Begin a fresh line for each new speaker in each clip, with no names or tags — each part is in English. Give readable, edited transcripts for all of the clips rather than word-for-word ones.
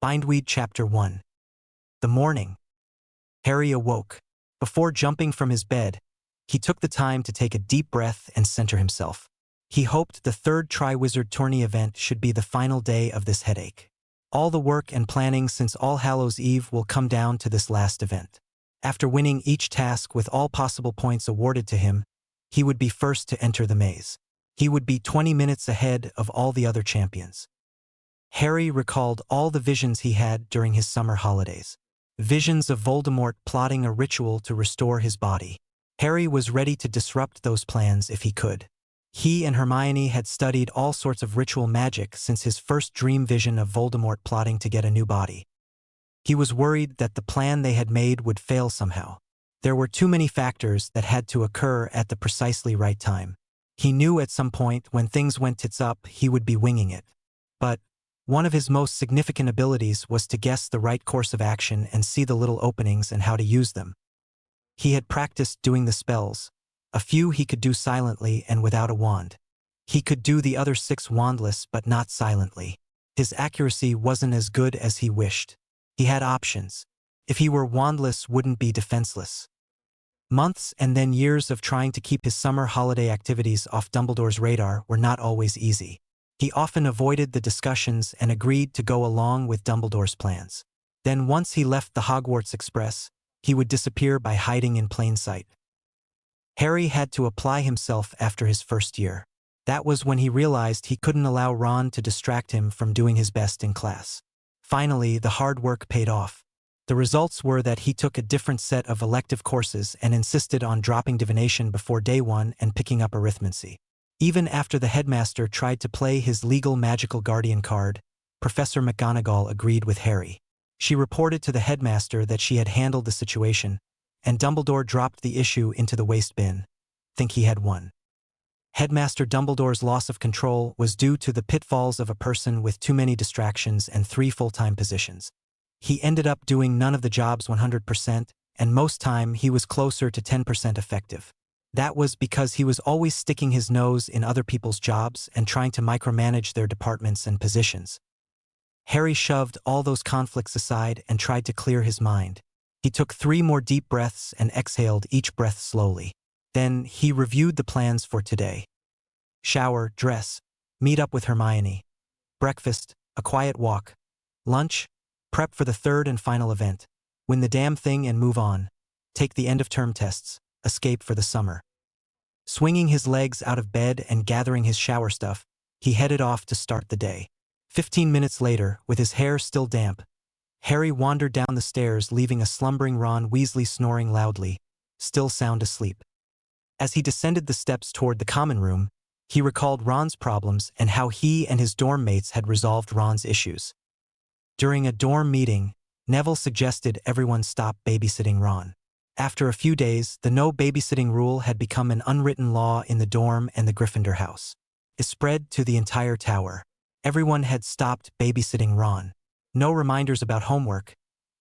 Bindweed Chapter 1. The morning. Harry awoke. Before jumping from his bed, he took the time to take a deep breath and center himself. He hoped the third Triwizard tourney event should be the final day of this headache. All the work and planning since All Hallows Eve will come down to this last event. After winning each task with all possible points awarded to him, he would be first to enter the maze. He would be 20 minutes ahead of all the other champions. Harry recalled all the visions he had during his summer holidays. Visions of Voldemort plotting a ritual to restore his body. Harry was ready to disrupt those plans if he could. He and Hermione had studied all sorts of ritual magic since his first dream vision of Voldemort plotting to get a new body. He was worried that the plan they had made would fail somehow. There were too many factors that had to occur at the precisely right time. He knew at some point when things went tits up he would be winging it. But one of his most significant abilities was to guess the right course of action and see the little openings and how to use them. He had practiced doing the spells. A few he could do silently and without a wand. He could do the other 6 wandless but not silently. His accuracy wasn't as good as he wished. He had options. If he were wandless, wouldn't be defenseless. Months and then years of trying to keep his summer holiday activities off Dumbledore's radar were not always easy. He often avoided the discussions and agreed to go along with Dumbledore's plans. Then once he left the Hogwarts Express, he would disappear by hiding in plain sight. Harry had to apply himself after his first year. That was when he realized he couldn't allow Ron to distract him from doing his best in class. Finally, the hard work paid off. The results were that he took a different set of elective courses and insisted on dropping divination before day 1 and picking up arithmancy. Even after the headmaster tried to play his legal magical guardian card, Professor McGonagall agreed with Harry. She reported to the headmaster that she had handled the situation, and Dumbledore dropped the issue into the waste bin. Think he had won. Headmaster Dumbledore's loss of control was due to the pitfalls of a person with too many distractions and 3 full-time positions. He ended up doing none of the jobs 100%, and most time he was closer to 10% effective. That was because he was always sticking his nose in other people's jobs and trying to micromanage their departments and positions. Harry shoved all those conflicts aside and tried to clear his mind. He took 3 more deep breaths and exhaled each breath slowly. Then he reviewed the plans for today. Shower, dress, meet up with Hermione. Breakfast, a quiet walk. Lunch, prep for the third and final event. Win the damn thing and move on. Take the end-of-term tests. Escape for the summer. Swinging his legs out of bed and gathering his shower stuff, he headed off to start the day. 15 minutes later, with his hair still damp, Harry wandered down the stairs, leaving a slumbering Ron Weasley snoring loudly, still sound asleep. As he descended the steps toward the common room, he recalled Ron's problems and how he and his dorm mates had resolved Ron's issues. During a dorm meeting, Neville suggested everyone stop babysitting Ron. After a few days, the no babysitting rule had become an unwritten law in the dorm and the Gryffindor house. It spread to the entire tower. Everyone had stopped babysitting Ron. No reminders about homework,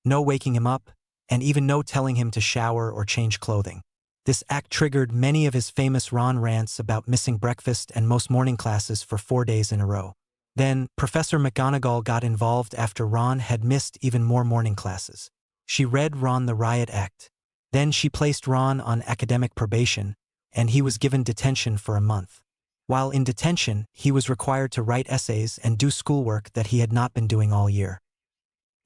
no waking him up, and even no telling him to shower or change clothing. This act triggered many of his famous Ron rants about missing breakfast and most morning classes for 4 days in a row. Then, Professor McGonagall got involved after Ron had missed even more morning classes. She read Ron the Riot Act. Then she placed Ron on academic probation, and he was given detention for a month. While in detention, he was required to write essays and do schoolwork that he had not been doing all year.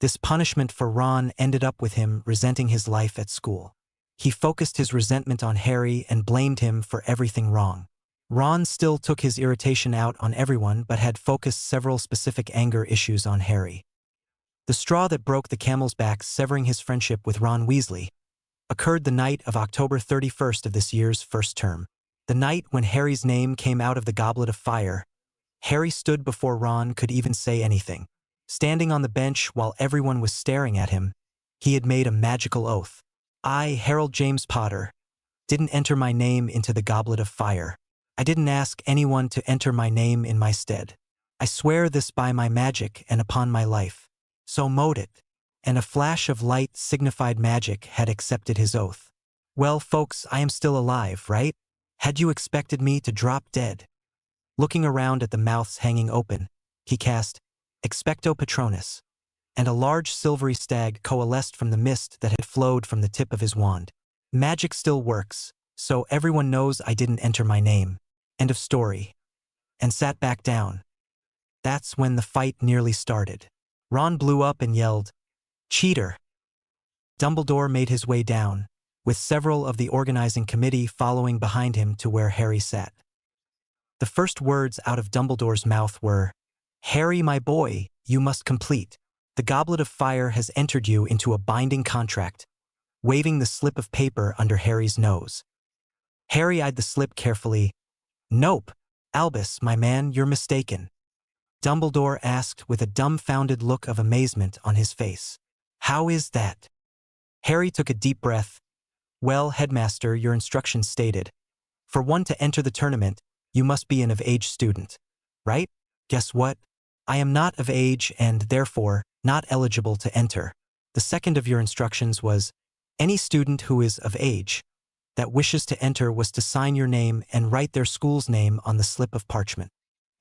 This punishment for Ron ended up with him resenting his life at school. He focused his resentment on Harry and blamed him for everything wrong. Ron still took his irritation out on everyone but had focused several specific anger issues on Harry. The straw that broke the camel's back, severing his friendship with Ron Weasley, occurred the night of October 31st of this year's first term. The night when Harry's name came out of the Goblet of Fire. Harry stood before Ron could even say anything. Standing on the bench while everyone was staring at him, he had made a magical oath. I, Harold James Potter, didn't enter my name into the Goblet of Fire. I didn't ask anyone to enter my name in my stead. I swear this by my magic and upon my life. So mote it. And a flash of light signified magic had accepted his oath. Well, folks, I am still alive, right? Had you expected me to drop dead? Looking around at the mouths hanging open, he cast, Expecto Patronus. and a large silvery stag coalesced from the mist that had flowed from the tip of his wand. Magic still works, so everyone knows I didn't enter my name. End of story. And sat back down. That's when the fight nearly started. Ron blew up and yelled, "Cheater!" Dumbledore made his way down, with several of the organizing committee following behind him to where Harry sat. The first words out of Dumbledore's mouth were, "Harry, my boy, you must complete. The Goblet of Fire has entered you into a binding contract," waving the slip of paper under Harry's nose. Harry eyed the slip carefully. "Nope, Albus, my man, you're mistaken," Dumbledore asked with a dumbfounded look of amazement on his face. "How is that?" Harry took a deep breath. "Well, Headmaster, your instructions stated, for one to enter the tournament, you must be an of-age student. Right? Guess what? I am not of age and, therefore, not eligible to enter. The second of your instructions was, any student who is of age that wishes to enter was to sign your name and write their school's name on the slip of parchment."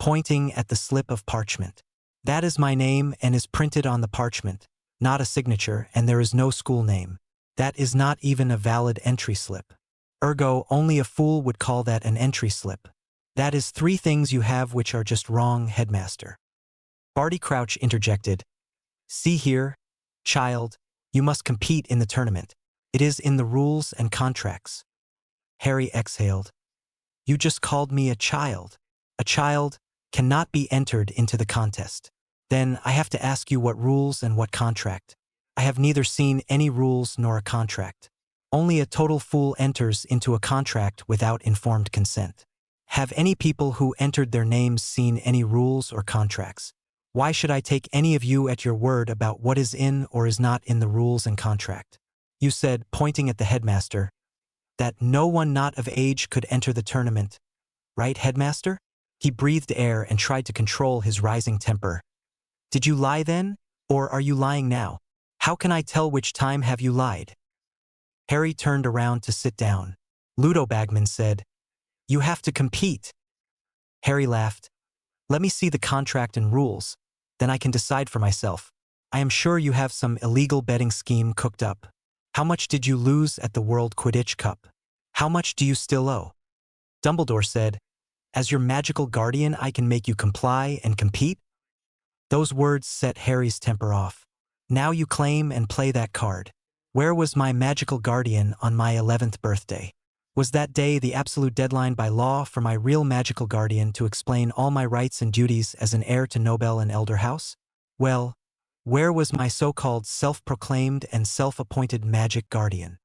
Pointing at the slip of parchment. "That is my name and is printed on the parchment, not a signature, and there is no school name. That is not even a valid entry slip. Ergo, only a fool would call that an entry slip. That is 3 things you have which are just wrong, Headmaster." Barty Crouch interjected, "See here, child, you must compete in the tournament. It is in the rules and contracts." Harry exhaled. "You just called me a child. A child cannot be entered into the contest. Then I have to ask you what rules and what contract. I have neither seen any rules nor a contract. Only a total fool enters into a contract without informed consent. Have any people who entered their names seen any rules or contracts? Why should I take any of you at your word about what is in or is not in the rules and contract? You said, pointing at the headmaster, that no one not of age could enter the tournament. Right, Headmaster?" He breathed air and tried to control his rising temper. "Did you lie then? Or are you lying now? How can I tell which time have you lied?" Harry turned around to sit down. Ludo Bagman said, "You have to compete." Harry laughed. "Let me see the contract and rules, then I can decide for myself. I am sure you have some illegal betting scheme cooked up. How much did you lose at the World Quidditch Cup? How much do you still owe?" Dumbledore said, "As your magical guardian, I can make you comply and compete?" Those words set Harry's temper off. "Now you claim and play that card. Where was my magical guardian on my 11th birthday? Was that day the absolute deadline by law for my real magical guardian to explain all my rights and duties as an heir to Nobel and Elder House? Well, where was my so-called self-proclaimed and self-appointed magic guardian?"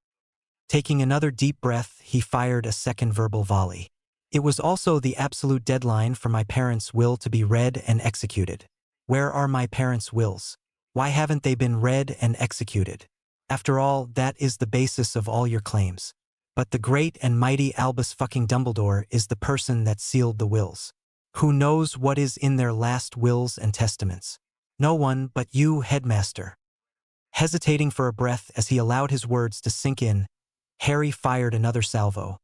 Taking another deep breath, he fired a second verbal volley. "It was also the absolute deadline for my parents' will to be read and executed. Where are my parents' wills? Why haven't they been read and executed? After all, that is the basis of all your claims. But the great and mighty Albus fucking Dumbledore is the person that sealed the wills. Who knows what is in their last wills and testaments? No one but you, Headmaster." Hesitating for a breath as he allowed his words to sink in, Harry fired another salvo.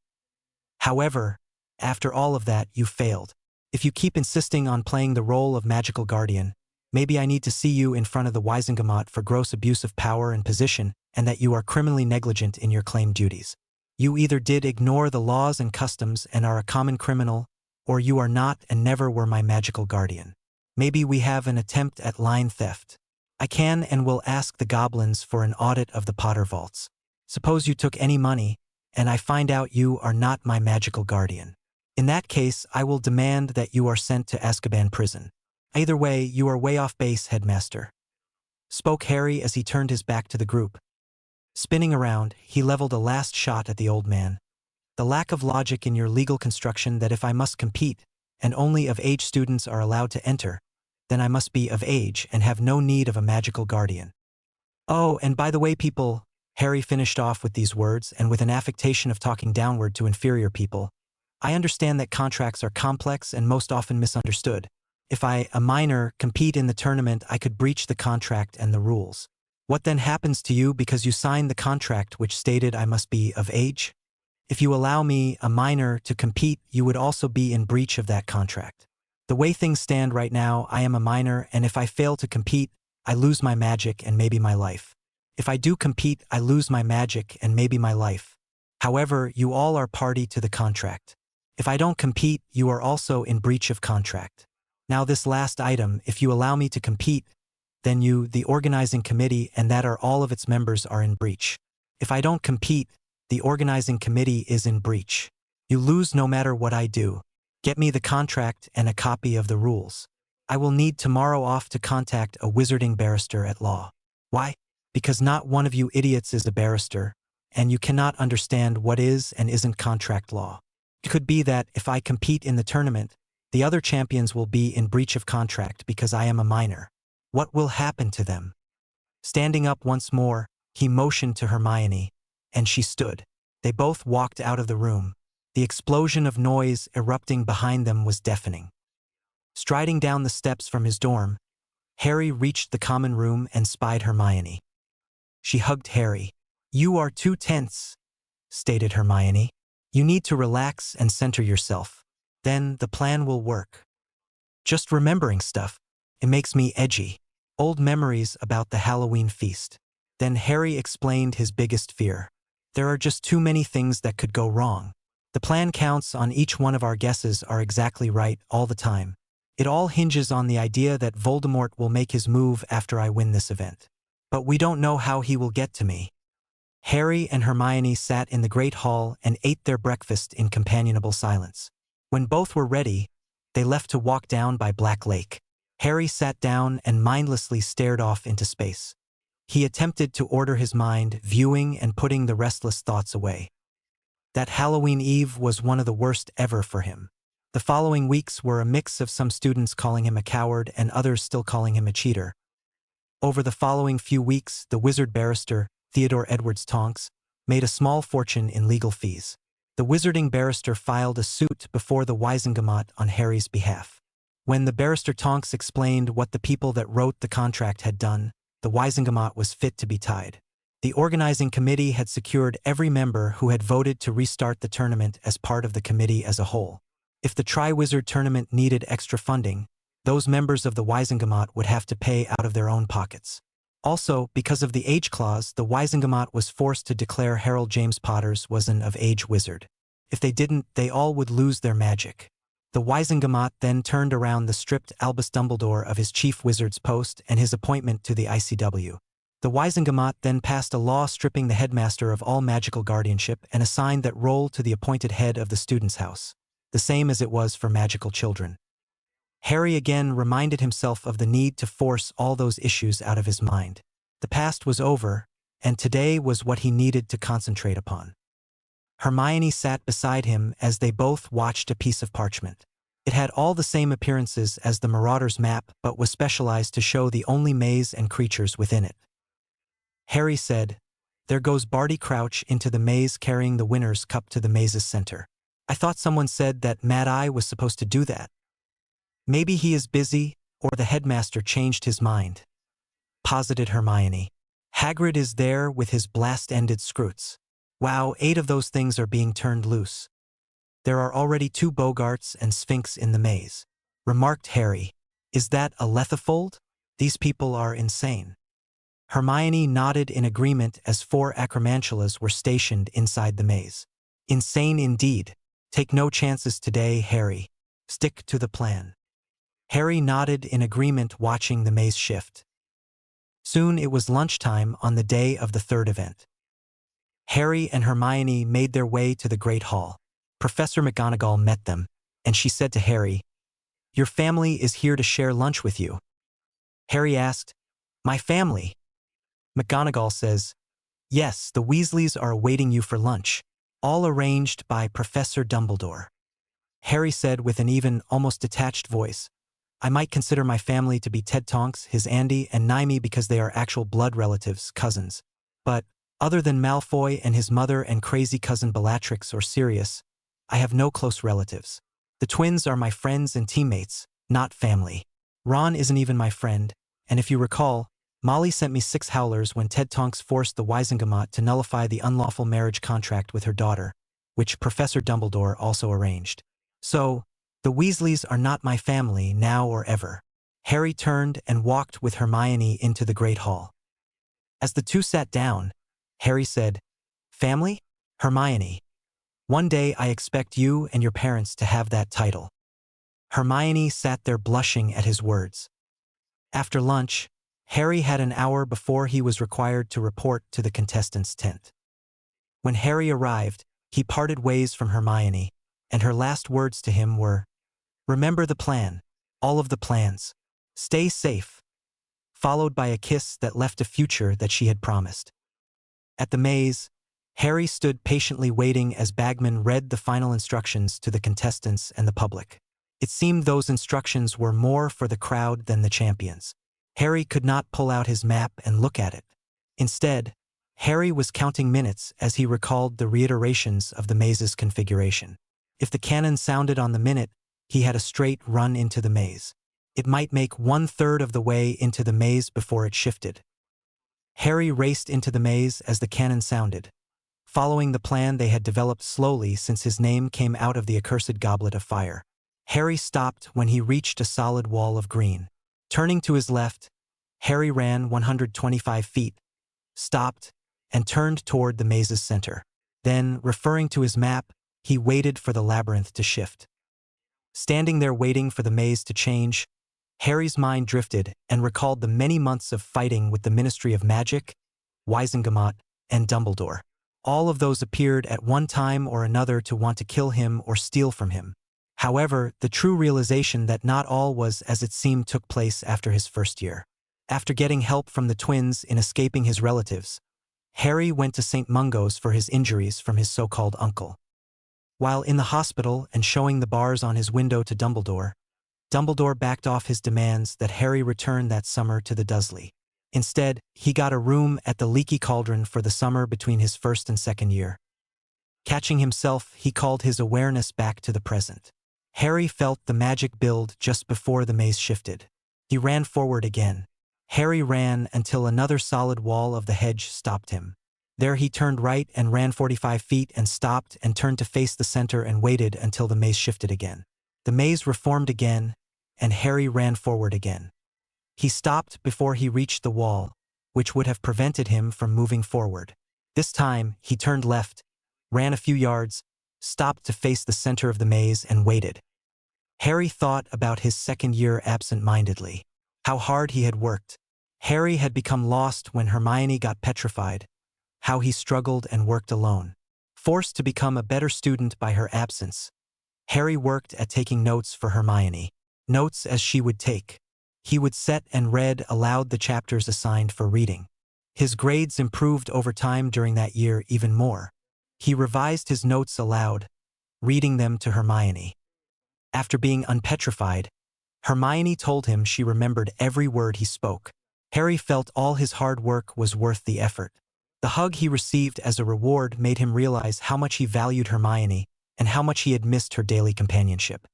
"However, after all of that, you failed. If you keep insisting on playing the role of magical guardian, maybe I need to see you in front of the Wisengamot for gross abuse of power and position, and that you are criminally negligent in your claimed duties. You either did ignore the laws and customs and are a common criminal, or you are not and never were my magical guardian. Maybe we have an attempt at line theft. I can and will ask the goblins for an audit of the Potter vaults. Suppose you took any money, and I find out you are not my magical guardian. In that case, I will demand that you are sent to Azkaban prison. Either way, you are way off base, Headmaster," spoke Harry as he turned his back to the group. Spinning around, he leveled a last shot at the old man. "The lack of logic in your legal construction that if I must compete, and only of-age students are allowed to enter, then I must be of age and have no need of a magical guardian. Oh, and by the way, people," Harry finished off with these words and with an affectation of talking downward to inferior people, "I understand that contracts are complex and most often misunderstood. If I, a minor, compete in the tournament, I could breach the contract and the rules. What then happens to you because you signed the contract which stated I must be of age? If you allow me, a minor, to compete, you would also be in breach of that contract. The way things stand right now, I am a minor, and if I fail to compete, I lose my magic and maybe my life. If I do compete, I lose my magic and maybe my life. However, you all are party to the contract. If I don't compete, you are also in breach of contract. Now this last item, if you allow me to compete, then you, the organizing committee, and that are all of its members are in breach. If I don't compete, the organizing committee is in breach. You lose no matter what I do. Get me the contract and a copy of the rules. I will need tomorrow off to contact a wizarding barrister at law. Why? Because not one of you idiots is a barrister, and you cannot understand what is and isn't contract law. It could be that if I compete in the tournament, the other champions will be in breach of contract because I am a minor. What will happen to them? Standing up once more, he motioned to Hermione, and she stood. They both walked out of the room. The explosion of noise erupting behind them was deafening. Striding down the steps from his dorm, Harry reached the common room and spied Hermione. She hugged Harry. "You are too tense," stated Hermione. "You need to relax and center yourself. Then the plan will work." "Just remembering stuff. It makes me edgy." Old memories about the Halloween feast. Then Harry explained his biggest fear. "There are just too many things that could go wrong. The plan counts on each one of our guesses are exactly right all the time. It all hinges on the idea that Voldemort will make his move after I win this event. But we don't know how he will get to me." Harry and Hermione sat in the Great Hall and ate their breakfast in companionable silence. When both were ready, they left to walk down by Black Lake. Harry sat down and mindlessly stared off into space. He attempted to order his mind, viewing and putting the restless thoughts away. That Halloween Eve was one of the worst ever for him. The following weeks were a mix of some students calling him a coward and others still calling him a cheater. Over the following few weeks, the wizard barrister, Theodore Edwards Tonks, made a small fortune in legal fees. The wizarding barrister filed a suit before the Wizengamot on Harry's behalf. When the barrister Tonks explained what the people that wrote the contract had done, the Wizengamot was fit to be tied. The organizing committee had secured every member who had voted to restart the tournament as part of the committee as a whole. If the Triwizard tournament needed extra funding, those members of the Wizengamot would have to pay out of their own pockets. Also, because of the age clause, the Wizengamot was forced to declare Harold James Potter's was an of-age wizard. If they didn't, they all would lose their magic. The Wizengamot then turned around the stripped Albus Dumbledore of his chief wizard's post and his appointment to the ICW. The Wizengamot then passed a law stripping the headmaster of all magical guardianship and assigned that role to the appointed head of the student's house, the same as it was for magical children. Harry again reminded himself of the need to force all those issues out of his mind. The past was over, and today was what he needed to concentrate upon. Hermione sat beside him as they both watched a piece of parchment. It had all the same appearances as the Marauder's map, but was specialized to show the only maze and creatures within it. Harry said, "There goes Barty Crouch into the maze carrying the winner's cup to the maze's center. I thought someone said that Mad Eye was supposed to do that. Maybe he is busy, or the headmaster changed his mind," posited Hermione. "Hagrid is there with his blast-ended scroots. Wow, 8 of those things are being turned loose. There are already 2 Bogarts and Sphinx in the maze," remarked Harry. "Is that a Lethifold? These people are insane." Hermione nodded in agreement as 4 Acromantulas were stationed inside the maze. "Insane indeed. Take no chances today, Harry. Stick to the plan." Harry nodded in agreement, watching the maze shift. Soon it was lunchtime on the day of the 3rd event. Harry and Hermione made their way to the Great Hall. Professor McGonagall met them, and she said to Harry, "Your family is here to share lunch with you." Harry asked, "My family?" McGonagall says, "Yes, the Weasleys are awaiting you for lunch, all arranged by Professor Dumbledore." Harry said with an even, almost detached voice, "I might consider my family to be Ted Tonks, his Andy, and Naimi because they are actual blood relatives, cousins. But, other than Malfoy and his mother and crazy cousin Bellatrix or Sirius, I have no close relatives. The twins are my friends and teammates, not family. Ron isn't even my friend, and if you recall, Molly sent me 6 howlers when Ted Tonks forced the Wizengamot to nullify the unlawful marriage contract with her daughter, which Professor Dumbledore also arranged. So, the Weasleys are not my family now or ever." Harry turned and walked with Hermione into the Great Hall. As the two sat down, Harry said, "Family? Hermione, one day I expect you and your parents to have that title." Hermione sat there blushing at his words. After lunch, Harry had an hour before he was required to report to the contestants' tent. When Harry arrived, he parted ways from Hermione, and her last words to him were, "Remember the plan, all of the plans. Stay safe," followed by a kiss that left a future that she had promised. At the maze, Harry stood patiently waiting as Bagman read the final instructions to the contestants and the public. It seemed those instructions were more for the crowd than the champions. Harry could not pull out his map and look at it. Instead, Harry was counting minutes as he recalled the reiterations of the maze's configuration. If the cannon sounded on the minute, he had a straight run into the maze. It might make 1/3 of the way into the maze before it shifted. Harry raced into the maze as the cannon sounded, following the plan they had developed slowly since his name came out of the accursed goblet of fire. Harry stopped when he reached a solid wall of green. Turning to his left, Harry ran 125 feet, stopped, and turned toward the maze's center. Then, referring to his map, he waited for the labyrinth to shift. Standing there waiting for the maze to change, Harry's mind drifted and recalled the many months of fighting with the Ministry of Magic, Wizengamot, and Dumbledore. All of those appeared at one time or another to want to kill him or steal from him. However, the true realization that not all was as it seemed took place after his first year. After getting help from the twins in escaping his relatives, Harry went to St. Mungo's for his injuries from his so-called uncle. While in the hospital and showing the bars on his window to Dumbledore, Dumbledore backed off his demands that Harry return that summer to the Dursley. Instead, he got a room at the Leaky Cauldron for the summer between his first and second year. Catching himself, he called his awareness back to the present. Harry felt the magic build just before the maze shifted. He ran forward again. Harry ran until another solid wall of the hedge stopped him. There he turned right and ran 45 feet and stopped and turned to face the center and waited until the maze shifted again. The maze reformed again, and Harry ran forward again. He stopped before he reached the wall, which would have prevented him from moving forward. This time, he turned left, ran a few yards, stopped to face the center of the maze and waited. Harry thought about his second year absent-mindedly. How hard he had worked. Harry had become lost when Hermione got petrified. How he struggled and worked alone. Forced to become a better student by her absence, Harry worked at taking notes for Hermione. Notes as she would take. He would set and read aloud the chapters assigned for reading. His grades improved over time during that year even more. He revised his notes aloud, reading them to Hermione. After being unpetrified, Hermione told him she remembered every word he spoke. Harry felt all his hard work was worth the effort. The hug he received as a reward made him realize how much he valued Hermione and how much he had missed her daily companionship.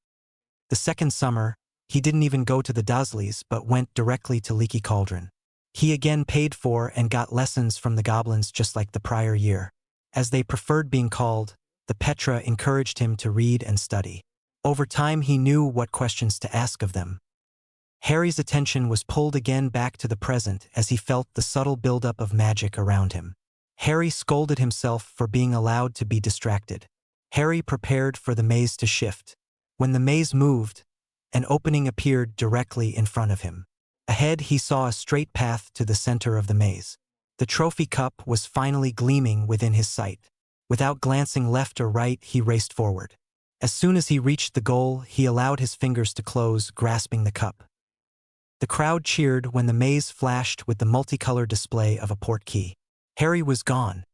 The second summer, he didn't even go to the Dursleys but went directly to Leaky Cauldron. He again paid for and got lessons from the goblins just like the prior year. As they preferred being called, the Petra encouraged him to read and study. Over time he knew what questions to ask of them. Harry's attention was pulled again back to the present as he felt the subtle buildup of magic around him. Harry scolded himself for being allowed to be distracted. Harry prepared for the maze to shift. When the maze moved, an opening appeared directly in front of him. Ahead he saw a straight path to the center of the maze. The trophy cup was finally gleaming within his sight. Without glancing left or right, he raced forward. As soon as he reached the goal, he allowed his fingers to close, grasping the cup. The crowd cheered when the maze flashed with the multicolored display of a portkey. Harry was gone.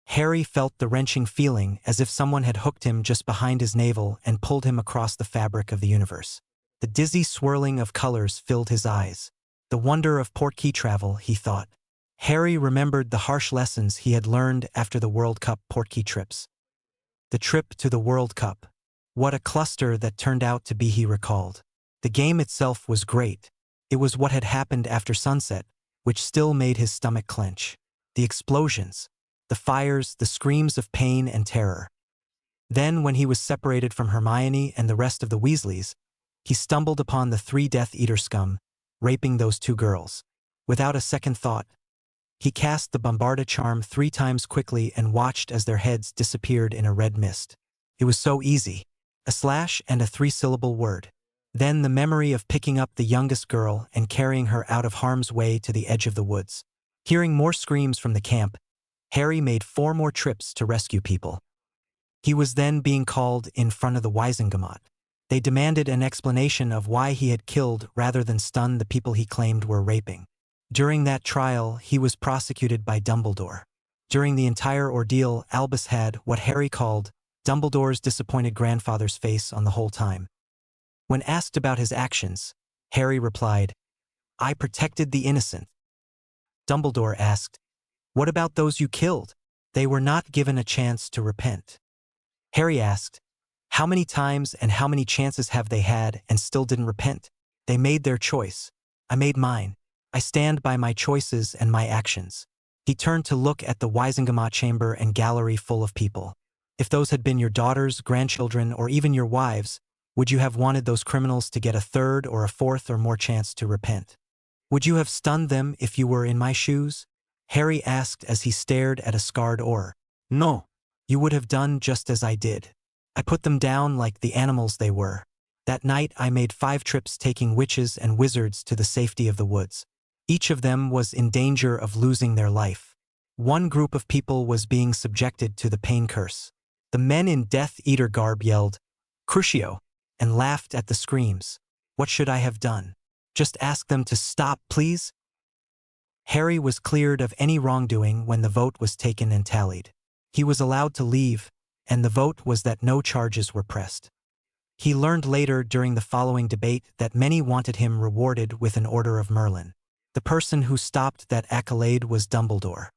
Harry felt the wrenching feeling as if someone had hooked him just behind his navel and pulled him across the fabric of the universe. The dizzy swirling of colors filled his eyes. The wonder of portkey travel, he thought. Harry remembered the harsh lessons he had learned after the World Cup portkey trips. The trip to the World Cup. What a cluster that turned out to be, he recalled. The game itself was great. It was what had happened after sunset, which still made his stomach clench. The explosions, the fires, the screams of pain and terror. Then, when he was separated from Hermione and the rest of the Weasleys, he stumbled upon the 3 Death Eater scum, raping those two girls. Without a second thought, he cast the Bombarda charm 3 times quickly and watched as their heads disappeared in a red mist. It was so easy. A slash and a 3-syllable word. Then the memory of picking up the youngest girl and carrying her out of harm's way to the edge of the woods. Hearing more screams from the camp, Harry made 4 more trips to rescue people. He was then being called in front of the Wisengamot. They demanded an explanation of why he had killed rather than stunned the people he claimed were raping. During that trial, he was prosecuted by Dumbledore. During the entire ordeal, Albus had what Harry called Dumbledore's disappointed grandfather's face on the whole time. When asked about his actions, Harry replied, "I protected the innocent." Dumbledore asked, "What about those you killed? They were not given a chance to repent." Harry asked, "How many times and how many chances have they had and still didn't repent? They made their choice. I made mine. I stand by my choices and my actions." He turned to look at the Wisengamot chamber and gallery full of people. If those had been your daughters, grandchildren, or even your wives, would you have wanted those criminals to get a 3rd or a 4th or more chance to repent? Would you have stunned them if you were in my shoes? Harry asked as he stared at a scarred oar. "No. You would have done just as I did. I put them down like the animals they were. That night I made 5 trips taking witches and wizards to the safety of the woods. Each of them was in danger of losing their life. One group of people was being subjected to the pain curse. The men in Death Eater garb yelled, 'Crucio!' and laughed at the screams. What should I have done? Just ask them to stop, please?" Harry was cleared of any wrongdoing when the vote was taken and tallied. He was allowed to leave, and the vote was that no charges were pressed. He learned later during the following debate that many wanted him rewarded with an Order of Merlin. The person who stopped that accolade was Dumbledore.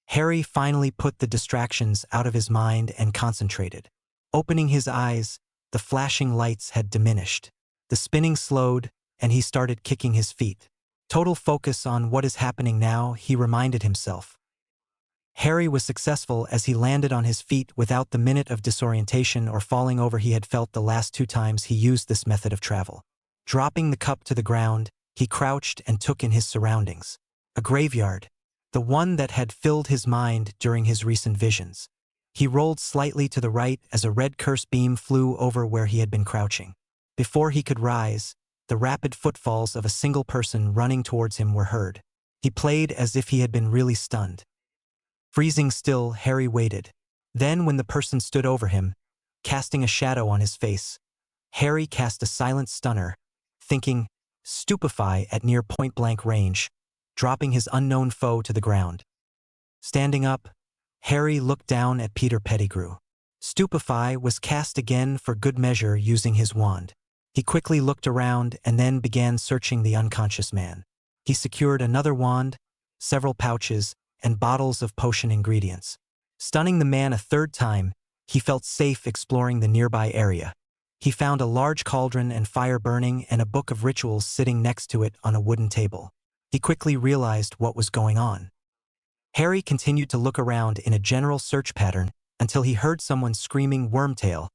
Harry finally put the distractions out of his mind and concentrated. Opening his eyes, the flashing lights had diminished. The spinning slowed, and he started kicking his feet. Total focus on what is happening now, he reminded himself. Harry was successful as he landed on his feet without the minute of disorientation or falling over he had felt the last 2 times he used this method of travel. Dropping the cup to the ground, he crouched and took in his surroundings. A graveyard, the one that had filled his mind during his recent visions. He rolled slightly to the right as a red curse beam flew over where he had been crouching. Before he could rise, the rapid footfalls of a single person running towards him were heard. He played as if he had been really stunned. Freezing still, Harry waited. Then when the person stood over him, casting a shadow on his face, Harry cast a silent stunner, thinking, "Stupefy" at near point-blank range, dropping his unknown foe to the ground. Standing up, Harry looked down at Peter Pettigrew. Stupefy was cast again for good measure using his wand. He quickly looked around and then began searching the unconscious man. He secured another wand, several pouches, and bottles of potion ingredients. Stunning the man a 3rd time, he felt safe exploring the nearby area. He found a large cauldron and fire burning and a book of rituals sitting next to it on a wooden table. He quickly realized what was going on. Harry continued to look around in a general search pattern until he heard someone screaming "Wormtail"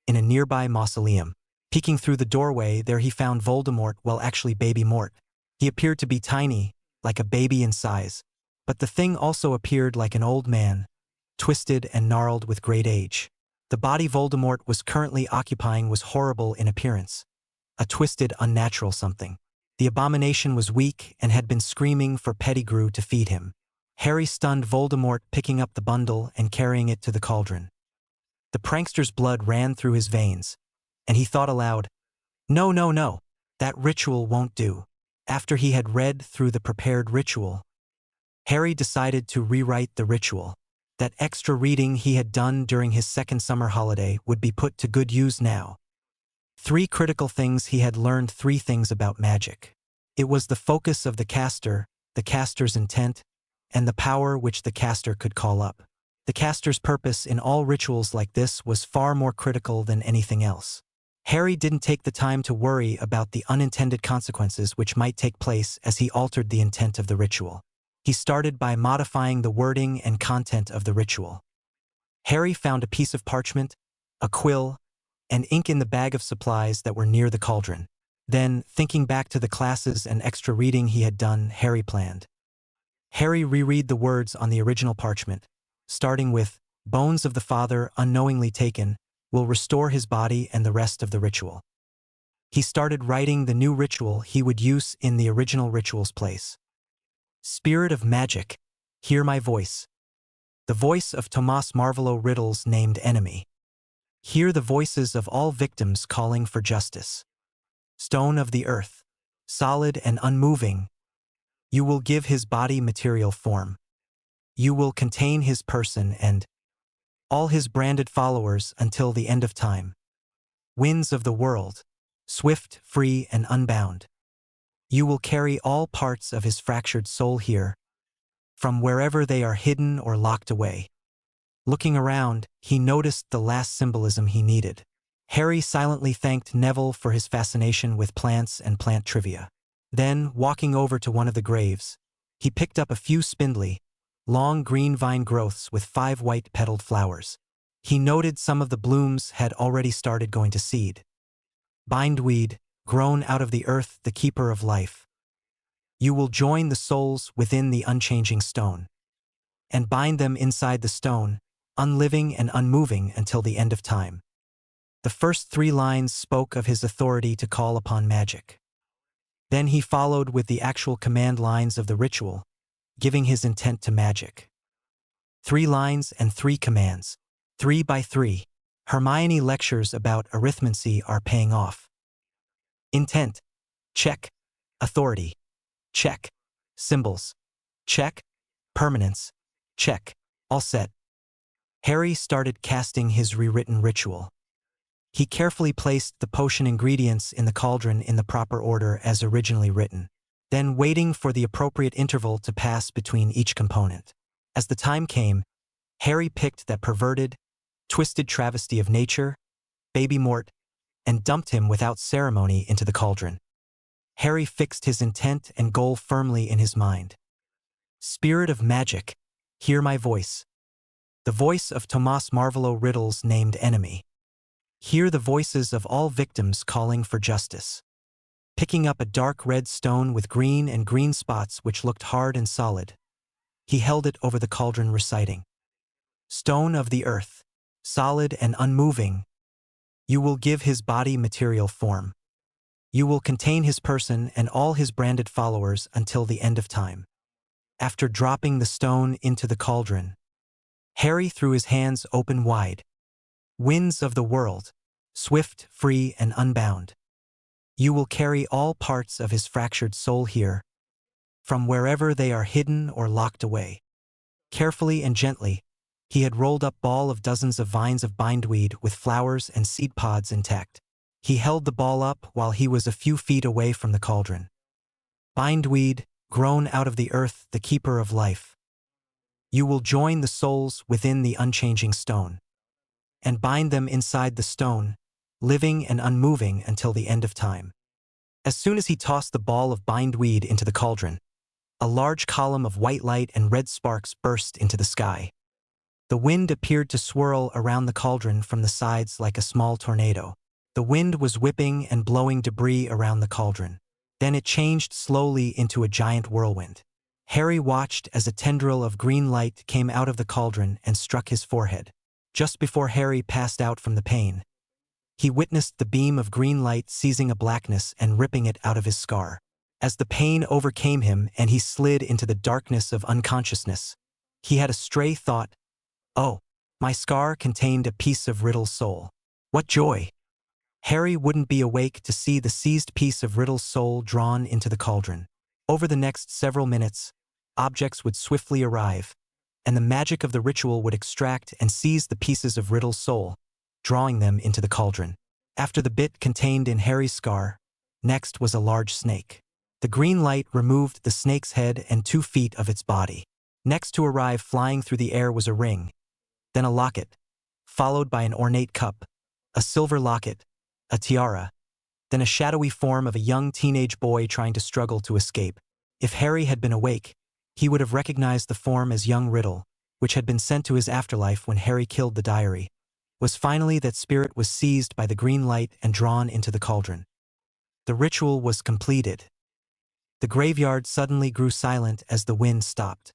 in a nearby mausoleum. Peeking through the doorway, there he found Voldemort, well actually Baby Mort. He appeared to be tiny, like a baby in size, but the thing also appeared like an old man, twisted and gnarled with great age. The body Voldemort was currently occupying was horrible in appearance. A twisted, unnatural something. The abomination was weak and had been screaming for Pettigrew to feed him. Harry stunned Voldemort, picking up the bundle and carrying it to the cauldron. The prankster's blood ran through his veins, and he thought aloud, "No, no, no, that ritual won't do." After he had read through the prepared ritual, Harry decided to rewrite the ritual. That extra reading he had done during his second summer holiday would be put to good use now. 3 critical things he had learned. 3 things about magic. It was the focus of the caster's intent, and the power which the caster could call up. The caster's purpose in all rituals like this was far more critical than anything else. Harry didn't take the time to worry about the unintended consequences which might take place as he altered the intent of the ritual. He started by modifying the wording and content of the ritual. Harry found a piece of parchment, a quill, and ink in the bag of supplies that were near the cauldron. Then, thinking back to the classes and extra reading he had done, Harry planned. Harry reread the words on the original parchment, starting with, "Bones of the father unknowingly taken will restore his body and the rest of the ritual." He started writing the new ritual he would use in the original ritual's place. "Spirit of magic, hear my voice. The voice of Tomas Marvolo Riddle's named enemy. Hear the voices of all victims calling for justice. Stone of the earth, solid and unmoving, you will give his body material form. You will contain his person and all his branded followers until the end of time. Winds of the world, swift, free, and unbound. You will carry all parts of his fractured soul here, from wherever they are hidden or locked away." Looking around, he noticed the last symbolism he needed. Harry silently thanked Neville for his fascination with plants and plant trivia. Then, walking over to one of the graves, he picked up a few spindly, long green vine growths with 5 white-petaled flowers. He noted some of the blooms had already started going to seed. "Bindweed, grown out of the earth, the keeper of life. You will join the souls within the unchanging stone, and bind them inside the stone, unliving and unmoving until the end of time." The first 3 lines spoke of his authority to call upon magic. Then he followed with the actual command lines of the ritual, giving his intent to magic. 3 lines and 3 commands, 3 by 3. Hermione lectures about arithmancy are paying off. Intent, check. Authority, check. Symbols, check. Permanence, check. All set. Harry started casting his rewritten ritual. He carefully placed the potion ingredients in the cauldron in the proper order as originally written, then waiting for the appropriate interval to pass between each component. As the time came, Harry picked that perverted, twisted travesty of nature, Baby Mort, and dumped him without ceremony into the cauldron. Harry fixed his intent and goal firmly in his mind. "Spirit of magic, hear my voice. The voice of Tomas Marvolo Riddle's named enemy. Hear the voices of all victims calling for justice." Picking up a dark red stone with green and green spots which looked hard and solid, he held it over the cauldron reciting, "Stone of the earth, solid and unmoving, you will give his body material form. You will contain his person and all his branded followers until the end of time." After dropping the stone into the cauldron, Harry threw his hands open wide. "Winds of the world, swift, free, and unbound. You will carry all parts of his fractured soul here, from wherever they are hidden or locked away." Carefully and gently, he had rolled up ball of dozens of vines of bindweed with flowers and seed pods intact. He held the ball up while he was a few feet away from the cauldron. "Bindweed, grown out of the earth, the keeper of life. You will join the souls within the unchanging stone, and bind them inside the stone, living and unmoving until the end of time." As soon as he tossed the ball of bindweed into the cauldron, a large column of white light and red sparks burst into the sky. The wind appeared to swirl around the cauldron from the sides like a small tornado. The wind was whipping and blowing debris around the cauldron. Then it changed slowly into a giant whirlwind. Harry watched as a tendril of green light came out of the cauldron and struck his forehead. Just before Harry passed out from the pain, he witnessed the beam of green light seizing a blackness and ripping it out of his scar. As the pain overcame him and he slid into the darkness of unconsciousness, he had a stray thought, "Oh, my scar contained a piece of Riddle's soul. What joy!" Harry wouldn't be awake to see the seized piece of Riddle's soul drawn into the cauldron. Over the next several minutes, objects would swiftly arrive, and the magic of the ritual would extract and seize the pieces of Riddle's soul, drawing them into the cauldron. After the bit contained in Harry's scar, next was a large snake. The green light removed the snake's head and 2 feet of its body. Next to arrive flying through the air was a ring, then a locket, followed by an ornate cup, a silver locket, a tiara, then a shadowy form of a young teenage boy trying to struggle to escape. If Harry had been awake, he would have recognized the form as young Riddle, which had been sent to his afterlife when Harry killed the diary. Was finally that spirit was seized by the green light and drawn into the cauldron. The ritual was completed. The graveyard suddenly grew silent as the wind stopped.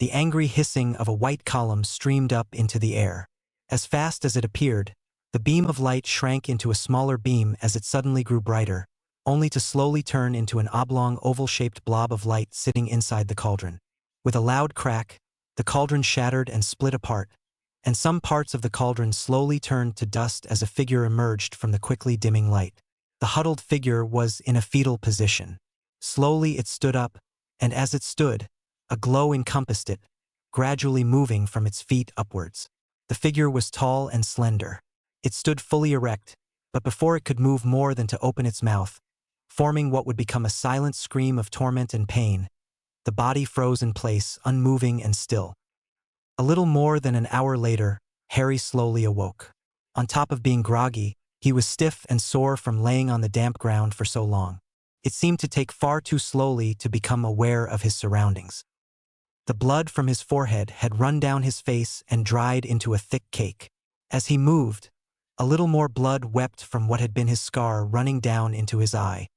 The angry hissing of a white column streamed up into the air. As fast as it appeared, the beam of light shrank into a smaller beam as it suddenly grew brighter, only to slowly turn into an oblong oval-shaped blob of light sitting inside the cauldron. With a loud crack, the cauldron shattered and split apart, and some parts of the cauldron slowly turned to dust as a figure emerged from the quickly dimming light. The huddled figure was in a fetal position. Slowly it stood up, and as it stood, a glow encompassed it, gradually moving from its feet upwards. The figure was tall and slender. It stood fully erect, but before it could move more than to open its mouth, forming what would become a silent scream of torment and pain, the body froze in place, unmoving and still. A little more than an hour later, Harry slowly awoke. On top of being groggy, he was stiff and sore from laying on the damp ground for so long. It seemed to take far too slowly to become aware of his surroundings. The blood from his forehead had run down his face and dried into a thick cake. As he moved, a little more blood wept from what had been his scar running down into his eye.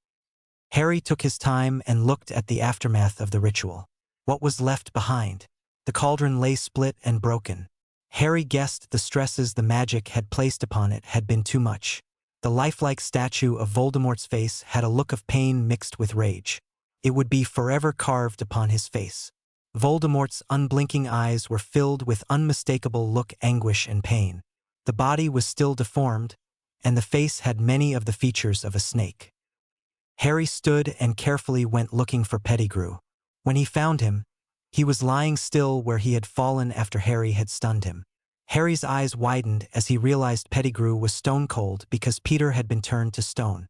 Harry took his time and looked at the aftermath of the ritual. What was left behind? The cauldron lay split and broken. Harry guessed the stresses the magic had placed upon it had been too much. The lifelike statue of Voldemort's face had a look of pain mixed with rage. It would be forever carved upon his face. Voldemort's unblinking eyes were filled with unmistakable anguish and pain. The body was still deformed, and the face had many of the features of a snake. Harry stood and carefully went looking for Pettigrew. When he found him, he was lying still where he had fallen after Harry had stunned him. Harry's eyes widened as he realized Pettigrew was stone cold because Peter had been turned to stone.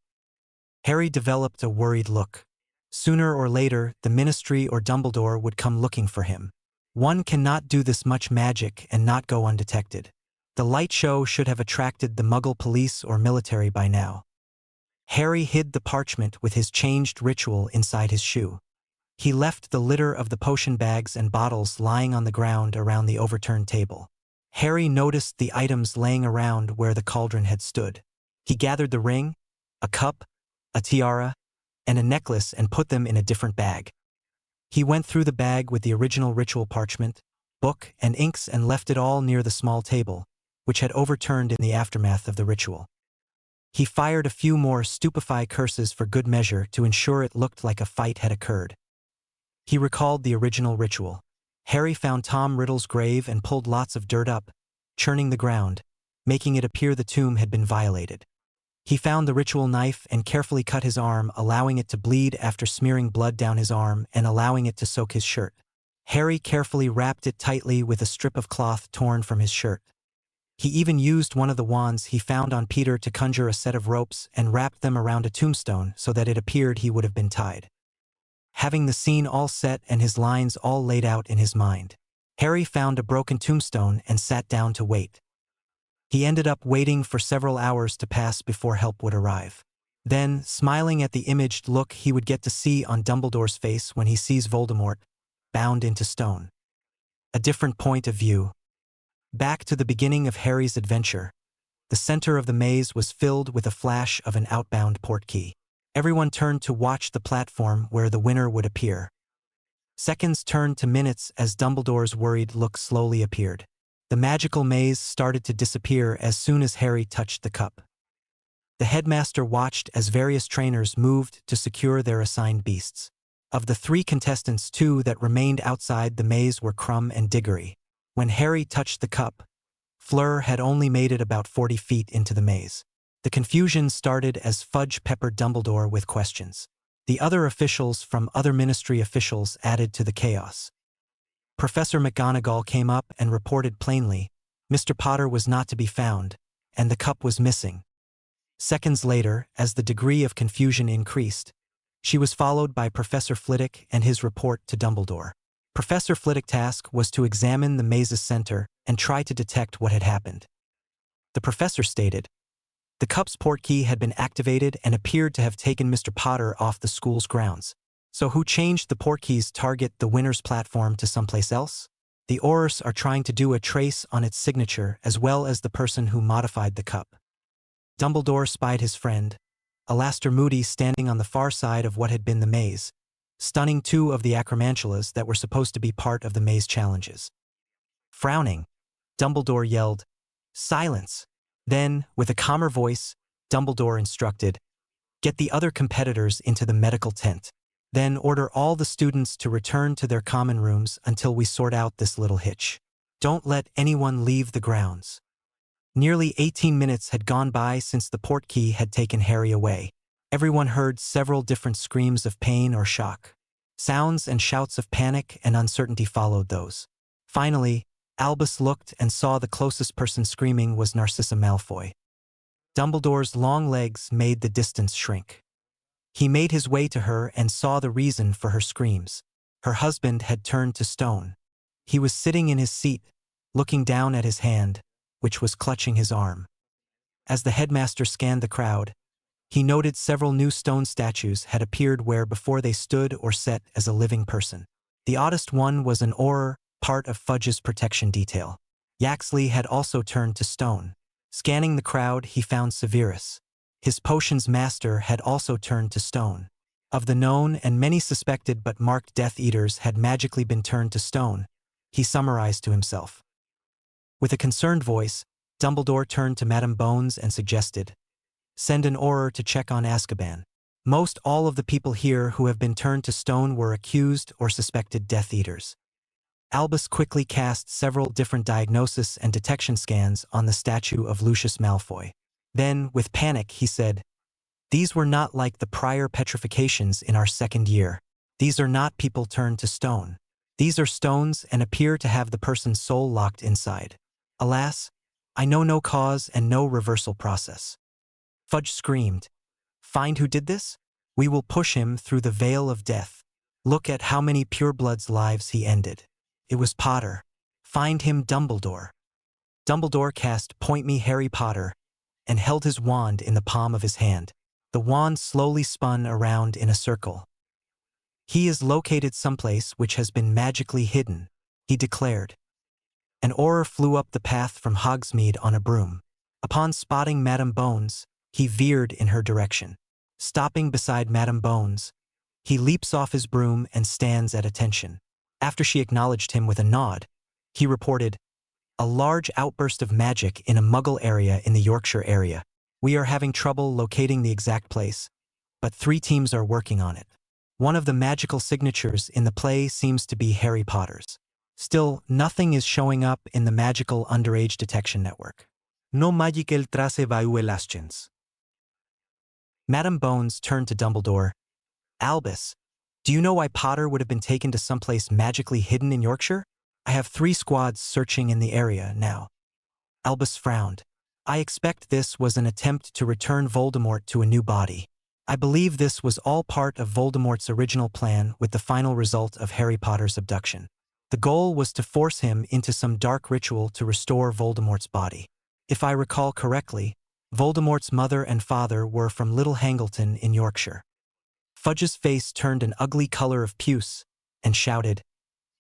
Harry developed a worried look. Sooner or later, the Ministry or Dumbledore would come looking for him. One cannot do this much magic and not go undetected. The light show should have attracted the Muggle police or military by now. Harry hid the parchment with his changed ritual inside his shoe. He left the litter of the potion bags and bottles lying on the ground around the overturned table. Harry noticed the items laying around where the cauldron had stood. He gathered the ring, a cup, a tiara, and a necklace and put them in a different bag. He went through the bag with the original ritual parchment, book, and inks and left it all near the small table, which had overturned in the aftermath of the ritual. He fired a few more stupefy curses for good measure to ensure it looked like a fight had occurred. He recalled the original ritual. Harry found Tom Riddle's grave and pulled lots of dirt up, churning the ground, making it appear the tomb had been violated. He found the ritual knife and carefully cut his arm, allowing it to bleed after smearing blood down his arm and allowing it to soak his shirt. Harry carefully wrapped it tightly with a strip of cloth torn from his shirt. He even used one of the wands he found on Peter to conjure a set of ropes and wrapped them around a tombstone so that it appeared he would have been tied. Having the scene all set and his lines all laid out in his mind, Harry found a broken tombstone and sat down to wait. He ended up waiting for several hours to pass before help would arrive. Then, smiling at the imaged look he would get to see on Dumbledore's face when he sees Voldemort, bound into stone. A different point of view. Back to the beginning of Harry's adventure, the center of the maze was filled with a flash of an outbound portkey. Everyone turned to watch the platform where the winner would appear. Seconds turned to minutes as Dumbledore's worried look slowly appeared. The magical maze started to disappear as soon as Harry touched the cup. The headmaster watched as various trainers moved to secure their assigned beasts. Of the 3 contestants, 2 that remained outside the maze were Crumb and Diggory. When Harry touched the cup, Fleur had only made it about 40 feet into the maze. The confusion started as Fudge peppered Dumbledore with questions. The other officials from other ministry officials added to the chaos. Professor McGonagall came up and reported plainly, Mr. Potter was not to be found, and the cup was missing. Seconds later, as the degree of confusion increased, she was followed by Professor Flitwick and his report to Dumbledore. Professor Flitwick's task was to examine the maze's center and try to detect what had happened. The professor stated, the cup's portkey had been activated and appeared to have taken Mr. Potter off the school's grounds. So who changed the portkey's target, the winner's platform, to someplace else? The Aurors are trying to do a trace on its signature as well as the person who modified the cup. Dumbledore spied his friend, Alastair Moody standing on the far side of what had been the maze, stunning two of the acromantulas that were supposed to be part of the maze challenges. Frowning, Dumbledore yelled, "Silence!" Then, with a calmer voice, Dumbledore instructed, "Get the other competitors into the medical tent. Then order all the students to return to their common rooms until we sort out this little hitch. Don't let anyone leave the grounds." Nearly 18 minutes had gone by since the portkey had taken Harry away. Everyone heard several different screams of pain or shock. Sounds and shouts of panic and uncertainty followed those. Finally, Albus looked and saw the closest person screaming was Narcissa Malfoy. Dumbledore's long legs made the distance shrink. He made his way to her and saw the reason for her screams. Her husband had turned to stone. He was sitting in his seat, looking down at his hand, which was clutching his arm. As the headmaster scanned the crowd, he noted several new stone statues had appeared where before they stood or sat as a living person. The oddest one was an Auror, part of Fudge's protection detail. Yaxley had also turned to stone. Scanning the crowd, he found Severus. His potions master had also turned to stone. Of the known and many suspected but marked Death Eaters had magically been turned to stone, he summarized to himself. With a concerned voice, Dumbledore turned to Madame Bones and suggested, "Send an Auror to check on Azkaban. Most all of the people here who have been turned to stone were accused or suspected Death Eaters." Albus quickly cast several different diagnosis and detection scans on the statue of Lucius Malfoy. Then, with panic, he said, "These were not like the prior petrifications in our second year. These are not people turned to stone. These are stones and appear to have the person's soul locked inside. Alas, I know no cause and no reversal process." Fudge screamed, "Find who did this? We will push him through the veil of death. Look at how many pureblood's lives he ended. It was Potter. Find him, Dumbledore." Dumbledore cast "Point me, Harry Potter," and held his wand in the palm of his hand. The wand slowly spun around in a circle. "He is located someplace which has been magically hidden," he declared. An Auror flew up the path from Hogsmeade on a broom. Upon spotting Madame Bones, he veered in her direction. Stopping beside Madame Bones, he leaps off his broom and stands at attention. After she acknowledged him with a nod, he reported, "A large outburst of magic in a Muggle area in the Yorkshire area. We are having trouble locating the exact place, but 3 teams are working on it. One of the magical signatures in the play seems to be Harry Potter's. Still, nothing is showing up in the magical underage detection network. No magical trace violations." Madame Bones turned to Dumbledore. "Albus, do you know why Potter would have been taken to someplace magically hidden in Yorkshire? I have 3 squads searching in the area now." Albus frowned. "I expect this was an attempt to return Voldemort to a new body. I believe this was all part of Voldemort's original plan with the final result of Harry Potter's abduction. The goal was to force him into some dark ritual to restore Voldemort's body. If I recall correctly, Voldemort's mother and father were from Little Hangleton in Yorkshire." Fudge's face turned an ugly color of puce and shouted,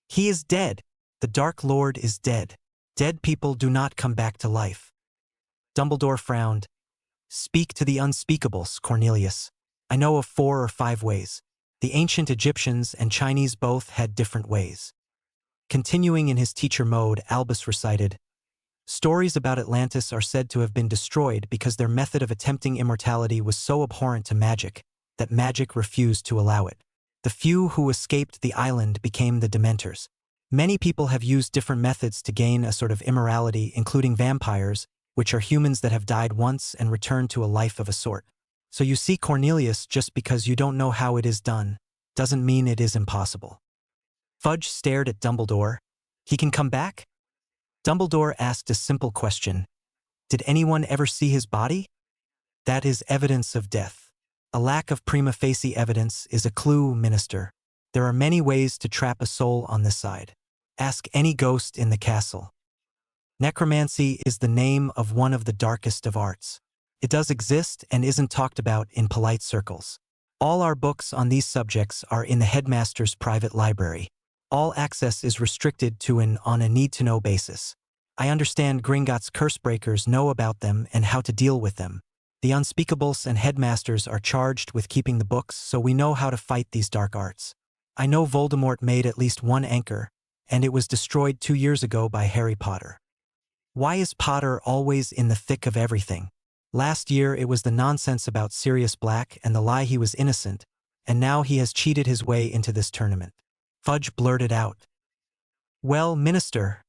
"He is dead! The Dark Lord is dead. Dead people do not come back to life." Dumbledore frowned. "Speak to the unspeakables, Cornelius. I know of 4 or 5 ways. The ancient Egyptians and Chinese both had different ways." Continuing in his teacher mode, Albus recited, "Stories about Atlantis are said to have been destroyed because their method of attempting immortality was so abhorrent to magic that magic refused to allow it. The few who escaped the island became the Dementors. Many people have used different methods to gain a sort of immorality, including vampires, which are humans that have died once and returned to a life of a sort. So you see, Cornelius, just because you don't know how it is done, doesn't mean it is impossible." Fudge stared at Dumbledore. "He can come back?" Dumbledore asked a simple question. "Did anyone ever see his body?" "That is evidence of death. A lack of prima facie evidence is a clue, Minister. There are many ways to trap a soul on this side. Ask any ghost in the castle. Necromancy is the name of one of the darkest of arts. It does exist and isn't talked about in polite circles. All our books on these subjects are in the headmaster's private library. All access is restricted to on a need-to-know basis. I understand Gringotts Cursebreakers know about them and how to deal with them, The unspeakables and headmasters are charged with keeping the books, so we know how to fight these dark arts. I know Voldemort made at least one anchor, and it was destroyed 2 years ago by Harry Potter. Why is Potter always in the thick of everything? Last year it was the nonsense about Sirius Black and the lie he was innocent, and now he has cheated his way into this tournament. Fudge blurted out. Well, Minister,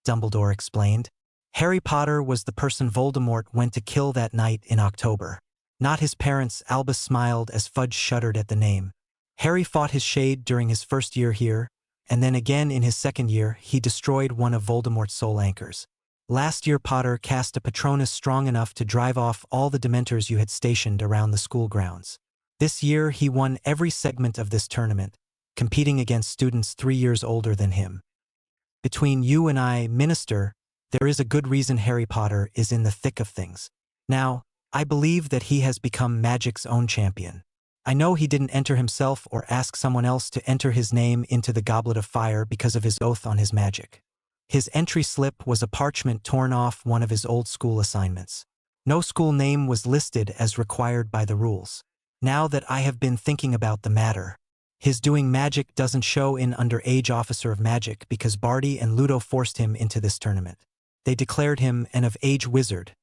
Dumbledore explained, Harry Potter was the person Voldemort went to kill that night in October. Not his parents. Albus smiled as Fudge shuddered at the name. Harry fought his shade during his first year here, and then again in his second year he destroyed one of Voldemort's soul anchors. Last year Potter cast a Patronus strong enough to drive off all the Dementors you had stationed around the school grounds. This year he won every segment of this tournament, competing against students 3 years older than him. Between you and I, Minister, there is a good reason Harry Potter is in the thick of things. Now, I believe that he has become magic's own champion. I know he didn't enter himself or ask someone else to enter his name into the Goblet of Fire because of his oath on his magic. His entry slip was a parchment torn off one of his old school assignments. No school name was listed as required by the rules. Now that I have been thinking about the matter, his doing magic doesn't show in underage officer of magic because Barty and Ludo forced him into this tournament. They declared him an of-age wizard,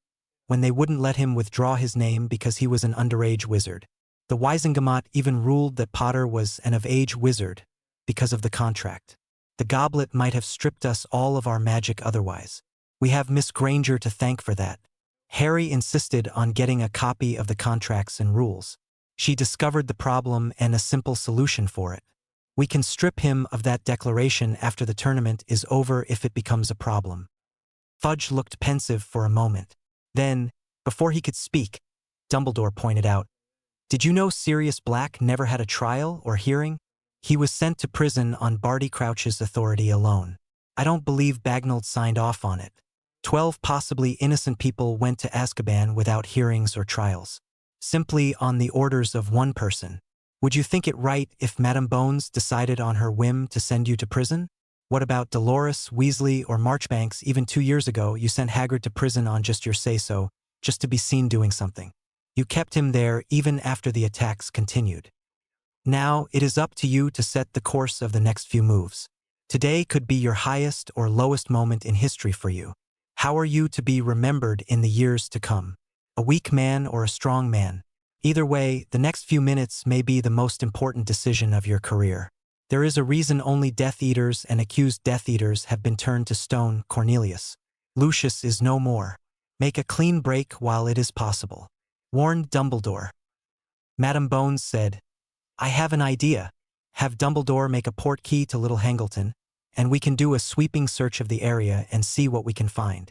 when they wouldn't let him withdraw his name because he was an underage wizard. The Wisengamot even ruled that Potter was an of-age wizard because of the contract. The goblet might have stripped us all of our magic otherwise. We have Miss Granger to thank for that. Harry insisted on getting a copy of the contracts and rules. She discovered the problem and a simple solution for it. We can strip him of that declaration after the tournament is over if it becomes a problem. Fudge looked pensive for a moment. Then, before he could speak, Dumbledore pointed out, "Did you know Sirius Black never had a trial or hearing? He was sent to prison on Barty Crouch's authority alone. I don't believe Bagnold signed off on it. 12 possibly innocent people went to Azkaban without hearings or trials. Simply on the orders of one person. Would you think it right if Madame Bones decided on her whim to send you to prison? What about Dolores, Weasley, or Marchbanks? Even 2 years ago, you sent Hagrid to prison on just your say-so, just to be seen doing something. You kept him there even after the attacks continued. Now, it is up to you to set the course of the next few moves. Today could be your highest or lowest moment in history for you. How are you to be remembered in the years to come? A weak man or a strong man? Either way, the next few minutes may be the most important decision of your career. There is a reason only Death Eaters and accused Death Eaters have been turned to stone. Cornelius. Lucius is no more. Make a clean break while it is possible," warned Dumbledore. Madame Bones said, "I have an idea. Have Dumbledore make a portkey to Little Hangleton, and we can do a sweeping search of the area and see what we can find."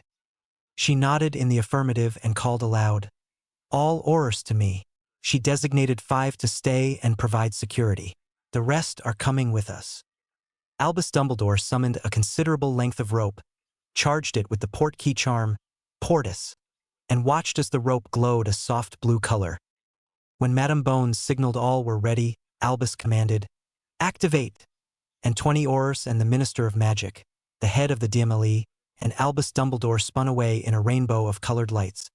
She nodded in the affirmative and called aloud, "All Aurors to me." She designated 5 to stay and provide security. The rest are coming with us. Albus Dumbledore summoned a considerable length of rope, charged it with the portkey charm, Portus, and watched as the rope glowed a soft blue color. When Madame Bones signaled all were ready, Albus commanded, "Activate!" And 20 Aurors and the Minister of Magic, the head of the DMLE, and Albus Dumbledore spun away in a rainbow of colored lights.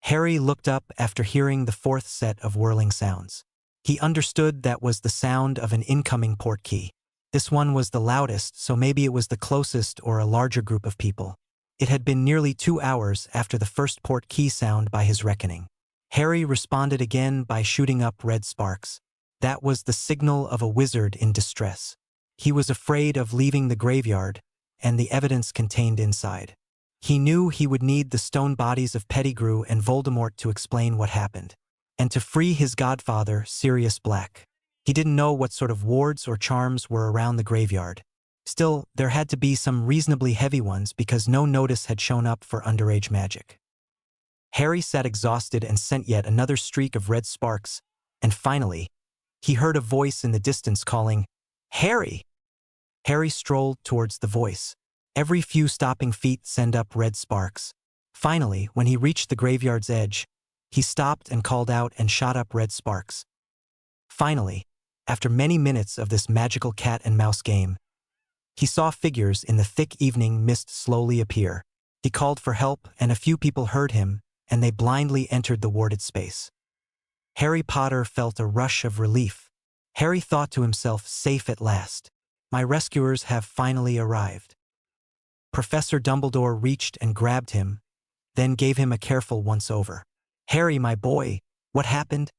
Harry looked up after hearing the 4th set of whirling sounds. He understood that was the sound of an incoming portkey. This one was the loudest, so maybe it was the closest or a larger group of people. It had been nearly 2 hours after the first portkey sound by his reckoning. Harry responded again by shooting up red sparks. That was the signal of a wizard in distress. He was afraid of leaving the graveyard and the evidence contained inside. He knew he would need the stone bodies of Pettigrew and Voldemort to explain what happened, and to free his godfather, Sirius Black. He didn't know what sort of wards or charms were around the graveyard. Still, there had to be some reasonably heavy ones because no notice had shown up for underage magic. Harry sat exhausted and sent yet another streak of red sparks, and finally, he heard a voice in the distance calling, "Harry!" Harry strolled towards the voice. Every few stopping feet sent up red sparks. Finally, when he reached the graveyard's edge, he stopped and called out and shot up red sparks. Finally, after many minutes of this magical cat-and-mouse game, he saw figures in the thick evening mist slowly appear. He called for help, and a few people heard him, and they blindly entered the warded space. Harry Potter felt a rush of relief. Harry thought to himself, safe at last. My rescuers have finally arrived. Professor Dumbledore reached and grabbed him, then gave him a careful once-over. Harry, my boy, what happened?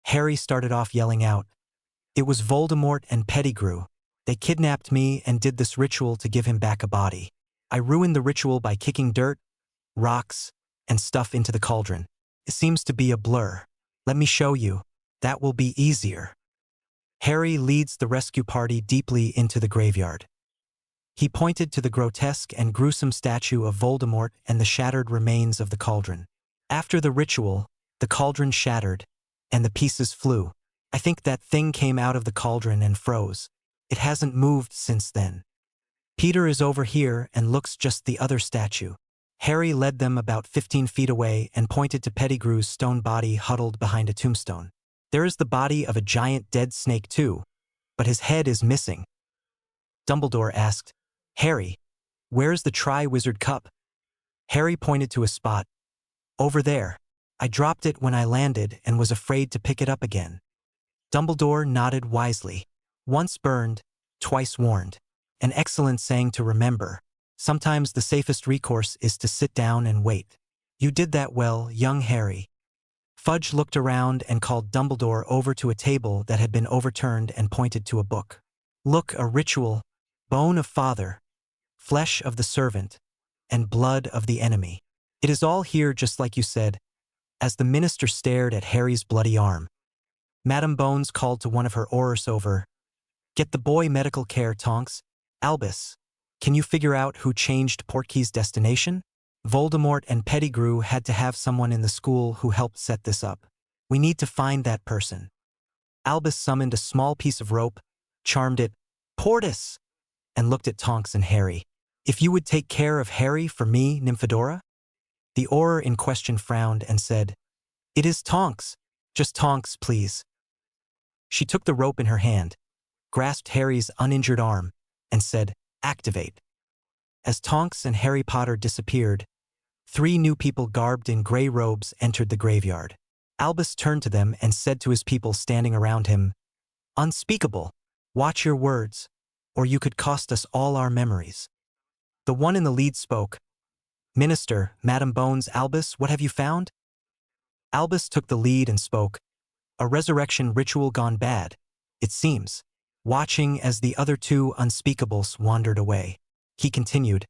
Harry started off yelling out. It was Voldemort and Pettigrew. They kidnapped me and did this ritual to give him back a body. I ruined the ritual by kicking dirt, rocks, and stuff into the cauldron. It seems to be a blur. Let me show you. That will be easier. Harry leads the rescue party deeply into the graveyard. He pointed to the grotesque and gruesome statue of Voldemort and the shattered remains of the cauldron. After the ritual, the cauldron shattered, and the pieces flew. I think that thing came out of the cauldron and froze. It hasn't moved since then. Peter is over here and looks just the other statue. Harry led them about 15 feet away and pointed to Pettigrew's stone body huddled behind a tombstone. There is the body of a giant dead snake too, but his head is missing. Dumbledore asked, Harry, where's the Triwizard Cup? Harry pointed to a spot. Over there. I dropped it when I landed and was afraid to pick it up again. Dumbledore nodded wisely. Once burned, twice warned. An excellent saying to remember. Sometimes the safest recourse is to sit down and wait. You did that well, young Harry. Fudge looked around and called Dumbledore over to a table that had been overturned and pointed to a book. Look, a ritual, bone of father, flesh of the servant, and blood of the enemy. It is all here just like you said. As the minister stared at Harry's bloody arm, Madame Bones called to one of her aurors over. Get the boy medical care, Tonks. Albus, can you figure out who changed Portkeys' destination? Voldemort and Pettigrew had to have someone in the school who helped set this up. We need to find that person. Albus summoned a small piece of rope, charmed it, Portus, and looked at Tonks and Harry. If you would take care of Harry for me, Nymphadora? The auror in question frowned and said, It is Tonks. Just Tonks, please. She took the rope in her hand, grasped Harry's uninjured arm, and said, Activate. As Tonks and Harry Potter disappeared, 3 new people garbed in gray robes entered the graveyard. Albus turned to them and said to his people standing around him, Unspeakable, watch your words, or you could cost us all our memories. The one in the lead spoke. Minister, Madame Bones, Albus, what have you found? Albus took the lead and spoke. A resurrection ritual gone bad, it seems. Watching as the other 2 unspeakables wandered away, he continued.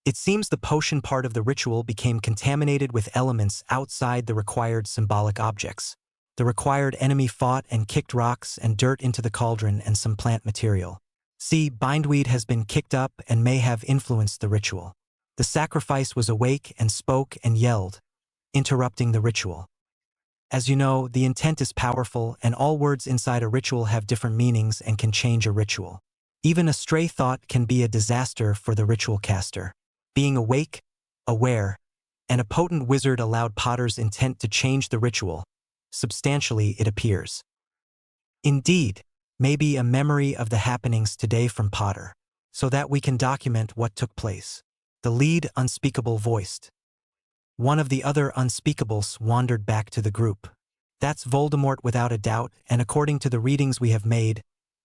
It seems the potion part of the ritual became contaminated with elements outside the required symbolic objects. The required enemy fought and kicked rocks and dirt into the cauldron and some plant material. See, bindweed has been kicked up and may have influenced the ritual. The sacrifice was awake and spoke and yelled, interrupting the ritual. As you know, the intent is powerful and all words inside a ritual have different meanings and can change a ritual. Even a stray thought can be a disaster for the ritual caster. Being awake, aware, and a potent wizard allowed Potter's intent to change the ritual. Substantially, it appears. Indeed, maybe a memory of the happenings today from Potter, so that we can document what took place. The lead unspeakable voiced. One of the other unspeakables wandered back to the group. That's Voldemort without a doubt, and according to the readings we have made,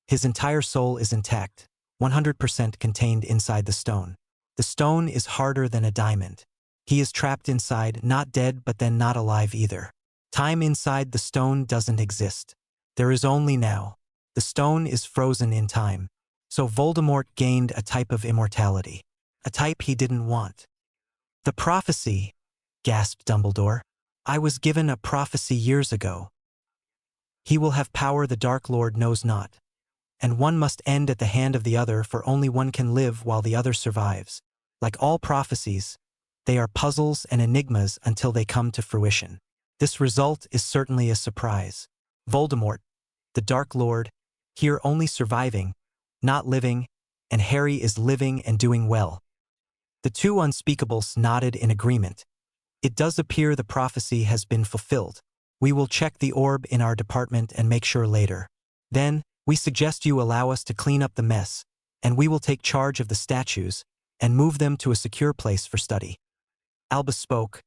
his entire soul is intact, 100% contained inside the stone. The stone is harder than a diamond. He is trapped inside, not dead but then not alive either. Time inside the stone doesn't exist. There is only now. The stone is frozen in time. So Voldemort gained a type of immortality. A type he didn't want. The prophecy, gasped Dumbledore. I was given a prophecy years ago. He will have power the Dark Lord knows not. And one must end at the hand of the other, for only one can live while the other survives. Like all prophecies, they are puzzles and enigmas until they come to fruition. This result is certainly a surprise. Voldemort, the Dark Lord, here only surviving, not living, and Harry is living and doing well. The 2 unspeakables nodded in agreement. It does appear the prophecy has been fulfilled. We will check the orb in our department and make sure later. Then, we suggest you allow us to clean up the mess, and we will take charge of the statues and move them to a secure place for study. Albus spoke.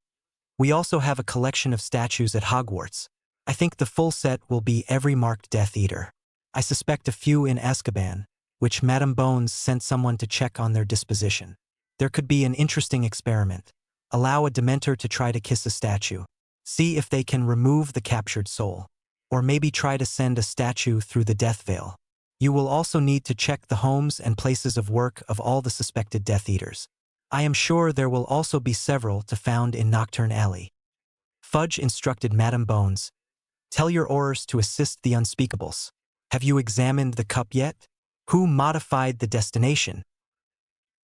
We also have a collection of statues at Hogwarts. I think the full set will be every marked Death Eater. I suspect a few in Azkaban, which Madame Bones sent someone to check on their disposition. There could be an interesting experiment. Allow a Dementor to try to kiss a statue. See if they can remove the captured soul. Or maybe try to send a statue through the death veil. You will also need to check the homes and places of work of all the suspected Death Eaters. I am sure there will also be several to found in Nocturne Alley. Fudge instructed Madame Bones. Tell your Aurors to assist the unspeakables. Have you examined the cup yet? Who modified the destination?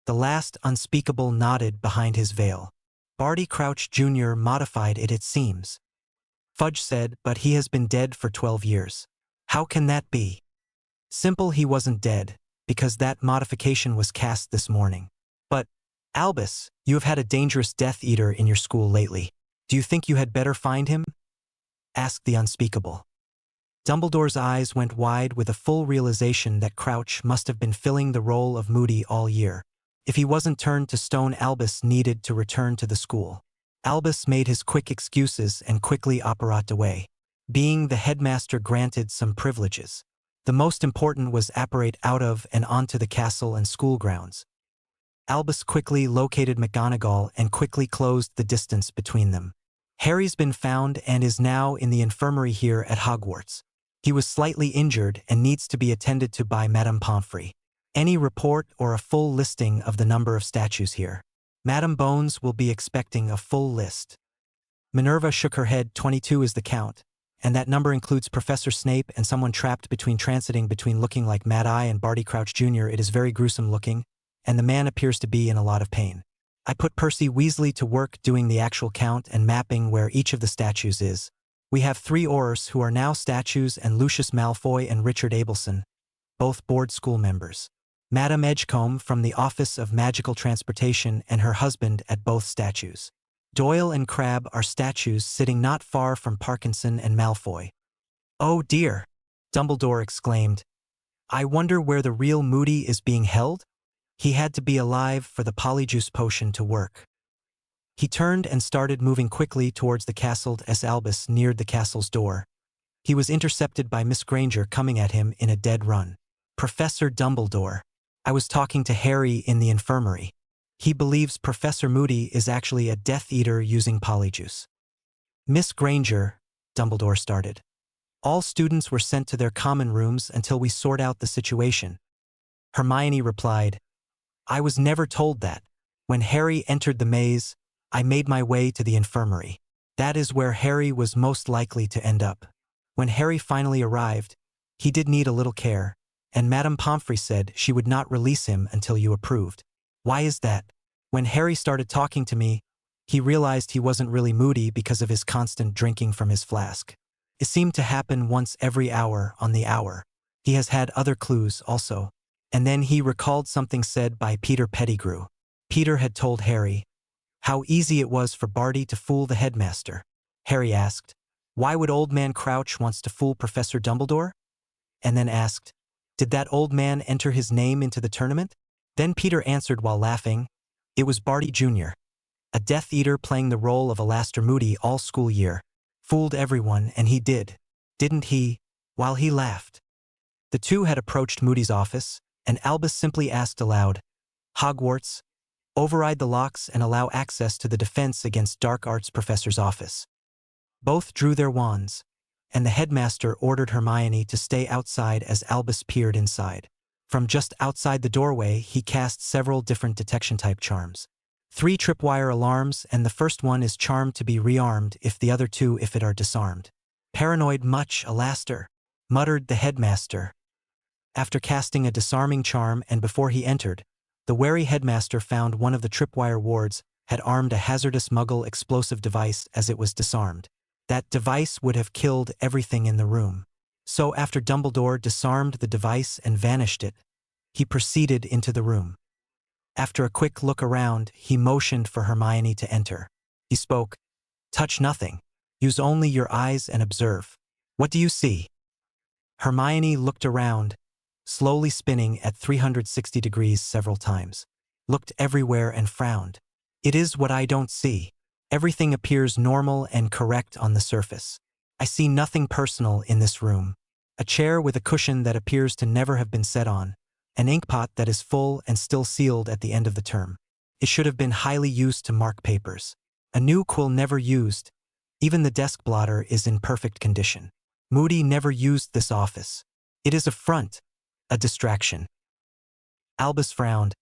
The last unspeakable nodded behind his veil. Barty Crouch Jr. modified it seems. Fudge said, but he has been dead for 12 years. How can that be? Simple, he wasn't dead, because that modification was cast this morning. But, Albus, you have had a dangerous Death Eater in your school lately. Do you think you had better find him? Asked the unspeakable. Dumbledore's eyes went wide with a full realization that Crouch must have been filling the role of Moody all year. If he wasn't turned to stone, Albus needed to return to the school. Albus made his quick excuses and quickly apparat away. Being the headmaster granted some privileges. The most important was apparate out of and onto the castle and school grounds. Albus quickly located McGonagall and quickly closed the distance between them. Harry's been found and is now in the infirmary here at Hogwarts. He was slightly injured and needs to be attended to by Madame Pomfrey. Any report or a full listing of the number of statues here? Madame Bones will be expecting a full list. Minerva shook her head. 22 is the count, and that number includes Professor Snape and someone trapped transiting between looking like Mad Eye and Barty Crouch Jr. It is very gruesome looking, and the man appears to be in a lot of pain. I put Percy Weasley to work doing the actual count and mapping where each of the statues is. We have 3 Aurors who are now statues and Lucius Malfoy and Richard Abelson, both board school members. Madame Edgecombe from the Office of Magical Transportation and her husband at both statues. Doyle and Crabbe are statues sitting not far from Parkinson and Malfoy. Oh dear! Dumbledore exclaimed. I wonder where the real Moody is being held? He had to be alive for the Polyjuice potion to work. He turned and started moving quickly towards the castle as Albus neared the castle's door. He was intercepted by Miss Granger coming at him in a dead run. Professor Dumbledore. I was talking to Harry in the infirmary. He believes Professor Moody is actually a Death Eater using Polyjuice. Miss Granger, Dumbledore started. All students were sent to their common rooms until we sort out the situation. Hermione replied, I was never told that. When Harry entered the maze, I made my way to the infirmary. That is where Harry was most likely to end up. When Harry finally arrived, he did need a little care, and Madame Pomfrey said she would not release him until you approved. Why is that? When Harry started talking to me, he realized he wasn't really Moody because of his constant drinking from his flask. It seemed to happen once every hour on the hour. He has had other clues also. And then he recalled something said by Peter Pettigrew. Peter had told Harry how easy it was for Barty to fool the headmaster. Harry asked, why would Old Man Crouch wants to fool Professor Dumbledore? And then asked, did that old man enter his name into the tournament? Then Peter answered while laughing, it was Barty Jr., a Death Eater playing the role of Alastor Moody all school year. Fooled everyone, and he did. Didn't he? While he laughed. The two had approached Moody's office, and Albus simply asked aloud, Hogwarts, override the locks and allow access to the Defense Against Dark Arts professor's office. Both drew their wands, and the headmaster ordered Hermione to stay outside as Albus peered inside. From just outside the doorway, he cast several different detection-type charms. 3 tripwire alarms, and the first one is charmed to be rearmed if the other 2 if it are disarmed. Paranoid much, Alastor, muttered the headmaster. After casting a disarming charm and before he entered, the wary headmaster found one of the tripwire wards had armed a hazardous Muggle explosive device as it was disarmed. That device would have killed everything in the room. So after Dumbledore disarmed the device and vanished it, he proceeded into the room. After a quick look around, he motioned for Hermione to enter. He spoke, touch nothing. Use only your eyes and observe. What do you see? Hermione looked around, slowly spinning at 360 degrees several times. Looked everywhere and frowned. It is what I don't see. Everything appears normal and correct on the surface. I see nothing personal in this room. A chair with a cushion that appears to never have been set on. An inkpot that is full and still sealed at the end of the term. It should have been highly used to mark papers. A new quill never used. Even the desk blotter is in perfect condition. Moody never used this office. It is a front, a distraction. Albus frowned.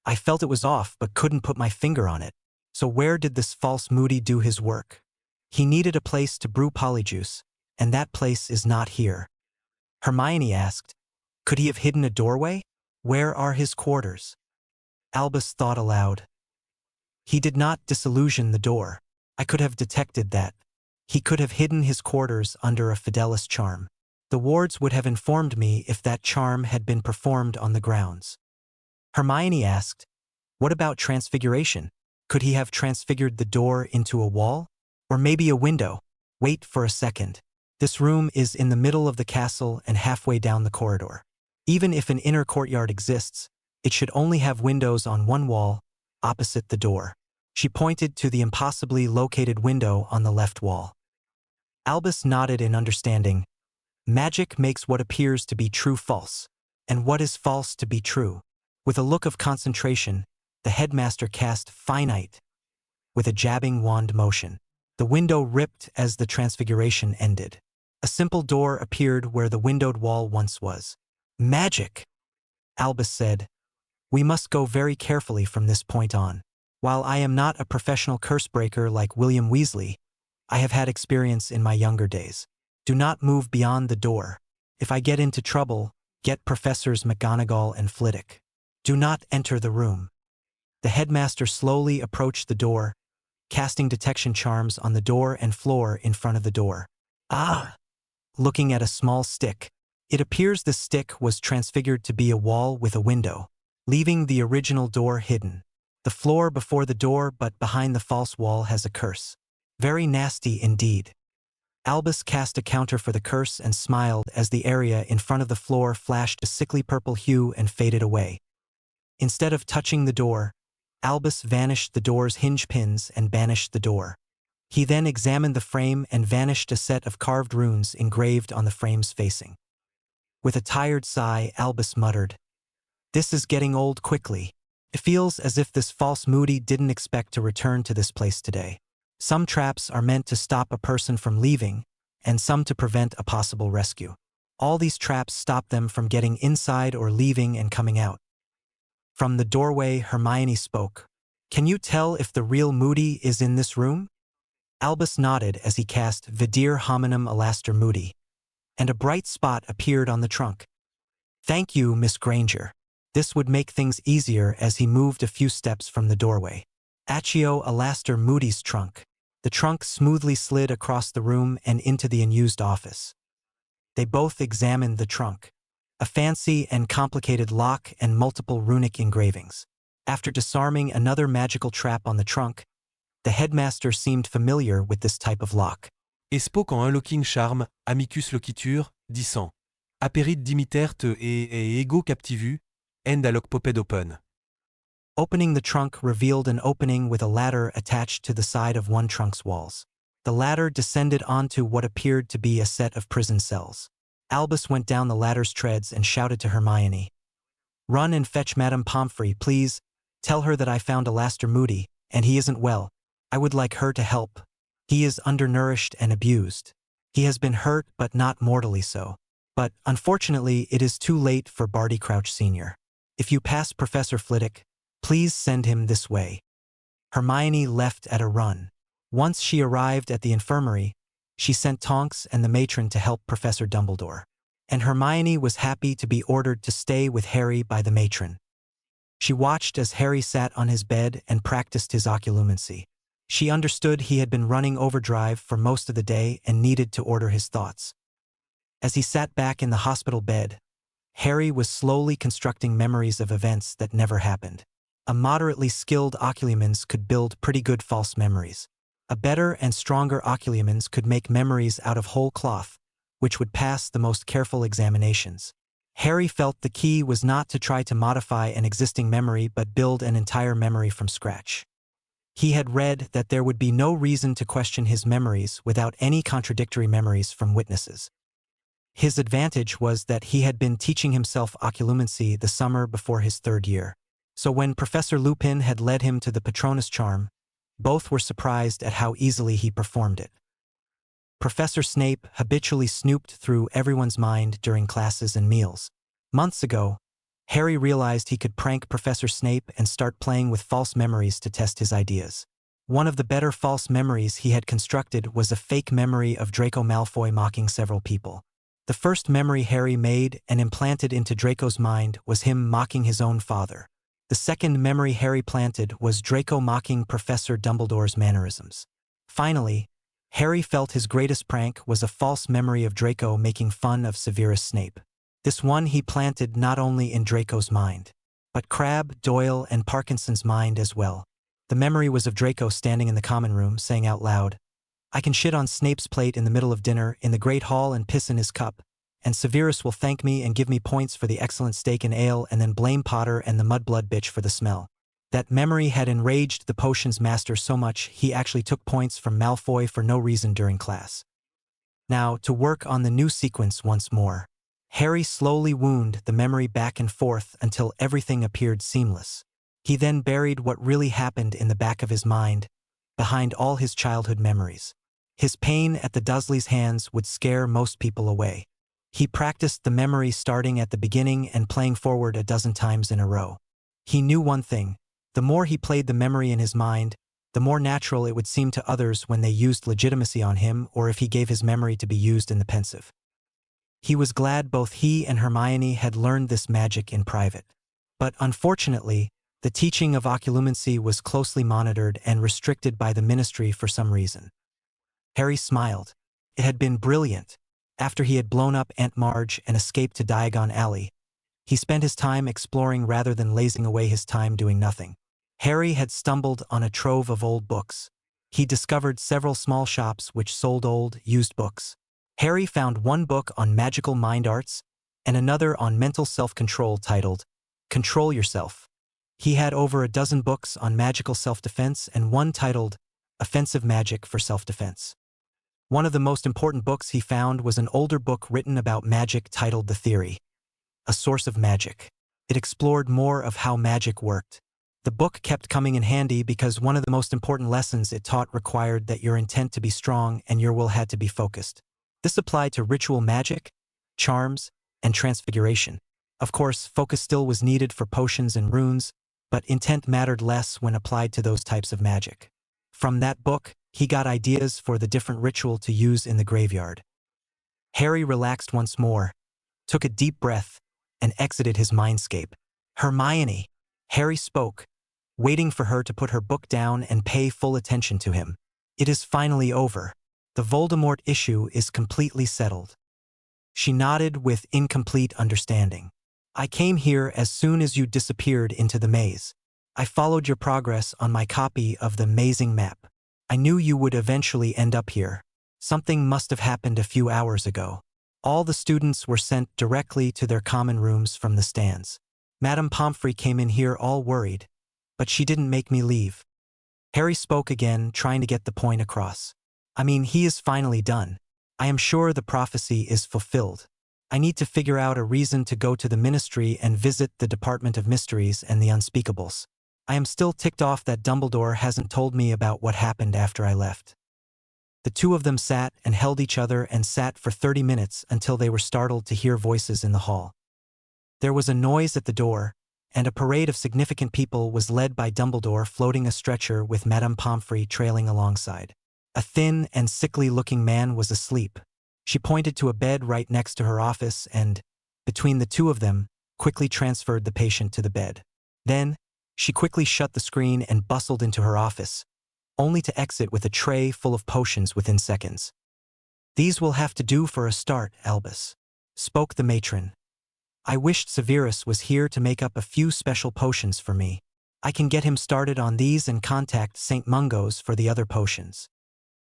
I felt it was off but couldn't put my finger on it. So where did this false Moody do his work? He needed a place to brew polyjuice, and that place is not here. Hermione asked, could he have hidden a doorway? Where are his quarters? Albus thought aloud. He did not disillusion the door. I could have detected that. He could have hidden his quarters under a Fidelis charm. The wards would have informed me if that charm had been performed on the grounds. Hermione asked, what about transfiguration? Could he have transfigured the door into a wall? Or maybe a window? Wait for a second. This room is in the middle of the castle and halfway down the corridor. Even if an inner courtyard exists, it should only have windows on one wall, opposite the door. She pointed to the impossibly located window on the left wall. Albus nodded in understanding. Magic makes what appears to be true false, and what is false to be true. With a look of concentration, the headmaster cast finite with a jabbing wand motion. The window ripped as the transfiguration ended. A simple door appeared where the windowed wall once was. Magic! Albus said. We must go very carefully from this point on. While I am not a professional curse-breaker like William Weasley, I have had experience in my younger days. Do not move beyond the door. If I get into trouble, get Professors McGonagall and Flitwick. Do not enter the room. The headmaster slowly approached the door, casting detection charms on the door and floor in front of the door. Ah! Looking at a small stick. It appears the stick was transfigured to be a wall with a window, leaving the original door hidden. The floor before the door but behind the false wall has a curse. Very nasty indeed. Albus cast a counter for the curse and smiled as the area in front of the floor flashed a sickly purple hue and faded away. Instead of touching the door, Albus vanished the door's hinge pins and banished the door. He then examined the frame and vanished a set of carved runes engraved on the frame's facing. With a tired sigh, Albus muttered, "This is getting old quickly. It feels as if this false Moody didn't expect to return to this place today. Some traps are meant to stop a person from leaving, and some to prevent a possible rescue. All these traps stop them from getting inside or leaving and coming out." From the doorway, Hermione spoke. "Can you tell if the real Moody is in this room?" Albus nodded as he cast Vidir Hominum Alaster Moody, and a bright spot appeared on the trunk. "Thank you, Miss Granger." This would make things easier as he moved a few steps from the doorway. Accio Alaster Moody's trunk. The trunk smoothly slid across the room and into the unused office. They both examined the trunk. A fancy and complicated lock and multiple runic engravings. After disarming another magical trap on the trunk, the headmaster seemed familiar with this type of lock.
Et spoke en unlocking charm, amicus locitur, disant, aperit dimitert et ego captivu, end alloc poped open.
Opening the trunk revealed an opening with a ladder attached to the side of one trunk's walls. The ladder descended onto what appeared to be a set of prison cells. Albus went down the ladder's treads and shouted to Hermione, "Run and fetch Madame Pomfrey, please. Tell her that I found Alaster Moody, and he isn't well. I would like her to help. He is undernourished and abused. He has been hurt, but not mortally so. But, unfortunately, it is too late for Barty Crouch Sr. If you pass Professor Flitwick, please send him this way." Hermione left at a run. Once she arrived at the infirmary, she sent Tonks and the matron to help Professor Dumbledore. And Hermione was happy to be ordered to stay with Harry by the matron. She watched as Harry sat on his bed and practiced his occlumency. She understood he had been running overdrive for most of the day and needed to order his thoughts. As he sat back in the hospital bed, Harry was slowly constructing memories of events that never happened. A moderately skilled occlumens could build pretty good false memories. A better and stronger occlumens could make memories out of whole cloth, which would pass the most careful examinations. Harry felt the key was not to try to modify an existing memory but build an entire memory from scratch. He had read that there would be no reason to question his memories without any contradictory memories from witnesses. His advantage was that he had been teaching himself occlumency the summer before his 3rd year. So when Professor Lupin had led him to the Patronus charm, both were surprised at how easily he performed it. Professor Snape habitually snooped through everyone's mind during classes and meals. Months ago, Harry realized he could prank Professor Snape and start playing with false memories to test his ideas. One of the better false memories he had constructed was a fake memory of Draco Malfoy mocking several people. The first memory Harry made and implanted into Draco's mind was him mocking his own father. The second memory Harry planted was Draco mocking Professor Dumbledore's mannerisms. Finally, Harry felt his greatest prank was a false memory of Draco making fun of Severus Snape. This one he planted not only in Draco's mind, but Crabbe, Doyle, and Parkinson's mind as well. The memory was of Draco standing in the common room, saying out loud, "I can shit on Snape's plate in the middle of dinner in the Great Hall and piss in his cup, and Severus will thank me and give me points for the excellent steak and ale and then blame Potter and the mudblood bitch for the smell." That memory had enraged the potions master so much he actually took points from Malfoy for no reason during class. Now, to work on the new sequence once more. Harry slowly wound the memory back and forth until everything appeared seamless. He then buried what really happened in the back of his mind, behind all his childhood memories. His pain at the Dursleys' hands would scare most people away. He practiced the memory starting at the beginning and playing forward a dozen times in a row. He knew one thing: the more he played the memory in his mind, the more natural it would seem to others when they used legitimacy on him or if he gave his memory to be used in the pensive. He was glad both he and Hermione had learned this magic in private. But unfortunately, the teaching of occlumency was closely monitored and restricted by the Ministry for some reason. Harry smiled. It had been brilliant. After he had blown up Aunt Marge and escaped to Diagon Alley, he spent his time exploring rather than lazing away his time doing nothing. Harry had stumbled on a trove of old books. He discovered several small shops which sold old, used books. Harry found one book on magical mind arts and another on mental self-control titled Control Yourself. He had over a dozen books on magical self-defense and one titled Offensive Magic for Self-Defense. One of the most important books he found was an older book written about magic titled The Theory, A Source of Magic. It explored more of how magic worked. The book kept coming in handy because one of the most important lessons it taught required that your intent to be strong and your will had to be focused. This applied to ritual magic, charms, and transfiguration. Of course, focus still was needed for potions and runes, but intent mattered less when applied to those types of magic. From that book, he got ideas for the different ritual to use in the graveyard. Harry relaxed once more, took a deep breath, and exited his mindscape. "Hermione," Harry spoke, waiting for her to put her book down and pay full attention to him. "It is finally over. The Voldemort issue is completely settled." She nodded with incomplete understanding. "I came here as soon as you disappeared into the maze. I followed your progress on my copy of the mazing map. I knew you would eventually end up here. Something must have happened a few hours ago." All the students were sent directly to their common rooms from the stands. Madame Pomfrey came in here all worried, but she didn't make me leave. Harry spoke again, trying to get the point across. "I mean, he is finally done. I am sure the prophecy is fulfilled. I need to figure out a reason to go to the Ministry and visit the Department of Mysteries and the Unspeakables. I am still ticked off that Dumbledore hasn't told me about what happened after I left." The two of them sat and held each other and sat for 30 minutes until they were startled to hear voices in the hall. There was a noise at the door, and a parade of significant people was led by Dumbledore floating a stretcher with Madame Pomfrey trailing alongside. A thin and sickly-looking man was asleep. She pointed to a bed right next to her office and, between the two of them, quickly transferred the patient to the bed. Then, she quickly shut the screen and bustled into her office, only to exit with a tray full of potions within seconds. "These will have to do for a start, Albus," spoke the matron. "I wished Severus was here to make up a few special potions for me. I can get him started on these and contact St. Mungo's for the other potions."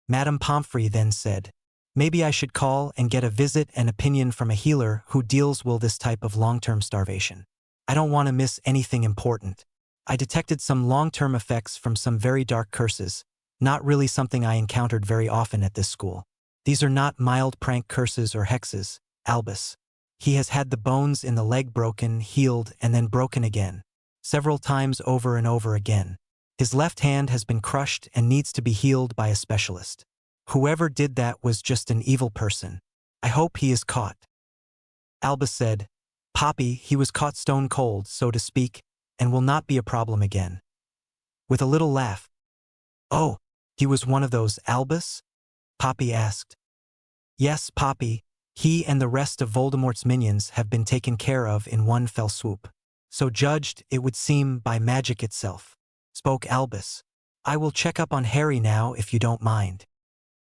Madame Pomfrey then said, "Maybe I should call and get a visit and opinion from a healer who deals with this type of long-term starvation. I don't want to miss anything important." I detected some long-term effects from some very dark curses, not really something I encountered very often at this school. These are not mild prank curses or hexes, Albus. He has had the bones in the leg broken, healed, and then broken again, several times over and over again. His left hand has been crushed and needs to be healed by a specialist. Whoever did that was just an evil person. I hope he is caught. Albus said, Poppy, he was caught stone cold, so to speak, and will not be a problem again. With a little laugh. Oh, he was one of those, Albus? Poppy asked. Yes, Poppy, he and the rest of Voldemort's minions have been taken care of in one fell swoop. So judged, it would seem, by magic itself, spoke Albus. I will check up on Harry now if you don't mind.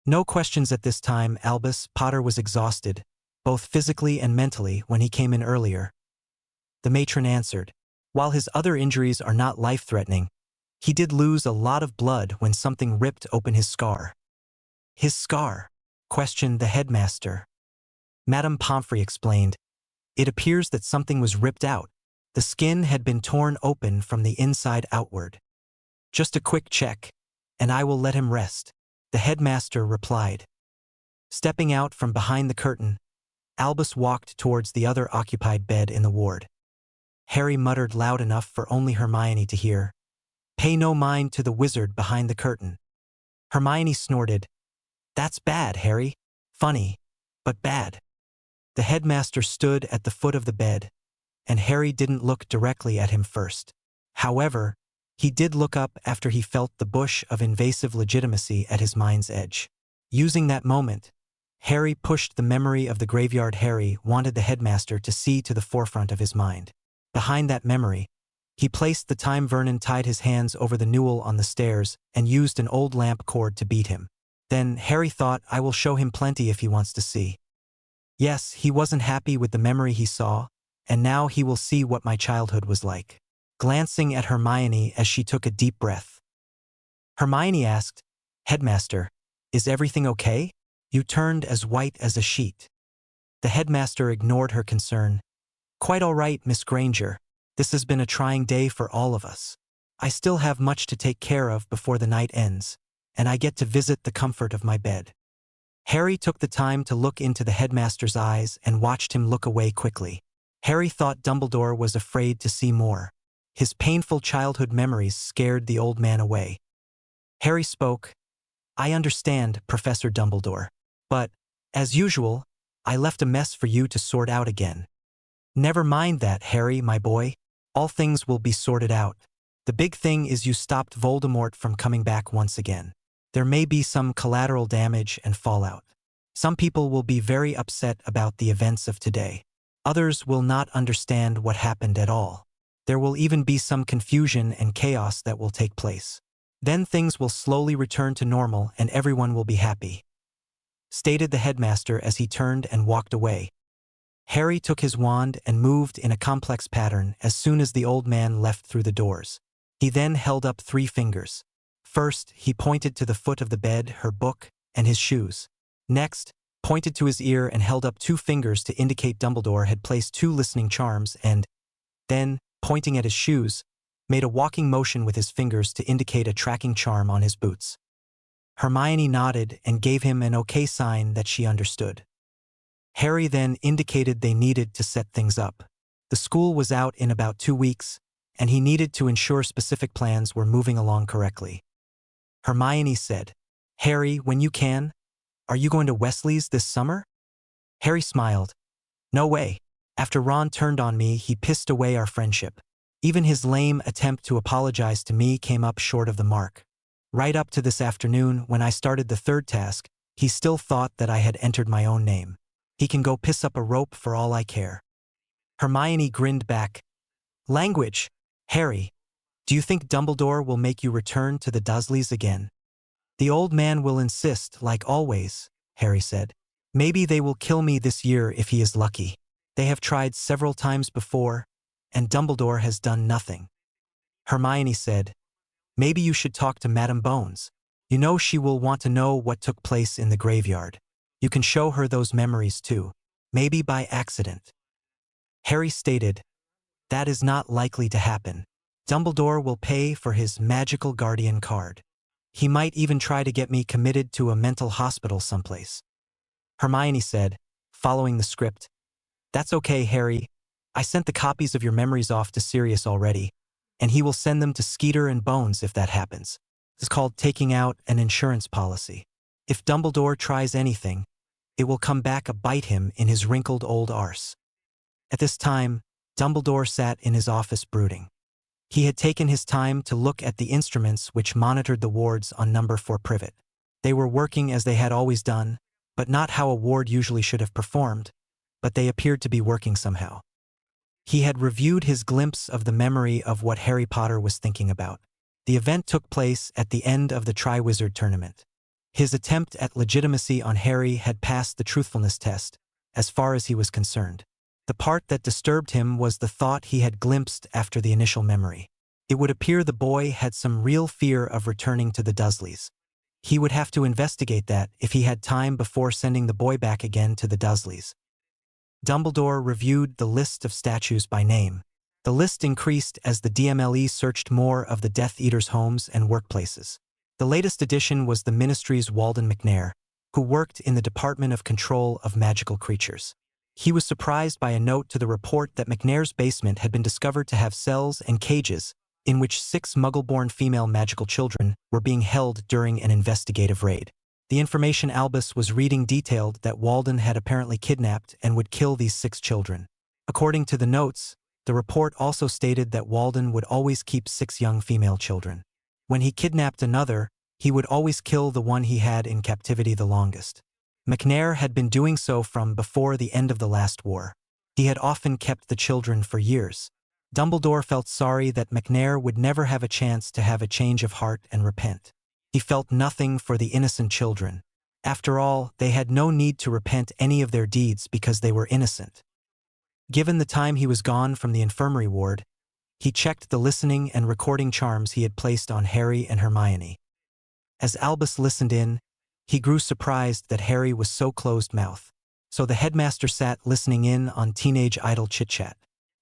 No questions at this time, Albus. Potter was exhausted, both physically and mentally, when he came in earlier. The matron answered. While his other injuries are not life-threatening, he did lose a lot of blood when something ripped open his scar. His scar? Questioned the headmaster. Madame Pomfrey explained. It appears that something was ripped out. The skin had been torn open from the inside outward. Just a quick check, and I will let him rest, the headmaster replied. Stepping out from behind the curtain, Albus walked towards the other occupied bed in the ward. Harry muttered loud enough for only Hermione to hear. Pay no mind to the wizard behind the curtain. Hermione snorted. That's bad, Harry. Funny, but bad. The headmaster stood at the foot of the bed, and Harry didn't look directly at him first. However, he did look up after he felt the bush of invasive legitimacy at his mind's edge. Using that moment, Harry pushed the memory of the graveyard Harry wanted the headmaster to see to the forefront of his mind. Behind that memory, he placed the time Vernon tied his hands over the newel on the stairs and used an old lamp cord to beat him. Then Harry thought, I will show him plenty if he wants to see. Yes, he wasn't happy with the memory he saw, and now he will see what my childhood was like. Glancing at Hermione as she took a deep breath. Hermione asked, Headmaster, is everything okay? You turned as white as a sheet. The headmaster ignored her concern. Quite all right, Miss Granger. This has been a trying day for all of us. I still have much to take care of before the night ends, and I get to visit the comfort of my bed. Harry took the time to look into the headmaster's eyes and watched him look away quickly. Harry thought Dumbledore was afraid to see more. His painful childhood memories scared the old man away. Harry spoke. I understand, Professor Dumbledore. But, as usual, I left a mess for you to sort out again. Never mind that, Harry, my boy. All things will be sorted out. The big thing is you stopped Voldemort from coming back once again. There may be some collateral damage and fallout. Some people will be very upset about the events of today. Others will not understand what happened at all. There will even be some confusion and chaos that will take place. Then things will slowly return to normal and everyone will be happy, stated the headmaster as he turned and walked away. Harry took his wand and moved in a complex pattern as soon as the old man left through the doors. He then held up 3 fingers. First, he pointed to the foot of the bed, her book, and his shoes. Next, pointed to his ear and held up 2 fingers to indicate Dumbledore had placed 2 listening charms and, then, pointing at his shoes, made a walking motion with his fingers to indicate a tracking charm on his boots. Hermione nodded and gave him an okay sign that she understood. Harry then indicated they needed to set things up. The school was out in about 2 weeks, and he needed to ensure specific plans were moving along correctly. Hermione said, Harry, when you can, are you going to Wesley's this summer? Harry smiled. No way. After Ron turned on me, he pissed away our friendship. Even his lame attempt to apologize to me came up short of the mark. Right up to this afternoon, when I started the 3rd task, he still thought that I had entered my own name. He can go piss up a rope for all I care. Hermione grinned back. Language, Harry. Do you think Dumbledore will make you return to the Dursleys again? The old man will insist, like always, Harry said. Maybe they will kill me this year if he is lucky. They have tried several times before, and Dumbledore has done nothing. Hermione said, Maybe you should talk to Madame Bones. You know she will want to know what took place in the graveyard. You can show her those memories too, maybe by accident. Harry stated, That is not likely to happen. Dumbledore will pay for his magical guardian card. He might even try to get me committed to a mental hospital someplace." Hermione said, following the script. "That's okay, Harry. I sent the copies of your memories off to Sirius already, and he will send them to Skeeter and Bones if that happens. It's called taking out an insurance policy. If Dumbledore tries anything, it will come back to bite him in his wrinkled old arse." At this time, Dumbledore sat in his office brooding. He had taken his time to look at the instruments which monitored the wards on number 4 Privet. They were working as they had always done, but not how a ward usually should have performed, but they appeared to be working somehow. He had reviewed his glimpse of the memory of what Harry Potter was thinking about. The event took place at the end of the Triwizard tournament. His attempt at legitimacy on Harry had passed the truthfulness test, as far as he was concerned. The part that disturbed him was the thought he had glimpsed after the initial memory. It would appear the boy had some real fear of returning to the Dursleys. He would have to investigate that if he had time before sending the boy back again to the Dursleys. Dumbledore reviewed the list of statues by name. The list increased as the DMLE searched more of the Death Eaters' homes and workplaces. The latest addition was the Ministry's Walden McNair, who worked in the Department of Control of Magical Creatures. He was surprised by a note to the report that McNair's basement had been discovered to have cells and cages in which 6 Muggle-born female magical children were being held during an investigative raid. The information Albus was reading detailed that Walden had apparently kidnapped and would kill these 6 children. According to the notes, the report also stated that Walden would always keep 6 young female children. When he kidnapped another, he would always kill the one he had in captivity the longest. McNair had been doing so from before the end of the last war. He had often kept the children for years. Dumbledore felt sorry that McNair would never have a chance to have a change of heart and repent. He felt nothing for the innocent children. After all, they had no need to repent any of their deeds because they were innocent. Given the time he was gone from the infirmary ward, he checked the listening and recording charms he had placed on Harry and Hermione. As Albus listened in, he grew surprised that Harry was so closed-mouthed. So the headmaster sat listening in on teenage idle chit-chat.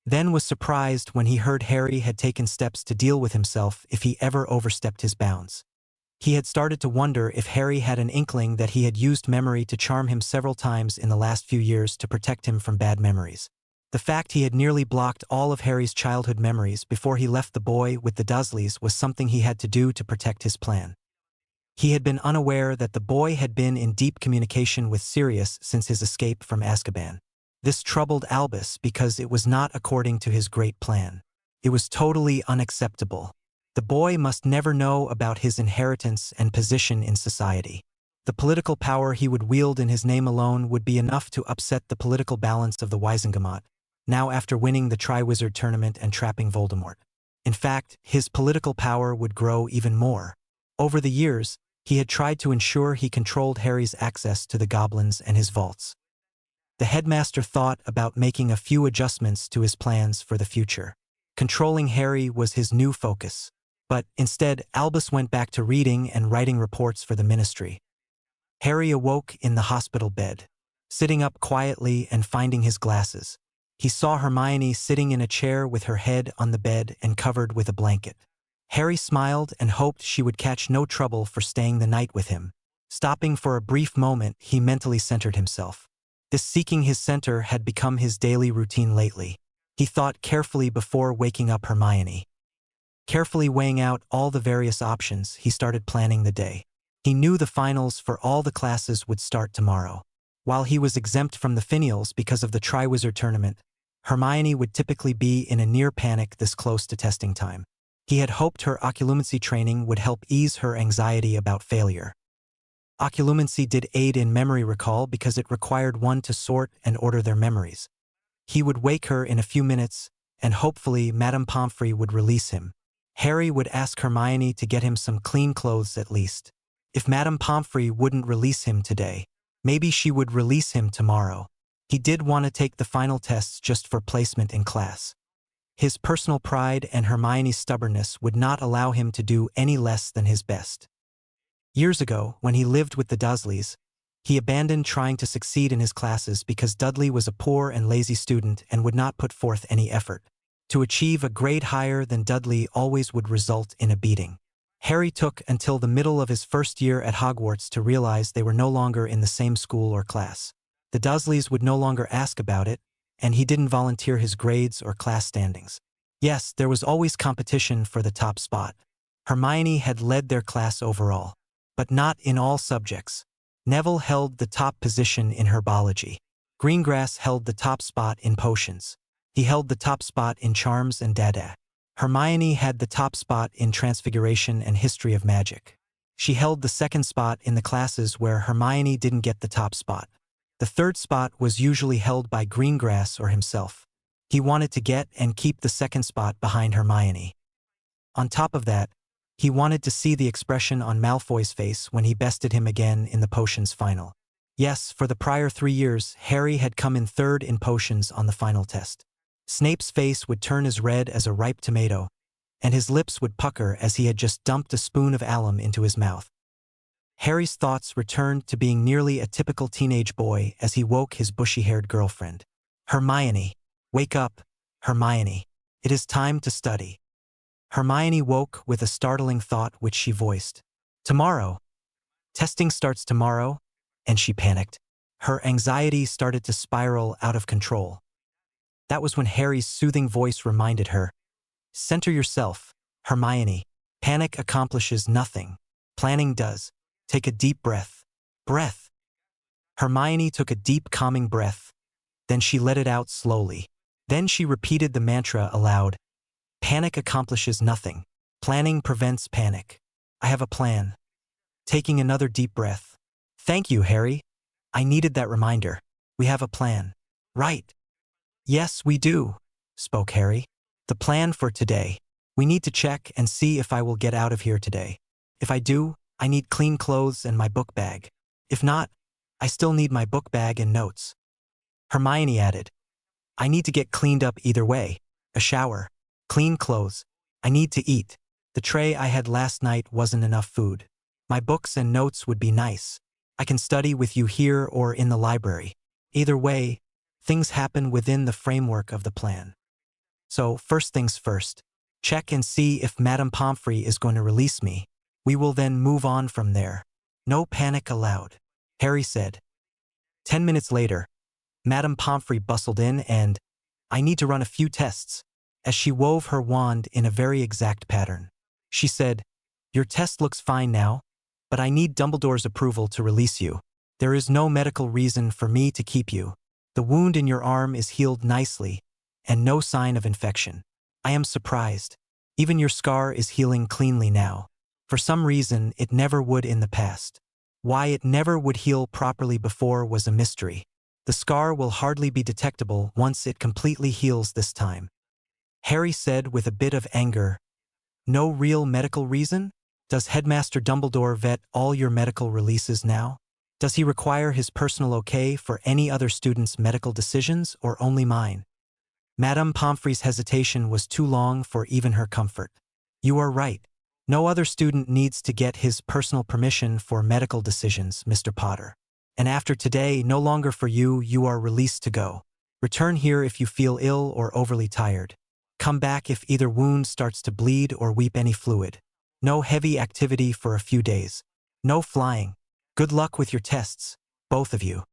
Then was surprised when he heard Harry had taken steps to deal with himself if he ever overstepped his bounds. He had started to wonder if Harry had an inkling that he had used memory to charm him several times in the last few years to protect him from bad memories. The fact he had nearly blocked all of Harry's childhood memories before he left the boy with the Dursleys was something he had to do to protect his plan. He had been unaware that the boy had been in deep communication with Sirius since his escape from Azkaban. This troubled Albus because it was not according to his great plan. It was totally unacceptable. The boy must never know about his inheritance and position in society. The political power he would wield in his name alone would be enough to upset the political balance of the Wizengamot, now after winning the Triwizard tournament and trapping Voldemort. In fact, his political power would grow even more. Over the years, he had tried to ensure he controlled Harry's access to the goblins and his vaults. The headmaster thought about making a few adjustments to his plans for the future. Controlling Harry was his new focus. But instead, Albus went back to reading and writing reports for the Ministry. Harry awoke in the hospital bed, sitting up quietly and finding his glasses. He saw Hermione sitting in a chair with her head on the bed and covered with a blanket. Harry smiled and hoped she would catch no trouble for staying the night with him. Stopping for a brief moment, he mentally centered himself. This seeking his center had become his daily routine lately. He thought carefully before waking up Hermione. Carefully weighing out all the various options, he started planning the day. He knew the finals for all the classes would start tomorrow. While he was exempt from the finials because of the Triwizard tournament, Hermione would typically be in a near panic this close to testing time. He had hoped her occlumency training would help ease her anxiety about failure. Occlumency did aid in memory recall because it required one to sort and order their memories. He would wake her in a few minutes, and hopefully Madame Pomfrey would release him. Harry would ask Hermione to get him some clean clothes at least. If Madame Pomfrey wouldn't release him today, maybe she would release him tomorrow. He did want to take the final tests just for placement in class. His personal pride and Hermione's stubbornness would not allow him to do any less than his best. Years ago, when he lived with the Dursleys, he abandoned trying to succeed in his classes because Dudley was a poor and lazy student and would not put forth any effort. To achieve a grade higher than Dudley always would result in a beating. Harry took until the middle of his first year at Hogwarts to realize they were no longer in the same school or class. The Dursleys would no longer ask about it, and he didn't volunteer his grades or class standings. Yes, there was always competition for the top spot. Hermione had led their class overall, but not in all subjects. Neville held the top position in herbology. Greengrass held the top spot in potions. He held the top spot in charms and dada. Hermione had the top spot in transfiguration and history of magic. She held the second spot in the classes where Hermione didn't get the top spot. The third spot was usually held by Greengrass or himself. He wanted to get and keep the second spot behind Hermione. On top of that, he wanted to see the expression on Malfoy's face when he bested him again in the potions final. Yes, for the prior 3 years, Harry had come in third in potions on the final test. Snape's face would turn as red as a ripe tomato, and his lips would pucker as he had just dumped a spoon of alum into his mouth. Harry's thoughts returned to being nearly a typical teenage boy as he woke his bushy-haired girlfriend. Hermione, wake up, Hermione. It is time to study. Hermione woke with a startling thought which she voiced. Tomorrow. Testing starts tomorrow, and she panicked. Her anxiety started to spiral out of control. That was when Harry's soothing voice reminded her. Center yourself, Hermione. Panic accomplishes nothing. Planning does. Take a deep breath. Breath. Hermione took a deep calming breath. Then she let it out slowly. Then she repeated the mantra aloud. Panic accomplishes nothing. Planning prevents panic. I have a plan. Taking another deep breath. Thank you, Harry. I needed that reminder. We have a plan. Right. Yes, we do, spoke Harry. The plan for today. We need to check and see if I will get out of here today. If I do, I need clean clothes and my book bag. If not, I still need my book bag and notes. Hermione added. I need to get cleaned up either way. A shower. Clean clothes. I need to eat. The tray I had last night wasn't enough food. My books and notes would be nice. I can study with you here or in the library. Either way, things happen within the framework of the plan. So, first things first. Check and see if Madame Pomfrey is going to release me. We will then move on from there. No panic allowed, Harry said. 10 minutes later, Madame Pomfrey bustled in and, I need to run a few tests, as she wove her wand in a very exact pattern. She said, Your test looks fine now, but I need Dumbledore's approval to release you. There is no medical reason for me to keep you. The wound in your arm is healed nicely, and no sign of infection. I am surprised. Even your scar is healing cleanly now. For some reason, it never would in the past. Why it never would heal properly before was a mystery. The scar will hardly be detectable once it completely heals this time. Harry said with a bit of anger. No real medical reason? Does Headmaster Dumbledore vet all your medical releases now? Does he require his personal okay for any other student's medical decisions or only mine? Madame Pomfrey's hesitation was too long for even her comfort. You are right. No other student needs to get his personal permission for medical decisions, Mr. Potter. And after today, no longer for you, you are released to go. Return here if you feel ill or overly tired. Come back if either wound starts to bleed or weep any fluid. No heavy activity for a few days. No flying. Good luck with your tests, both of you.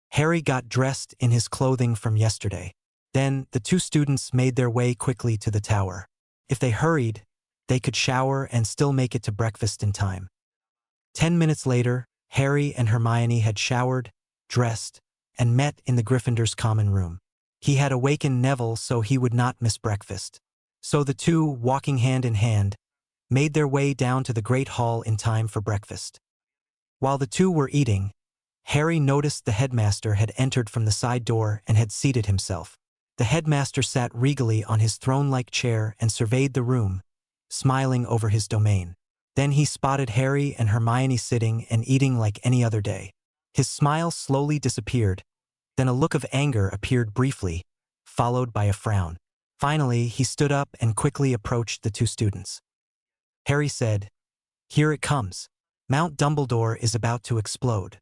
Harry got dressed in his clothing from yesterday. Then, the two students made their way quickly to the tower. If they hurried, they could shower and still make it to breakfast in time. 10 minutes later, Harry and Hermione had showered, dressed, and met in the Gryffindor's common room. He had awakened Neville so he would not miss breakfast. So the two, walking hand in hand, made their way down to the Great Hall in time for breakfast. While the two were eating, Harry noticed the headmaster had entered from the side door and had seated himself. The headmaster sat regally on his throne-like chair and surveyed the room, smiling over his domain. Then he spotted Harry and Hermione sitting and eating like any other day. His smile slowly disappeared. Then a look of anger appeared briefly, followed by a frown. Finally, he stood up and quickly approached the two students. Harry said, Here it comes. Mount Dumbledore is about to explode.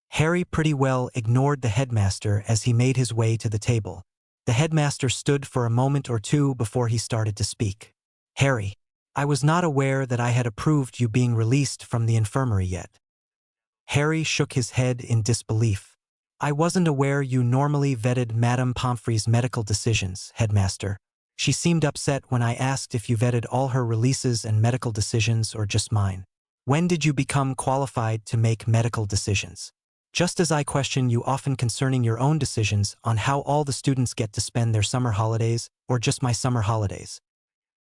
Harry pretty well ignored the headmaster as he made his way to the table. The headmaster stood for a moment or two before he started to speak. Harry, I was not aware that I had approved you being released from the infirmary yet. Harry shook his head in disbelief. I wasn't aware you normally vetted Madame Pomfrey's medical decisions, headmaster. She seemed upset when I asked if you vetted all her releases and medical decisions or just mine. When did you become qualified to make medical decisions? Just as I question you often concerning your own decisions on how all the students get to spend their summer holidays or just my summer holidays.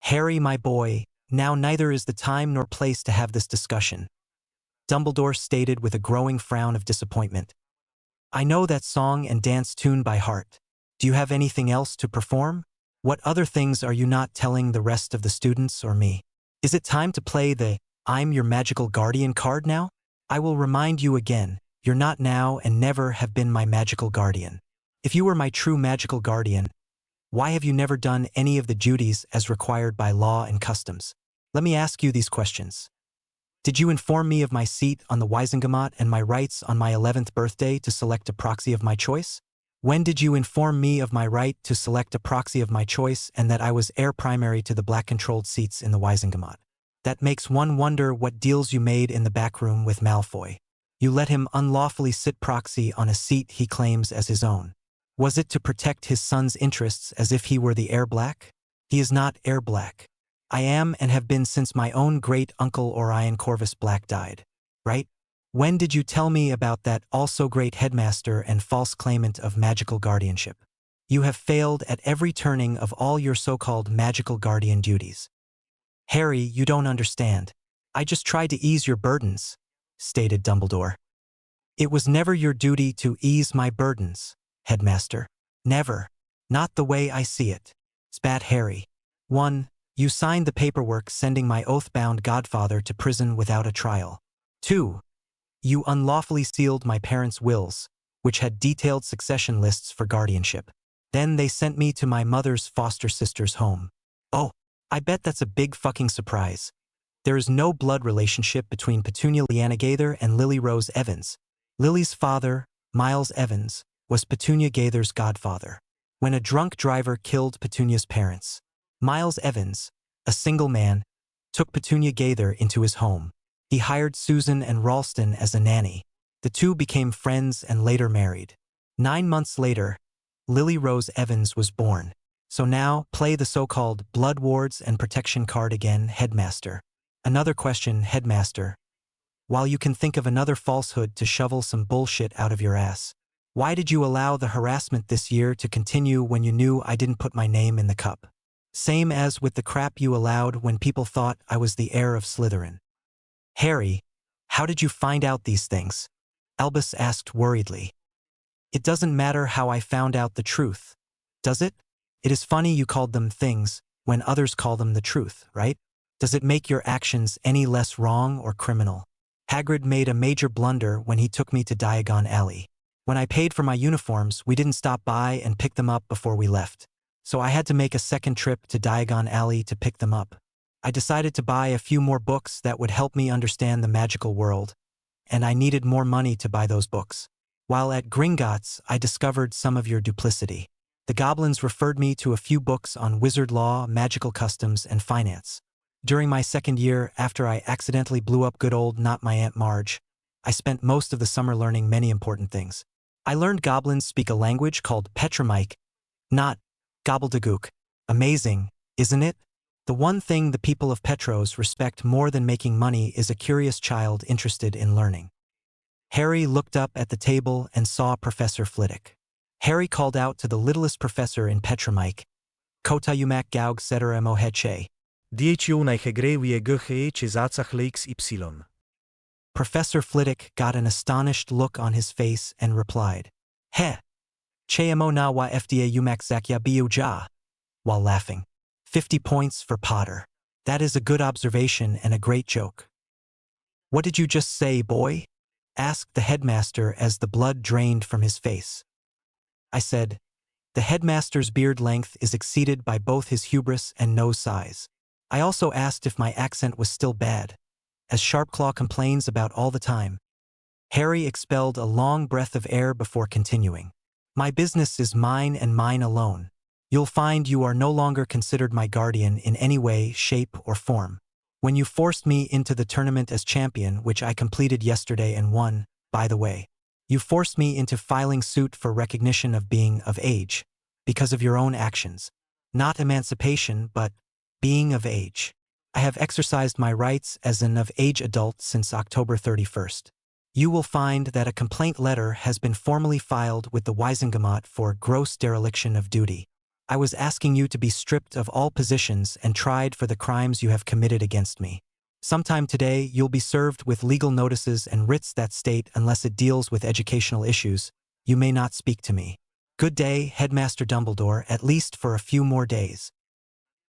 Harry, my boy, now neither is the time nor place to have this discussion, Dumbledore stated with a growing frown of disappointment. I know that song and dance tune by heart. Do you have anything else to perform? What other things are you not telling the rest of the students or me? Is it time to play the I'm your magical guardian card now? I will remind you again, you're not now and never have been my magical guardian. If you were my true magical guardian, why have you never done any of the duties as required by law and customs? Let me ask you these questions. Did you inform me of my seat on the Wisengamot and my rights on my 11th birthday to select a proxy of my choice? When did you inform me of my right to select a proxy of my choice and that I was heir primary to the black-controlled seats in the Wisengamot? That makes one wonder what deals you made in the back room with Malfoy. You let him unlawfully sit proxy on a seat he claims as his own. Was it to protect his son's interests as if he were the heir black? He is not heir black. I am and have been since my own great-uncle Orion Corvus Black died. Right? When did you tell me about that also-great headmaster and false claimant of magical guardianship? You have failed at every turning of all your so-called magical guardian duties. Harry, you don't understand. I just tried to ease your burdens, stated Dumbledore. It was never your duty to ease my burdens, headmaster. Never. Not the way I see it, spat Harry. 1. You signed the paperwork sending my oath-bound godfather to prison without a trial. 2. You unlawfully sealed my parents' wills, which had detailed succession lists for guardianship. Then they sent me to my mother's foster sister's home. Oh, I bet that's a big fucking surprise. There is no blood relationship between Petunia Leanna Gaither and Lily Rose Evans. Lily's father, Miles Evans, was Petunia Gaither's godfather. When a drunk driver killed Petunia's parents, Miles Evans, a single man, took Petunia Gaither into his home. He hired Susan and Ralston as a nanny. The two became friends and later married. 9 months later, Lily Rose Evans was born. So now, play the so-called blood wards and protection card again, headmaster. Another question, headmaster. While you can think of another falsehood to shovel some bullshit out of your ass, why did you allow the harassment this year to continue when you knew I didn't put my name in the cup? Same as with the crap you allowed when people thought I was the heir of Slytherin. Harry, how did you find out these things? Albus asked worriedly. It doesn't matter how I found out the truth, does it? It is funny you called them things when others call them the truth, right? Does it make your actions any less wrong or criminal? Hagrid made a major blunder when he took me to Diagon Alley. When I paid for my uniforms, we didn't stop by and pick them up before we left. So I had to make a second trip to Diagon Alley to pick them up. I decided to buy a few more books that would help me understand the magical world, and I needed more money to buy those books. While at Gringotts, I discovered some of your duplicity. The goblins referred me to a few books on wizard law, magical customs, and finance. During my second year, after I accidentally blew up good old Not My Aunt Marge, I spent most of the summer learning many important things. I learned goblins speak a language called Petramike, not gobbledygook. Amazing, isn't it? The one thing the people of Petros respect more than making money is a curious child interested in learning. Harry looked up at the table and saw Professor Flitwick. Harry called out to the littlest professor in Petramike, Kotayumak Gaug Cetera Moheche.
XY.
Professor Flitwick got an astonished look on his face and replied, He, Chemo na wa fda umak zakya biu ja, while laughing. 50 points for Potter. That is a good observation and a great joke. What did you just say, boy? Asked the headmaster as the blood drained from his face. I said, the headmaster's beard length is exceeded by both his hubris and nose size. I also asked if my accent was still bad, as Sharpclaw complains about all the time. Harry expelled a long breath of air before continuing. My business is mine and mine alone. You'll find you are no longer considered my guardian in any way, shape, or form. When you forced me into the tournament as champion, which I completed yesterday and won, by the way, you forced me into filing suit for recognition of being of age, because of your own actions. Not emancipation, but being of age. I have exercised my rights as an of-age adult since October 31st. You will find that a complaint letter has been formally filed with the Wiesengemot for gross dereliction of duty. I was asking you to be stripped of all positions and tried for the crimes you have committed against me. Sometime today, you'll be served with legal notices and writs that state unless it deals with educational issues, you may not speak to me. Good day, Headmaster Dumbledore, at least for a few more days.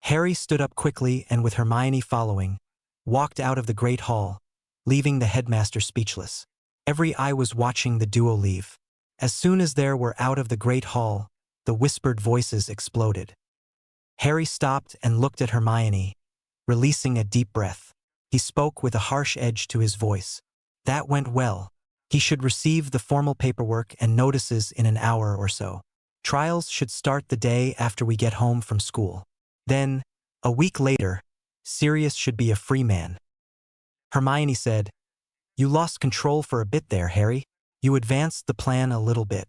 Harry stood up quickly and, with Hermione following, walked out of the great hall, leaving the headmaster speechless. Every eye was watching the duo leave. As soon as they were out of the great hall, the whispered voices exploded. Harry stopped and looked at Hermione, releasing a deep breath. He spoke with a harsh edge to his voice. That went well. He should receive the formal paperwork and notices in an hour or so. Trials should start the day after we get home from school. Then, a week later, Sirius should be a free man. Hermione said, "You lost control for a bit there, Harry. You advanced the plan a little bit.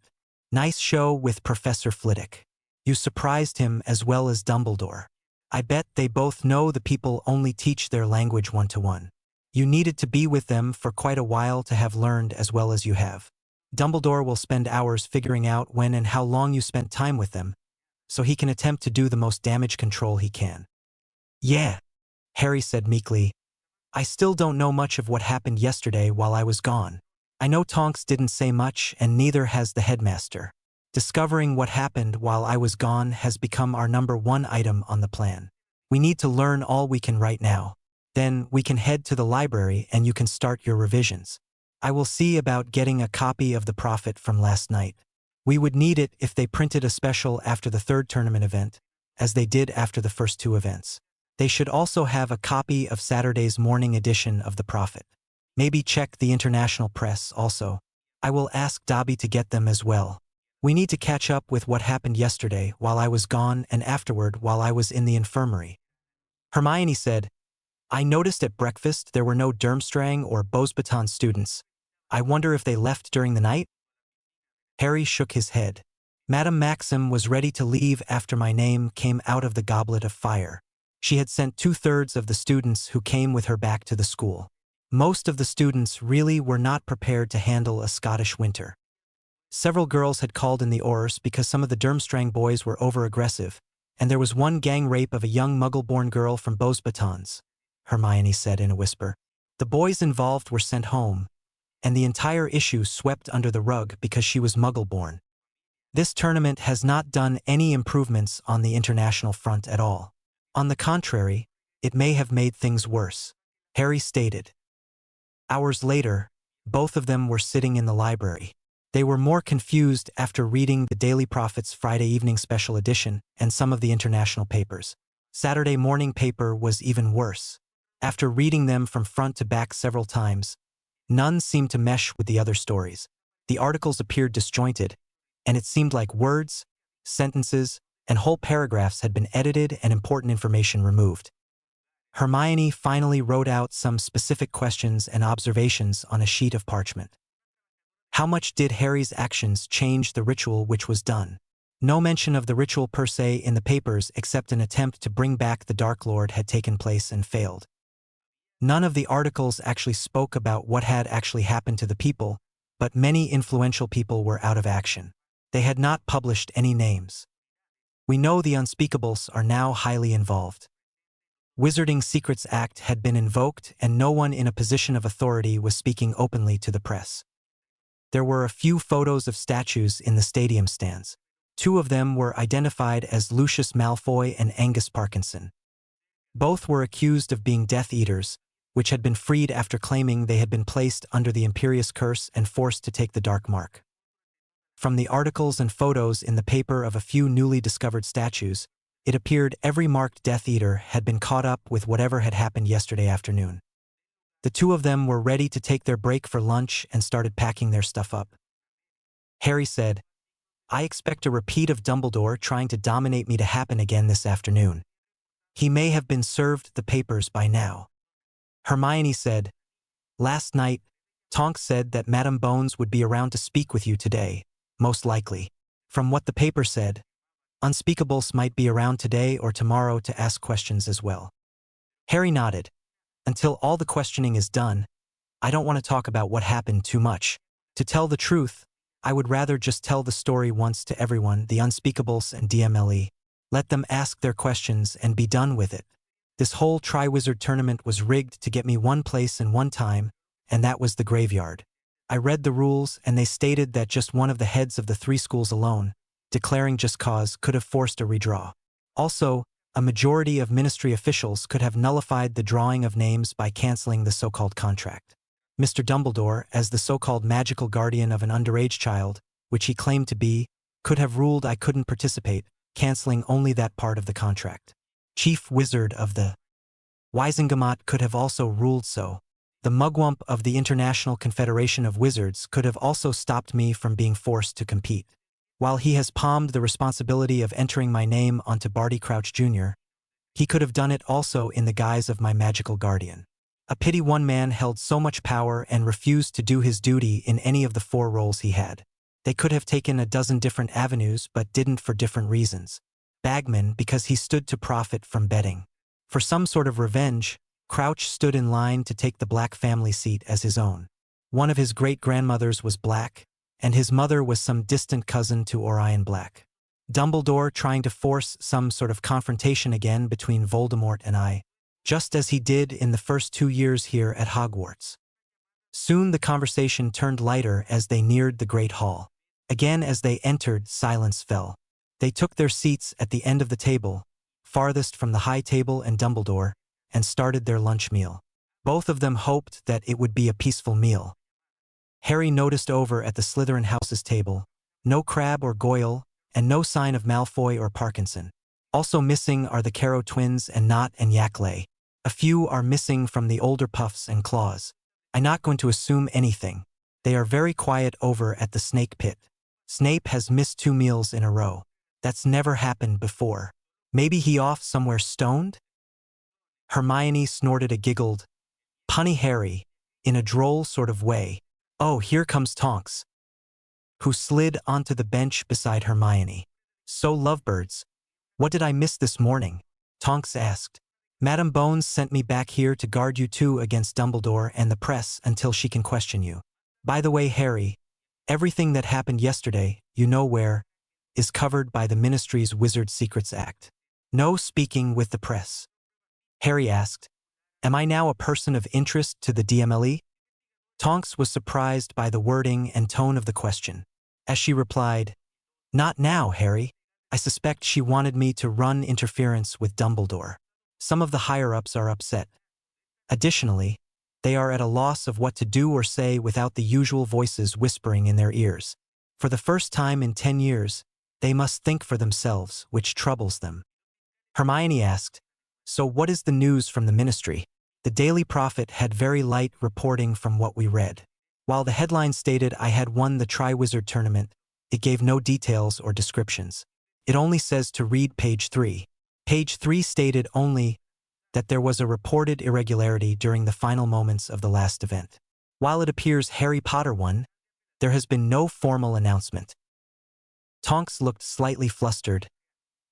Nice show with Professor Flitwick. You surprised him as well as Dumbledore. I bet they both know the people only teach their language one-to-one. You needed to be with them for quite a while to have learned as well as you have. Dumbledore will spend hours figuring out when and how long you spent time with them, so he can attempt to do the most damage control he can." "Yeah," Harry said meekly. "I still don't know much of what happened yesterday while I was gone. I know Tonks didn't say much, and neither has the headmaster. Discovering what happened while I was gone has become our #1 item on the plan. We need to learn all we can right now. Then we can head to the library and you can start your revisions. I will see about getting a copy of The Prophet from last night. We would need it if they printed a special after the third tournament event, as they did after the first two events. They should also have a copy of Saturday's morning edition of The Prophet. Maybe check the international press also. I will ask Dobby to get them as well. We need to catch up with what happened yesterday while I was gone and afterward while I was in the infirmary." Hermione said, "I noticed at breakfast there were no Durmstrang or Beauxbatons students. I wonder if they left during the night?" Harry shook his head. Madame Maxim was ready to leave after my name came out of the goblet of fire. She had sent 2/3 of the students who came with her back to the school. Most of the students really were not prepared to handle a Scottish winter. Several girls had called in the Aurors because some of the Durmstrang boys were over-aggressive, and there was one gang rape of a young Muggle-born girl from Beauxbatons, Hermione said in a whisper. The boys involved were sent home, and the entire issue swept under the rug because she was Muggle-born. This tournament has not done any improvements on the international front at all. On the contrary, it may have made things worse, Harry stated. Hours later, both of them were sitting in the library. They were more confused after reading the Daily Prophet's Friday evening special edition and some of the international papers. Saturday morning paper was even worse. After reading them from front to back several times, none seemed to mesh with the other stories. The articles appeared disjointed, and it seemed like words, sentences, and whole paragraphs had been edited and important information removed. Hermione finally wrote out some specific questions and observations on a sheet of parchment. How much did Harry's actions change the ritual which was done? No mention of the ritual per se in the papers except an attempt to bring back the Dark Lord had taken place and failed. None of the articles actually spoke about what had actually happened to the people, but many influential people were out of action. They had not published any names. We know the unspeakables are now highly involved. Wizarding Secrets Act had been invoked and no one in a position of authority was speaking openly to the press. There were a few photos of statues in the stadium stands. 2 of them were identified as Lucius Malfoy and Angus Parkinson. Both were accused of being Death Eaters, which had been freed after claiming they had been placed under the Imperious Curse and forced to take the Dark Mark. From the articles and photos in the paper of a few newly discovered statues, it appeared every marked Death Eater had been caught up with whatever had happened yesterday afternoon. The 2 of them were ready to take their break for lunch and started packing their stuff up. Harry said, I expect a repeat of Dumbledore trying to dominate me to happen again this afternoon. He may have been served the papers by now. Hermione said, "Last night, Tonks said that Madame Bones would be around to speak with you today, most likely. From what the paper said, Unspeakables might be around today or tomorrow to ask questions as well." Harry nodded. "Until all the questioning is done, I don't want to talk about what happened too much. To tell the truth, I would rather just tell the story once to everyone, the Unspeakables and DMLE. Let them ask their questions and be done with it. This whole Triwizard tournament was rigged to get me one place and one time, and that was the graveyard. I read the rules and they stated that just one of the heads of the 3 schools alone, declaring just cause, could have forced a redraw. Also, a majority of ministry officials could have nullified the drawing of names by canceling the so-called contract. Mr. Dumbledore, as the so-called magical guardian of an underage child, which he claimed to be, could have ruled I couldn't participate, canceling only that part of the contract. Chief Wizard of the Wizengamot could have also ruled so. The Mugwump of the International Confederation of Wizards could have also stopped me from being forced to compete. While he has palmed the responsibility of entering my name onto Barty Crouch Jr., he could have done it also in the guise of my magical guardian. A pity one man held so much power and refused to do his duty in any of the 4 roles he had. They could have taken a dozen different avenues but didn't for different reasons. Bagman because he stood to profit from betting. For some sort of revenge, Crouch stood in line to take the Black family seat as his own. One of his great-grandmothers was Black, and his mother was some distant cousin to Orion Black. Dumbledore trying to force some sort of confrontation again between Voldemort and I, just as he did in the first 2 years here at Hogwarts. Soon the conversation turned lighter as they neared the Great Hall. Again as they entered, silence fell. They took their seats at the end of the table, farthest from the high table and Dumbledore, and started their lunch meal. Both of them hoped that it would be a peaceful meal. Harry noticed over at the Slytherin house's table, no Crabbe or Goyle, and no sign of Malfoy or Parkinson. Also missing are the Carrow twins and Knot and Yackley. A few are missing from the older Puffs and Claws. I'm not going to assume anything. They are very quiet over at the Snake Pit. Snape has missed 2 meals in a row. That's never happened before. Maybe he off somewhere stoned? Hermione snorted a giggled, punny Harry, in a droll sort of way. Oh, here comes Tonks, who slid onto the bench beside Hermione. So lovebirds, what did I miss this morning? Tonks asked. Madame Bones sent me back here to guard you 2 against Dumbledore and the press until she can question you. By the way, Harry, everything that happened yesterday, you know where, is covered by the Ministry's Wizard Secrets Act. No speaking with the press. Harry asked, "Am I now a person of interest to the DMLE?" Tonks was surprised by the wording and tone of the question. As she replied, "Not now, Harry. I suspect she wanted me to run interference with Dumbledore. Some of the higher-ups are upset. Additionally, they are at a loss of what to do or say without the usual voices whispering in their ears. For the first time in 10 years, they must think for themselves, which troubles them." Hermione asked, "So what is the news from the Ministry?" The Daily Prophet had very light reporting from what we read. While the headline stated I had won the Triwizard tournament, it gave no details or descriptions. It only says to read page 3. Page 3 stated only that there was a reported irregularity during the final moments of the last event. While it appears Harry Potter won, there has been no formal announcement. Tonks looked slightly flustered.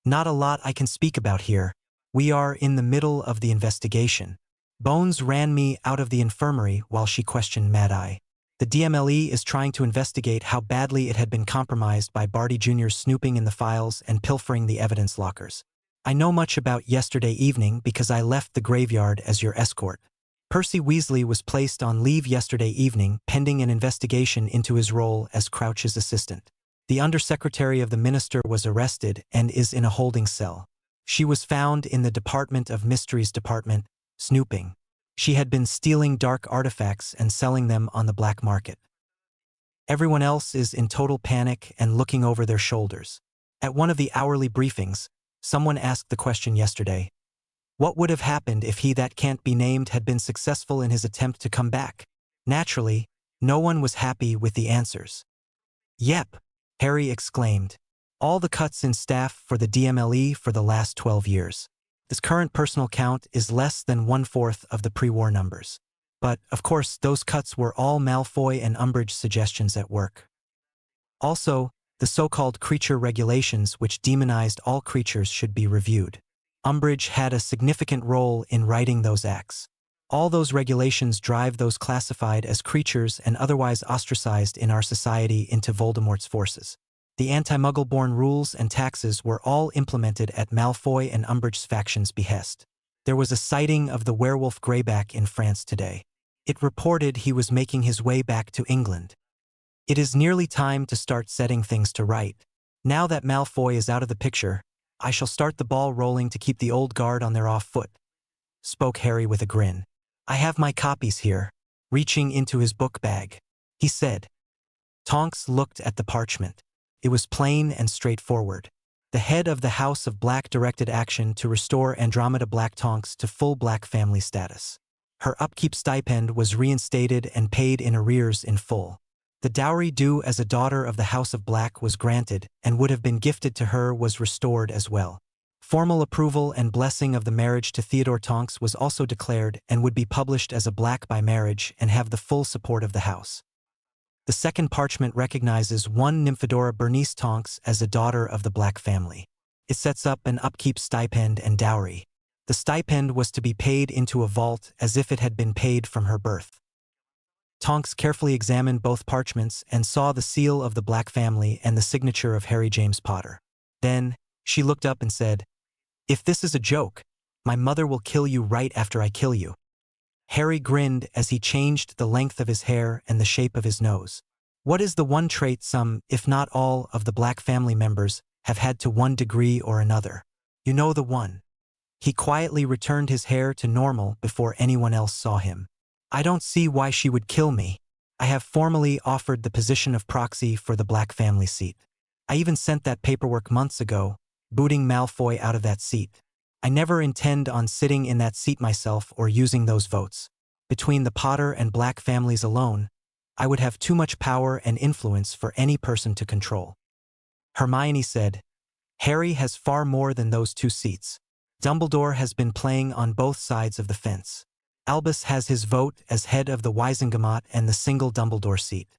Not a lot I can speak about here. We are in the middle of the investigation. Bones ran me out of the infirmary while she questioned Mad Eye. The DMLE is trying to investigate how badly it had been compromised by Barty Jr.'s snooping in the files and pilfering the evidence lockers. I know much about yesterday evening because I left the graveyard as your escort. Percy Weasley was placed on leave yesterday evening pending an investigation into his role as Crouch's assistant. The Undersecretary of the Minister was arrested and is in a holding cell. She was found in the Department of Mysteries department, snooping. She had been stealing dark artifacts and selling them on the black market. Everyone else is in total panic and looking over their shoulders. At one of the hourly briefings, someone asked the question yesterday, what would have happened if he that can't be named had been successful in his attempt to come back? Naturally, no one was happy with the answers. Yep, Harry exclaimed. All the cuts in staff for the DMLE for the last 12 years. This current personal count is less than 1/4 of the pre-war numbers. But, of course, those cuts were all Malfoy and Umbridge suggestions at work. Also, the so-called creature regulations which demonized all creatures should be reviewed. Umbridge had a significant role in writing those acts. All those regulations drive those classified as creatures and otherwise ostracized in our society into Voldemort's forces. The anti-Muggle-born rules and taxes were all implemented at Malfoy and Umbridge's faction's behest. There was a sighting of the werewolf Greyback in France today. It reported he was making his way back to England. It is nearly time to start setting things to right. Now that Malfoy is out of the picture, I shall start the ball rolling to keep the old guard on their off foot, spoke Harry with a grin. I have my copies here, reaching into his book bag. He said. Tonks looked at the parchment. It was plain and straightforward. The head of the House of Black directed action to restore Andromeda Black Tonks to full Black family status. Her upkeep stipend was reinstated and paid in arrears in full. The dowry due as a daughter of the House of Black was granted and would have been gifted to her was restored as well. Formal approval and blessing of the marriage to Theodore Tonks was also declared and would be published as a Black by marriage and have the full support of the House. The second parchment recognizes one Nymphadora Bernice Tonks as a daughter of the Black family. It sets up an upkeep stipend and dowry. The stipend was to be paid into a vault as if it had been paid from her birth. Tonks carefully examined both parchments and saw the seal of the Black family and the signature of Harry James Potter. Then, she looked up and said, If this is a joke, my mother will kill you right after I kill you. Harry grinned as he changed the length of his hair and the shape of his nose. What is the one trait some, if not all, of the Black family members have had to one degree or another? You know the one. He quietly returned his hair to normal before anyone else saw him. I don't see why she would kill me. I have formally offered the position of proxy for the Black family seat. I even sent that paperwork months ago, booting Malfoy out of that seat. I never intend on sitting in that seat myself or using those votes. Between the Potter and Black families alone, I would have too much power and influence for any person to control. Hermione said, Harry has far more than those 2 seats. Dumbledore has been playing on both sides of the fence. Albus has his vote as head of the Wisengamot and the single Dumbledore seat.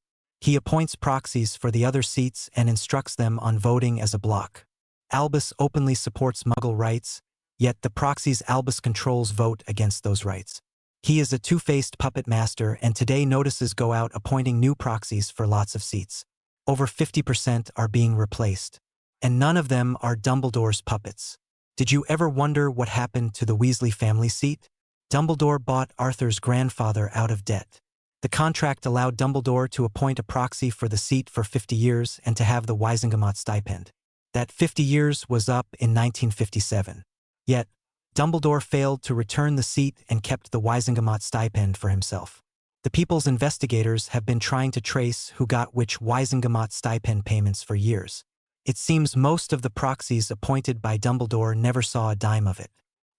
He appoints proxies for the other seats and instructs them on voting as a bloc. Albus openly supports Muggle rights, yet the proxies Albus controls vote against those rights. He is a two-faced puppet master and today notices go out appointing new proxies for lots of seats. Over 50% are being replaced. And none of them are Dumbledore's puppets. Did you ever wonder what happened to the Weasley family seat? Dumbledore bought Arthur's grandfather out of debt. The contract allowed Dumbledore to appoint a proxy for the seat for 50 years and to have the Wisengamot stipend. That 50 years was up in 1957. Yet, Dumbledore failed to return the seat and kept the Wisengamot stipend for himself. The People's investigators have been trying to trace who got which Wisengamot stipend payments for years. It seems most of the proxies appointed by Dumbledore never saw a dime of it.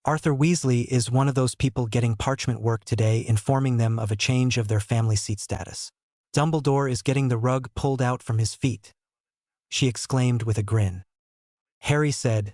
Arthur Weasley is one of those people getting parchment work today informing them of a change of their family seat status. Dumbledore is getting the rug pulled out from his feet, she exclaimed with a grin. Harry said,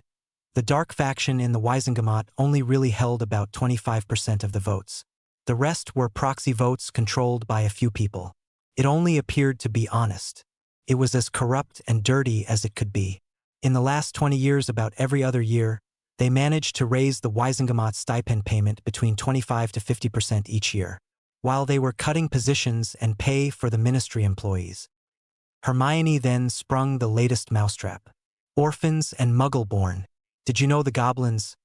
the dark faction in the Wisengamot only really held about 25% of the votes. The rest were proxy votes controlled by a few people. It only appeared to be honest. It was as corrupt and dirty as it could be. In the last 20 years, about every other year, they managed to raise the Wisengamot stipend payment between 25 to 50% each year, while they were cutting positions and pay for the ministry employees. Hermione then sprung the latest mousetrap. Orphans and Muggle-born. Did you know the goblins?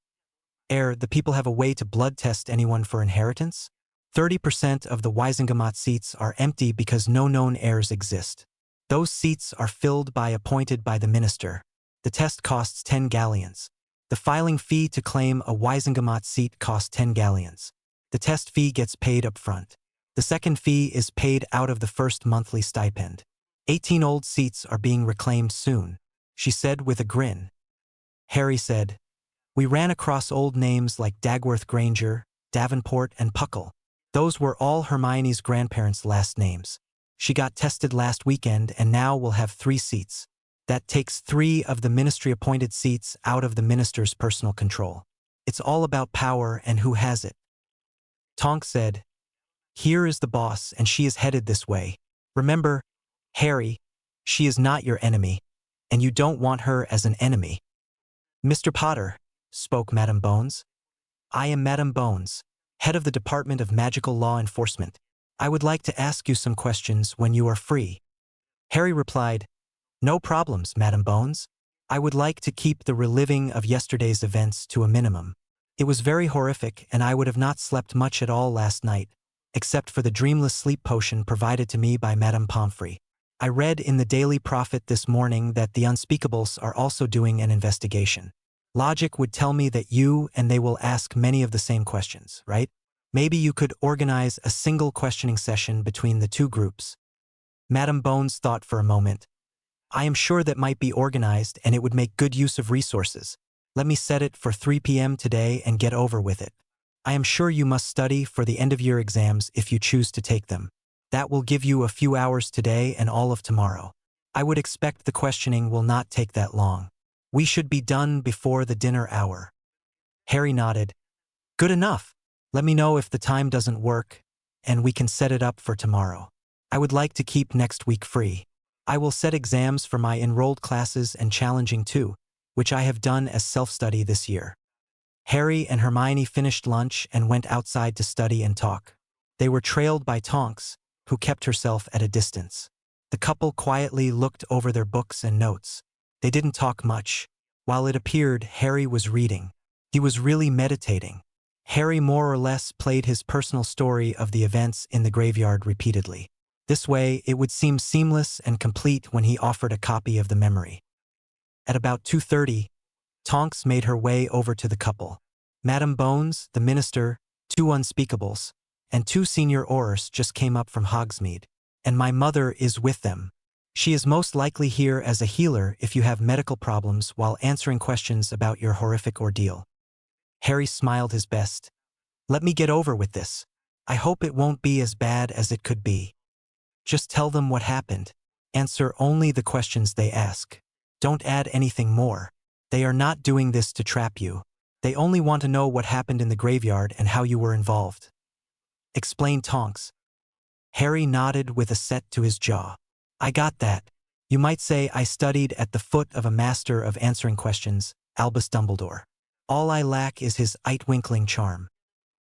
The people have a way to blood test anyone for inheritance? 30% of the Wisengamot seats are empty because no known heirs exist. Those seats are filled by appointed by the minister. The test costs 10 galleons. The filing fee to claim a Wisengamot seat costs 10 galleons. The test fee gets paid up front. The second fee is paid out of the first monthly stipend. 18 old seats are being reclaimed soon, she said with a grin. Harry said, we ran across old names like Dagworth Granger, Davenport, and Puckle. Those were all Hermione's grandparents' last names. She got tested last weekend and now will have 3 seats. That takes 3 of the ministry-appointed seats out of the minister's personal control. It's all about power and who has it. Tonks said, "Here is the boss and she is headed this way. Remember, Harry, she is not your enemy, and you don't want her as an enemy." "Mr. Potter," spoke Madam Bones. "I am Madam Bones, head of the Department of Magical Law Enforcement. I would like to ask you some questions when you are free." Harry replied, "No problems, Madam Bones. I would like to keep the reliving of yesterday's events to a minimum. It was very horrific and I would have not slept much at all last night, except for the dreamless sleep potion provided to me by Madame Pomfrey. I read in the Daily Prophet this morning that the Unspeakables are also doing an investigation. Logic would tell me that you and they will ask many of the same questions, right? Maybe you could organize a single questioning session between the two groups." Madam Bones thought for a moment. "I am sure that might be organized and it would make good use of resources. Let me set it for 3 p.m. today and get over with it. I am sure you must study for the end-of-year exams if you choose to take them. That will give you a few hours today and all of tomorrow. I would expect the questioning will not take that long. We should be done before the dinner hour." Harry nodded. "Good enough. Let me know if the time doesn't work, and we can set it up for tomorrow. I would like to keep next week free. I will set exams for my enrolled classes and challenging too, which I have done as self-study this year." Harry and Hermione finished lunch and went outside to study and talk. They were trailed by Tonks, who kept herself at a distance. The couple quietly looked over their books and notes. They didn't talk much. While it appeared Harry was reading, he was really meditating. Harry more or less played his personal story of the events in the graveyard repeatedly. This way, it would seem seamless and complete when he offered a copy of the memory. At about 2:30, Tonks made her way over to the couple. Madam Bones, the minister, 2 Unspeakables, and 2 senior Aurors just came up from Hogsmeade, and my mother is with them. She is most likely here as a healer if you have medical problems while answering questions about your horrific ordeal." Harry smiled his best. "Let me get over with this. I hope it won't be as bad as it could be. Just tell them what happened. Answer only the questions they ask. Don't add anything more. They are not doing this to trap you. They only want to know what happened in the graveyard and how you were involved," explained Tonks. Harry nodded with a set to his jaw. "I got that. You might say I studied at the foot of a master of answering questions, Albus Dumbledore. All I lack is his eye-twinkling charm."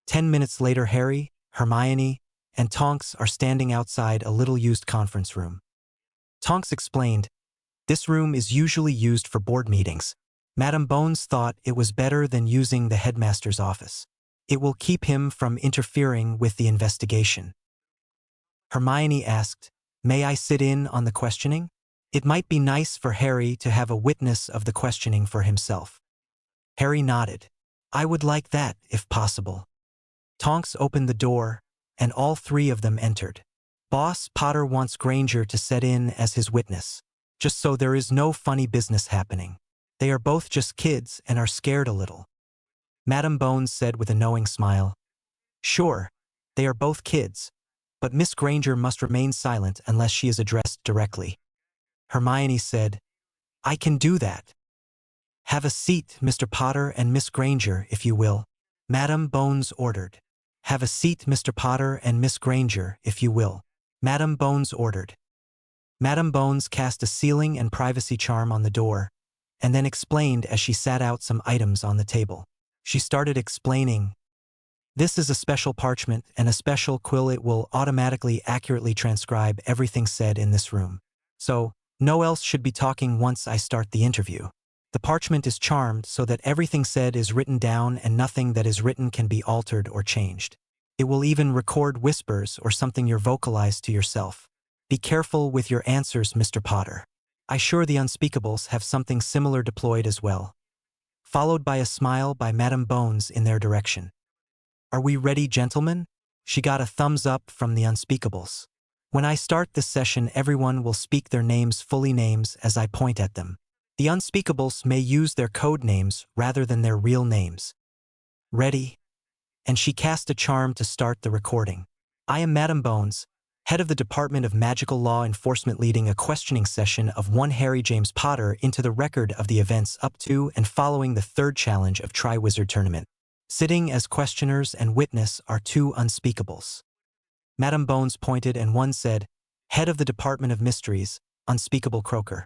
10 minutes later, Harry, Hermione, and Tonks are standing outside a little-used conference room. Tonks explained, "This room is usually used for board meetings. Madam Bones thought it was better than using the headmaster's office. It will keep him from interfering with the investigation." Hermione asked, "May I sit in on the questioning? It might be nice for Harry to have a witness of the questioning for himself." Harry nodded. "I would like that, if possible." Tonks opened the door, and all 3 of them entered. "Boss Potter wants Granger to set in as his witness, just so there is no funny business happening. They are both just kids and are scared a little." Madam Bones said with a knowing smile, "Sure, they are both kids, but Miss Granger must remain silent unless she is addressed directly." Hermione said, "I can do that. Have a seat, Mr. Potter and Miss Granger, if you will," Madam Bones ordered. "Have a seat, Mr. Potter and Miss Granger, if you will," Madam Bones ordered. Madam Bones cast a sealing and privacy charm on the door, and then explained as she sat out some items on the table. She started explaining, "This is a special parchment and a special quill. It will automatically accurately transcribe everything said in this room. So, no else should be talking once I start the interview. The parchment is charmed so that everything said is written down and nothing that is written can be altered or changed. It will even record whispers or something you vocalize to yourself. Be careful with your answers, Mr. Potter. I sure the Unspeakables have something similar deployed as well." Followed by a smile by Madam Bones in their direction. "Are we ready, gentlemen?" She got a thumbs up from the Unspeakables. "When I start this session, everyone will speak their names fully names as I point at them. The Unspeakables may use their code names rather than their real names. Ready?" And she cast a charm to start the recording. "I am Madam Bones, head of the Department of Magical Law Enforcement, leading a questioning session of one Harry James Potter into the record of the events up to and following the third challenge of Triwizard Tournament. Sitting as questioners and witness are two unspeakables. Madame Bones pointed and one said, head of the Department of Mysteries, Unspeakable Croaker.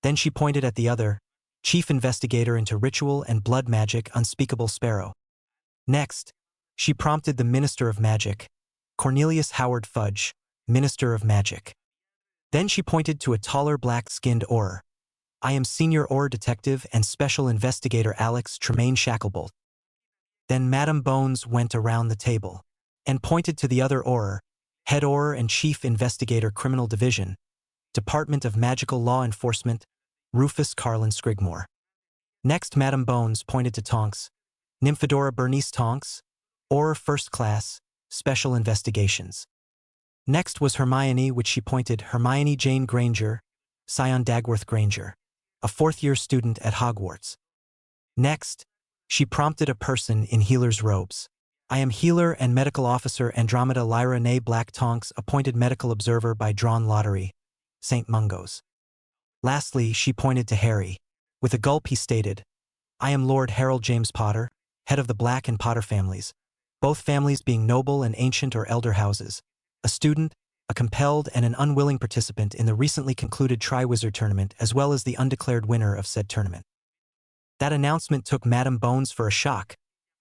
Then she pointed at the other, chief investigator into ritual and blood magic, Unspeakable Sparrow. Next, she prompted the Minister of Magic, Cornelius Howard Fudge, Minister of Magic. Then she pointed to a taller black-skinned Auror. I am Senior Auror Detective and Special Investigator Alex Tremaine Shacklebolt. Then Madame Bones went around the table and pointed to the other Auror, Head Auror and Chief Investigator Criminal Division, Department of Magical Law Enforcement, Rufus Carlin Scrigmore. Next, Madame Bones pointed to Tonks, Nymphadora Bernice Tonks, Auror First Class, Special Investigations. Next was Hermione, which she pointed Hermione Jane Granger, Scion Dagworth Granger, a fourth-year student at Hogwarts. Next, she prompted a person in healer's robes. I am healer and medical officer Andromeda Lyra Nay Black Tonks, appointed medical observer by Drawn Lottery, St. Mungo's. Lastly, she pointed to Harry. With a gulp he stated, I am Lord Harold James Potter, head of the Black and Potter families, both families being noble and ancient or elder houses, a student, a compelled and an unwilling participant in the recently concluded Triwizard Tournament, as well as the undeclared winner of said tournament. That announcement took Madame Bones for a shock,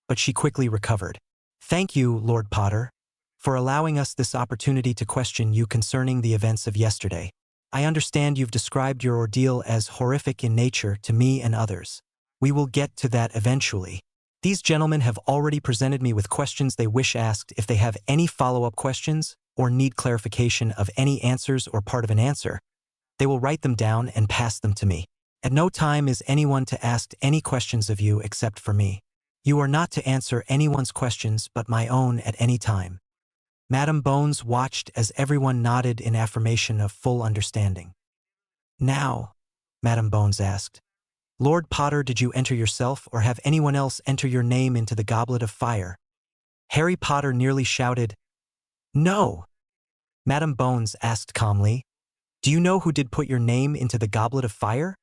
but she quickly recovered. Thank you, Lord Potter, for allowing us this opportunity to question you concerning the events of yesterday. I understand you've described your ordeal as horrific in nature to me and others. We will get to that eventually. These gentlemen have already presented me with questions they wish asked. If they have any follow-up questions or need clarification of any answers or part of an answer, they will write them down and pass them to me. At no time is anyone to ask any questions of you except for me. You are not to answer anyone's questions but my own at any time. Madame Bones watched as everyone nodded in affirmation of full understanding. Now, Madame Bones asked, Lord Potter, did you enter yourself or have anyone else enter your name into the Goblet of Fire? Harry Potter nearly shouted, No. Madame Bones asked calmly, Do you know who did put your name into the Goblet of Fire?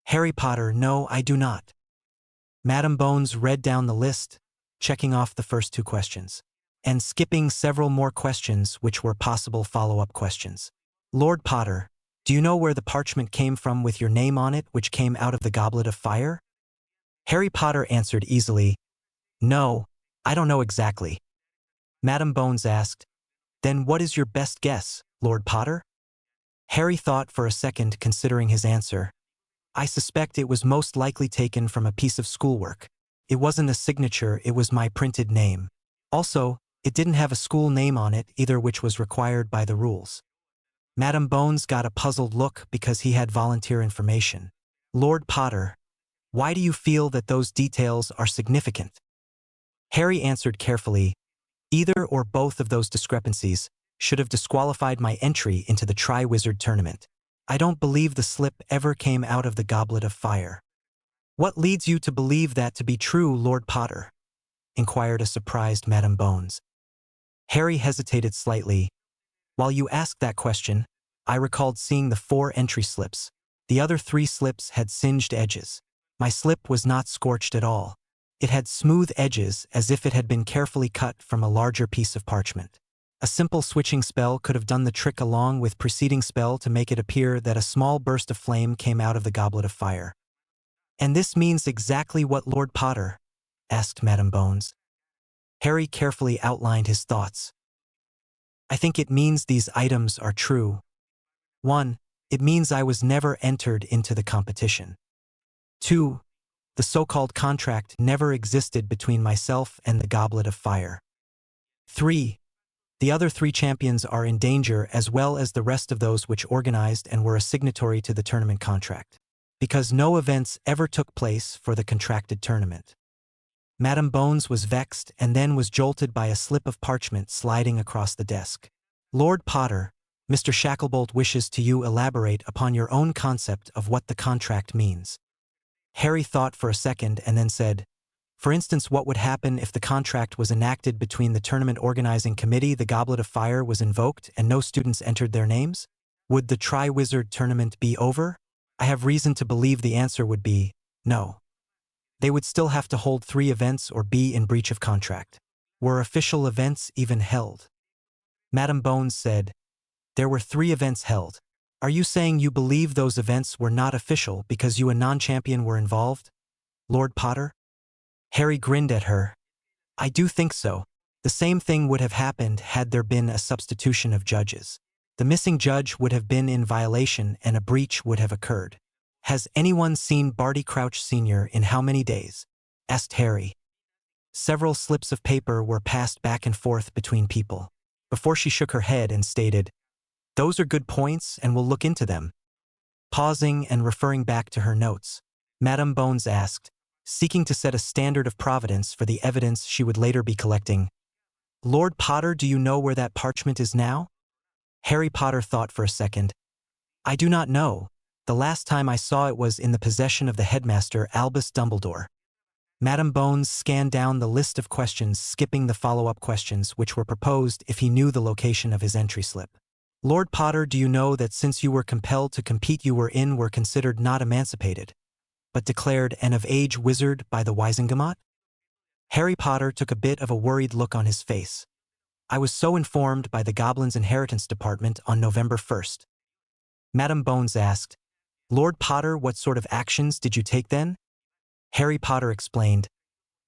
Harry Potter, no, I do not. Madame Bones read down the list, checking off the first two questions, and skipping several more questions which were possible follow-up questions. Lord Potter, do you know where the parchment came from with your name on it which came out of the Goblet of Fire? Harry Potter answered easily, No, I don't know exactly. Madame Bones asked, Then what is your best guess, Lord Potter? Harry thought for a second, considering his answer. I suspect it was most likely taken from a piece of schoolwork. It wasn't a signature, it was my printed name. Also, it didn't have a school name on it either, which was required by the rules. Madame Bones got a puzzled look because he had volunteer information. Lord Potter, why do you feel that those details are significant? Harry answered carefully, Either or both of those discrepancies should have disqualified my entry into the Triwizard Tournament. I don't believe the slip ever came out of the Goblet of Fire. What leads you to believe that to be true, Lord Potter? Inquired a surprised Madame Bones. Harry hesitated slightly. While you asked that question, I recalled seeing the 4 entry slips. The other 3 slips had singed edges. My slip was not scorched at all. It had smooth edges as if it had been carefully cut from a larger piece of parchment. A simple switching spell could have done the trick along with preceding spell to make it appear that a small burst of flame came out of the Goblet of Fire. And this means exactly what, Lord Potter? Asked Madame Bones. Harry carefully outlined his thoughts. I think it means these items are true. 1. It means I was never entered into the competition. 2. The so-called contract never existed between myself and the Goblet of Fire. 3. The other 3 champions are in danger, as well as the rest of those which organized and were a signatory to the tournament contract, because no events ever took place for the contracted tournament. Madame Bones was vexed and then was jolted by a slip of parchment sliding across the desk. Lord Potter, Mr. Shacklebolt wishes to you elaborate upon your own concept of what the contract means. Harry thought for a second and then said, For instance, what would happen if the contract was enacted between the tournament organizing committee, the Goblet of Fire was invoked, and no students entered their names? Would the Triwizard tournament be over? I have reason to believe the answer would be no. They would still have to hold 3 events or be in breach of contract. Were official events even held? Madam Bones said, there were 3 events held. Are you saying you believe those events were not official because you, a non-champion, were involved? Lord Potter? Harry grinned at her. I do think so. The same thing would have happened had there been a substitution of judges. The missing judge would have been in violation and a breach would have occurred. Has anyone seen Barty Crouch Sr. in how many days? Asked Harry. Several slips of paper were passed back and forth between people, before she shook her head and stated, those are good points and we'll look into them. Pausing and referring back to her notes, Madam Bones asked, seeking to set a standard of providence for the evidence she would later be collecting. Lord Potter, do you know where that parchment is now? Harry Potter thought for a second. I do not know. The last time I saw it was in the possession of the headmaster, Albus Dumbledore. Madam Bones scanned down the list of questions, skipping the follow-up questions which were proposed if he knew the location of his entry slip. Lord Potter, do you know that since you were compelled to compete you were considered not emancipated, but declared an of-age wizard by the Wisengamot? Harry Potter took a bit of a worried look on his face. I was so informed by the Goblin's Inheritance Department on November 1st. Madam Bones asked, Lord Potter, what sort of actions did you take then? Harry Potter explained,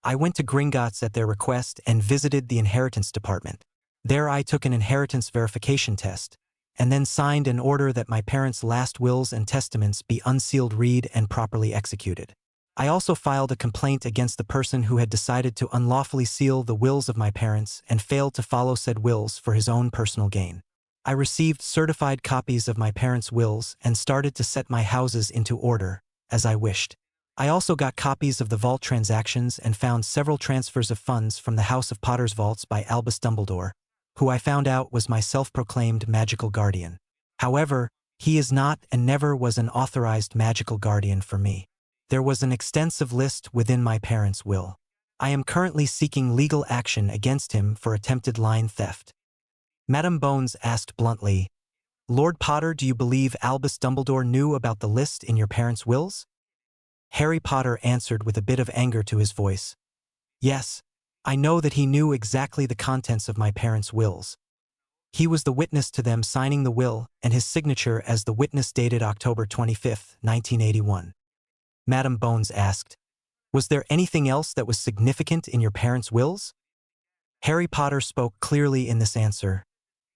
I went to Gringotts at their request and visited the Inheritance Department. There I took an inheritance verification test, and then signed an order that my parents' last wills and testaments be unsealed, read, and properly executed. I also filed a complaint against the person who had decided to unlawfully seal the wills of my parents and failed to follow said wills for his own personal gain. I received certified copies of my parents' wills and started to set my houses into order, as I wished. I also got copies of the vault transactions and found several transfers of funds from the House of Potter's vaults by Albus Dumbledore, who I found out was my self-proclaimed magical guardian. However, he is not and never was an authorized magical guardian for me. There was an extensive list within my parents' will. I am currently seeking legal action against him for attempted line theft. Madam Bones asked bluntly, Lord Potter, do you believe Albus Dumbledore knew about the list in your parents' wills? Harry Potter answered with a bit of anger to his voice. Yes, I know that he knew exactly the contents of my parents' wills. He was the witness to them signing the will and his signature as the witness dated October 25, 1981. Madam Bones asked, was there anything else that was significant in your parents' wills? Harry Potter spoke clearly in this answer.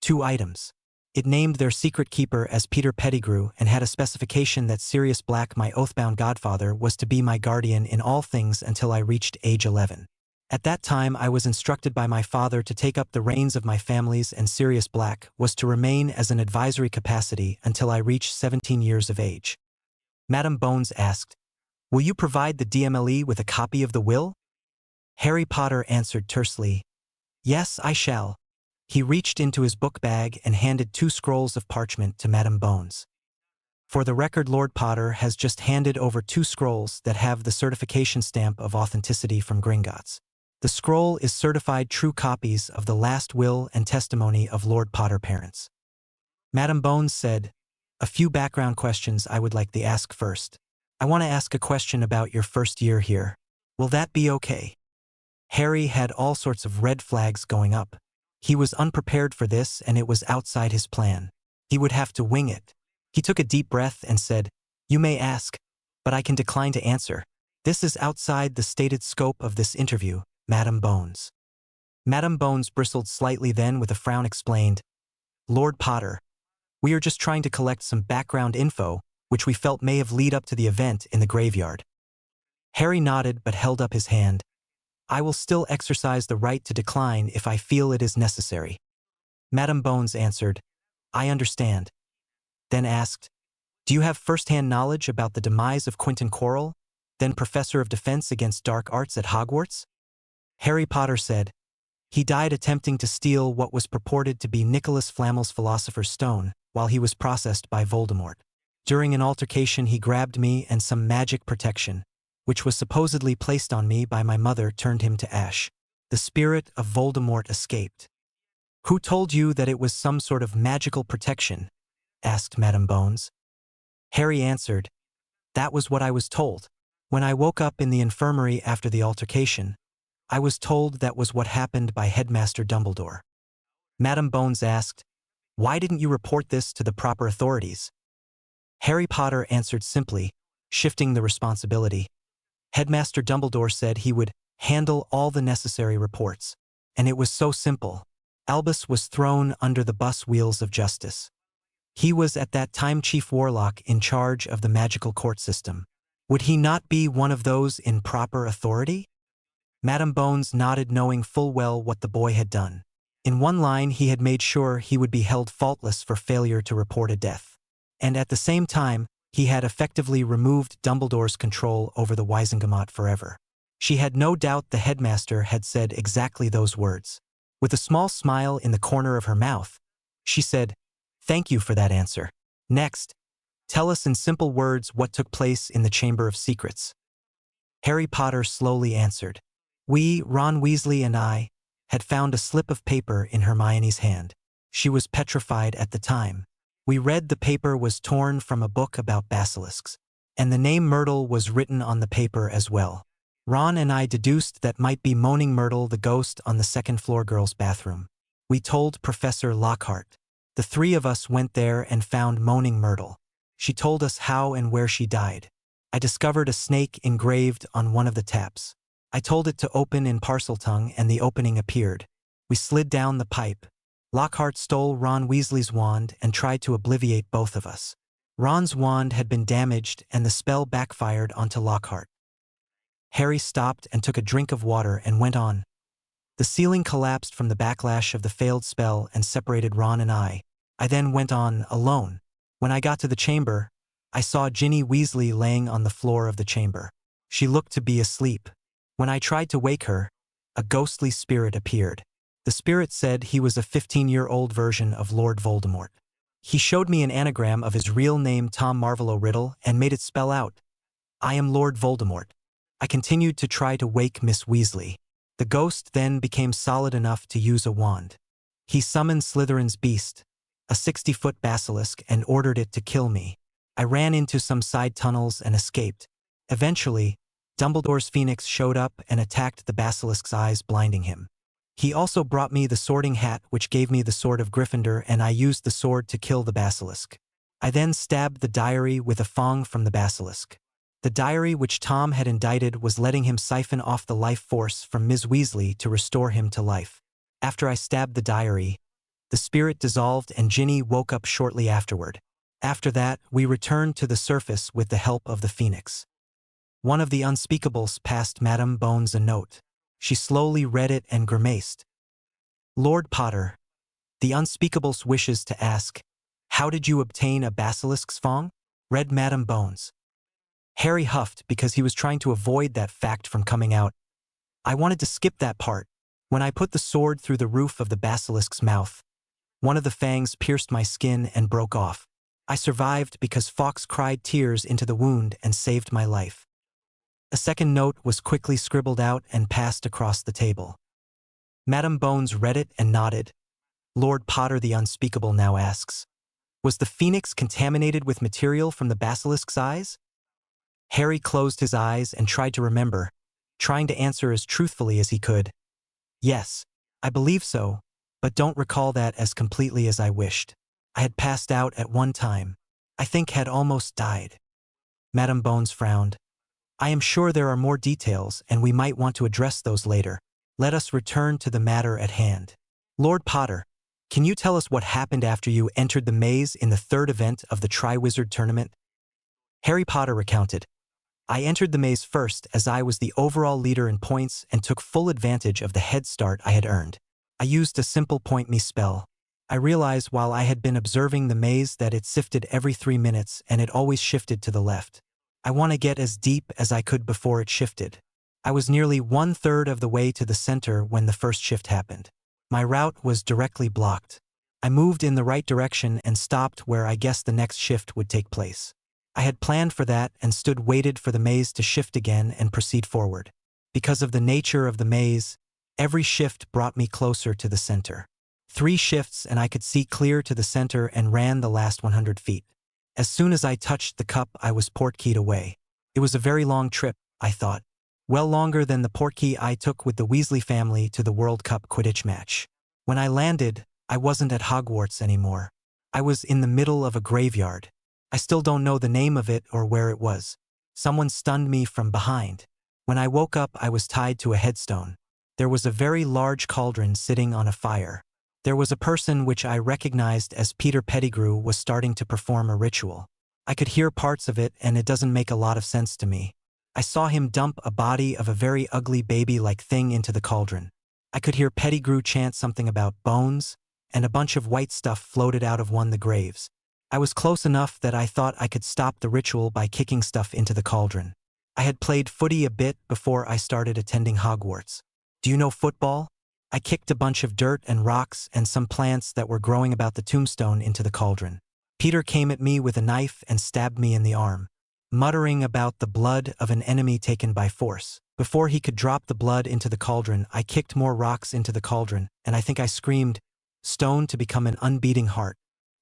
2 items. It named their secret keeper as Peter Pettigrew and had a specification that Sirius Black, my oathbound godfather, was to be my guardian in all things until I reached age 11. At that time I was instructed by my father to take up the reins of my families, and Sirius Black was to remain as an advisory capacity until I reached 17 years of age. Madam Bones asked, will you provide the DMLE with a copy of the will? Harry Potter answered tersely, yes, I shall. He reached into his book bag and handed 2 scrolls of parchment to Madam Bones. For the record, Lord Potter has just handed over 2 scrolls that have the certification stamp of authenticity from Gringotts. The scroll is certified true copies of the last will and testimony of Lord Potter parents. Madam Bones said, a few background questions I would like to ask first. I want to ask a question about your first year here. Will that be okay? Harry had all sorts of red flags going up. He was unprepared for this and it was outside his plan. He would have to wing it. He took a deep breath and said, you may ask, but I can decline to answer. This is outside the stated scope of this interview, Madam Bones. Madam Bones bristled slightly, then with a frown explained, Lord Potter, we are just trying to collect some background info which we felt may have led up to the event in the graveyard. Harry nodded but held up his hand. I will still exercise the right to decline if I feel it is necessary. Madam Bones answered, I understand. Then asked, do you have first-hand knowledge about the demise of Quentin Quirrell, then Professor of Defense Against Dark Arts at Hogwarts? Harry Potter said, he died attempting to steal what was purported to be Nicholas Flamel's Philosopher's Stone while he was processed by Voldemort. During an altercation he grabbed me and some magic protection. which was supposedly placed on me by my mother, turned him to ash. The spirit of Voldemort escaped. Who told you that it was some sort of magical protection? Asked Madame Bones. Harry answered, That was what I was told. When I woke up in the infirmary after the altercation, I was told that was what happened by Headmaster Dumbledore. Madame Bones asked, Why didn't you report this to the proper authorities? Harry Potter answered simply, shifting the responsibility. Headmaster Dumbledore said he would handle all the necessary reports. And it was so simple. Albus was thrown under the bus wheels of justice. He was at that time Chief Warlock in charge of the magical court system. Would he not be one of those in proper authority? Madame Bones nodded, knowing full well what the boy had done. In one line, he had made sure he would be held faultless for failure to report a death. And at the same time, he had effectively removed Dumbledore's control over the Wizengamot forever. She had no doubt the headmaster had said exactly those words. With a small smile in the corner of her mouth, she said, Thank you for that answer. Next, tell us in simple words what took place in the Chamber of Secrets. Harry Potter slowly answered. We, Ron Weasley and I, had found a slip of paper in Hermione's hand. She was petrified at the time. We read the paper was torn from a book about basilisks, and the name Myrtle was written on the paper as well. Ron and I deduced that might be Moaning Myrtle, the ghost on the second-floor girls' bathroom. We told Professor Lockhart. The three of us went there and found Moaning Myrtle. She told us how and where she died. I discovered a snake engraved on one of the taps. I told it to open in Parseltongue, and the opening appeared. We slid down the pipe. Lockhart stole Ron Weasley's wand and tried to obliviate both of us. Ron's wand had been damaged and the spell backfired onto Lockhart. Harry stopped and took a drink of water and went on. The ceiling collapsed from the backlash of the failed spell and separated Ron and I. I then went on, alone. When I got to the chamber, I saw Ginny Weasley laying on the floor of the chamber. She looked to be asleep. When I tried to wake her, a ghostly spirit appeared. The spirit said he was a 15-year-old version of Lord Voldemort. He showed me an anagram of his real name, Tom Marvolo Riddle, and made it spell out, I am Lord Voldemort. I continued to try to wake Miss Weasley. The ghost then became solid enough to use a wand. He summoned Slytherin's beast, a 60-foot basilisk, and ordered it to kill me. I ran into some side tunnels and escaped. Eventually, Dumbledore's phoenix showed up and attacked the basilisk's eyes, blinding him. He also brought me the sorting hat, which gave me the sword of Gryffindor, and I used the sword to kill the basilisk. I then stabbed the diary with a fong from the basilisk. The diary which Tom had indited was letting him siphon off the life force from Ms. Weasley to restore him to life. After I stabbed the diary, the spirit dissolved and Ginny woke up shortly afterward. After that, we returned to the surface with the help of the phoenix. One of the unspeakables passed Madame Bones a note. She slowly read it and grimaced. Lord Potter, the unspeakables wishes to ask, how did you obtain a basilisk's fong? Read Madame Bones. Harry huffed because he was trying to avoid that fact from coming out. I wanted to skip that part. When I put the sword through the roof of the basilisk's mouth, one of the fangs pierced my skin and broke off. I survived because Fawkes cried tears into the wound and saved my life. A second note was quickly scribbled out and passed across the table. Madame Bones read it and nodded. Lord Potter the Unspeakable now asks, was the phoenix contaminated with material from the basilisk's eyes? Harry closed his eyes and tried to remember, trying to answer as truthfully as he could. Yes, I believe so, but don't recall that as completely as I wished. I had passed out at one time. I think had almost died. Madame Bones frowned. I am sure there are more details, and we might want to address those later. Let us return to the matter at hand. Lord Potter, can you tell us what happened after you entered the maze in the third event of the Triwizard tournament? Harry Potter recounted. I entered the maze first as I was the overall leader in points and took full advantage of the head start I had earned. I used a simple point me spell. I realized while I had been observing the maze that it sifted every 3 minutes and it always shifted to the left. I want to get as deep as I could before it shifted. I was nearly 1/3 of the way to the center when the first shift happened. My route was directly blocked. I moved in the right direction and stopped where I guessed the next shift would take place. I had planned for that and waited for the maze to shift again and proceed forward. Because of the nature of the maze, every shift brought me closer to the center. 3 shifts and I could see clear to the center and ran the last 100 feet. As soon as I touched the cup, I was portkeyed away. It was a very long trip, I thought. Well longer than the portkey I took with the Weasley family to the World Cup Quidditch match. When I landed, I wasn't at Hogwarts anymore. I was in the middle of a graveyard. I still don't know the name of it or where it was. Someone stunned me from behind. When I woke up, I was tied to a headstone. There was a very large cauldron sitting on a fire. There was a person which I recognized as Peter Pettigrew was starting to perform a ritual. I could hear parts of it and it doesn't make a lot of sense to me. I saw him dump a body of a very ugly baby-like thing into the cauldron. I could hear Pettigrew chant something about bones, and a bunch of white stuff floated out of one of the graves. I was close enough that I thought I could stop the ritual by kicking stuff into the cauldron. I had played footy a bit before I started attending Hogwarts. Do you know football? I kicked a bunch of dirt and rocks and some plants that were growing about the tombstone into the cauldron. Peter came at me with a knife and stabbed me in the arm, muttering about the blood of an enemy taken by force. Before he could drop the blood into the cauldron, I kicked more rocks into the cauldron, and I think I screamed, "Stone to become an unbeating heart."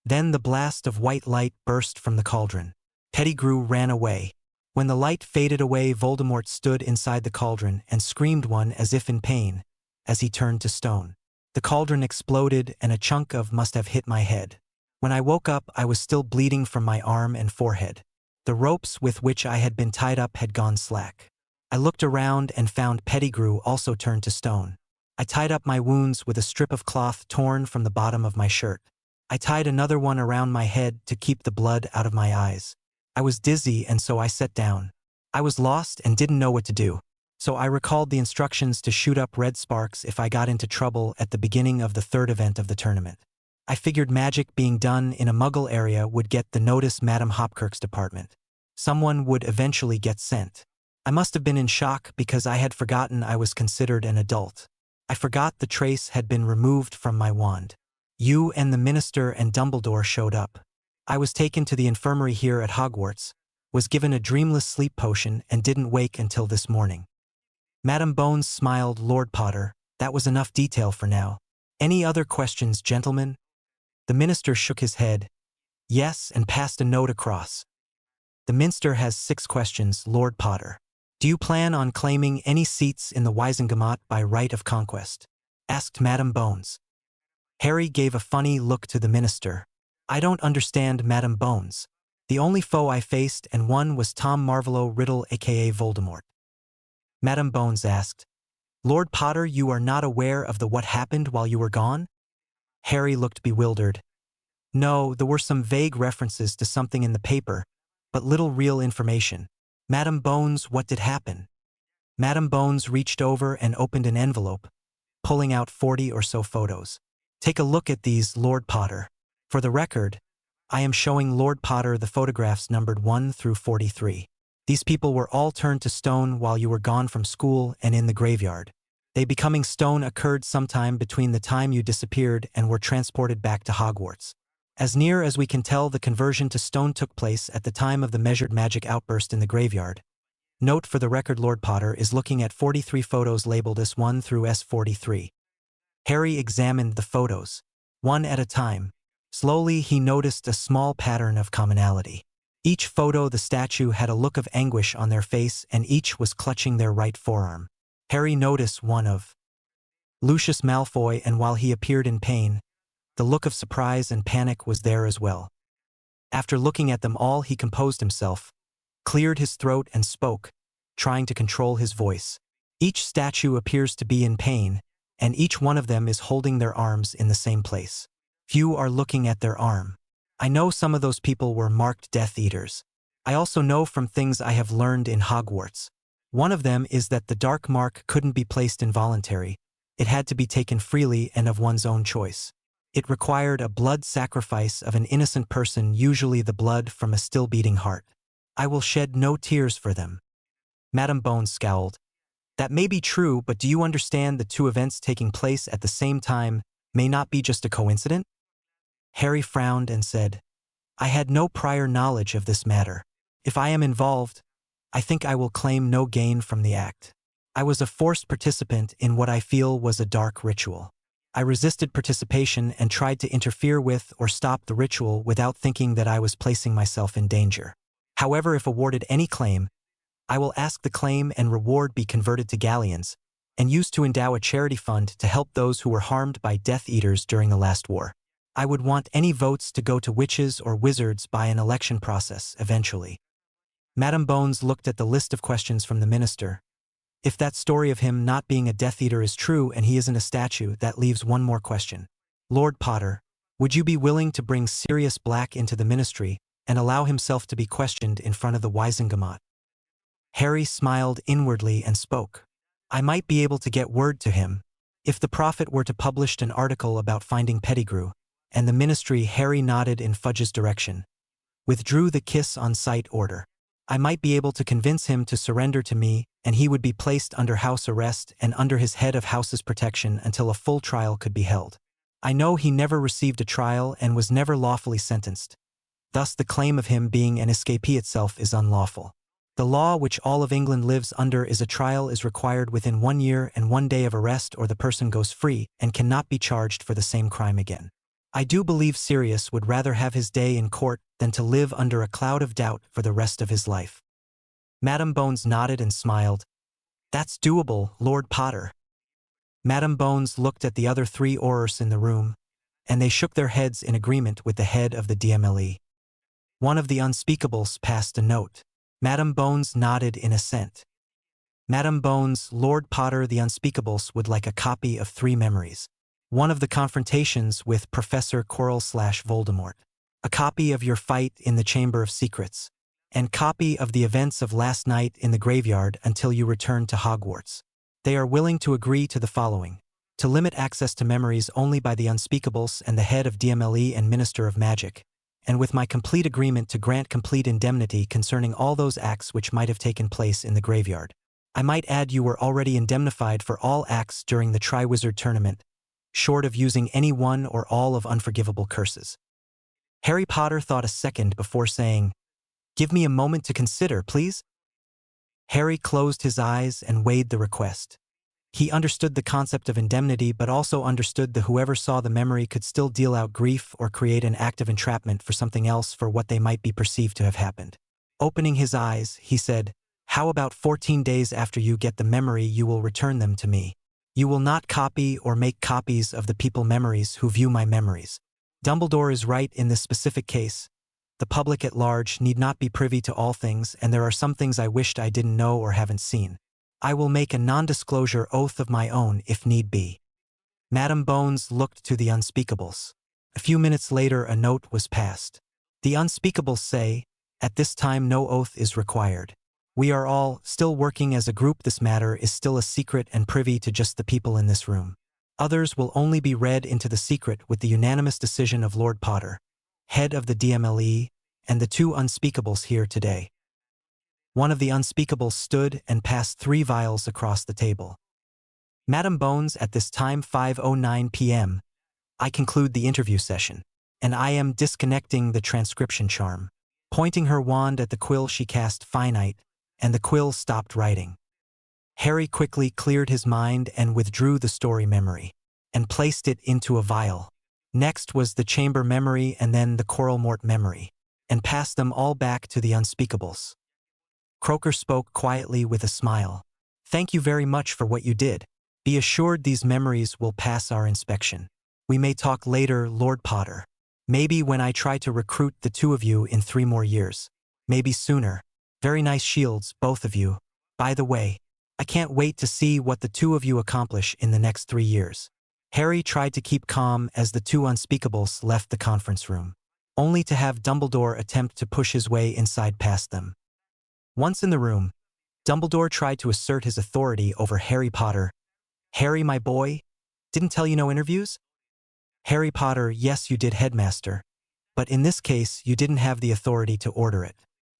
Then the blast of white light burst from the cauldron. Pettigrew ran away. When the light faded away, Voldemort stood inside the cauldron and screamed one as if in pain, as he turned to stone. The cauldron exploded and a chunk of must have hit my head. When I woke up, I was still bleeding from my arm and forehead. The ropes with which I had been tied up had gone slack. I looked around and found Pettigrew also turned to stone. I tied up my wounds with a strip of cloth torn from the bottom of my shirt. I tied another one around my head to keep the blood out of my eyes. I was dizzy and so I sat down. I was lost and didn't know what to do. So I recalled the instructions to shoot up red sparks if I got into trouble at the beginning of the 3rd event of the tournament. I figured magic being done in a Muggle area would get the notice Madam Hopkirk's department. Someone would eventually get sent. I must have been in shock because I had forgotten I was considered an adult. I forgot the trace had been removed from my wand. You and the minister and Dumbledore showed up. I was taken to the infirmary here at Hogwarts, was given a dreamless sleep potion and didn't wake until this morning. Madam Bones smiled. Lord Potter, that was enough detail for now. Any other questions, gentlemen? The minister shook his head. Yes, and passed a note across. The minster has 6 questions, Lord Potter. Do you plan on claiming any seats in the Wizengamot by right of conquest? Asked Madam Bones. Harry gave a funny look to the minister. I don't understand, Madam Bones. The only foe I faced and won was Tom Marvolo Riddle aka Voldemort. Madam Bones asked, Lord Potter, you are not aware of what happened while you were gone? Harry looked bewildered. No, there were some vague references to something in the paper, but little real information. Madam Bones, what did happen? Madam Bones reached over and opened an envelope, pulling out 40 or so photos. Take a look at these, Lord Potter. For the record, I am showing Lord Potter the photographs numbered 1 through 43. These people were all turned to stone while you were gone from school and in the graveyard. They becoming stone occurred sometime between the time you disappeared and were transported back to Hogwarts. As near as we can tell, the conversion to stone took place at the time of the measured magic outburst in the graveyard. Note for the record, Lord Potter is looking at 43 photos labeled S1 through S43. Harry examined the photos, one at a time. Slowly he noticed a small pattern of commonality. Each photo, the statue had a look of anguish on their face and each was clutching their right forearm. Harry noticed one of Lucius Malfoy, and while he appeared in pain, the look of surprise and panic was there as well. After looking at them all, he composed himself, cleared his throat and spoke, trying to control his voice. Each statue appears to be in pain, and each one of them is holding their arms in the same place. Few are looking at their arm. I know some of those people were marked Death Eaters. I also know from things I have learned in Hogwarts. One of them is that the dark mark couldn't be placed involuntary. It had to be taken freely and of one's own choice. It required a blood sacrifice of an innocent person, usually the blood from a still beating heart. I will shed no tears for them. Madam Bones scowled. That may be true, but do you understand the 2 events taking place at the same time may not be just a coincidence? Harry frowned and said, I had no prior knowledge of this matter. If I am involved, I think I will claim no gain from the act. I was a forced participant in what I feel was a dark ritual. I resisted participation and tried to interfere with or stop the ritual without thinking that I was placing myself in danger. However, if awarded any claim, I will ask the claim and reward be converted to galleons and used to endow a charity fund to help those who were harmed by Death Eaters during the last war. I would want any votes to go to witches or wizards by an election process, eventually. Madame Bones looked at the list of questions from the minister. If that story of him not being a Death Eater is true and he isn't a statue, that leaves one more question. Lord Potter, would you be willing to bring Sirius Black into the ministry and allow himself to be questioned in front of the Wisengamot? Harry smiled inwardly and spoke. I might be able to get word to him. If the prophet were to publish an article about finding Pettigrew, and the ministry, Harry nodded in Fudge's direction, withdrew the kiss on sight order. I might be able to convince him to surrender to me, and he would be placed under house arrest and under his head of house's protection until a full trial could be held. I know he never received a trial and was never lawfully sentenced. Thus the claim of him being an escapee itself is unlawful. The law which all of England lives under is a trial is required within 1 year and 1 day of arrest, or the person goes free and cannot be charged for the same crime again. I do believe Sirius would rather have his day in court than to live under a cloud of doubt for the rest of his life. Madame Bones nodded and smiled. That's doable, Lord Potter. Madame Bones looked at the other 3 Aurors in the room, and they shook their heads in agreement with the head of the DMLE. One of the unspeakables passed a note. Madame Bones nodded in assent. Madame Bones, Lord Potter, the unspeakables would like a copy of 3 memories. One of the confrontations with Professor Quirrell/Voldemort, a copy of your fight in the Chamber of Secrets, and copy of the events of last night in the graveyard until you return to Hogwarts. They are willing to agree to the following: to limit access to memories only by the unspeakables and the head of DMLE and Minister of Magic, and with my complete agreement to grant complete indemnity concerning all those acts which might have taken place in the graveyard. I might add you were already indemnified for all acts during the Triwizard tournament, short of using any one or all of unforgivable curses. Harry Potter thought a second before saying, "Give me a moment to consider, please." Harry closed his eyes and weighed the request. He understood the concept of indemnity, but also understood that whoever saw the memory could still deal out grief or create an act of entrapment for something else for what they might be perceived to have happened. Opening his eyes, he said, "How about 14 days after you get the memory you will return them to me? You will not copy or make copies of the people memories who view my memories. Dumbledore is right in this specific case. The public at large need not be privy to all things, and there are some things I wished I didn't know or haven't seen. I will make a non-disclosure oath of my own if need be." Madame Bones looked to the unspeakables. A few minutes later a note was passed. The unspeakables say, "At this time no oath is required. We are all still working as a group. This matter is still a secret and privy to just the people in this room. Others will only be read into the secret with the unanimous decision of Lord Potter, head of the DMLE, and the 2 unspeakables here today." One of the unspeakables stood and passed 3 vials across the table. Madame Bones, at this time 5:09 p.m., I conclude the interview session, and I am disconnecting the transcription charm. Pointing her wand at the quill she cast finite, and the quill stopped writing. Harry quickly cleared his mind and withdrew the story memory, and placed it into a vial. Next was the chamber memory and then the Quirrellmort memory, and passed them all back to the unspeakables. Croaker spoke quietly with a smile. "Thank you very much for what you did. Be assured these memories will pass our inspection. We may talk later, Lord Potter. Maybe when I try to recruit the 2 of you in 3 more years. Maybe sooner. Very nice shields, both of you. By the way, I can't wait to see what the 2 of you accomplish in the next 3 years." Harry tried to keep calm as the 2 unspeakables left the conference room, only to have Dumbledore attempt to push his way inside past them. Once in the room, Dumbledore tried to assert his authority over Harry Potter. "Harry, my boy, didn't tell you no interviews?" Harry Potter: "Yes, you did, Headmaster. But in this case, you didn't have the authority to order it.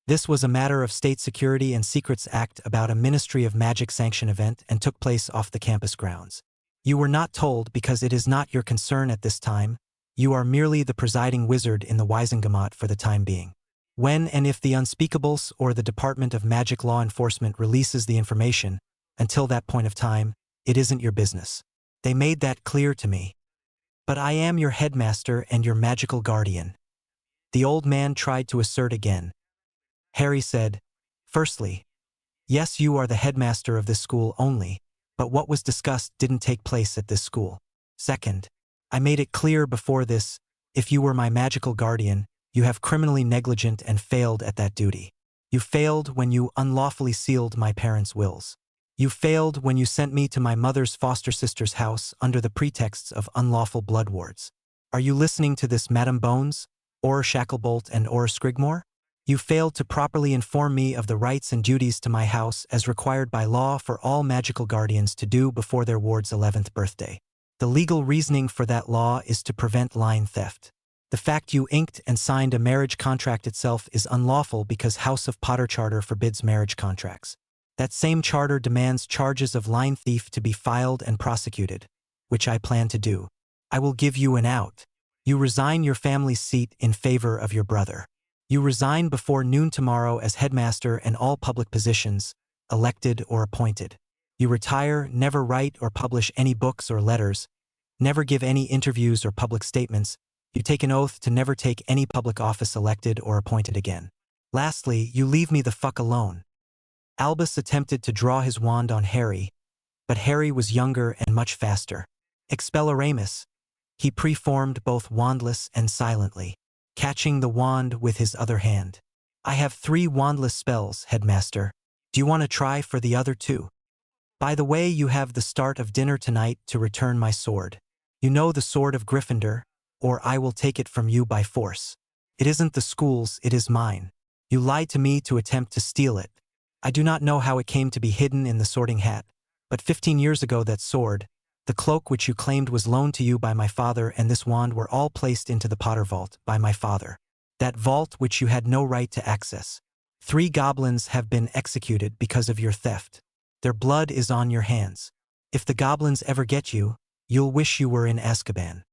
This was a matter of State Security and Secrets Act about a Ministry of Magic sanction event and took place off the campus grounds. You were not told because it is not your concern at this time. You are merely the presiding wizard in the Wisengamot for the time being. When and if the Unspeakables or the Department of Magic Law Enforcement releases the information, until that point of time, it isn't your business. They made that clear to me. But I am your headmaster and your magical guardian. The old man tried to assert again. Harry said, "Firstly, yes, you are the headmaster of this school only, but what was discussed didn't take place at this school. Second, I made it clear before this, if you were my magical guardian, you have criminally negligent and failed at that duty. You failed when you unlawfully sealed my parents' wills. You failed when you sent me to my mother's foster sister's house under the pretexts of unlawful blood wards. Are you listening to this, Madam Bones, or Shacklebolt and or Scrigmore? You failed to properly inform me of the rights and duties to my house as required by law for all magical guardians to do before their ward's 11th birthday. The legal reasoning for that law is to prevent line theft. The fact you inked and signed a marriage contract itself is unlawful because House of Potter Charter forbids marriage contracts. That same charter demands charges of line thief to be filed and prosecuted, which I plan to do. I will give you an out. You resign your family's seat in favor of your brother. You resign before noon tomorrow as headmaster and all public positions, elected or appointed. You retire, never write or publish any books or letters, never give any interviews or public statements. You take an oath to never take any public office elected or appointed again. Lastly, you leave me the fuck alone." Albus attempted to draw his wand on Harry, but Harry was younger and much faster. Expelloramus. He preformed both wandless and silently, catching the wand with his other hand. "I have 3 wandless spells, headmaster. Do you want to try for the other 2? By the way, you have the start of dinner tonight to return my sword. You know the sword of Gryffindor, or I will take it from you by force. It isn't the school's, it is mine. You lied to me to attempt to steal it. I do not know how it came to be hidden in the sorting hat, but 15 years ago that sword, the cloak which you claimed was loaned to you by my father, and this wand were all placed into the Potter vault by my father. That vault which you had no right to access. 3 goblins have been executed because of your theft. Their blood is on your hands. If the goblins ever get you, you'll wish you were in Azkaban."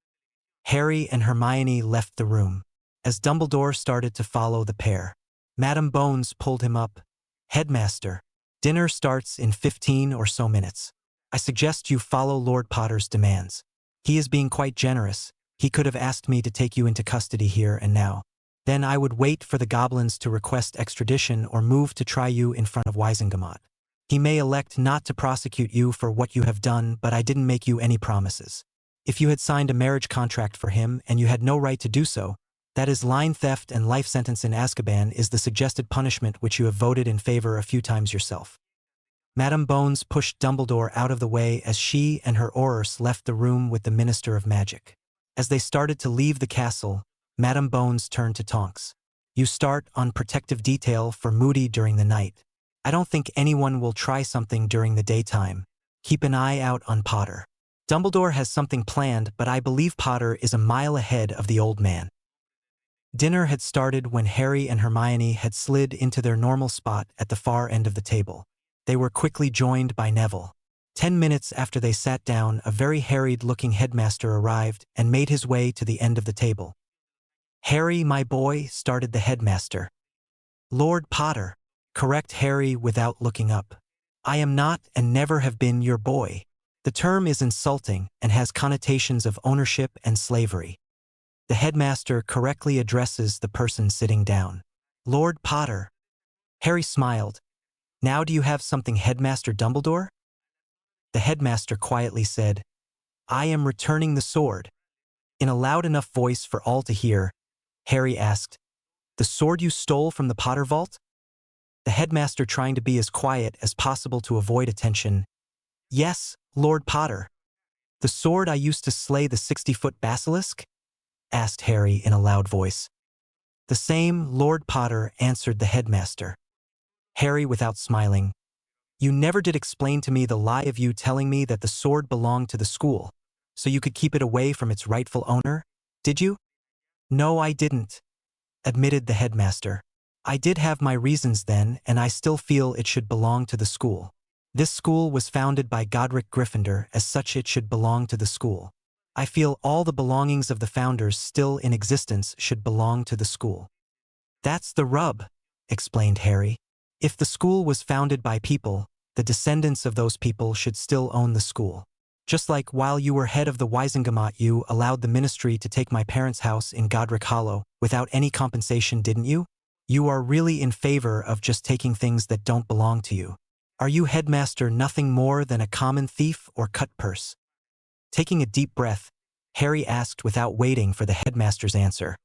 Harry and Hermione left the room. As Dumbledore started to follow the pair, Madam Bones pulled him up. "Headmaster, dinner starts in 15 or so minutes. I suggest you follow Lord Potter's demands. He is being quite generous. He could have asked me to take you into custody here and now. Then I would wait for the goblins to request extradition or move to try you in front of Wisengamot. He may elect not to prosecute you for what you have done, but I didn't make you any promises. If you had signed a marriage contract for him and you had no right to do so, that is line theft, and life sentence in Azkaban is the suggested punishment which you have voted in favor a few times yourself." Madam Bones pushed Dumbledore out of the way as she and her Aurors left the room with the Minister of Magic. As they started to leave the castle, Madam Bones turned to Tonks. "You start on protective detail for Moody during the night. I don't think anyone will try something during the daytime. Keep an eye out on Potter. Dumbledore has something planned, but I believe Potter is a mile ahead of the old man." Dinner had started when Harry and Hermione had slid into their normal spot at the far end of the table. They were quickly joined by Neville. 10 minutes after they sat down, a very harried-looking headmaster arrived and made his way to the end of the table. "Harry, my boy," started the headmaster. "Lord Potter." "Correct Harry without looking up. I am not and never have been your boy. The term is insulting and has connotations of ownership and slavery." The headmaster correctly addresses the person sitting down. "Lord Potter." Harry smiled. "Now do you have something, Headmaster Dumbledore?" The headmaster quietly said, "I am returning the sword." In a loud enough voice for all to hear, Harry asked, "The sword you stole from the Potter vault?" The headmaster, trying to be as quiet as possible to avoid attention, "Yes, Lord Potter." "The sword I used to slay the 60-foot basilisk?" asked Harry in a loud voice. "The same, Lord Potter," answered the headmaster. Harry, without smiling, "You never did explain to me the lie of you telling me that the sword belonged to the school, so you could keep it away from its rightful owner, did you?" "No, I didn't," admitted the headmaster. "I did have my reasons then, and I still feel it should belong to the school. This school was founded by Godric Gryffindor, as such it should belong to the school. I feel all the belongings of the founders still in existence should belong to the school." That's the rub, explained Harry. If the school was founded by people, the descendants of those people should still own the school. Just like while you were head of the Wisengamot, you allowed the ministry to take my parents' house in Godric Hollow without any compensation, didn't you? You are really in favor of just taking things that don't belong to you. Are you, headmaster, nothing more than a common thief or cut purse? Taking a deep breath, Harry asked without waiting for the headmaster's answer.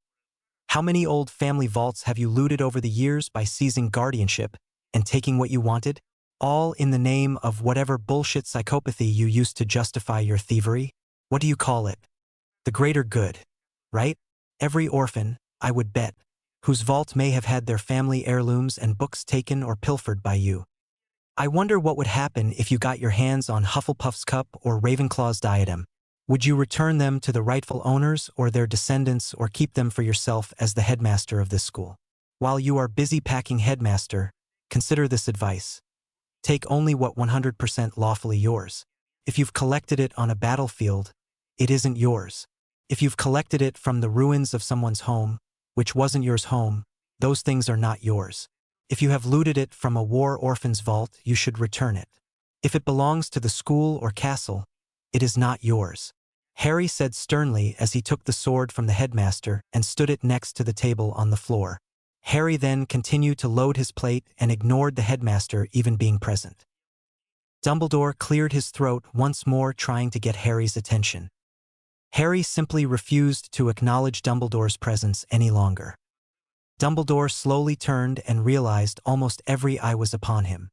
How many old family vaults have you looted over the years by seizing guardianship and taking what you wanted? All in the name of whatever bullshit psychopathy you used to justify your thievery? What do you call it? The greater good, right? Every orphan, I would bet, whose vault may have had their family heirlooms and books taken or pilfered by you. I wonder what would happen if you got your hands on Hufflepuff's cup or Ravenclaw's diadem. Would you return them to the rightful owners or their descendants, or keep them for yourself as the headmaster of this school? While you are busy packing, headmaster, consider this advice. Take only what 100% lawfully yours. If you've collected it on a battlefield, it isn't yours. If you've collected it from the ruins of someone's home, which wasn't yours home, those things are not yours. If you have looted it from a war orphan's vault, you should return it. If it belongs to the school or castle, it is not yours. Harry said sternly as he took the sword from the headmaster and stood it next to the table on the floor. Harry then continued to load his plate and ignored the headmaster even being present. Dumbledore cleared his throat once more, trying to get Harry's attention. Harry simply refused to acknowledge Dumbledore's presence any longer. Dumbledore slowly turned and realized almost every eye was upon him.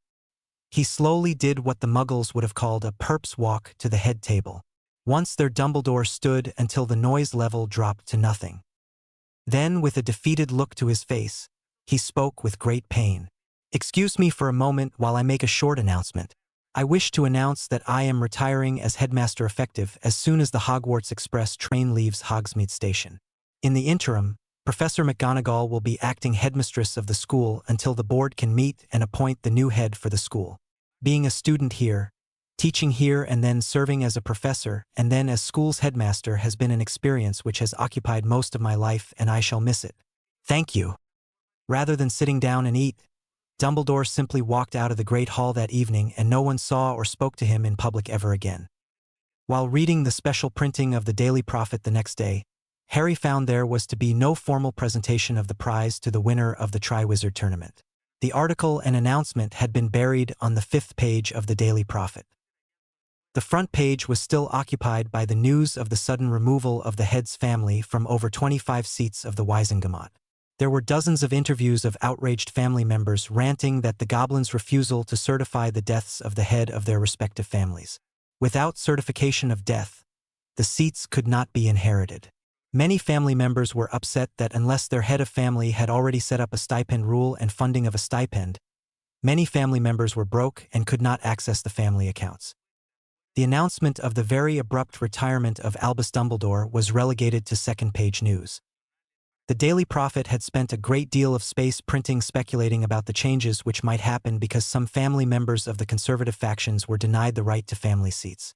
He slowly did what the Muggles would have called a perp's walk to the head table. Once there, Dumbledore stood until the noise level dropped to nothing. Then, with a defeated look to his face, he spoke with great pain. Excuse me for a moment while I make a short announcement. I wish to announce that I am retiring as headmaster effective as soon as the Hogwarts Express train leaves Hogsmeade Station. In the interim, Professor McGonagall will be acting headmistress of the school until the board can meet and appoint the new head for the school. Being a student here, teaching here, and then serving as a professor and then as school's headmaster has been an experience which has occupied most of my life, and I shall miss it. Thank you. Rather than sitting down and eat, Dumbledore simply walked out of the Great Hall that evening, and no one saw or spoke to him in public ever again. While reading the special printing of the Daily Prophet the next day, Harry found there was to be no formal presentation of the prize to the winner of the Triwizard tournament. The article and announcement had been buried on the 5th page of the Daily Prophet. The front page was still occupied by the news of the sudden removal of the head's family from over 25 seats of the Wisengamot. There were dozens of interviews of outraged family members ranting that the goblins' refusal to certify the deaths of the head of their respective families. Without certification of death, the seats could not be inherited. Many family members were upset that unless their head of family had already set up a stipend rule and funding of a stipend, many family members were broke and could not access the family accounts. The announcement of the very abrupt retirement of Albus Dumbledore was relegated to second-page news. The Daily Prophet had spent a great deal of space printing speculating about the changes which might happen because some family members of the conservative factions were denied the right to family seats.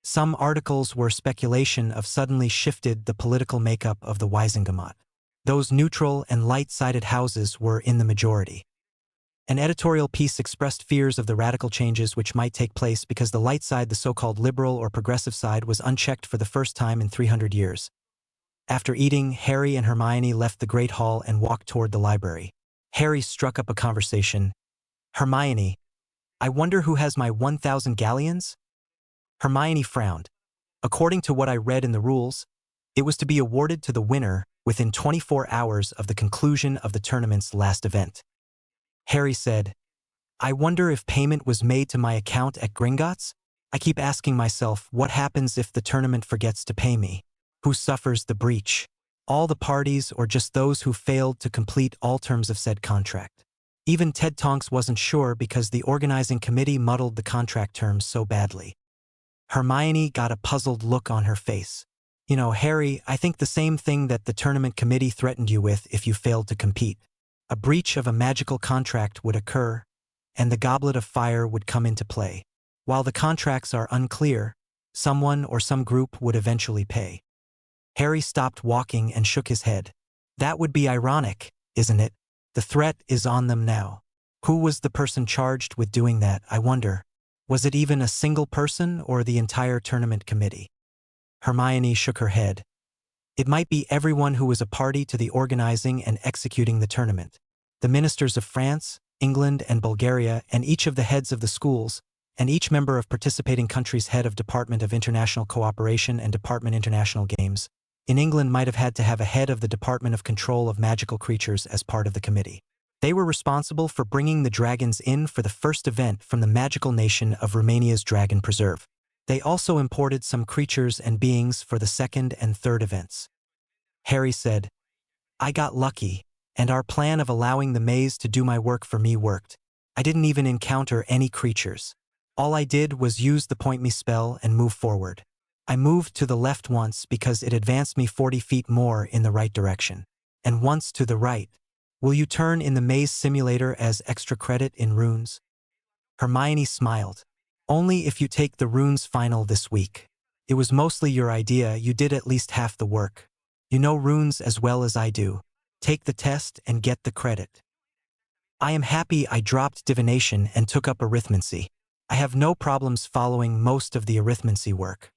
Some articles were speculation of suddenly shifted the political makeup of the Wisengamot. Those neutral and light-sided houses were in the majority. An editorial piece expressed fears of the radical changes which might take place because the light side, the so-called liberal or progressive side, was unchecked for the first time in 300 years. After eating, Harry and Hermione left the Great Hall and walked toward the library. Harry struck up a conversation. Hermione, I wonder who has my 1,000 galleons? Hermione frowned. According to what I read in the rules, it was to be awarded to the winner within 24 hours of the conclusion of the tournament's last event. Harry said, I wonder if payment was made to my account at Gringotts? I keep asking myself, what happens if the tournament forgets to pay me? Who suffers the breach? All the parties, or just those who failed to complete all terms of said contract? Even Ted Tonks wasn't sure because the organizing committee muddled the contract terms so badly. Hermione got a puzzled look on her face. You know, Harry, I think the same thing that the tournament committee threatened you with if you failed to compete. A breach of a magical contract would occur, and the Goblet of Fire would come into play. While the contracts are unclear, someone or some group would eventually pay. Harry stopped walking and shook his head. That would be ironic, isn't it? The threat is on them now. Who was the person charged with doing that, I wonder? Was it even a single person or the entire tournament committee? Hermione shook her head. It might be everyone who was a party to the organizing and executing the tournament. The ministers of France, England, and Bulgaria, and each of the heads of the schools, and each member of participating country's head of Department of International Cooperation and Department International Games, in England might have had to have a head of the Department of Control of Magical Creatures as part of the committee. They were responsible for bringing the dragons in for the first event from the magical nation of Romania's Dragon Preserve. They also imported some creatures and beings for the second and third events. Harry said, I got lucky, and our plan of allowing the maze to do my work for me worked. I didn't even encounter any creatures. All I did was use the point me spell and move forward. I moved to the left once because it advanced me 40 feet more in the right direction. And once to the right. Will you turn in the maze simulator as extra credit in runes? Hermione smiled. Only if you take the runes final this week. It was mostly your idea, you did at least half the work. You know runes as well as I do. Take the test and get the credit. I am happy I dropped divination and took up arithmancy. I have no problems following most of the arithmancy work.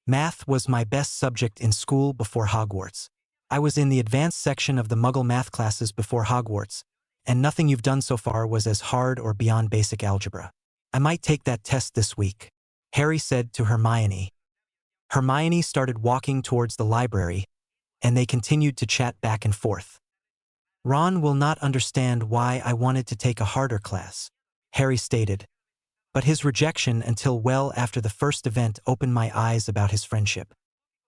Math was my best subject in school before Hogwarts. I was in the advanced section of the Muggle math classes before Hogwarts, and nothing you've done so far was as hard or beyond basic algebra. I might take that test this week, Harry said to Hermione. Hermione started walking towards the library, and they continued to chat back and forth. Ron will not understand why I wanted to take a harder class, Harry stated. But his rejection until well after the first event opened my eyes about his friendship.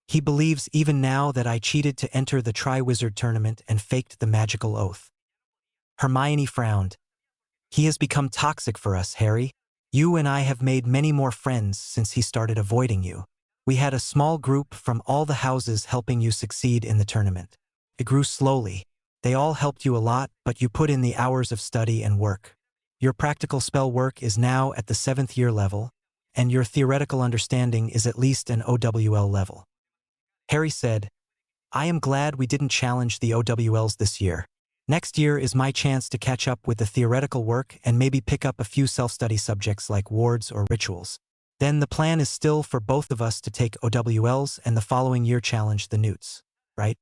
He believes even now that I cheated to enter the Triwizard tournament and faked the magical oath. Hermione frowned. He has become toxic for us, Harry. You and I have made many more friends since he started avoiding you. We had a small group from all the houses helping you succeed in the tournament. It grew slowly. They all helped you a lot, but you put in the hours of study and work. Your practical spell work is now at the 7th year level, and your theoretical understanding is at least an OWL level. Harry said, I am glad we didn't challenge the OWLs this year. Next year is my chance to catch up with the theoretical work and maybe pick up a few self-study subjects like wards or rituals. Then the plan is still for both of us to take OWLs and the following year challenge the Newts, right?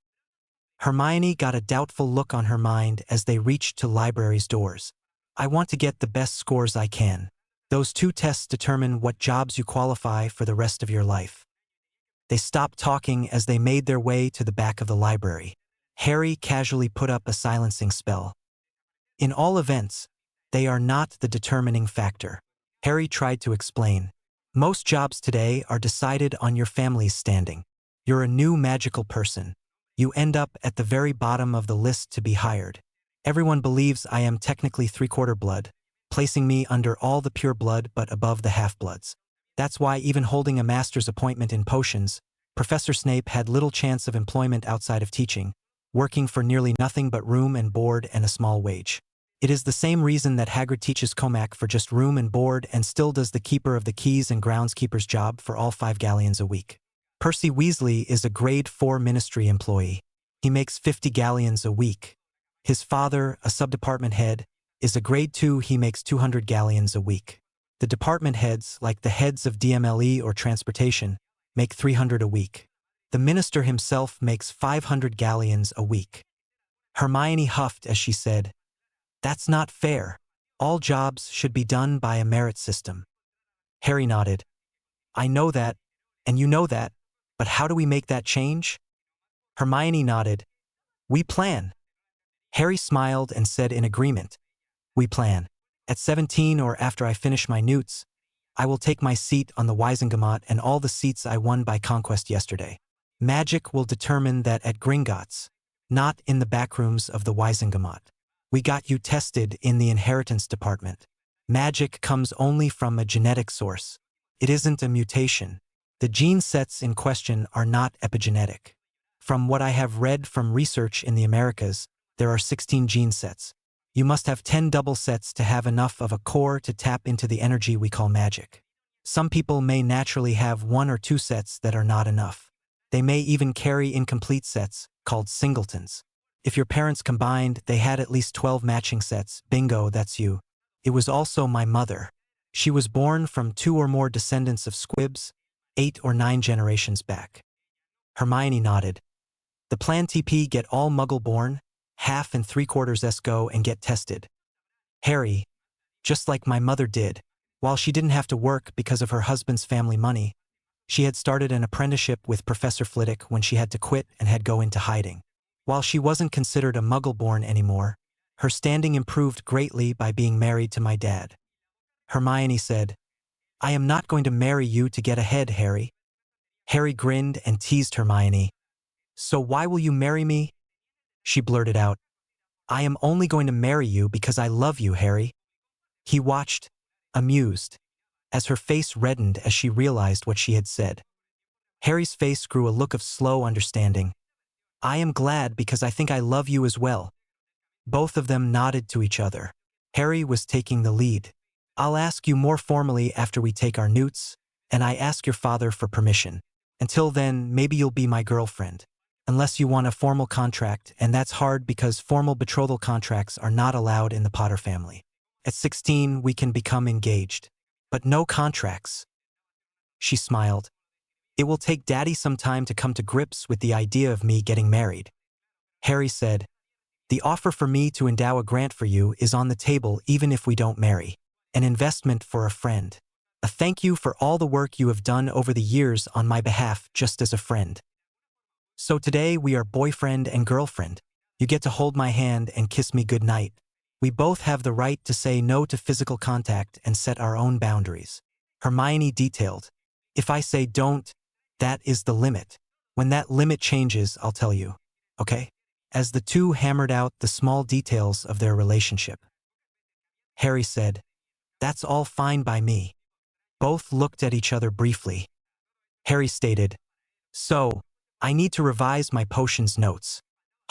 Hermione got a doubtful look on her mind as they reached to library's doors. I want to get the best scores I can. Those 2 tests determine what jobs you qualify for the rest of your life. They stopped talking as they made their way to the back of the library. Harry casually put up a silencing spell. In all events, they are not the determining factor. Harry tried to explain. Most jobs today are decided on your family's standing. You're a new magical person. You end up at the very bottom of the list to be hired. Everyone believes I am technically 3/4 blood, placing me under all the pure blood but above the half-bloods. That's why even holding a master's appointment in potions, Professor Snape had little chance of employment outside of teaching, working for nearly nothing but room and board and a small wage. It is the same reason that Hagrid teaches Comac for just room and board and still does the keeper of the keys and groundskeeper's job for all 5 galleons a week. Percy Weasley is a grade 4 ministry employee. He makes 50 galleons a week. His father, a subdepartment head, is a grade 2. He makes 200 galleons a week. The department heads, like the heads of DMLE or transportation, make 300 a week. The minister himself makes 500 galleons a week. Hermione huffed as she said, That's not fair. All jobs should be done by a merit system. Harry nodded. I know that, and you know that, but how do we make that change? Hermione nodded. We plan. Harry smiled and said in agreement, We plan. At 17 or after I finish my newts, I will take my seat on the Wizengamot and all the seats I won by conquest yesterday. Magic will determine that at Gringotts, not in the backrooms of the Wizengamot. We got you tested in the inheritance department. Magic comes only from a genetic source. It isn't a mutation. The gene sets in question are not epigenetic. From what I have read from research in the Americas, there are 16 gene sets. You must have 10 double sets to have enough of a core to tap into the energy we call magic. Some people may naturally have 1 or 2 sets that are not enough. They may even carry incomplete sets, called singletons. If your parents combined, they had at least 12 matching sets. Bingo, that's you. It was also my mother. She was born from 2 or more descendants of squibs, 8 or 9 generations back. Hermione nodded. The plan TP get all muggle-born, half and 3/4 go and get tested. Harry, just like my mother did, while she didn't have to work because of her husband's family money, she had started an apprenticeship with Professor Flitwick when she had to quit and had go into hiding. While she wasn't considered a muggle-born anymore, her standing improved greatly by being married to my dad. Hermione said, I am not going to marry you to get ahead, Harry. Harry grinned and teased Hermione. So why will you marry me? She blurted out. I am only going to marry you because I love you, Harry. He watched, amused, as her face reddened as she realized what she had said. Harry's face grew a look of slow understanding. I am glad because I think I love you as well. Both of them nodded to each other. Harry was taking the lead. I'll ask you more formally after we take our newts, and I ask your father for permission. Until then, maybe you'll be my girlfriend. Unless you want a formal contract, and that's hard because formal betrothal contracts are not allowed in the Potter family. At 16, we can become engaged. But no contracts. She smiled. It will take Daddy some time to come to grips with the idea of me getting married. Harry said, the offer for me to endow a grant for you is on the table even if we don't marry. An investment for a friend. A thank you for all the work you have done over the years on my behalf just as a friend. So today we are boyfriend and girlfriend. You get to hold my hand and kiss me goodnight. We both have the right to say no to physical contact and set our own boundaries. Hermione detailed. If I say don't, that is the limit. When that limit changes, I'll tell you. Okay? As the two hammered out the small details of their relationship. Harry said, that's all fine by me. Both looked at each other briefly. Harry stated, so, I need to revise my potions notes.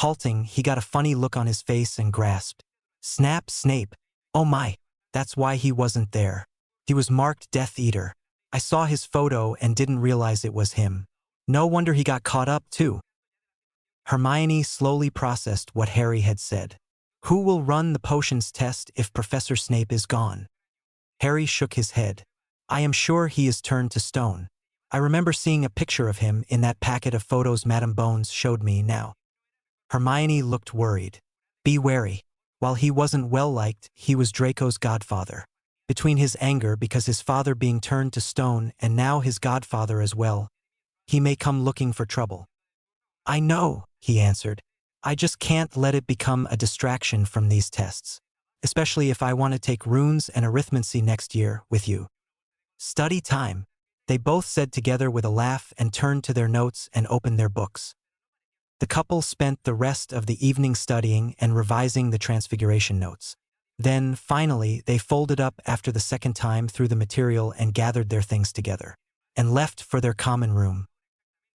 Halting, he got a funny look on his face and grasped. Snap, Snape. Oh my, that's why he wasn't there. He was marked Death Eater. I saw his photo and didn't realize it was him. No wonder he got caught up too. Hermione slowly processed what Harry had said. Who will run the potions test if Professor Snape is gone? Harry shook his head. I am sure he is turned to stone. I remember seeing a picture of him in that packet of photos Madame Bones showed me now. Hermione looked worried. Be wary. While he wasn't well-liked, he was Draco's godfather. Between his anger because his father being turned to stone and now his godfather as well, he may come looking for trouble. I know, he answered. I just can't let it become a distraction from these tests. Especially if I want to take runes and arithmancy next year with you. Study time, they both said together with a laugh and turned to their notes and opened their books. The couple spent the rest of the evening studying and revising the Transfiguration notes. Then, finally, they folded up after the second time through the material and gathered their things together, and left for their common room.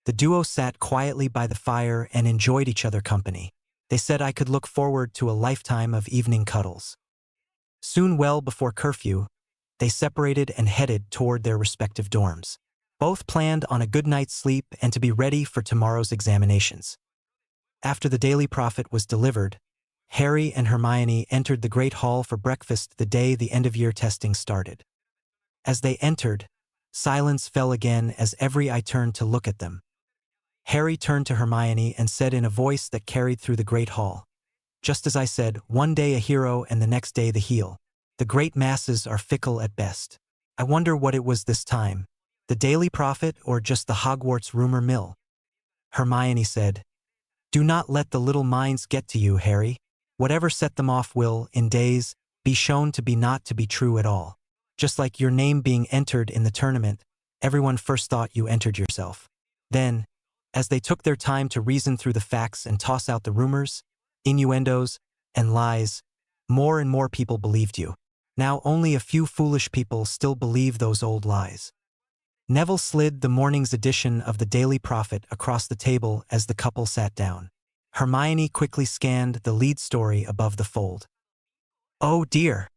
The duo sat quietly by the fire and enjoyed each other's company. They said I could look forward to a lifetime of evening cuddles. Soon, well before curfew, they separated and headed toward their respective dorms. Both planned on a good night's sleep and to be ready for tomorrow's examinations. After the Daily Prophet was delivered, Harry and Hermione entered the Great Hall for breakfast the day the end-of-year testing started. As they entered, silence fell again as every eye turned to look at them. Harry turned to Hermione and said in a voice that carried through the Great Hall, just as I said, one day a hero and the next day the heel. The great masses are fickle at best. I wonder what it was this time, the Daily Prophet or just the Hogwarts rumor mill? Hermione said, do not let the little minds get to you, Harry. Whatever set them off will, in days, be shown to be not to be true at all. Just like your name being entered in the tournament, everyone first thought you entered yourself. Then, as they took their time to reason through the facts and toss out the rumors, innuendos, and lies, more and more people believed you. Now only a few foolish people still believe those old lies. Neville slid the morning's edition of the Daily Prophet across the table as the couple sat down. Hermione quickly scanned the lead story above the fold. Oh dear,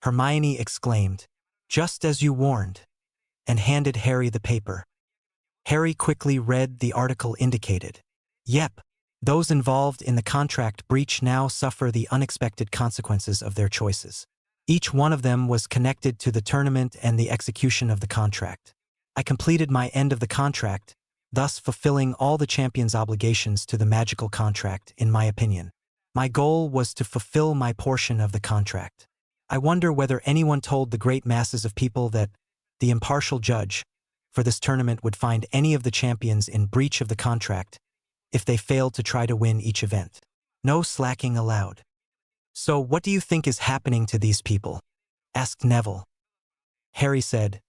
Hermione exclaimed, just as you warned, and handed Harry the paper. Harry quickly read the article indicated. Yep, Those involved in the contract breach now suffer the unexpected consequences of their choices. Each one of them was connected to the tournament and the execution of the contract. I completed my end of the contract, thus fulfilling all the champion's obligations to the magical contract, in my opinion. My goal was to fulfill my portion of the contract. I wonder whether anyone told the great masses of people that the impartial judge for this tournament would find any of the champions in breach of the contract if they failed to try to win each event. No slacking allowed. So what do you think is happening to these people? Asked Neville. Harry said,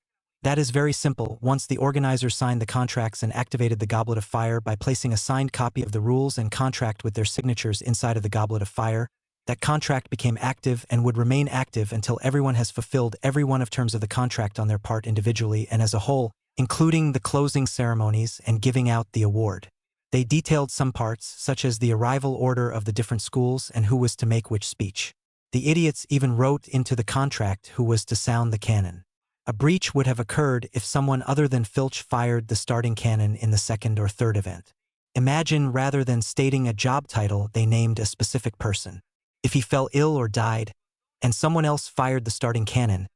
that is very simple. Once the organizers signed the contracts and activated the Goblet of Fire by placing a signed copy of the rules and contract with their signatures inside of the Goblet of Fire, that contract became active and would remain active until everyone has fulfilled every one of terms of the contract on their part individually and as a whole, including the closing ceremonies and giving out the award. They detailed some parts, such as the arrival order of the different schools and who was to make which speech. The idiots even wrote into the contract who was to sound the cannon. A breach would have occurred if someone other than Filch fired the starting cannon in the second or third event. Imagine, rather than stating a job title, they named a specific person. If he fell ill or died, and someone else fired the starting cannon,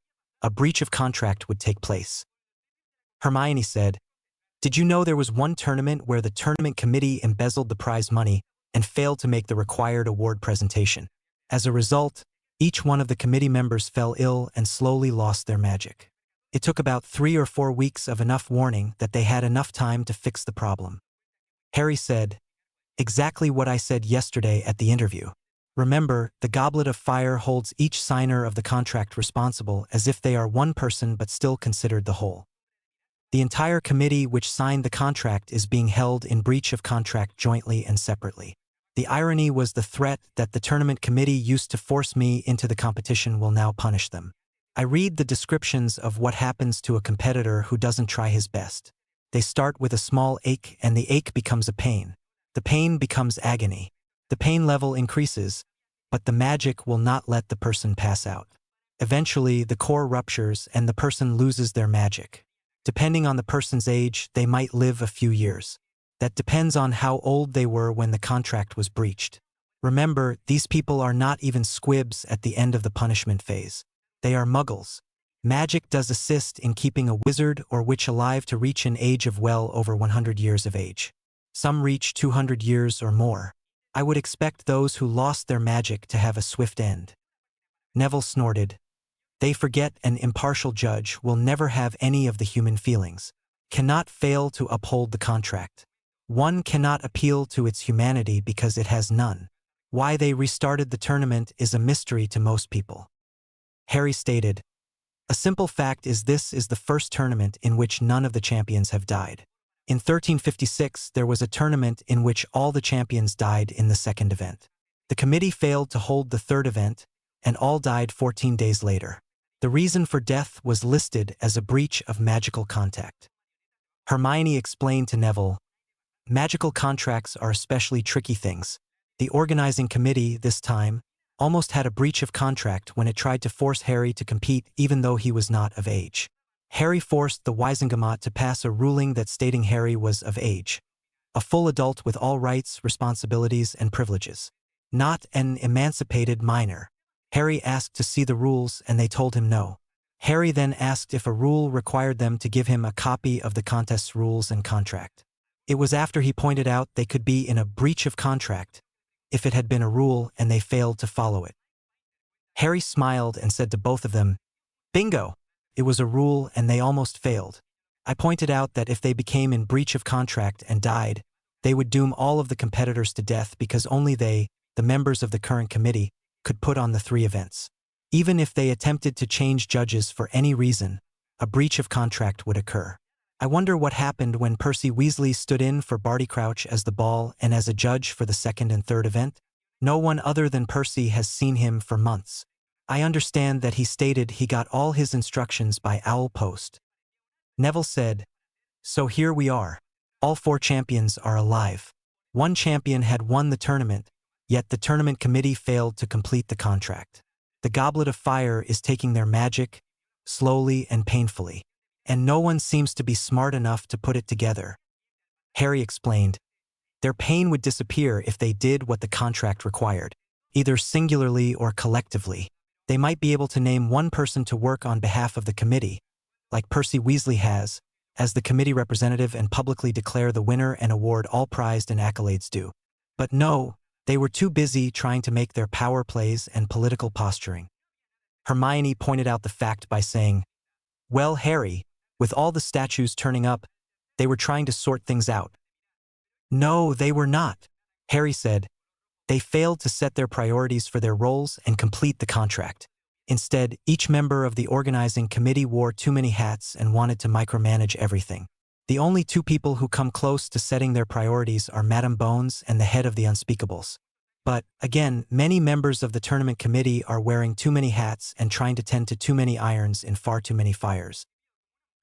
a breach of contract would take place. Hermione said, did you know there was one tournament where the tournament committee embezzled the prize money and failed to make the required award presentation? As a result, each one of the committee members fell ill and slowly lost their magic. It took about 3 or 4 weeks of enough warning that they had enough time to fix the problem. Harry said, exactly what I said yesterday at the interview. Remember, the Goblet of Fire holds each signer of the contract responsible as if they are one person but still considered the whole. The entire committee which signed the contract is being held in breach of contract jointly and separately. The irony was the threat that the tournament committee used to force me into the competition will now punish them. I read the descriptions of what happens to a competitor who doesn't try his best. They start with a small ache and the ache becomes a pain. The pain becomes agony. The pain level increases, but the magic will not let the person pass out. Eventually, the core ruptures and the person loses their magic. Depending on the person's age, they might live a few years. That depends on how old they were when the contract was breached. Remember, these people are not even squibs at the end of the punishment phase. They are muggles. Magic does assist in keeping a wizard or witch alive to reach an age of well over 100 years of age. Some reach 200 years or more. I would expect those who lost their magic to have a swift end. Neville snorted. They forget an impartial judge will never have any of the human feelings, cannot fail to uphold the contract. One cannot appeal to its humanity because it has none. Why they restarted the tournament is a mystery to most people. Harry stated, a simple fact is this is the first tournament in which none of the champions have died. In 1356, there was a tournament in which all the champions died in the second event. The committee failed to hold the third event, and all died 14 days later. The reason for death was listed as a breach of magical contact. Hermione explained to Neville, magical contracts are especially tricky things. The organizing committee, this time, almost had a breach of contract when it tried to force Harry to compete even though he was not of age. Harry forced the Wisengamot to pass a ruling that stating Harry was of age, a full adult with all rights, responsibilities, and privileges, not an emancipated minor. Harry asked to see the rules and they told him no. Harry then asked if a rule required them to give him a copy of the contest's rules and contract. It was after he pointed out they could be in a breach of contract if it had been a rule and they failed to follow it. Harry smiled and said to both of them, bingo! It was a rule and they almost failed. I pointed out that if they became in breach of contract and died, they would doom all of the competitors to death because only they, the members of the current committee, could put on the 3 events. Even if they attempted to change judges for any reason, a breach of contract would occur. I wonder what happened when Percy Weasley stood in for Barty Crouch as the ball and as a judge for the second and third event. No one other than Percy has seen him for months. I understand that he stated he got all his instructions by owl post. Neville said, so here we are. All 4 champions are alive. One champion had won the tournament, yet the tournament committee failed to complete the contract. The Goblet of Fire is taking their magic, slowly and painfully, and no one seems to be smart enough to put it together. Harry explained, Their pain would disappear if they did what the contract required, either singularly or collectively. They might be able to name one person to work on behalf of the committee, like Percy Weasley has, as the committee representative and publicly declare the winner and award all prized and accolades due. But no, they were too busy trying to make their power plays and political posturing. Hermione pointed out the fact by saying, "Well, Harry, with all the statues turning up, they were trying to sort things out." "No, they were not," Harry said. "They failed to set their priorities for their roles and complete the contract. Instead, each member of the organizing committee wore too many hats and wanted to micromanage everything. The only two people who come close to setting their priorities are Madame Bones and the head of the Unspeakables. But, again, many members of the tournament committee are wearing too many hats and trying to tend to too many irons in far too many fires."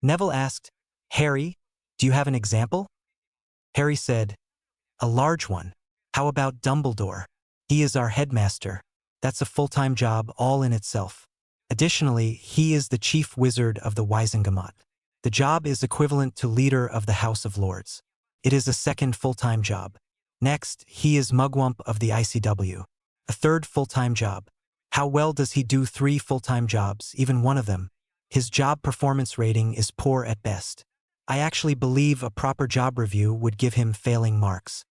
Neville asked, "Harry, do you have an example?" Harry said, "A large one. How about Dumbledore? He is our headmaster. That's a full-time job all in itself. Additionally, he is the chief wizard of the Wizengamot. The job is equivalent to leader of the House of Lords. It is a second full-time job. Next, he is Mugwump of the ICW. A third full-time job. How well does he do 3 full-time jobs, even one of them? His job performance rating is poor at best. I actually believe a proper job review would give him failing marks."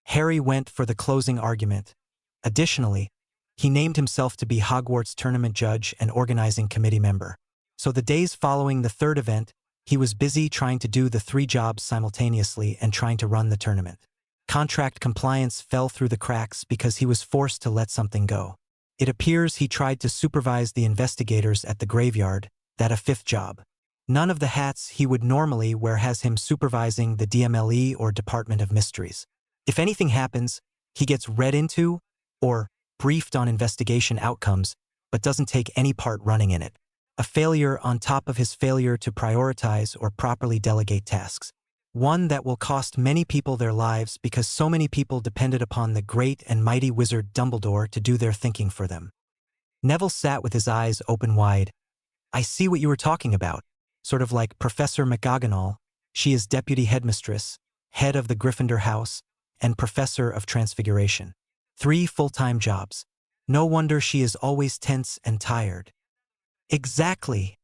Harry went for the closing argument. Additionally, he named himself to be Hogwarts tournament judge and organizing committee member. So the days following the third event, he was busy trying to do the 3 jobs simultaneously and trying to run the tournament. Contract compliance fell through the cracks because he was forced to let something go. It appears he tried to supervise the investigators at the graveyard, that a 5th job. None of the hats he would normally wear has him supervising the DMLE or Department of Mysteries. If anything happens, he gets read into or briefed on investigation outcomes, but doesn't take any part running in it. A failure on top of his failure to prioritize or properly delegate tasks. One that will cost many people their lives because so many people depended upon the great and mighty wizard Dumbledore to do their thinking for them. Neville sat with his eyes open wide. "I see what you were talking about. Sort of like Professor McGonagall. She is deputy headmistress, head of the Gryffindor house, and professor of transfiguration. 3 full-time jobs. No wonder she is always tense and tired." "Exactly,"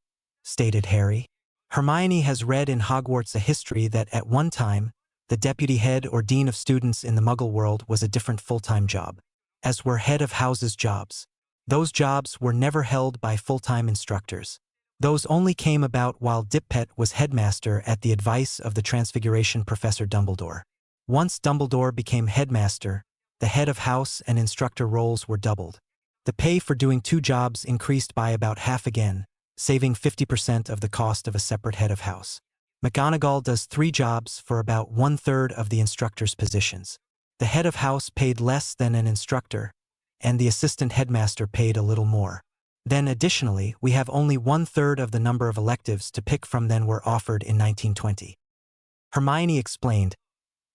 stated Harry. "Hermione has read in Hogwarts a history that at one time, the deputy head or dean of students in the Muggle world was a different full-time job, as were head of houses jobs. Those jobs were never held by full-time instructors. Those only came about while Dippet was headmaster at the advice of the Transfiguration Professor Dumbledore. Once Dumbledore became headmaster, the head of house and instructor roles were doubled. The pay for doing 2 jobs increased by about half again, saving 50% of the cost of a separate head of house. McGonagall does 3 jobs for about 1/3 of the instructor's positions. The head of house paid less than an instructor, and the assistant headmaster paid a little more. Then additionally, we have only 1/3 of the number of electives to pick from than were offered in 1920. Hermione explained,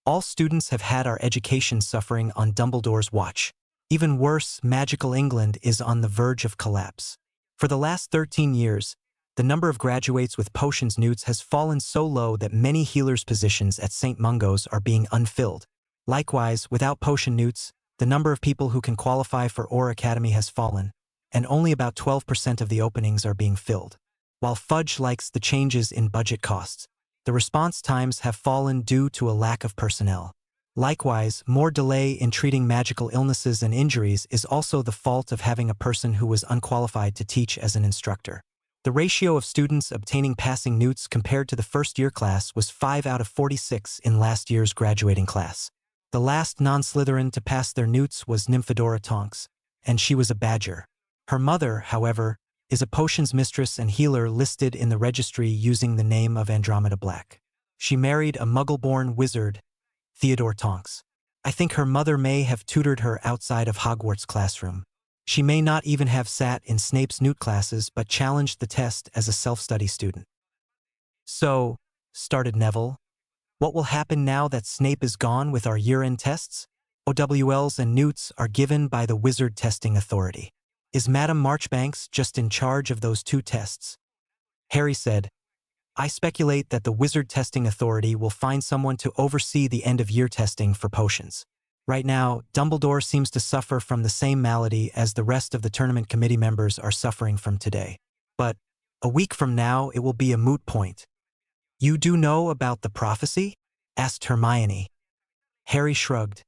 "All students have had our education suffering on Dumbledore's watch. Even worse, magical England is on the verge of collapse. For the last 13 years, the number of graduates with potions newts has fallen so low that many healers' positions at St. Mungo's are being unfilled. Likewise, without potion newts, the number of people who can qualify for Or Academy has fallen, and only about 12% of the openings are being filled. While Fudge likes the changes in budget costs, the response times have fallen due to a lack of personnel. Likewise, more delay in treating magical illnesses and injuries is also the fault of having a person who was unqualified to teach as an instructor. The ratio of students obtaining passing newts compared to the first-year class was 5 out of 46 in last year's graduating class. The last non-Slytherin to pass their newts was Nymphadora Tonks, and she was a badger. Her mother, however, is a potions mistress and healer listed in the registry using the name of Andromeda Black. She married a Muggle-born wizard, Theodore Tonks. I think her mother may have tutored her outside of Hogwarts' classroom. She may not even have sat in Snape's newt classes but challenged the test as a self-study student." "So," started Neville, "what will happen now that Snape is gone with our year-end tests? OWLs and newts are given by the Wizard Testing Authority. Is Madame Marchbanks just in charge of those 2 tests?" Harry said, I speculate that the Wizard Testing Authority will find someone to oversee the end-of-year testing for potions. Right now, Dumbledore seems to suffer from the same malady as the rest of the tournament committee members are suffering from today. But a week from now, it will be a moot point. You do know about the prophecy? Asked Hermione. Harry shrugged.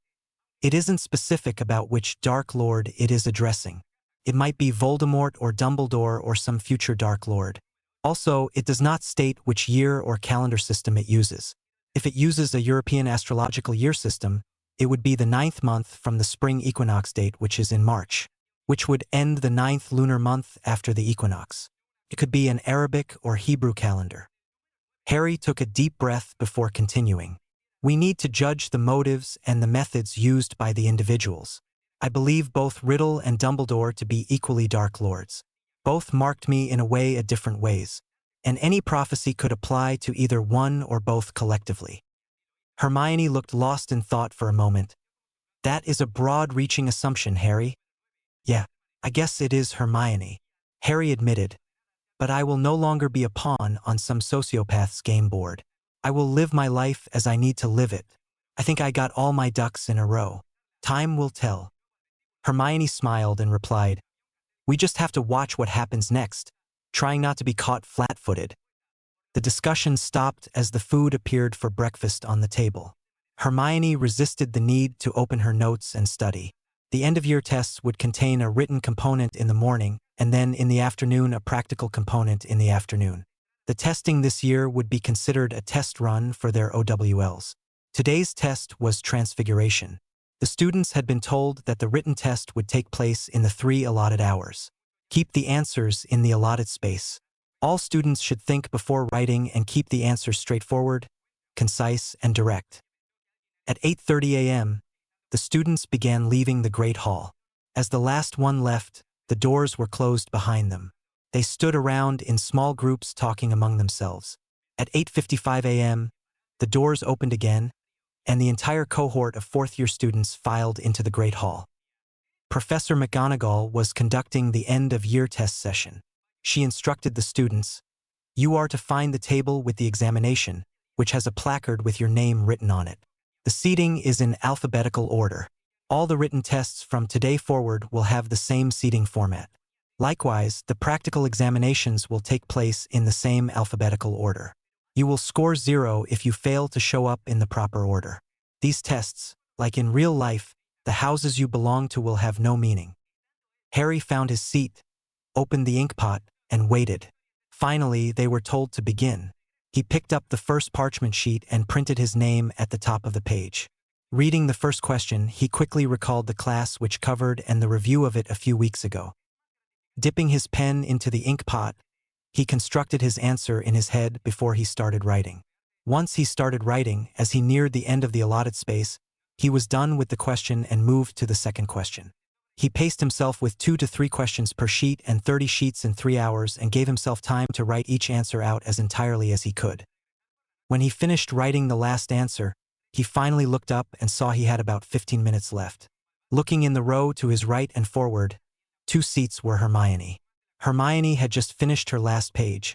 It isn't specific about which Dark Lord it is addressing. It might be Voldemort or Dumbledore or some future Dark Lord. Also, it does not state which year or calendar system it uses. If it uses a European astrological year system, it would be the 9th month from the spring equinox date, which is in March, which would end the 9th lunar month after the equinox. It could be an Arabic or Hebrew calendar. Harry took a deep breath before continuing. We need to judge the motives and the methods used by the individuals. I believe both Riddle and Dumbledore to be equally Dark Lords. Both marked me in a way at different ways, and any prophecy could apply to either one or both collectively. Hermione looked lost in thought for a moment. That is a broad-reaching assumption, Harry. Yeah, I guess it is, Hermione, Harry admitted. But I will no longer be a pawn on some sociopath's game board. I will live my life as I need to live it. I think I got all my ducks in a row. Time will tell. Hermione smiled and replied, We just have to watch what happens next, trying not to be caught flat-footed. The discussion stopped as the food appeared for breakfast on the table. Hermione resisted the need to open her notes and study. The end-of-year tests would contain a written component in the morning, and then in the afternoon a practical component in the afternoon. The testing this year would be considered a test run for their OWLs. Today's test was Transfiguration. The students had been told that the written test would take place in the 3 allotted hours. Keep the answers in the allotted space. All students should think before writing and keep the answers straightforward, concise, and direct. At 8:30 a.m., the students began leaving the Great Hall. As the last one left, the doors were closed behind them. They stood around in small groups talking among themselves. At 8:55 a.m., the doors opened again, and the entire cohort of fourth-year students filed into the Great Hall. Professor McGonagall was conducting the end-of-year test session. She instructed the students, You are to find the table with the examination, which has a placard with your name written on it. The seating is in alphabetical order. All the written tests from today forward will have the same seating format. Likewise, the practical examinations will take place in the same alphabetical order. You will score 0 if you fail to show up in the proper order. These tests, like in real life, the houses you belong to will have no meaning. Harry found his seat, opened the inkpot, and waited. Finally, they were told to begin. He picked up the first parchment sheet and printed his name at the top of the page. Reading the first question, he quickly recalled the class which covered and the review of it a few weeks ago. Dipping his pen into the inkpot, he constructed his answer in his head before he started writing. Once he started writing, as he neared the end of the allotted space, he was done with the question and moved to the second question. He paced himself with 2 to 3 questions per sheet and 30 sheets in 3 hours and gave himself time to write each answer out as entirely as he could. When he finished writing the last answer, he finally looked up and saw he had about 15 minutes left. Looking in the row to his right and forward, 2 seats were Hermione. Hermione had just finished her last page,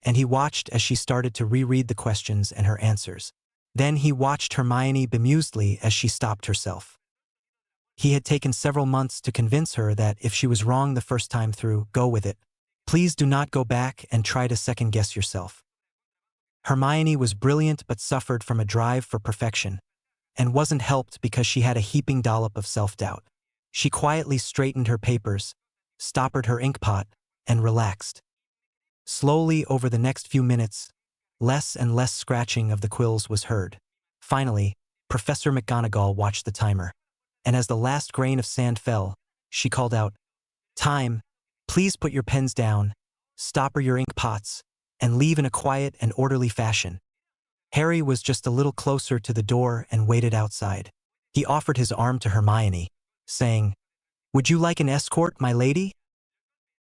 and he watched as she started to reread the questions and her answers. Then he watched Hermione bemusedly as she stopped herself. He had taken several months to convince her that if she was wrong the first time through, go with it. Please do not go back and try to second-guess yourself. Hermione was brilliant but suffered from a drive for perfection, and wasn't helped because she had a heaping dollop of self-doubt. She quietly straightened her papers, stoppered her inkpot, and relaxed. Slowly over the next few minutes, less and less scratching of the quills was heard. Finally, Professor McGonagall watched the timer, and as the last grain of sand fell, she called out, Time, please put your pens down, stopper your ink pots, and leave in a quiet and orderly fashion. Harry was just a little closer to the door and waited outside. He offered his arm to Hermione, saying, Would you like an escort, my lady?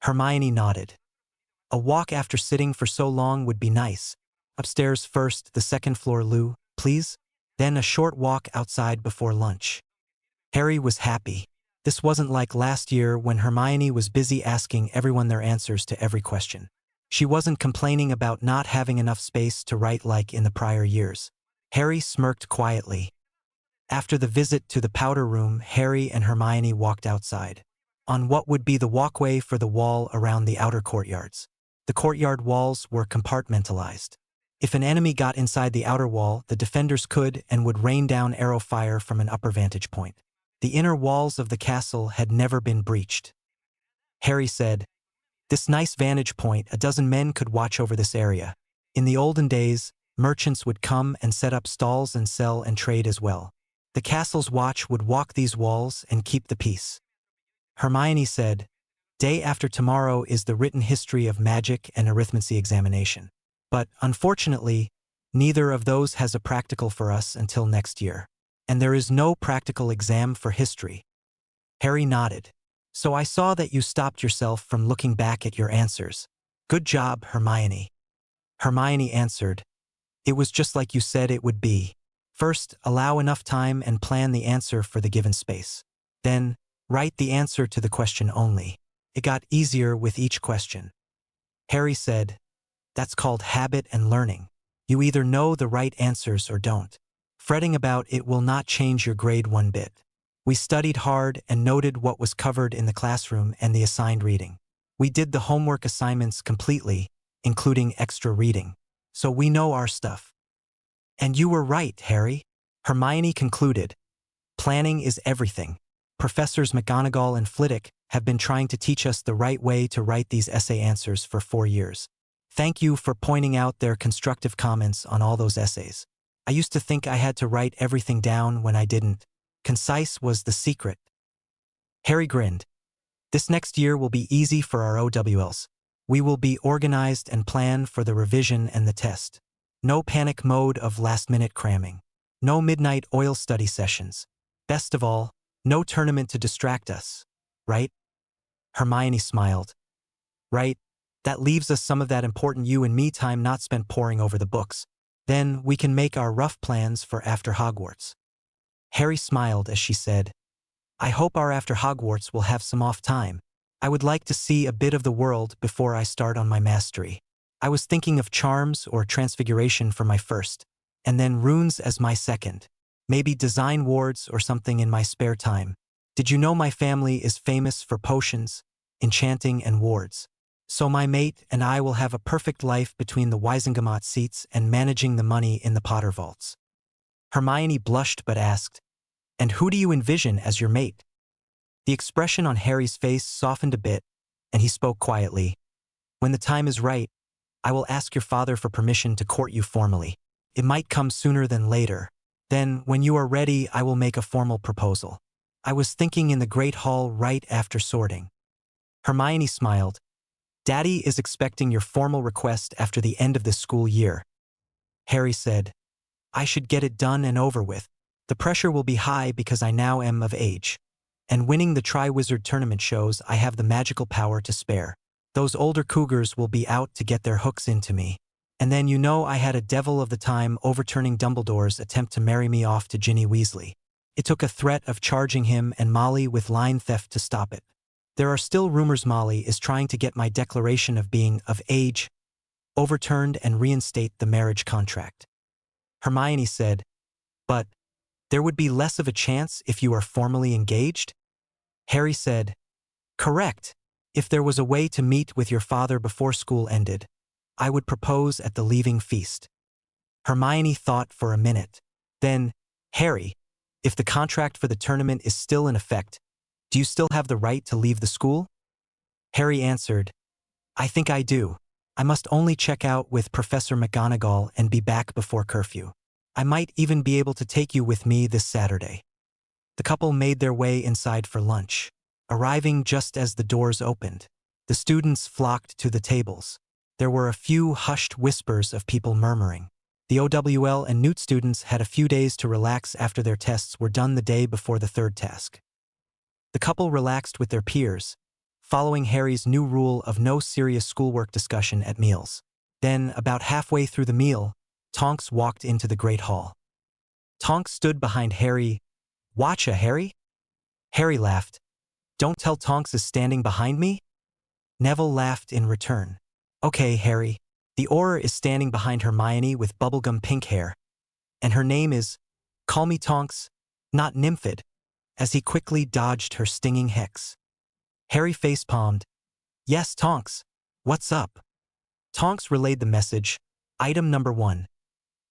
Hermione nodded. A walk after sitting for so long would be nice. Upstairs first, the second floor loo, please? Then a short walk outside before lunch. Harry was happy. This wasn't like last year when Hermione was busy asking everyone their answers to every question. She wasn't complaining about not having enough space to write like in the prior years. Harry smirked quietly. After the visit to the powder room, Harry and Hermione walked outside, on what would be the walkway for the wall around the outer courtyards. The courtyard walls were compartmentalized. If an enemy got inside the outer wall, the defenders could and would rain down arrow fire from an upper vantage point. The inner walls of the castle had never been breached. Harry said, "This nice vantage point, a dozen men could watch over this area. In the olden days, merchants would come and set up stalls and sell and trade as well. The castle's watch would walk these walls and keep the peace." Hermione said, "Day after tomorrow is the written history of magic and arithmancy examination. But, unfortunately, neither of those has a practical for us until next year. And there is no practical exam for history." Harry nodded. "So I saw that you stopped yourself from looking back at your answers. Good job, Hermione." Hermione answered, "It was just like you said it would be. First, allow enough time and plan the answer for the given space. Then, write the answer to the question only." It got easier with each question. Harry said, "That's called habit and learning. You either know the right answers or don't. Fretting about it will not change your grade one bit. We studied hard and noted what was covered in the classroom and the assigned reading. We did the homework assignments completely, including extra reading. So we know our stuff." "And you were right, Harry," Hermione concluded. "Planning is everything. Professors McGonagall and Flitwick have been trying to teach us the right way to write these essay answers for 4 years. Thank you for pointing out their constructive comments on all those essays. I used to think I had to write everything down when I didn't. Concise was the secret." Harry grinned. "This next year will be easy for our OWLs. We will be organized and plan for the revision and the test. No panic mode of last-minute cramming. No midnight oil study sessions. Best of all, no tournament to distract us. Right?" Hermione smiled. "Right. That leaves us some of that important you and me time not spent poring over the books. Then we can make our rough plans for after Hogwarts." Harry smiled as she said, "I hope our after Hogwarts will have some off time. I would like to see a bit of the world before I start on my mastery. I was thinking of charms or transfiguration for my first, and then runes as my second. Maybe design wards or something in my spare time. Did you know my family is famous for potions, enchanting, and wards? So my mate and I will have a perfect life between the Wisengamot seats and managing the money in the Potter vaults." Hermione blushed but asked, "And who do you envision as your mate?" The expression on Harry's face softened a bit, and he spoke quietly. "When the time is right, I will ask your father for permission to court you formally. It might come sooner than later. Then, when you are ready, I will make a formal proposal. I was thinking in the Great Hall right after sorting." Hermione smiled. "Daddy is expecting your formal request after the end of the school year." Harry said, "I should get it done and over with. The pressure will be high because I now am of age. And winning the Triwizard tournament shows I have the magical power to spare. Those older cougars will be out to get their hooks into me. And then you know I had a devil of the time overturning Dumbledore's attempt to marry me off to Ginny Weasley. It took a threat of charging him and Molly with line theft to stop it. There are still rumors Molly is trying to get my declaration of being of age overturned and reinstate the marriage contract." Hermione said, "But there would be less of a chance if you are formally engaged?" Harry said, "Correct. If there was a way to meet with your father before school ended, I would propose at the leaving feast." Hermione thought for a minute. Then, "Harry, if the contract for the tournament is still in effect, do you still have the right to leave the school?" Harry answered, "I think I do. I must only check out with Professor McGonagall and be back before curfew. I might even be able to take you with me this Saturday." The couple made their way inside for lunch, arriving just as the doors opened. The students flocked to the tables. There were a few hushed whispers of people murmuring. The OWL and Newt students had a few days to relax after their tests were done the day before the third task. The couple relaxed with their peers, following Harry's new rule of no serious schoolwork discussion at meals. Then, about halfway through the meal, Tonks walked into the Great Hall. Tonks stood behind Harry. "Watcha, Harry?" Harry laughed. "Don't tell Tonks is standing behind me?" Neville laughed in return. Okay, Harry. The Auror is standing behind Hermione with bubblegum pink hair, and her name is, call me Tonks, not Nymphid, as he quickly dodged her stinging hex. Harry facepalmed. Yes, Tonks. What's up? Tonks relayed the message. Item number 1.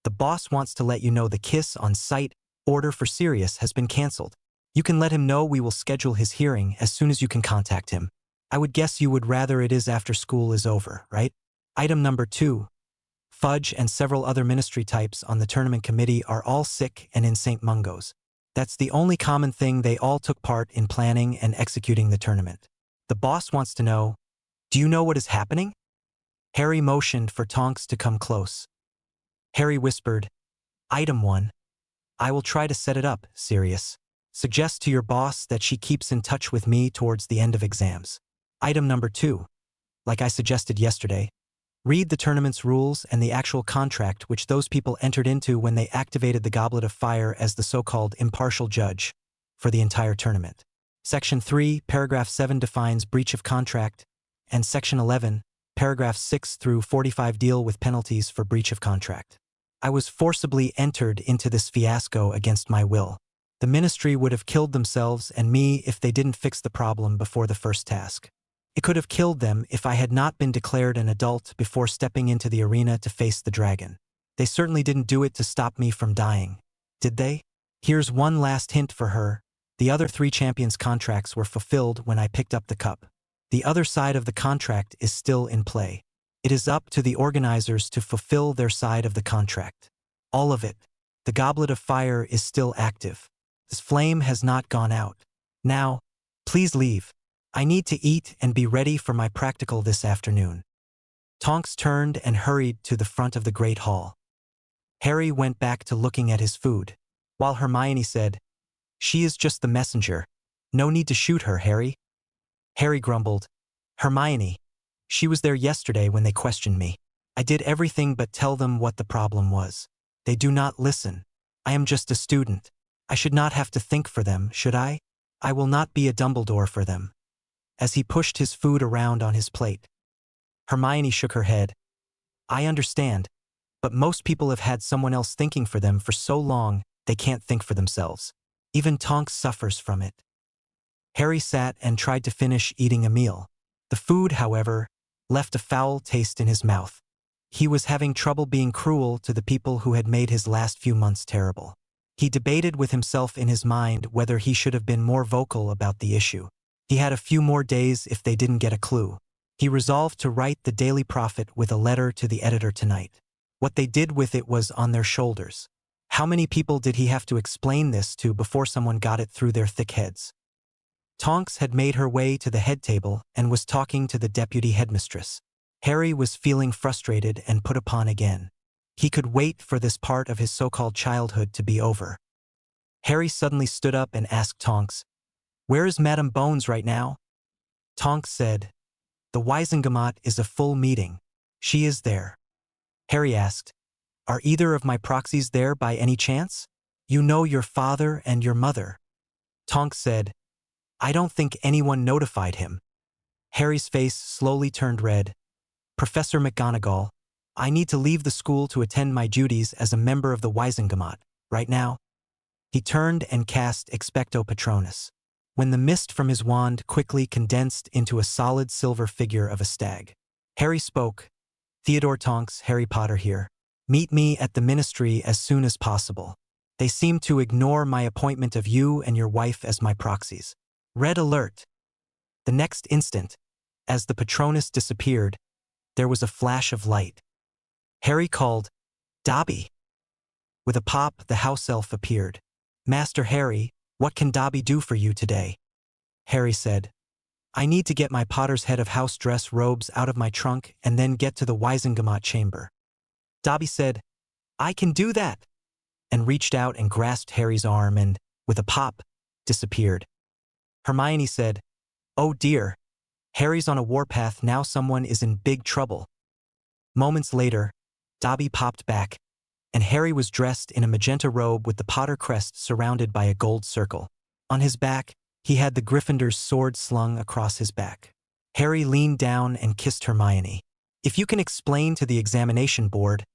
The boss wants to let you know the kiss on site order for Sirius has been cancelled. You can let him know we will schedule his hearing as soon as you can contact him. I would guess you would rather it is after school is over, right? Item number 2. Fudge and several other ministry types on the tournament committee are all sick and in St. Mungo's. That's the only common thing. They all took part in planning and executing the tournament. The boss wants to know, do you know what is happening? Harry motioned for Tonks to come close. Harry whispered, Item 1. I will try to set it up, Sirius. Suggest to your boss that she keeps in touch with me towards the end of exams. Item number 2. Like I suggested yesterday, read the tournament's rules and the actual contract which those people entered into when they activated the Goblet of Fire as the so-called impartial judge for the entire tournament. Section 3, paragraph 7 defines breach of contract, and Section 11, paragraphs 6 through 45 deal with penalties for breach of contract. I was forcibly entered into this fiasco against my will. The ministry would have killed themselves and me if they didn't fix the problem before the first task. It could have killed them if I had not been declared an adult before stepping into the arena to face the dragon. They certainly didn't do it to stop me from dying, did they? Here's one last hint for her. The other 3 champions' contracts were fulfilled when I picked up the cup. The other side of the contract is still in play. It is up to the organizers to fulfill their side of the contract. All of it. The Goblet of Fire is still active. This flame has not gone out. Now, please leave. I need to eat and be ready for my practical this afternoon. Tonks turned and hurried to the front of the Great Hall. Harry went back to looking at his food, while Hermione said, She is just the messenger. No need to shoot her, Harry. Harry grumbled, Hermione. She was there yesterday when they questioned me. I did everything but tell them what the problem was. They do not listen. I am just a student. I should not have to think for them, should I? I will not be a Dumbledore for them. As he pushed his food around on his plate, Hermione shook her head. I understand, but most people have had someone else thinking for them for so long they can't think for themselves. Even Tonks suffers from it. Harry sat and tried to finish eating a meal. The food, however, left a foul taste in his mouth. He was having trouble being cruel to the people who had made his last few months terrible. He debated with himself in his mind whether he should have been more vocal about the issue. He had a few more days if they didn't get a clue. He resolved to write the Daily Prophet with a letter to the editor tonight. What they did with it was on their shoulders. How many people did he have to explain this to before someone got it through their thick heads? Tonks had made her way to the head table and was talking to the deputy headmistress. Harry was feeling frustrated and put upon again. He could wait for this part of his so-called childhood to be over. Harry suddenly stood up and asked Tonks, Where is Madame Bones right now? Tonks said, The Wizengamot is a full meeting. She is there. Harry asked, Are either of my proxies there by any chance? You know your father and your mother. Tonks said, I don't think anyone notified him. Harry's face slowly turned red. Professor McGonagall, I need to leave the school to attend my duties as a member of the Wizengamot, right now. He turned and cast Expecto Patronus. When the mist from his wand quickly condensed into a solid silver figure of a stag. Harry spoke, Theodore Tonks, Harry Potter here. Meet me at the ministry as soon as possible. They seem to ignore my appointment of you and your wife as my proxies. Red alert. The next instant, as the Patronus disappeared, there was a flash of light. Harry called, Dobby. With a pop, the house elf appeared. Master Harry, what can Dobby do for you today? Harry said, I need to get my Potter's head of house dress robes out of my trunk and then get to the Wizengamot chamber. Dobby said, I can do that, and reached out and grasped Harry's arm and, with a pop, disappeared. Hermione said, Oh dear, Harry's on a warpath now, someone is in big trouble. Moments later, Dobby popped back, and Harry was dressed in a magenta robe with the Potter crest surrounded by a gold circle. On his back, he had the Gryffindor's sword slung across his back. Harry leaned down and kissed Hermione. If you can explain to the examination board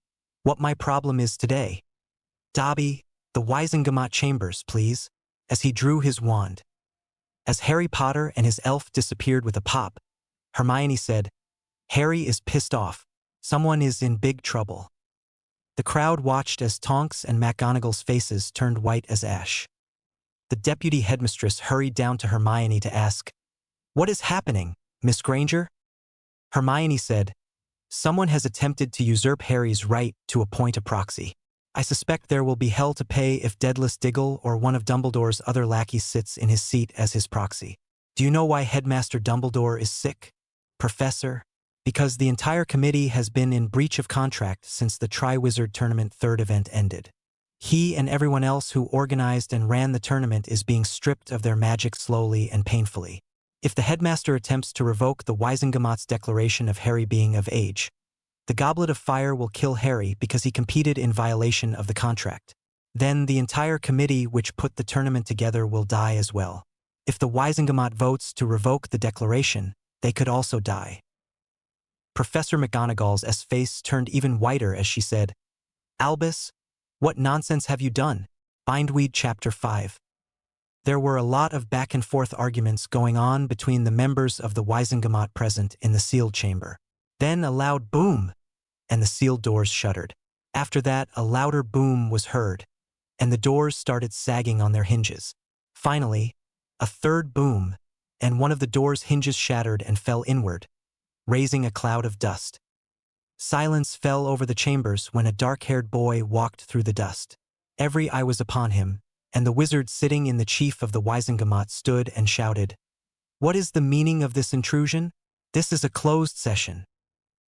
what my problem is today. Dobby, the Wisengamot chambers, please, as he drew his wand. As Harry Potter and his elf disappeared with a pop, Hermione said, Harry is pissed off. Someone is in big trouble. The crowd watched as Tonks and McGonagall's faces turned white as ash. The deputy headmistress hurried down to Hermione to ask, What is happening, Miss Granger? Hermione said, Someone has attempted to usurp Harry's right to appoint a proxy. I suspect there will be hell to pay if Daedalus Diggle or one of Dumbledore's other lackeys sits in his seat as his proxy. Do you know why Headmaster Dumbledore is sick, Professor? Because the entire committee has been in breach of contract since the Triwizard Tournament third event ended. He and everyone else who organized and ran the tournament is being stripped of their magic slowly and painfully. If the headmaster attempts to revoke the Wisengamot's declaration of Harry being of age, the Goblet of Fire will kill Harry because he competed in violation of the contract. Then the entire committee which put the tournament together will die as well. If the Wisengamot votes to revoke the declaration, they could also die. Professor McGonagall's face turned even whiter as she said, Albus, what nonsense have you done? Bindweed Chapter 5. There were a lot of back-and-forth arguments going on between the members of the Wisengamot present in the sealed chamber. Then a loud boom, and the sealed doors shuttered. After that, a louder boom was heard, and the doors started sagging on their hinges. Finally, a third boom, and one of the door's hinges shattered and fell inward, raising a cloud of dust. Silence fell over the chambers when a dark-haired boy walked through the dust. Every eye was upon him, and the wizard sitting in the chief of the Wisengamot stood and shouted, What is the meaning of this intrusion? This is a closed session.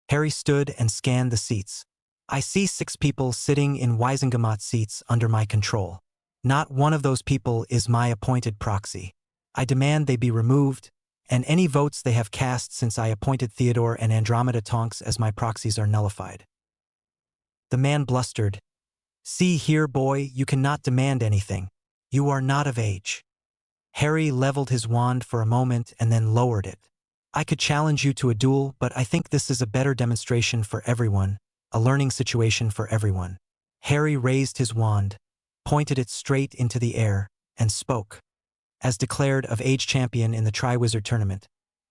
Harry stood and scanned the seats. I see 6 people sitting in Wisengamot seats under my control. Not one of those people is my appointed proxy. I demand they be removed, and any votes they have cast since I appointed Theodore and Andromeda Tonks as my proxies are nullified. The man blustered, See here, boy, you cannot demand anything. You are not of age. Harry leveled his wand for a moment and then lowered it. I could challenge you to a duel, but I think this is a better demonstration for everyone, a learning situation for everyone. Harry raised his wand, pointed it straight into the air, and spoke. As declared of age champion in the Triwizard Tournament,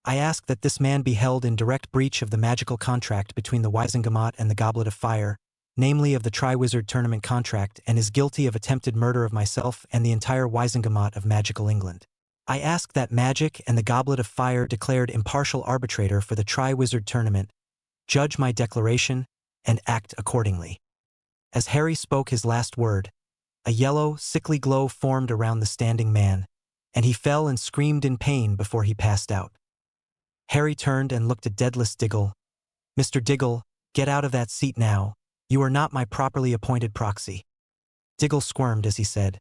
I ask that this man be held in direct breach of the magical contract between the Wisengamot and the Goblet of Fire, namely of the Triwizard Tournament contract, and is guilty of attempted murder of myself and the entire Wisengamot of magical England. I ask that Magic and the Goblet of Fire declared impartial arbitrator for the Triwizard Tournament, judge my declaration, and act accordingly. As Harry spoke his last word, a yellow, sickly glow formed around the standing man, and he fell and screamed in pain before he passed out. Harry turned and looked at Daedalus Diggle. Mr. Diggle, get out of that seat now. You are not my properly appointed proxy. Diggle squirmed as he said,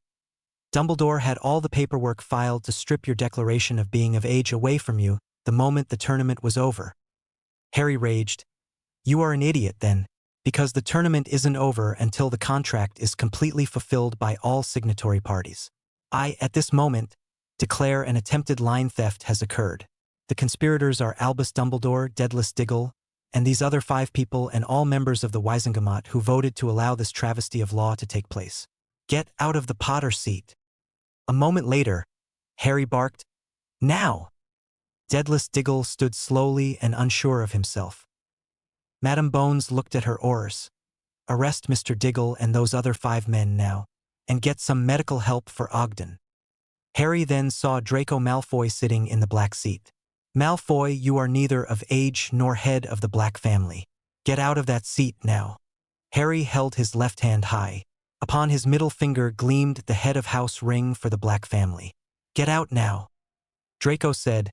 Dumbledore had all the paperwork filed to strip your declaration of being of age away from you the moment the tournament was over. Harry raged, You are an idiot then, because the tournament isn't over until the contract is completely fulfilled by all signatory parties. I, at this moment, declare an attempted line theft has occurred. The conspirators are Albus Dumbledore, Daedalus Diggle, and these other 5 people and all members of the Wisengamot who voted to allow this travesty of law to take place. Get out of the Potter seat. A moment later, Harry barked, Now! Daedalus Diggle stood slowly and unsure of himself. Madame Bones looked at her oars. Arrest Mr. Diggle and those other 5 men now, and get some medical help for Ogden. Harry then saw Draco Malfoy sitting in the black seat. Malfoy, you are neither of age nor head of the Black family. Get out of that seat now. Harry held his left hand high. Upon his middle finger gleamed the head of House Ring for the Black family. Get out now. Draco said,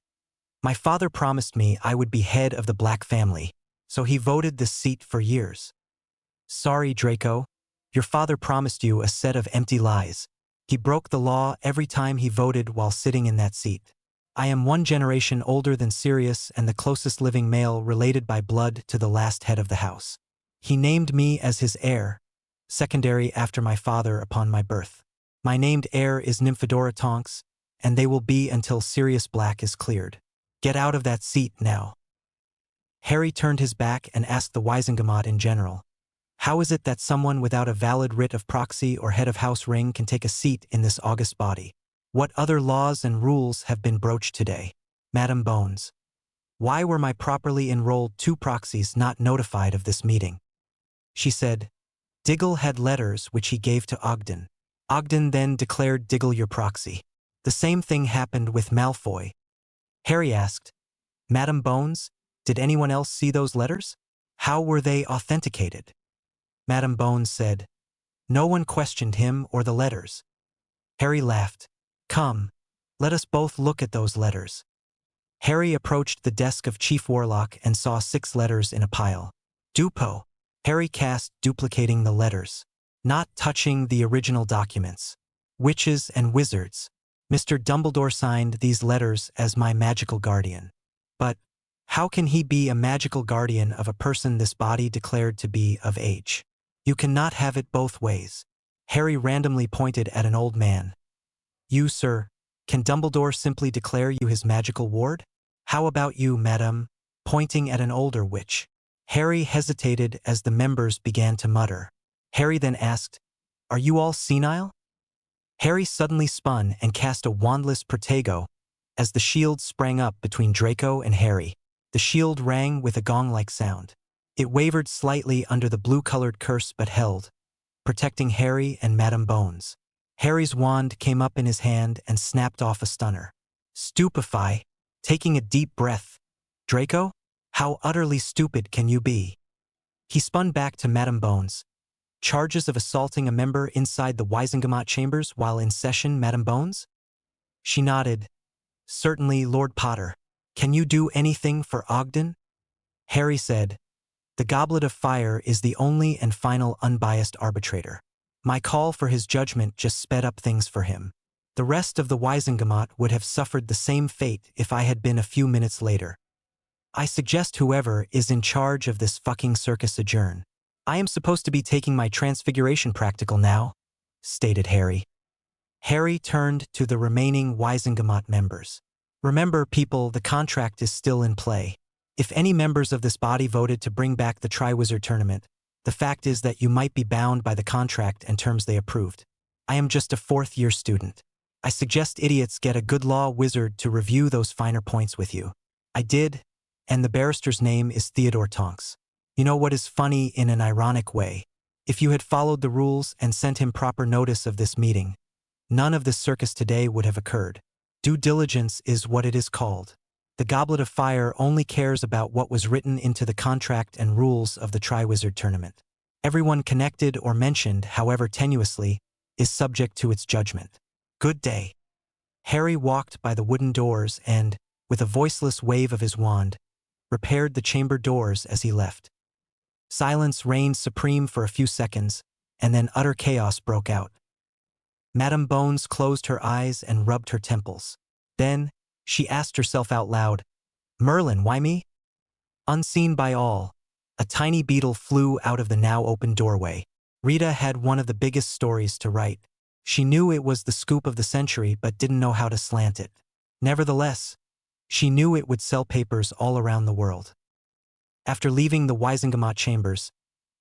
My father promised me I would be head of the Black family, so he voted this seat for years. Sorry, Draco. Your father promised you a set of empty lies. He broke the law every time he voted while sitting in that seat. I am 1 generation older than Sirius and the closest living male related by blood to the last head of the house. He named me as his heir, secondary after my father upon my birth. My named heir is Nymphadora Tonks, and they will be until Sirius Black is cleared. Get out of that seat now. Harry turned his back and asked the Wisengamot in general. How is it that someone without a valid writ of proxy or head of house ring can take a seat in this august body? What other laws and rules have been broached today? Madam Bones. Why were my properly enrolled 2 proxies not notified of this meeting? She said. Diggle had letters which he gave to Ogden. Ogden then declared Diggle your proxy. The same thing happened with Malfoy. Harry asked, Madam Bones, did anyone else see those letters? How were they authenticated? Madam Bones said, no one questioned him or the letters. Harry laughed. Come, let us both look at those letters. Harry approached the desk of Chief Warlock and saw 6 letters in a pile. Dupo. Harry cast duplicating the letters, not touching the original documents. Witches and wizards. Mr. Dumbledore signed these letters as my magical guardian. But how can he be a magical guardian of a person this body declared to be of age? You cannot have it both ways. Harry randomly pointed at an old man. You, sir, can Dumbledore simply declare you his magical ward? How about you, madam? Pointing at an older witch. Harry hesitated as the members began to mutter. Harry then asked, are you all senile? Harry suddenly spun and cast a wandless Protego. As the shield sprang up between Draco and Harry, the shield rang with a gong-like sound. It wavered slightly under the blue-colored curse but held, protecting Harry and Madam Bones. Harry's wand came up in his hand and snapped off a stunner. Stupefy, taking a deep breath. Draco? How utterly stupid can you be? He spun back to Madam Bones. Charges of assaulting a member inside the Wisengamot chambers while in session, Madam Bones? She nodded. Certainly, Lord Potter. Can you do anything for Ogden? Harry said, the Goblet of Fire is the only and final unbiased arbitrator. My call for his judgment just sped up things for him. The rest of the Wisengamot would have suffered the same fate if I had been a few minutes later. I suggest whoever is in charge of this fucking circus adjourn. I am supposed to be taking my transfiguration practical now, stated Harry. Harry turned to the remaining Wisengamot members. Remember, people, the contract is still in play. If any members of this body voted to bring back the Triwizard tournament, the fact is that you might be bound by the contract and terms they approved. I am just a 4th-year student. I suggest idiots get a good law wizard to review those finer points with you. I did, and the barrister's name is Theodore Tonks. You know what is funny in an ironic way? If you had followed the rules and sent him proper notice of this meeting, none of this circus today would have occurred. Due diligence is what it is called. The Goblet of Fire only cares about what was written into the contract and rules of the Triwizard tournament. Everyone connected or mentioned, however tenuously, is subject to its judgment. Good day. Harry walked by the wooden doors and, with a voiceless wave of his wand, repaired the chamber doors as he left. Silence reigned supreme for a few seconds, and then utter chaos broke out. Madam Bones closed her eyes and rubbed her temples. Then, she asked herself out loud, Merlin, why me? Unseen by all, a tiny beetle flew out of the now open doorway. Rita had one of the biggest stories to write. She knew it was the scoop of the century but didn't know how to slant it. Nevertheless, she knew it would sell papers all around the world. After leaving the Wisengamot chambers,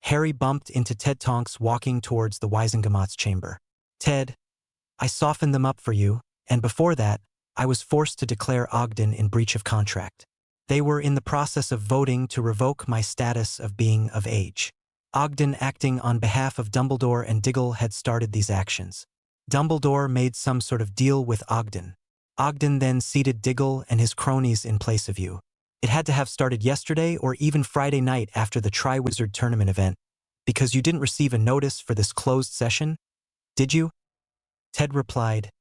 Harry bumped into Ted Tonks walking towards the Wisengamot's chamber. Ted, I softened them up for you, and before that, I was forced to declare Ogden in breach of contract. They were in the process of voting to revoke my status of being of age. Ogden, acting on behalf of Dumbledore and Diggle, had started these actions. Dumbledore made some sort of deal with Ogden. Ogden then seated Diggle and his cronies in place of you. It had to have started yesterday or even Friday night after the Triwizard tournament event, because you didn't receive a notice for this closed session, did you? Ted replied,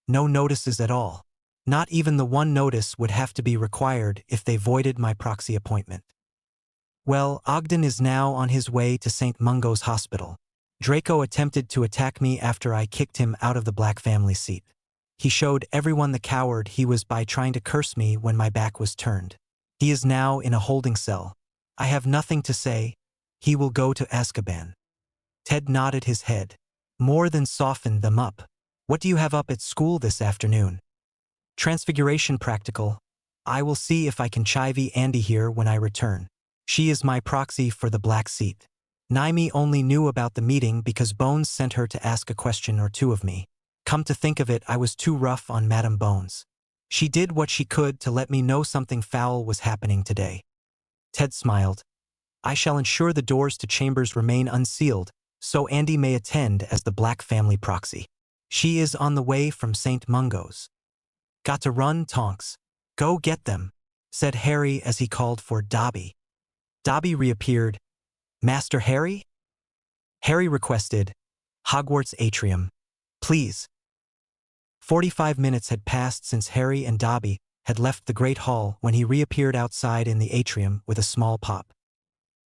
no notices at all. Not even the one notice would have to be required if they voided my proxy appointment. Well, Ogden is now on his way to St. Mungo's Hospital. Draco attempted to attack me after I kicked him out of the Black family seat. He showed everyone the coward he was by trying to curse me when my back was turned. He is now in a holding cell. I have nothing to say. He will go to Azkaban. Ted nodded his head. More than softened them up. What do you have up at school this afternoon? Transfiguration practical. I will see if I can chivy Andy here when I return. She is my proxy for the black seat. Naimi only knew about the meeting because Bones sent her to ask a question or two of me. Come to think of it, I was too rough on Madame Bones. She did what she could to let me know something foul was happening today. Ted smiled. I shall ensure the doors to chambers remain unsealed, so Andy may attend as the Black family proxy. She is on the way from St. Mungo's. Got to run, Tonks. Go get them, said Harry as he called for Dobby. Dobby reappeared. Master Harry? Harry requested, Hogwarts Atrium. Please. 45 minutes had passed since Harry and Dobby had left the Great Hall when he reappeared outside in the atrium with a small pop.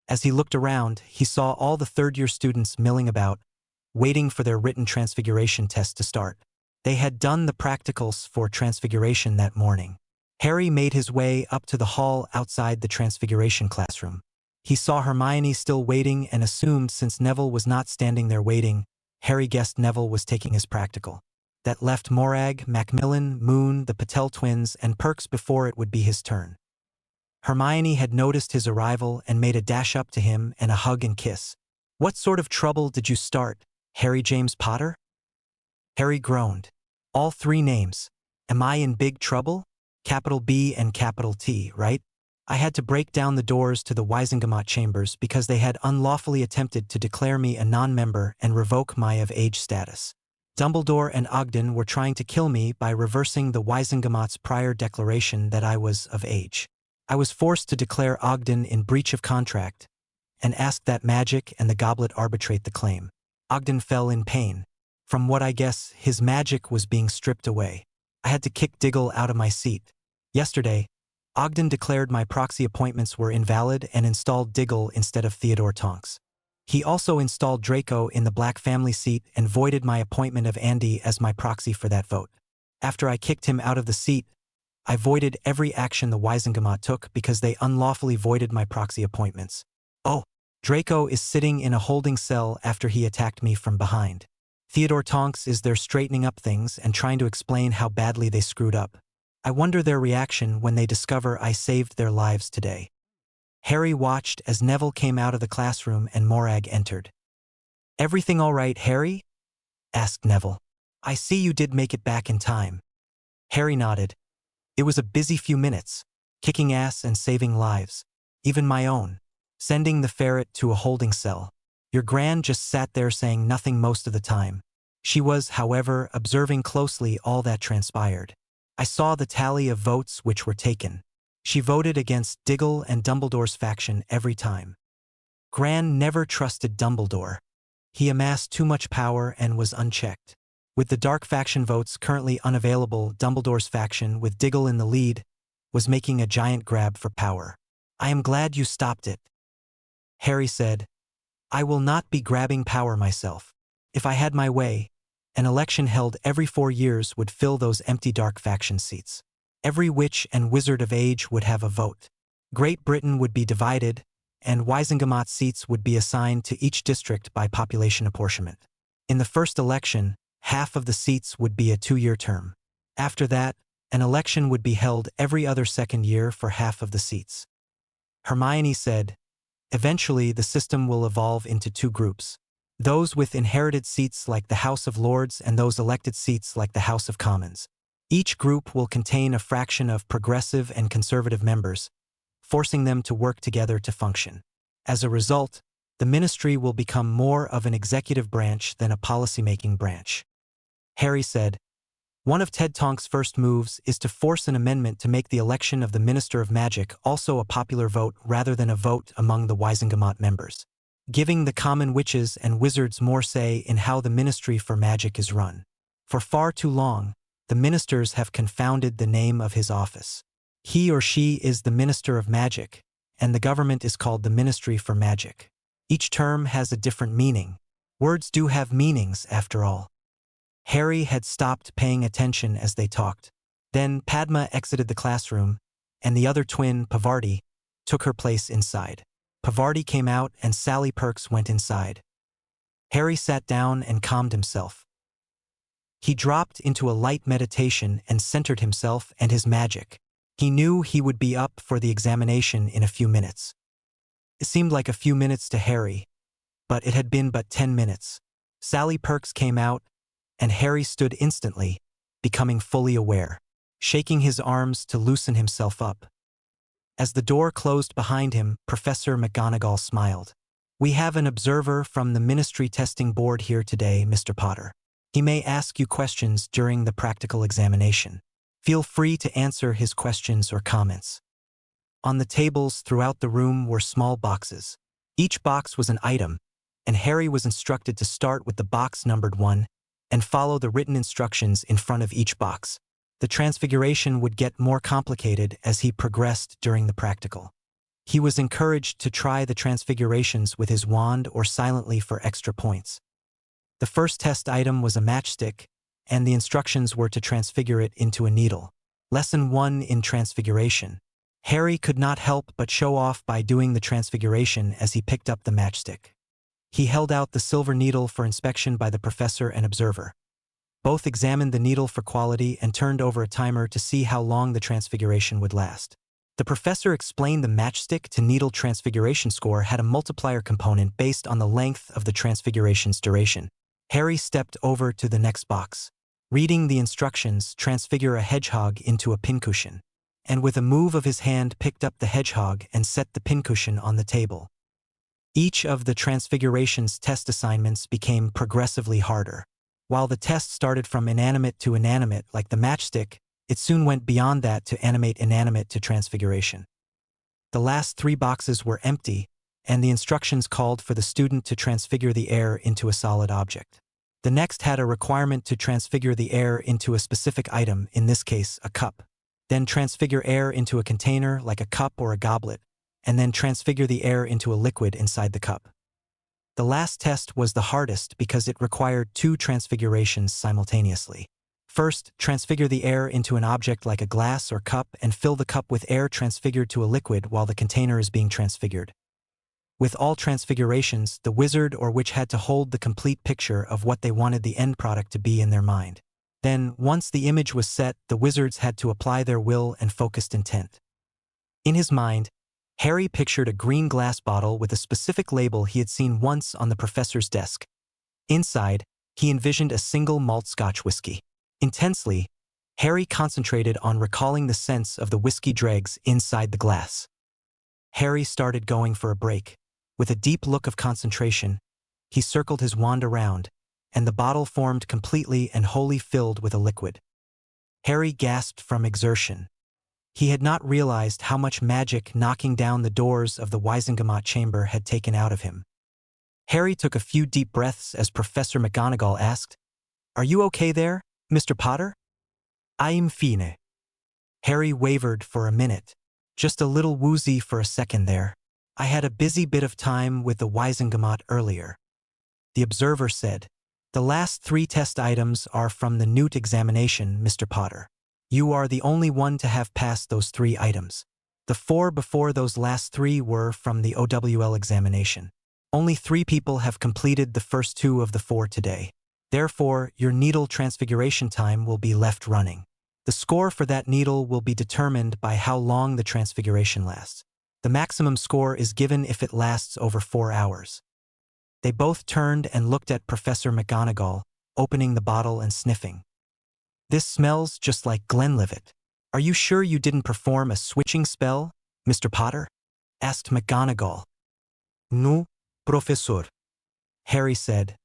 As he looked around, he saw all the third-year students milling about, waiting for their written transfiguration test to start. They had done the practicals for transfiguration that morning. Harry made his way up to the hall outside the transfiguration classroom. He saw Hermione still waiting and assumed since Neville was not standing there waiting, Harry guessed Neville was taking his practical. That left Morag, Macmillan, Moon, the Patel twins, and Perks before it would be his turn. Hermione had noticed his arrival and made a dash up to him and a hug and kiss. What sort of trouble did you start, Harry James Potter? Harry groaned. All three names. Am I in big trouble? Capital B and capital T, right? I had to break down the doors to the Wisengamot chambers because they had unlawfully attempted to declare me a non-member and revoke my of-age status. Dumbledore and Ogden were trying to kill me by reversing the Wisengamot's prior declaration that I was of age. I was forced to declare Ogden in breach of contract and asked that magic and the goblet arbitrate the claim. Ogden fell in pain. From what I guess, his magic was being stripped away. I had to kick Diggle out of my seat. Yesterday, Ogden declared my proxy appointments were invalid and installed Diggle instead of Theodore Tonks. He also installed Draco in the Black family seat and voided my appointment of Andy as my proxy for that vote. After I kicked him out of the seat, I voided every action the Wisengamot took because they unlawfully voided my proxy appointments. Oh, Draco is sitting in a holding cell after he attacked me from behind. Theodore Tonks is there straightening up things and trying to explain how badly they screwed up. I wonder their reaction when they discover I saved their lives today. Harry watched as Neville came out of the classroom and Morag entered. Everything all right, Harry? Asked Neville. I see you did make it back in time. Harry nodded. It was a busy few minutes, kicking ass and saving lives, even my own, sending the ferret to a holding cell. Your Gran just sat there saying nothing most of the time. She was, however, observing closely all that transpired. I saw the tally of votes which were taken. She voted against Diggle and Dumbledore's faction every time. Gran never trusted Dumbledore. He amassed too much power and was unchecked. With the dark faction votes currently unavailable, Dumbledore's faction, with Diggle in the lead, was making a giant grab for power. I am glad you stopped it. Harry said, I will not be grabbing power myself. If I had my way, an election held every 4 years would fill those empty dark faction seats. Every witch and wizard of age would have a vote. Great Britain would be divided, and Wisengamot seats would be assigned to each district by population apportionment. In the first election, half of the seats would be a 2-year term. After that, an election would be held every other second year for half of the seats. Hermione said, eventually the system will evolve into 2 groups. Those with inherited seats like the House of Lords and those elected seats like the House of Commons. Each group will contain a fraction of progressive and conservative members, forcing them to work together to function. As a result, the ministry will become more of an executive branch than a policymaking branch. Harry said, one of Ted Tonks' first moves is to force an amendment to make the election of the Minister of Magic also a popular vote rather than a vote among the Wisengamot members, giving the common witches and wizards more say in how the Ministry for Magic is run. For far too long, the ministers have confounded the name of his office. He or she is the Minister of Magic, and the government is called the Ministry for Magic. Each term has a different meaning. Words do have meanings, after all. Harry had stopped paying attention as they talked. Then Padma exited the classroom, and the other twin, Pavarti, took her place inside. Pavarti came out and Sally Perks went inside. Harry sat down and calmed himself. He dropped into a light meditation and centered himself and his magic. He knew he would be up for the examination in a few minutes. It seemed like a few minutes to Harry, but it had been but 10 minutes. Sally Perks came out, and Harry stood instantly, becoming fully aware, shaking his arms to loosen himself up. As the door closed behind him, Professor McGonagall smiled. "We have an observer from the Ministry Testing Board here today, Mr. Potter. He may ask you questions during the practical examination. Feel free to answer his questions or comments." On the tables throughout the room were small boxes. Each box was an item, and Harry was instructed to start with the box numbered 1 and follow the written instructions in front of each box. The transfiguration would get more complicated as he progressed during the practical. He was encouraged to try the transfigurations with his wand or silently for extra points. The first test item was a matchstick, and the instructions were to transfigure it into a needle. Lesson 1 in Transfiguration. Harry could not help but show off by doing the transfiguration as he picked up the matchstick. He held out the silver needle for inspection by the professor and observer. Both examined the needle for quality and turned over a timer to see how long the transfiguration would last. The professor explained the matchstick to needle transfiguration score had a multiplier component based on the length of the transfiguration's duration. Harry stepped over to the next box. Reading the instructions, transfigure a hedgehog into a pincushion, and with a move of his hand picked up the hedgehog and set the pincushion on the table. Each of the transfiguration's test assignments became progressively harder. While the test started from inanimate to inanimate like the matchstick, it soon went beyond that to animate inanimate to transfiguration. The last 3 boxes were empty, and the instructions called for the student to transfigure the air into a solid object. The next had a requirement to transfigure the air into a specific item, in this case, a cup. Then transfigure air into a container like a cup or a goblet, and then transfigure the air into a liquid inside the cup. The last test was the hardest because it required 2 transfigurations simultaneously. First, transfigure the air into an object like a glass or cup and fill the cup with air transfigured to a liquid while the container is being transfigured. With all transfigurations, the wizard or witch had to hold the complete picture of what they wanted the end product to be in their mind. Then, once the image was set, the wizards had to apply their will and focused intent. In his mind, Harry pictured a green glass bottle with a specific label he had seen once on the professor's desk. Inside, he envisioned a single malt Scotch whiskey. Intensely, Harry concentrated on recalling the sense of the whiskey dregs inside the glass. Harry started going for a break. With a deep look of concentration, he circled his wand around, and the bottle formed completely and wholly filled with a liquid. Harry gasped from exertion. He had not realized how much magic knocking down the doors of the Wizengamot chamber had taken out of him. Harry took a few deep breaths as Professor McGonagall asked, "Are you okay there, Mr. Potter?" "I'm fine." Harry wavered for a minute, just a little woozy for a second there. "I had a busy bit of time with the Wizengamot earlier." The observer said, "The last 3 test items are from the Newt examination, Mr. Potter. You are the only one to have passed those 3 items. The 4 before those last 3 were from the OWL examination. Only 3 people have completed the first 2 of the 4 today. Therefore, your needle transfiguration time will be left running. The score for that needle will be determined by how long the transfiguration lasts. The maximum score is given if it lasts over 4 hours." They both turned and looked at Professor McGonagall, opening the bottle and sniffing. "This smells just like Glenlivet. Are you sure you didn't perform a switching spell, Mr. Potter?" asked McGonagall. "No, Professor," Harry said.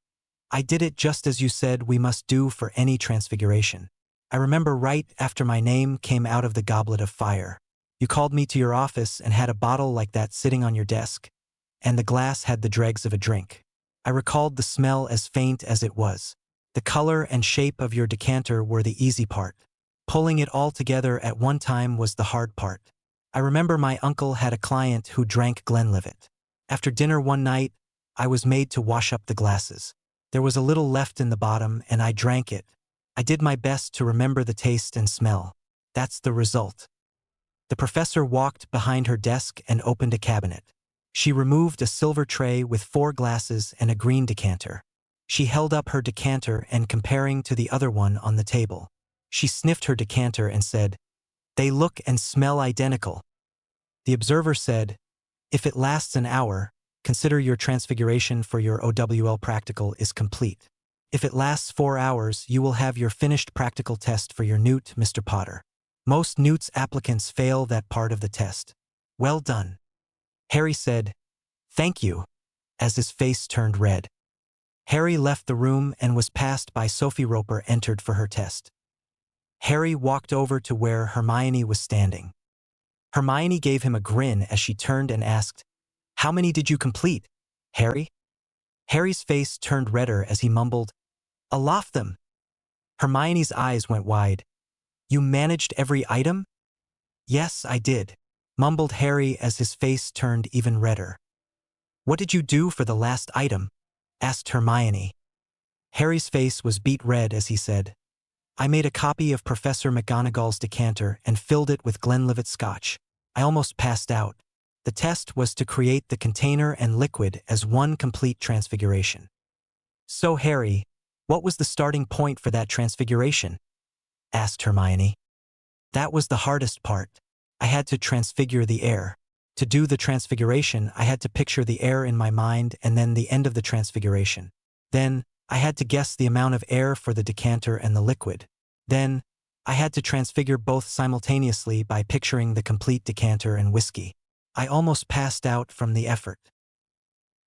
"I did it just as you said we must do for any transfiguration. I remember right after my name came out of the goblet of fire. You called me to your office and had a bottle like that sitting on your desk, and the glass had the dregs of a drink. I recalled the smell as faint as it was. The color and shape of your decanter were the easy part. Pulling it all together at one time was the hard part. I remember my uncle had a client who drank Glenlivet. After dinner one night, I was made to wash up the glasses. There was a little left in the bottom, and I drank it. I did my best to remember the taste and smell. That's the result." The professor walked behind her desk and opened a cabinet. She removed a silver tray with 4 glasses and a green decanter. She held up her decanter and comparing to the other one on the table. She sniffed her decanter and said, They look and smell identical. The observer said, if it lasts an hour, consider your transfiguration for your OWL practical is complete. If it lasts 4 hours, you will have your finished practical test for your newt, Mr. Potter. Most newts applicants fail that part of the test. Well done. Harry said, thank you, as his face turned red. Harry left the room and was passed by Sophie Roper entered for her test. Harry walked over to where Hermione was standing. Hermione gave him a grin as she turned and asked, how many did you complete, Harry? Harry's face turned redder as he mumbled, a lot of them. Hermione's eyes went wide. You managed every item? Yes, I did, mumbled Harry as his face turned even redder. What did you do for the last item? Asked Hermione. Harry's face was beet red as he said, I made a copy of Professor McGonagall's decanter and filled it with Glenlivet Scotch. I almost passed out. The test was to create the container and liquid as one complete transfiguration. So, Harry, what was the starting point for that transfiguration? Asked Hermione. That was the hardest part. I had to transfigure the air. To do the transfiguration, I had to picture the air in my mind and then the end of the transfiguration. Then, I had to guess the amount of air for the decanter and the liquid. Then, I had to transfigure both simultaneously by picturing the complete decanter and whiskey. I almost passed out from the effort.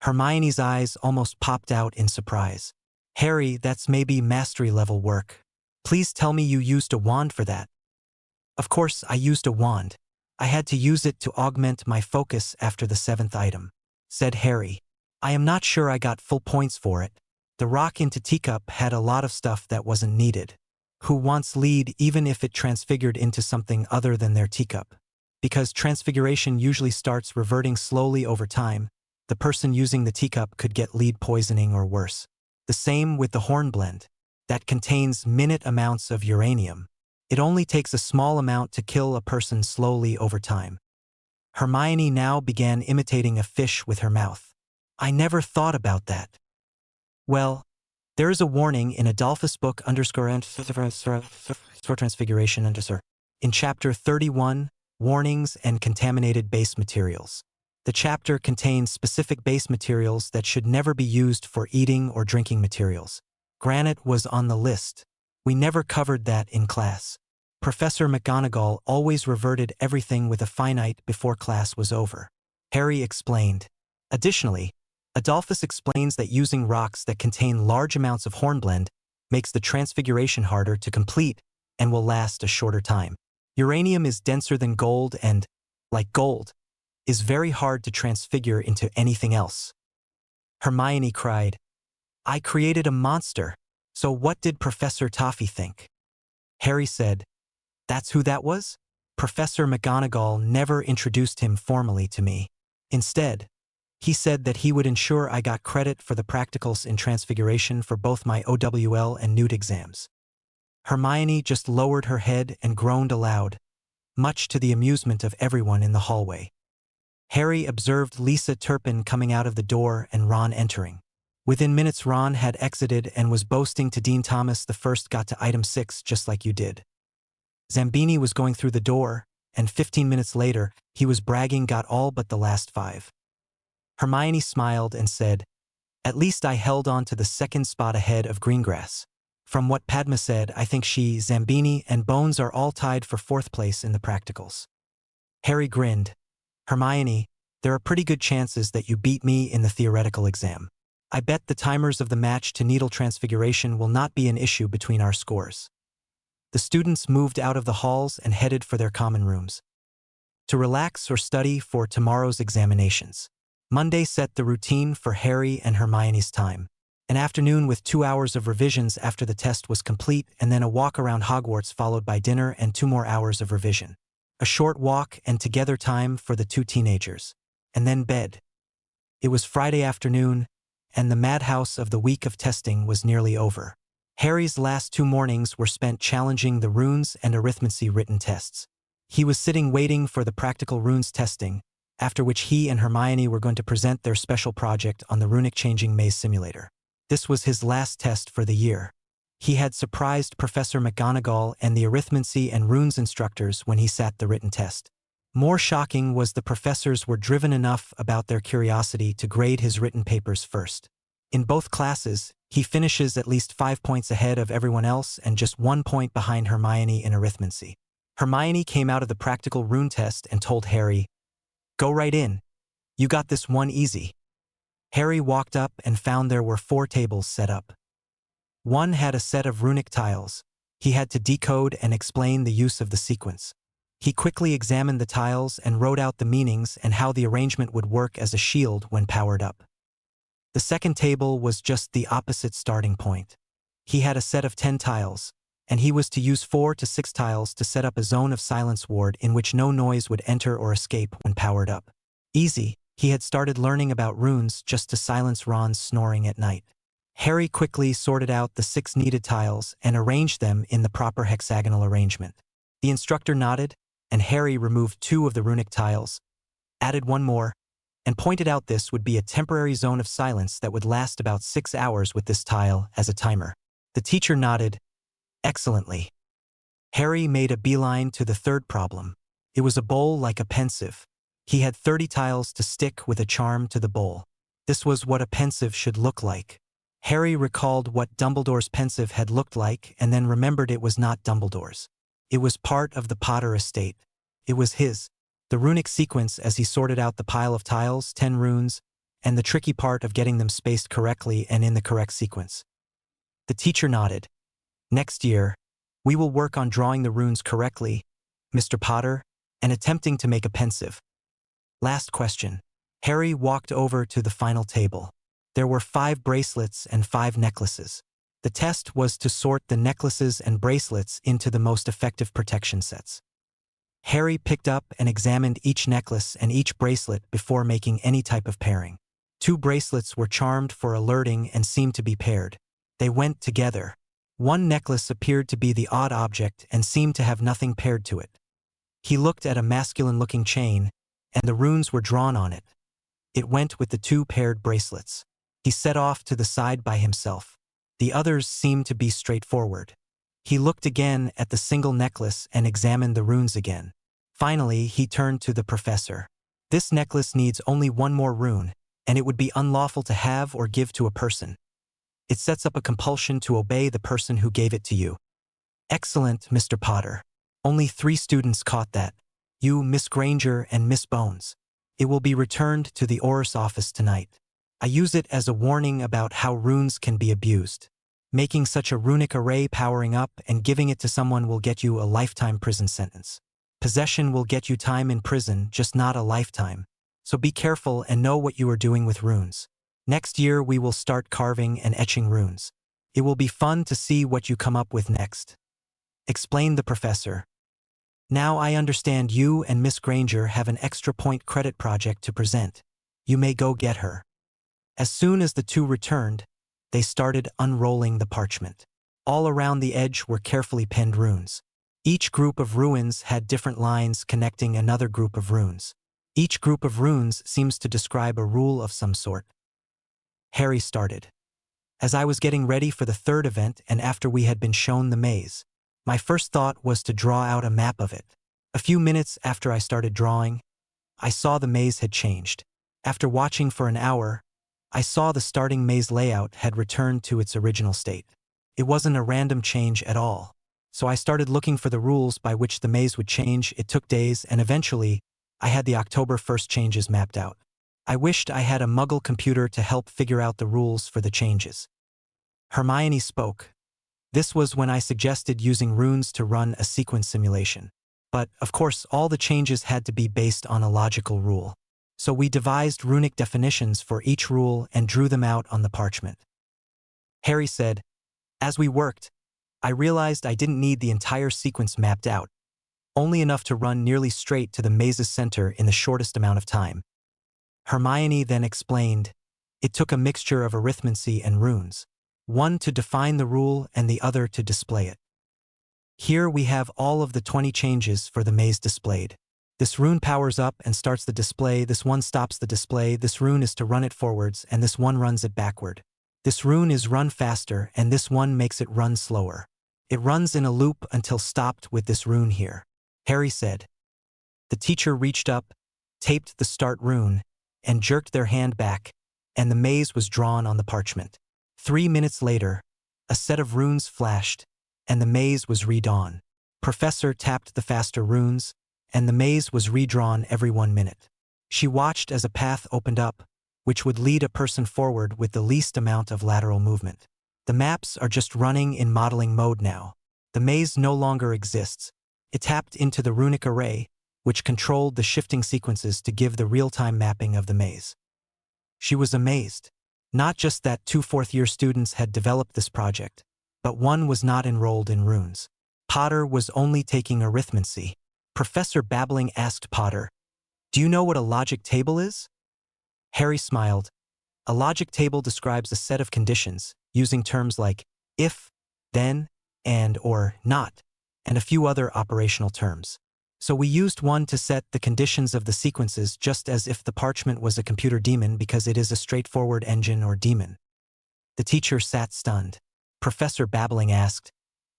Hermione's eyes almost popped out in surprise. Harry, that's maybe mastery level work. Please tell me you used a wand for that. Of course, I used a wand. I had to use it to augment my focus after the 7th item, said Harry. I am not sure I got full points for it. The rock into teacup had a lot of stuff that wasn't needed. Who wants lead even if it transfigured into something other than their teacup? Because transfiguration usually starts reverting slowly over time, the person using the teacup could get lead poisoning or worse. The same with the hornblende. That contains minute amounts of uranium. It only takes a small amount to kill a person slowly over time. Hermione now began imitating a fish with her mouth. I never thought about that. Well, there is a warning in Adolphus book Transfiguration in chapter 31, Warnings and Contaminated Base Materials. The chapter contains specific base materials that should never be used for eating or drinking materials. Granite was on the list. We never covered that in class. Professor McGonagall always reverted everything with a finite before class was over. Harry explained. Additionally, Adolphus explains that using rocks that contain large amounts of hornblende makes the transfiguration harder to complete and will last a shorter time. Uranium is denser than gold and, like gold, is very hard to transfigure into anything else. Hermione cried, I created a monster, so what did Professor Toffee think? Harry said, that's who that was? Professor McGonagall never introduced him formally to me. Instead, he said that he would ensure I got credit for the practicals in transfiguration for both my OWL and newt exams. Hermione just lowered her head and groaned aloud, much to the amusement of everyone in the hallway. Harry observed Lisa Turpin coming out of the door and Ron entering. Within minutes Ron had exited and was boasting to Dean Thomas the first got to item 6 just like you did. Zambini was going through the door, and 15 minutes later, he was bragging got all but the last 5. Hermione smiled and said, at least I held on to the second spot ahead of Greengrass. From what Padma said, I think she, Zambini, and Bones are all tied for 4th place in the practicals. Harry grinned. Hermione, there are pretty good chances that you beat me in the theoretical exam. I bet the timers of the match to needle transfiguration will not be an issue between our scores. The students moved out of the halls and headed for their common rooms to relax or study for tomorrow's examinations. Monday set the routine for Harry and Hermione's time. An afternoon with 2 hours of revisions after the test was complete and then a walk around Hogwarts followed by dinner and 2 more hours of revision. A short walk and together time for the 2 teenagers. And then bed. It was Friday afternoon, and the madhouse of the week of testing was nearly over. Harry's last 2 mornings were spent challenging the runes and arithmancy written tests. He was sitting waiting for the practical runes testing, after which he and Hermione were going to present their special project on the runic changing maze simulator. This was his last test for the year. He had surprised Professor McGonagall and the arithmancy and runes instructors when he sat the written test. More shocking was the professors were driven enough about their curiosity to grade his written papers first. In both classes, he finishes at least 5 points ahead of everyone else and just 1 point behind Hermione in arithmancy. Hermione came out of the practical rune test and told Harry, "Go right in. You got this one easy." Harry walked up and found there were 4 tables set up. One had a set of runic tiles. He had to decode and explain the use of the sequence. He quickly examined the tiles and wrote out the meanings and how the arrangement would work as a shield when powered up. The second table was just the opposite starting point. He had a set of 10 tiles, and he was to use 4 to 6 tiles to set up a zone of silence ward in which no noise would enter or escape when powered up. Easy, he had started learning about runes just to silence Ron's snoring at night. Harry quickly sorted out the 6 needed tiles and arranged them in the proper hexagonal arrangement. The instructor nodded, and Harry removed 2 of the runic tiles, added 1 more, and pointed out this would be a temporary zone of silence that would last about 6 hours with this tile as a timer. The teacher nodded excellently. Harry made a beeline to the third problem. It was a bowl like a pensive. He had 30 tiles to stick with a charm to the bowl. This was what a pensive should look like. Harry recalled what Dumbledore's pensive had looked like and then remembered it was not Dumbledore's. It was part of the Potter estate. It was his. The runic sequence as he sorted out the pile of tiles, 10 runes, and the tricky part of getting them spaced correctly and in the correct sequence. The teacher nodded. "Next year, we will work on drawing the runes correctly, Mr. Potter, and attempting to make a pensive." Last question. Harry walked over to the final table. There were 5 bracelets and 5 necklaces. The test was to sort the necklaces and bracelets into the most effective protection sets. Harry picked up and examined each necklace and each bracelet before making any type of pairing. 2 bracelets were charmed for alerting and seemed to be paired. They went together. 1 necklace appeared to be the odd object and seemed to have nothing paired to it. He looked at a masculine-looking chain, and the runes were drawn on it. It went with the 2 paired bracelets. He set off to the side by himself. The others seemed to be straightforward. He looked again at the single necklace and examined the runes again. Finally, he turned to the professor. "This necklace needs only 1 more rune, and it would be unlawful to have or give to a person. It sets up a compulsion to obey the person who gave it to you." "Excellent, Mr. Potter. Only 3 students caught that. You, Miss Granger, and Miss Bones. It will be returned to the Oris office tonight. I use it as a warning about how runes can be abused. Making such a runic array powering up and giving it to someone will get you a lifetime prison sentence. Possession will get you time in prison, just not a lifetime. So be careful and know what you are doing with runes. Next year we will start carving and etching runes. It will be fun to see what you come up with next," explained the professor. "Now I understand you and Miss Granger have an extra point credit project to present. You may go get her." As soon as the 2 returned, they started unrolling the parchment. All around the edge were carefully penned runes. Each group of runes had different lines connecting another group of runes. Each group of runes seems to describe a rule of some sort. Harry started. "As I was getting ready for the 3rd event and after we had been shown the maze, my first thought was to draw out a map of it. A few minutes after I started drawing, I saw the maze had changed. After watching for an hour, I saw the starting maze layout had returned to its original state. It wasn't a random change at all. So I started looking for the rules by which the maze would change. It took days, and eventually, I had the October 1st changes mapped out. I wished I had a Muggle computer to help figure out the rules for the changes." Hermione spoke. "This was when I suggested using runes to run a sequence simulation. But, of course, all the changes had to be based on a logical rule. So we devised runic definitions for each rule and drew them out on the parchment." Harry said, "As we worked, I realized I didn't need the entire sequence mapped out, only enough to run nearly straight to the maze's center in the shortest amount of time." Hermione then explained, "It took a mixture of arithmancy and runes, one to define the rule and the other to display it. Here we have all of the 20 changes for the maze displayed. This rune powers up and starts the display, this one stops the display, this rune is to run it forwards, and this one runs it backward. This rune is run faster and this one makes it run slower. It runs in a loop until stopped with this rune here. Harry said. The teacher reached up, taped the start rune, and jerked their hand back, and the maze was drawn on the parchment. 3 minutes later, a set of runes flashed, and the maze was redrawn. Professor tapped the faster runes, and the maze was redrawn every 1 minute. She watched as a path opened up, which would lead a person forward with the least amount of lateral movement. The maps are just running in modeling mode now. The maze no longer exists. It tapped into the runic array, which controlled the shifting sequences to give the real-time mapping of the maze. She was amazed. Not just that 2 fourth-year students had developed this project, but one was not enrolled in runes. Potter was only taking arithmancy. Professor Babbling asked Potter, "Do you know what a logic table is?" Harry smiled. A logic table describes a set of conditions, using terms like if, then, and or not, and a few other operational terms. So we used one to set the conditions of the sequences just as if the parchment was a computer daemon because it is a straightforward engine or daemon. The teacher sat stunned. Professor Babbling asked,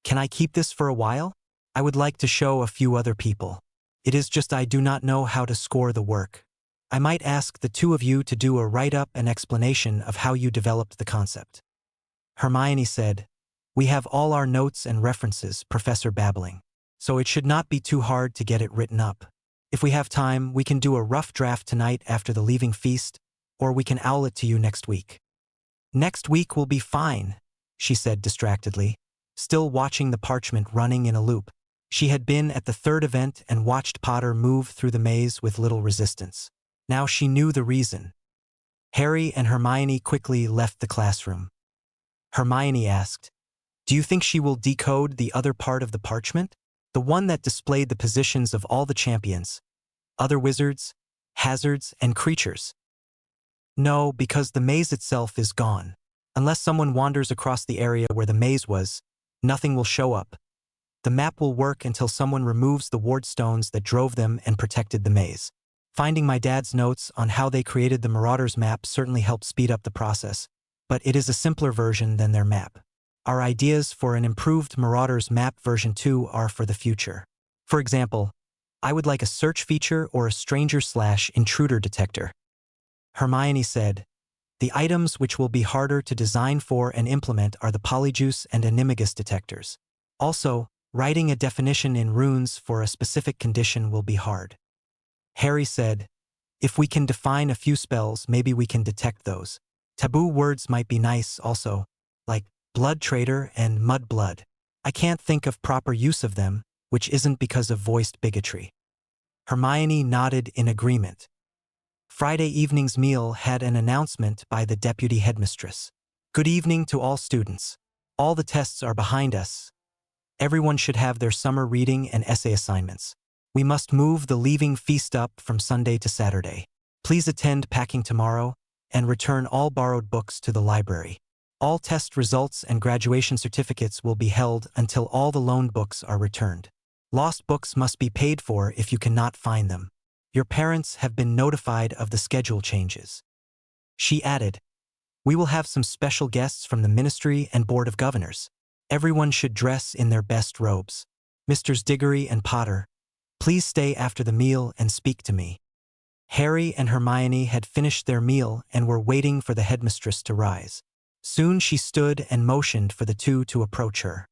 "Can I keep this for a while? I would like to show a few other people. It is just I do not know how to score the work. I might ask the 2 of you to do a write-up and explanation of how you developed the concept." Hermione said, "We have all our notes and references, Professor Babbling, so it should not be too hard to get it written up. If we have time, we can do a rough draft tonight after the leaving feast, or we can owl it to you next week." "Next week will be fine," she said distractedly, still watching the parchment running in a loop. She had been at the 3rd event and watched Potter move through the maze with little resistance. Now she knew the reason. Harry and Hermione quickly left the classroom. Hermione asked, "Do you think she will decode the other part of the parchment? The one that displayed the positions of all the champions, other wizards, hazards, and creatures?" "No, because the maze itself is gone. Unless someone wanders across the area where the maze was, nothing will show up. The map will work until someone removes the ward stones that drove them and protected the maze. Finding my dad's notes on how they created the Marauders map certainly helped speed up the process, but it is a simpler version than their map. Our ideas for an improved Marauders map version 2 are for the future. For example, I would like a search feature or a stranger/intruder detector." Hermione said, "The items which will be harder to design for and implement are the Polyjuice and Animagus detectors. Also, writing a definition in runes for a specific condition will be hard." Harry said, "If we can define a few spells, maybe we can detect those. Taboo words might be nice also, like blood traitor and mud blood. I can't think of proper use of them, which isn't because of voiced bigotry." Hermione nodded in agreement. Friday evening's meal had an announcement by the deputy headmistress. "Good evening to all students. All the tests are behind us. Everyone should have their summer reading and essay assignments. We must move the leaving feast up from Sunday to Saturday. Please attend packing tomorrow and return all borrowed books to the library. All test results and graduation certificates will be held until all the loaned books are returned. Lost books must be paid for if you cannot find them. Your parents have been notified of the schedule changes." She added, "We will have some special guests from the Ministry and Board of Governors. Everyone should dress in their best robes. Misters Diggory and Potter, please stay after the meal and speak to me." Harry and Hermione had finished their meal and were waiting for the headmistress to rise. Soon she stood and motioned for the 2 to approach her.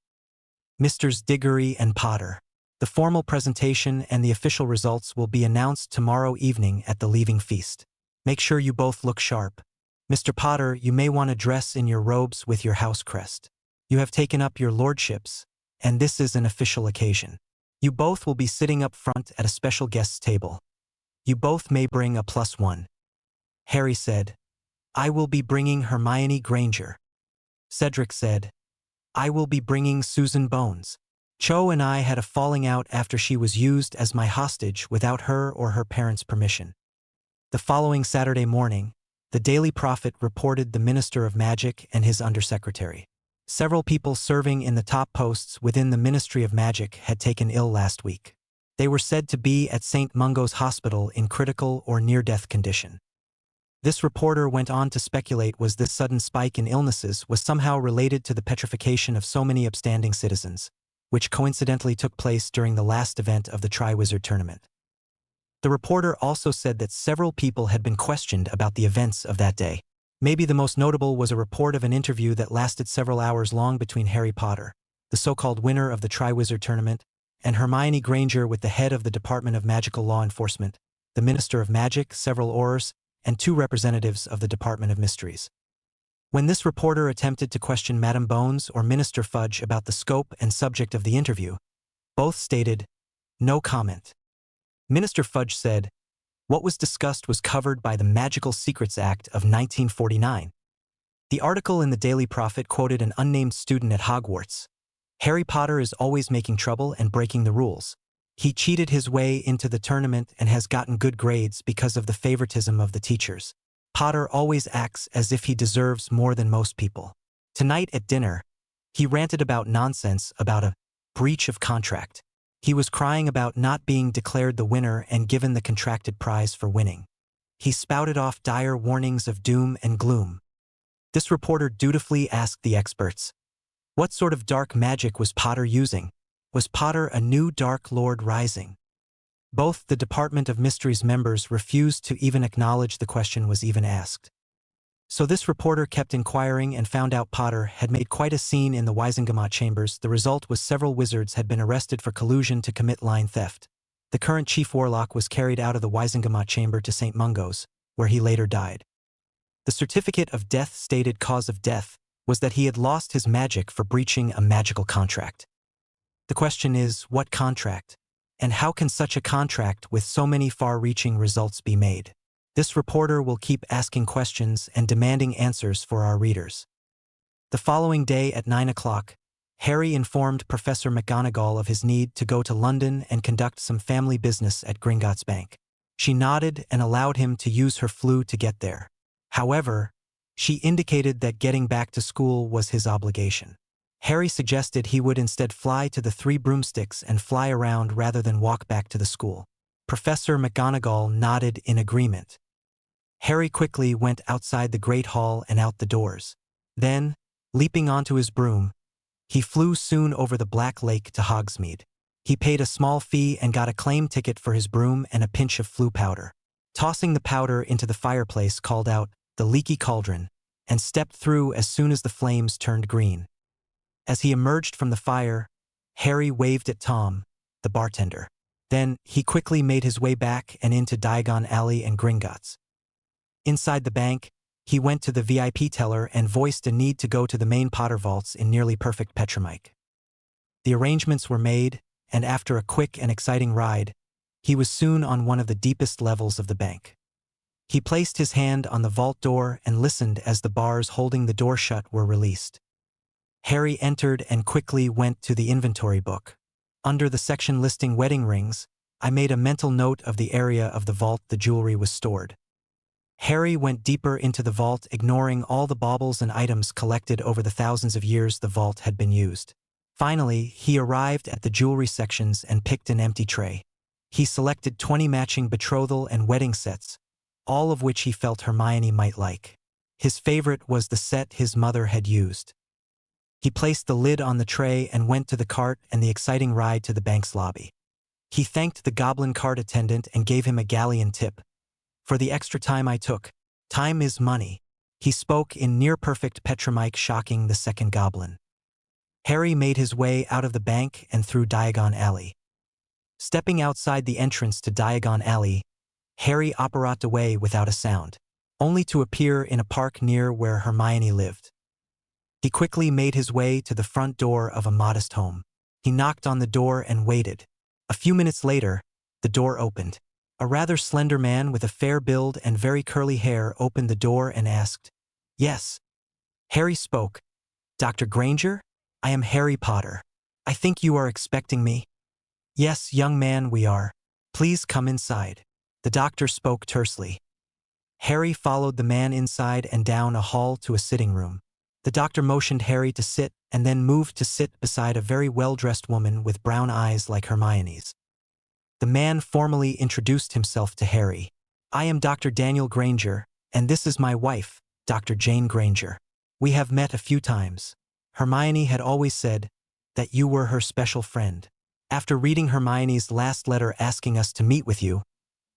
"Misters Diggory and Potter, the formal presentation and the official results will be announced tomorrow evening at the leaving feast. Make sure you both look sharp. Mr. Potter, you may want to dress in your robes with your house crest. You have taken up your lordships, and this is an official occasion. You both will be sitting up front at a special guest's table. You both may bring a +1. Harry said, "I will be bringing Hermione Granger." Cedric said, "I will be bringing Susan Bones. Cho and I had a falling out after she was used as my hostage without her or her parents' permission." The following Saturday morning, the Daily Prophet reported the Minister of Magic and his undersecretary. Several people serving in the top posts within the Ministry of Magic had taken ill last week. They were said to be at St. Mungo's Hospital in critical or near-death condition. This reporter went on to speculate was this sudden spike in illnesses was somehow related to the petrification of so many upstanding citizens, which coincidentally took place during the last event of the Triwizard tournament. The reporter also said that several people had been questioned about the events of that day. Maybe the most notable was a report of an interview that lasted several hours long between Harry Potter, the so-called winner of the Triwizard tournament, and Hermione Granger with the head of the Department of Magical Law Enforcement, the Minister of Magic, several Aurors, and 2 representatives of the Department of Mysteries. When this reporter attempted to question Madame Bones or Minister Fudge about the scope and subject of the interview, both stated, "No comment." Minister Fudge said, "What was discussed was covered by the Magical Secrets Act of 1949. The article in the Daily Prophet quoted an unnamed student at Hogwarts. Harry Potter is always making trouble and breaking the rules. He cheated his way into the tournament and has gotten good grades because of the favoritism of the teachers. Potter always acts as if he deserves more than most people. Tonight at dinner, he ranted about nonsense about a breach of contract. He was crying about not being declared the winner and given the contracted prize for winning. He spouted off dire warnings of doom and gloom." This reporter dutifully asked the experts, what sort of dark magic was Potter using? Was Potter a new Dark Lord rising? Both the Department of Mysteries members refused to even acknowledge the question was even asked. So this reporter kept inquiring and found out Potter had made quite a scene in the Wizengamot chambers. The result was several wizards had been arrested for collusion to commit line theft. The current chief warlock was carried out of the Wizengamot chamber to St. Mungo's, where he later died. The certificate of death stated cause of death was that he had lost his magic for breaching a magical contract. The question is, what contract? And how can such a contract with so many far-reaching results be made? This reporter will keep asking questions and demanding answers for our readers. The following day at 9 o'clock, Harry informed Professor McGonagall of his need to go to London and conduct some family business at Gringotts Bank. She nodded and allowed him to use her flue to get there. However, she indicated that getting back to school was his obligation. Harry suggested he would instead fly to the 3 broomsticks and fly around rather than walk back to the school. Professor McGonagall nodded in agreement. Harry quickly went outside the Great Hall and out the doors. Then, leaping onto his broom, he flew soon over the Black Lake to Hogsmeade. He paid a small fee and got a claim ticket for his broom and a pinch of flue powder. Tossing the powder into the fireplace, called out, "The leaky cauldron," and stepped through as soon as the flames turned green. As he emerged from the fire, Harry waved at Tom, the bartender. Then, he quickly made his way back and into Diagon Alley and Gringotts. Inside the bank, he went to the VIP teller and voiced a need to go to the main Potter vaults in nearly perfect Petromike. The arrangements were made, and after a quick and exciting ride, he was soon on one of the deepest levels of the bank. He placed his hand on the vault door and listened as the bars holding the door shut were released. Harry entered and quickly went to the inventory book. Under the section listing wedding rings, I made a mental note of the area of the vault the jewelry was stored. Harry went deeper into the vault, ignoring all the baubles and items collected over the thousands of years the vault had been used. Finally, he arrived at the jewelry sections and picked an empty tray. He selected 20 matching betrothal and wedding sets, all of which he felt Hermione might like. His favorite was the set his mother had used. He placed the lid on the tray and went to the cart and the exciting ride to the bank's lobby. He thanked the goblin cart attendant and gave him a galleon tip. "For the extra time I took. Time is money." He spoke in near-perfect Petromike, shocking the second goblin. Harry made his way out of the bank and through Diagon Alley. Stepping outside the entrance to Diagon Alley, Harry operated away without a sound, only to appear in a park near where Hermione lived. He quickly made his way to the front door of a modest home. He knocked on the door and waited. A few minutes later, the door opened. A rather slender man with a fair build and very curly hair opened the door and asked, "Yes." Harry spoke. "Dr. Granger? I am Harry Potter. I think you are expecting me." "Yes, young man, we are. Please come inside." The doctor spoke tersely. Harry followed the man inside and down a hall to a sitting room. The doctor motioned Harry to sit and then moved to sit beside a very well-dressed woman with brown eyes like Hermione's. The man formally introduced himself to Harry. "I am Dr. Daniel Granger, And this is my wife, Dr. Jane Granger. We have met a few times. Hermione had always said that you were her special friend. After reading Hermione's last letter asking us to meet with you,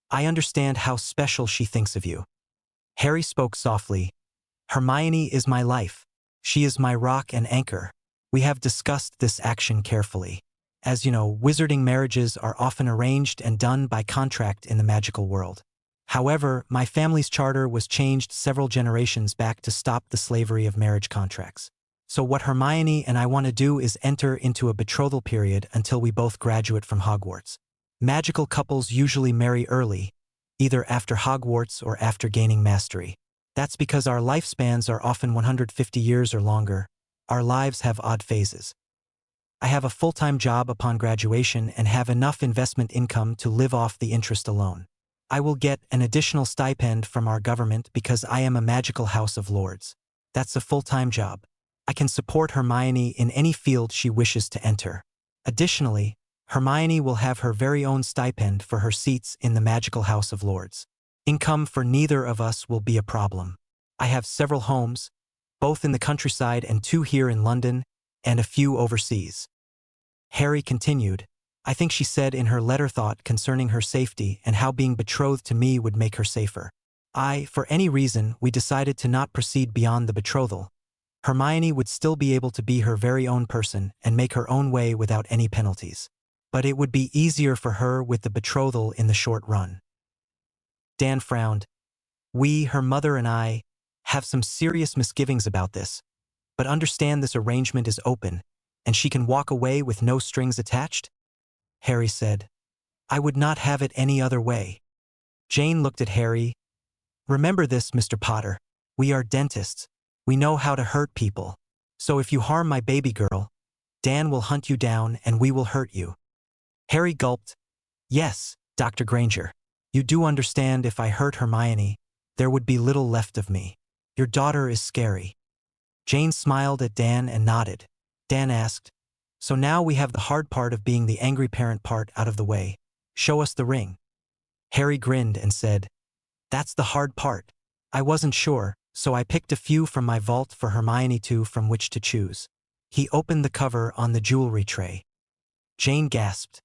I understand how special she thinks of you. Harry spoke softly. Hermione is my life. She is my rock and anchor. We have discussed this action carefully. As you know, wizarding marriages are often arranged and done by contract in the magical world. However, my family's charter was changed several generations back to stop the slavery of marriage contracts. So what Hermione and I want to do is enter into a betrothal period until we both graduate from Hogwarts. Magical couples usually marry early, either after Hogwarts or after gaining mastery. That's because our lifespans are often 150 years or longer. Our lives have odd phases. I have a full-time job upon graduation and have enough investment income to live off the interest alone. I will get an additional stipend from our government because I am a magical House of Lords. That's a full-time job. I can support Hermione in any field she wishes to enter. Additionally, Hermione will have her very own stipend for her seats in the magical House of Lords. Income for neither of us will be a problem. I have several homes, both in the countryside and 2 here in London, and a few overseas. Harry continued, I think she said in her letter thought concerning her safety and how being betrothed to me would make her safer. For any reason, we decided to not proceed beyond the betrothal. Hermione would still be able to be her very own person and make her own way without any penalties. But it would be easier for her with the betrothal in the short run. Dan frowned. We, her mother and I, have some serious misgivings about this, but understand this arrangement is open, and she can walk away with no strings attached? Harry said. I would not have it any other way. Jane looked at Harry. Remember this, Mr. Potter. We are dentists. We know how to hurt people. So if you harm my baby girl, Dan will hunt you down and we will hurt you. Harry gulped. Yes, Dr. Granger. You do understand if I hurt Hermione, there would be little left of me. Your daughter is scary. Jane smiled at Dan and nodded. Dan asked, so now we have the hard part of being the angry parent part out of the way. Show us the ring. Harry grinned and said, that's the hard part. I wasn't sure, so I picked a few from my vault for Hermione from which to choose. He opened the cover on the jewelry tray. Jane gasped.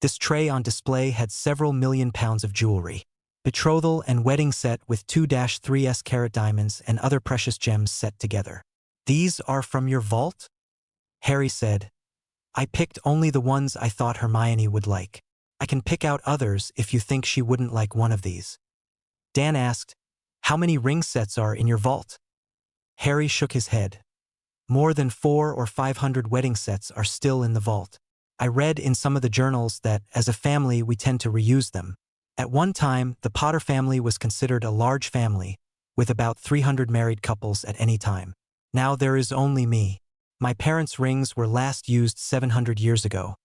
This tray on display had several million pounds of jewelry. Betrothal and wedding set with 2-3s carat diamonds and other precious gems set together. These are from your vault? Harry said. I picked only the ones I thought Hermione would like. I can pick out others if you think she wouldn't like one of these. Dan asked, how many ring sets are in your vault? Harry shook his head. More than 400 or 500 wedding sets are still in the vault. I read in some of the journals that, as a family, we tend to reuse them. At one time, the Potter family was considered a large family, with about 300 married couples at any time. Now there is only me. My parents' rings were last used 700 years ago.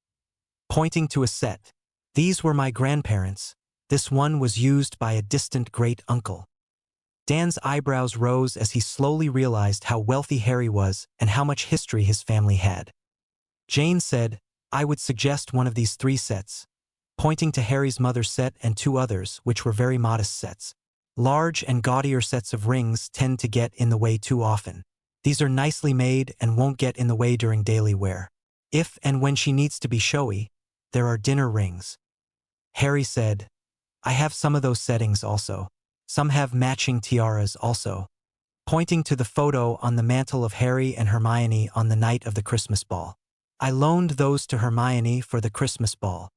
Pointing to a set. These were my grandparents. This one was used by a distant great-uncle. Dan's eyebrows rose as he slowly realized how wealthy Harry was and how much history his family had. Jane said, I would suggest one of these 3 sets, pointing to Harry's mother's set and 2 others, which were very modest sets. Large and gaudier sets of rings tend to get in the way too often. These are nicely made and won't get in the way during daily wear. If and when she needs to be showy, there are dinner rings. Harry said, I have some of those settings also. Some have matching tiaras also, pointing to the photo on the mantle of Harry and Hermione on the night of the Christmas ball. I loaned those to Hermione for the Christmas ball.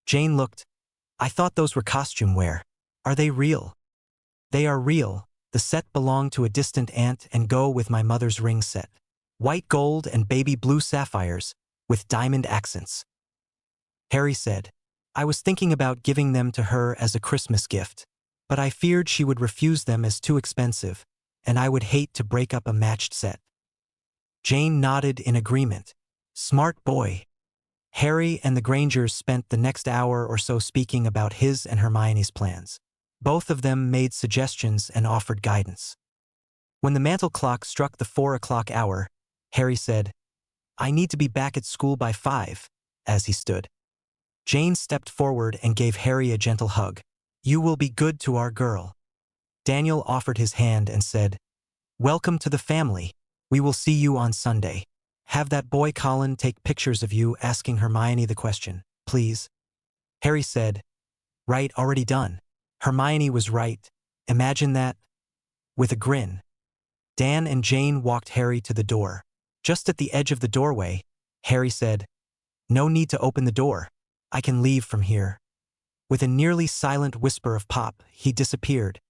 Jane looked. I thought those were costume wear. Are they real? They are real. The set belonged to a distant aunt and go with my mother's ring set. White gold and baby blue sapphires, with diamond accents. Harry said, I was thinking about giving them to her as a Christmas gift, but I feared she would refuse them as too expensive, and I would hate to break up a matched set. Jane nodded in agreement. Smart boy. Harry and the Grangers spent the next hour or so speaking about his and Hermione's plans. Both of them made suggestions and offered guidance. When the mantel clock struck the 4 o'clock hour, Harry said, I need to be back at school by 5, as he stood. Jane stepped forward and gave Harry a gentle hug. You will be good to our girl. Daniel offered his hand and said, "Welcome to the family. We will see you on Sunday. Have that boy Colin take pictures of you asking Hermione the question, please." Harry said, "Right, already done." Hermione was right. Imagine that. With a grin, Dan and Jane walked Harry to the door. Just at the edge of the doorway, Harry said, "No need to open the door. I can leave from here." With a nearly silent whisper of pop, he disappeared.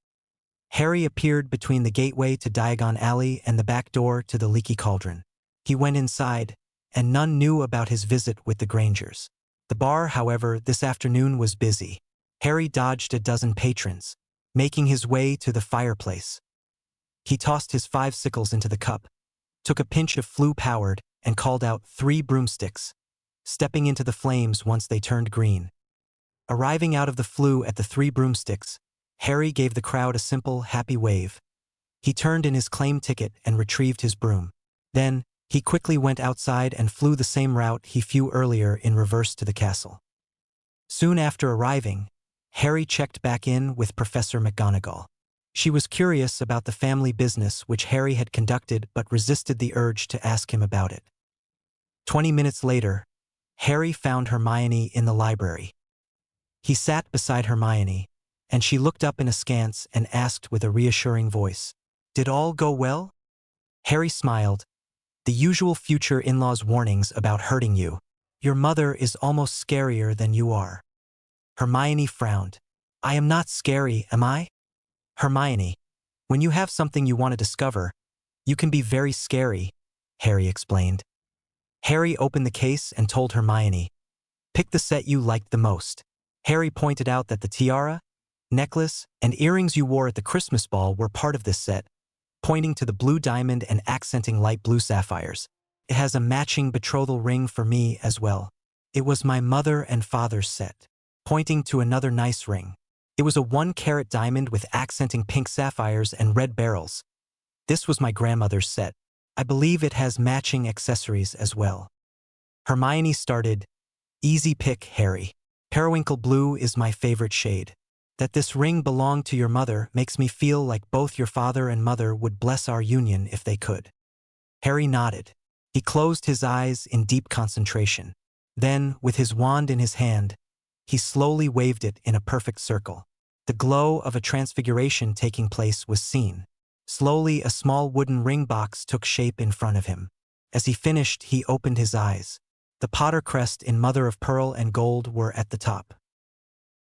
Harry appeared between the gateway to Diagon Alley and the back door to the Leaky Cauldron. He went inside, and none knew about his visit with the Grangers. The bar, however, this afternoon was busy. Harry dodged a dozen patrons, making his way to the fireplace. He tossed his 5 sickles into the cup, took a pinch of flue-powered, and called out 3 broomsticks, stepping into the flames once they turned green. Arriving out of the flue at the 3 broomsticks, Harry gave the crowd a simple, happy wave. He turned in his claim ticket and retrieved his broom. Then, he quickly went outside and flew the same route he flew earlier in reverse to the castle. Soon after arriving, Harry checked back in with Professor McGonagall. She was curious about the family business which Harry had conducted but resisted the urge to ask him about it. 20 minutes later, Harry found Hermione in the library. He sat beside Hermione, and she looked up in askance and asked with a reassuring voice, "Did all go well?" Harry smiled. "The usual future in-laws warnings about hurting you. Your mother is almost scarier than you are." Hermione frowned. "I am not scary, am I?" "Hermione, when you have something you want to discover, you can be very scary," Harry explained. Harry opened the case and told Hermione, "Pick the set you liked the most." Harry pointed out that the tiara, necklace, and earrings you wore at the Christmas ball were part of this set, pointing to the blue diamond and accenting light blue sapphires. "It has a matching betrothal ring for me as well. It was my mother and father's set," pointing to another nice ring. "It was a 1-carat diamond with accenting pink sapphires and red beryls. This was my grandmother's set. I believe it has matching accessories as well." Hermione started, "Easy pick, Harry. Periwinkle blue is my favorite shade. That this ring belonged to your mother makes me feel like both your father and mother would bless our union if they could." Harry nodded. He closed his eyes in deep concentration. Then, with his wand in his hand, he slowly waved it in a perfect circle. The glow of a transfiguration taking place was seen. Slowly, a small wooden ring box took shape in front of him. As he finished, he opened his eyes. The Potter crest in mother of pearl and gold were at the top.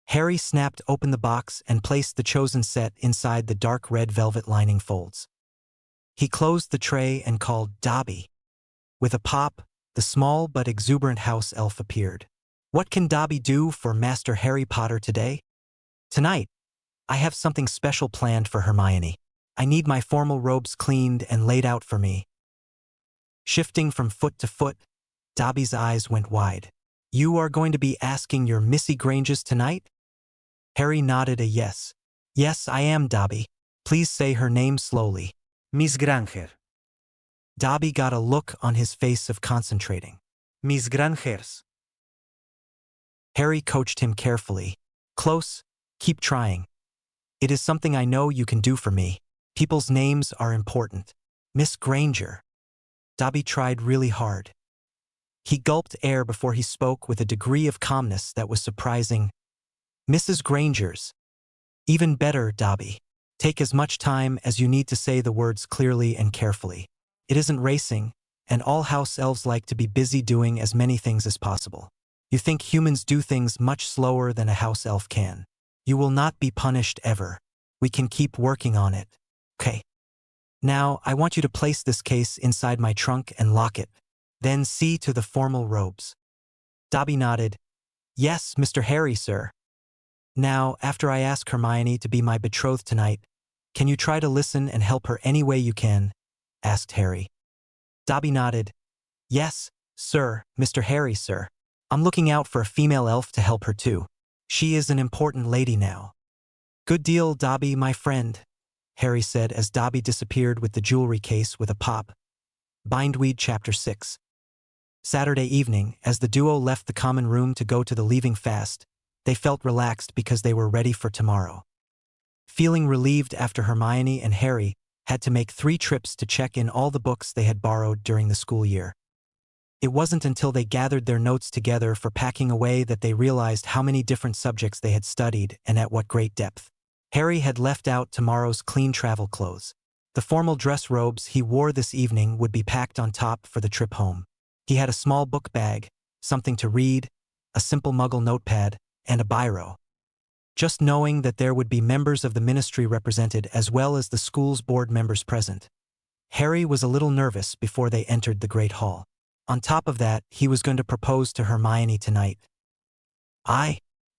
Harry snapped open the box and placed the chosen set inside the dark red velvet lining folds. He closed the tray and called Dobby. With a pop, the small but exuberant house elf appeared. "What can Dobby do for Master Harry Potter today?" "Tonight, I have something special planned for Hermione. I need my formal robes cleaned and laid out for me." Shifting from foot to foot, Dobby's eyes went wide. "You are going to be asking your Missy Granges tonight?" Harry nodded a yes. "Yes, I am, Dobby. Please say her name slowly."
Miss Granger.
Dobby got a look on his face of concentrating.
Miss Grangers.
Harry coached him carefully. "Close, keep trying. It is something I know you can do for me. People's names are important. Miss Granger." Dobby tried really hard. He gulped air before he spoke with a degree of calmness that was surprising. "Mrs. Granger's. Even better, Dobby. Take as much time as you need to say the words clearly and carefully. It isn't racing, and all house elves like to be busy doing as many things as possible. You think humans do things much slower than a house elf can. You will not be punished ever. We can keep working on it. Okay. Now, I want you to place this case inside my trunk and lock it. Then see to the formal robes." Dobby nodded. "Yes, Mr. Harry, sir." "Now, after I ask Hermione to be my betrothed tonight, can you try to listen and help her any way you can?" asked Harry. Dobby nodded. "Yes, sir, Mr. Harry, sir. I'm looking out for a female elf to help her too. She is an important lady now." "Good deal, Dobby, my friend," Harry said as Dobby disappeared with the jewelry case with a pop. Bindweed Chapter 6. Saturday evening, as the duo left the common room to go to the leaving fast, they felt relaxed because they were ready for tomorrow. feeling relieved after Hermione and Harry had to make 3 trips to check in all the books they had borrowed during the school year. It wasn't until they gathered their notes together for packing away that they realized how many different subjects they had studied and at what great depth. Harry had left out tomorrow's clean travel clothes. The formal dress robes he wore this evening would be packed on top for the trip home. He had a small book bag, something to read, a simple Muggle notepad, and a biro. Just knowing that there would be members of the ministry represented as well as the school's board members present. Harry was a little nervous before they entered the Great Hall. On top of that, he was going to propose to Hermione tonight.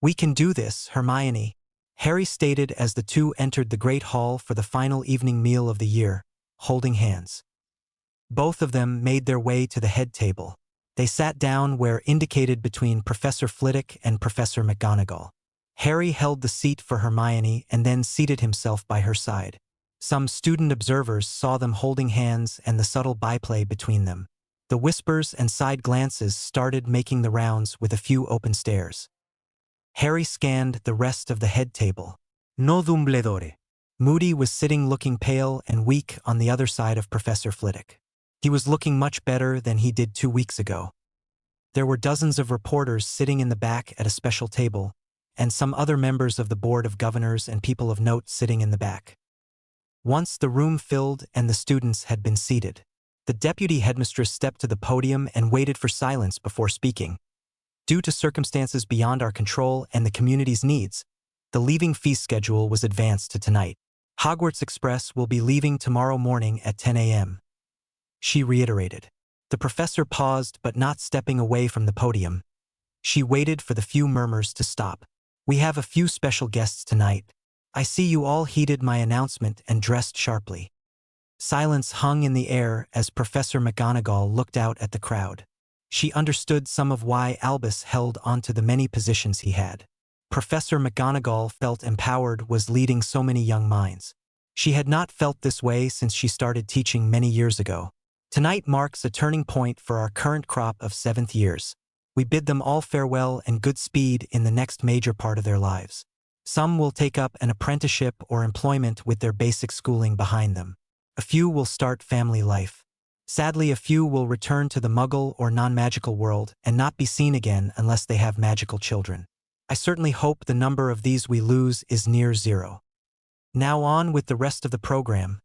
We can do this, Hermione," Harry stated as the two entered the Great Hall for the final evening meal of the year, holding hands. Both of them made their way to the head table. They sat down where indicated between Professor Flitwick and Professor McGonagall. Harry held the seat for Hermione and then seated himself by her side. Some student observers saw them holding hands and the subtle byplay between them. The whispers and side glances started making the rounds with a few open stares. Harry scanned the rest of the head table.
No Dumbledore.
Moody was sitting looking pale and weak on the other side of Professor Flitwick. He was looking much better than he did 2 weeks ago. There were dozens of reporters sitting in the back at a special table, and some other members of the Board of Governors and people of note sitting in the back. Once the room filled and the students had been seated, the deputy headmistress stepped to the podium and waited for silence before speaking. Due to circumstances beyond our control and the community's needs, the leaving feast schedule was advanced to tonight. Hogwarts Express will be leaving tomorrow morning at 10 a.m. She reiterated. The professor paused, but not stepping away from the podium. She waited for the few murmurs to stop. We have a few special guests tonight. I see you all heeded my announcement and dressed sharply. Silence hung in the air as Professor McGonagall looked out at the crowd. She understood some of why Albus held onto the many positions he had. Professor McGonagall felt empowered was leading so many young minds. She had not felt this way since she started teaching many years ago. Tonight marks a turning point for our current crop of 7th years. We bid them all farewell and good speed in the next major part of their lives. Some will take up an apprenticeship or employment with their basic schooling behind them. A few will start family life. Sadly, a few will return to the Muggle or non-magical world and not be seen again unless they have magical children. I certainly hope the number of these we lose is near 0. Now on with the rest of the program.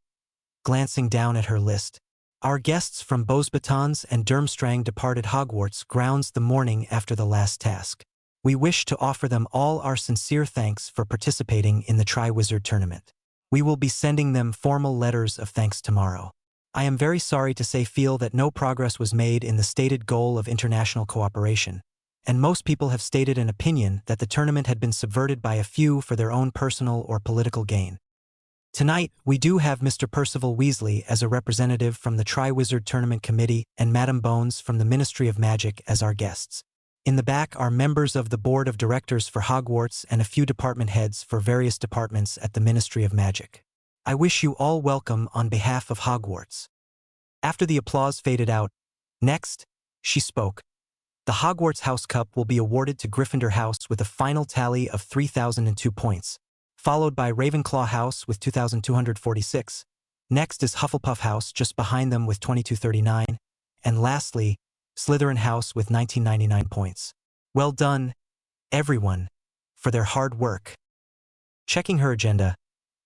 Glancing down at her list, our guests from Beauxbatons and Durmstrang departed Hogwarts grounds the morning after the last task. We wish to offer them all our sincere thanks for participating in the Triwizard tournament. We will be sending them formal letters of thanks tomorrow. I am very sorry to say feel that no progress was made in the stated goal of international cooperation, and most people have stated an opinion that the tournament had been subverted by a few for their own personal or political gain. Tonight, we do have Mr. Percival Weasley as a representative from the Triwizard Tournament Committee and Madame Bones from the Ministry of Magic as our guests. In the back are members of the Board of Directors for Hogwarts and a few department heads for various departments at the Ministry of Magic. I wish you all welcome on behalf of Hogwarts. After the applause faded out, next, she spoke. The Hogwarts House Cup will be awarded to Gryffindor House with a final tally of 3,002 points, followed by Ravenclaw House with 2,246. Next is Hufflepuff House just behind them with 2,239, and lastly, Slytherin House with 1,999 points. Well done, everyone, for their hard work. Checking her agenda,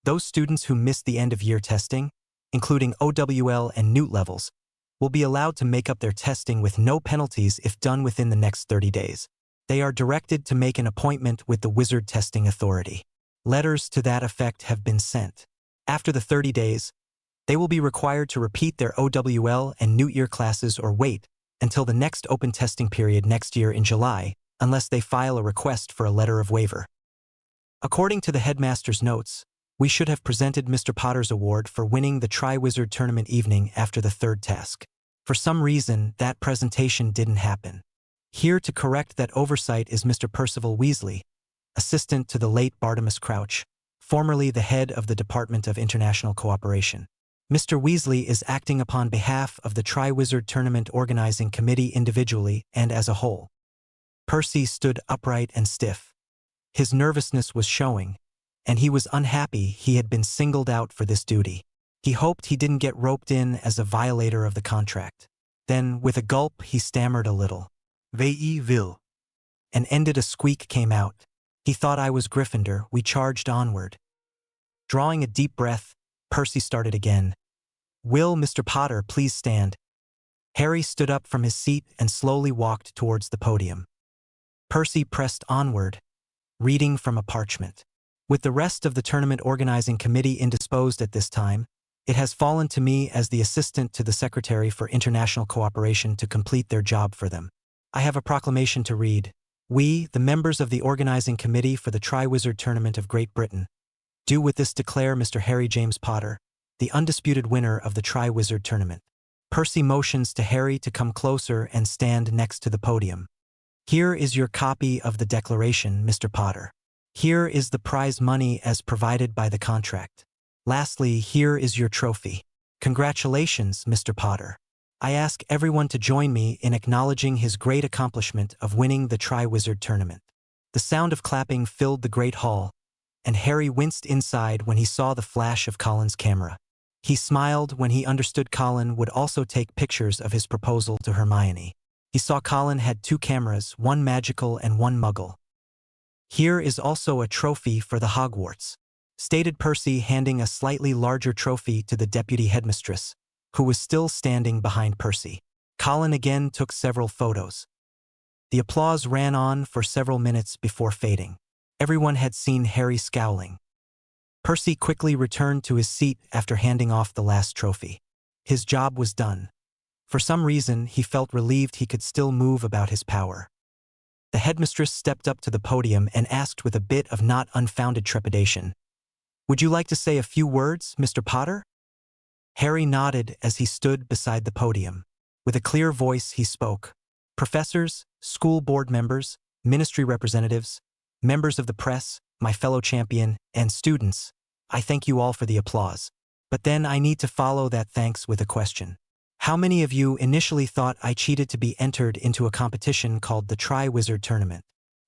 those students who missed the end-of-year testing, including OWL and Newt levels, will be allowed to make up their testing with no penalties if done within the next 30 days. They are directed to make an appointment with the Wizard Testing Authority. Letters to that effect have been sent. After the 30 days, they will be required to repeat their OWL and Newt year classes or wait until the next open testing period next year in July, unless they file a request for a letter of waiver. According to the headmaster's notes, we should have presented Mr. Potter's award for winning the Triwizard Tournament evening after the 3rd task. For some reason, that presentation didn't happen. Here to correct that oversight is Mr. Percival Weasley, assistant to the late Bartimus Crouch, formerly the head of the Department of International Cooperation. Mr. Weasley is acting upon behalf of the Triwizard Tournament Organizing Committee individually and as a whole. Percy stood upright and stiff. His nervousness was showing, and he was unhappy he had been singled out for this duty. He hoped he didn't get roped in as a violator of the contract. Then, with a gulp, he stammered a little. "Vei will." And ended a squeak came out. He thought I was Gryffindor. We charged onward. Drawing a deep breath, Percy started again. "Will Mr. Potter please stand?" Harry stood up from his seat and slowly walked towards the podium. Percy pressed onward, reading from a parchment. "With the rest of the tournament organizing committee indisposed at this time, it has fallen to me as the assistant to the Secretary for International Cooperation to complete their job for them. I have a proclamation to read. We, the members of the organizing committee for the Triwizard Tournament of Great Britain, do with this declare Mr. Harry James Potter, the undisputed winner of the Triwizard Tournament." Percy motions to Harry to come closer and stand next to the podium. "Here is your copy of the declaration, Mr. Potter. Here is the prize money as provided by the contract. Lastly, here is your trophy. Congratulations, Mr. Potter. I ask everyone to join me in acknowledging his great accomplishment of winning the Triwizard Tournament." The sound of clapping filled the great hall, and Harry winced inside when he saw the flash of Colin's camera. He smiled when he understood Colin would also take pictures of his proposal to Hermione. He saw Colin had 2 cameras, one magical and one muggle. "Here is also a trophy for the Hogwarts," stated Percy, handing a slightly larger trophy to the deputy headmistress, who was still standing behind Percy. Colin again took several photos. The applause ran on for several minutes before fading. Everyone had seen Harry scowling. Percy quickly returned to his seat after handing off the last trophy. His job was done. For some reason, he felt relieved he could still move about his power. The headmistress stepped up to the podium and asked with a bit of not unfounded trepidation, "Would you like to say a few words, Mr. Potter?" Harry nodded as he stood beside the podium. With a clear voice, he spoke. "Professors, school board members, ministry representatives, members of the press, my fellow champion, and students, I thank you all for the applause. But then I need to follow that thanks with a question. How many of you initially thought I cheated to be entered into a competition called the Triwizard Tournament?"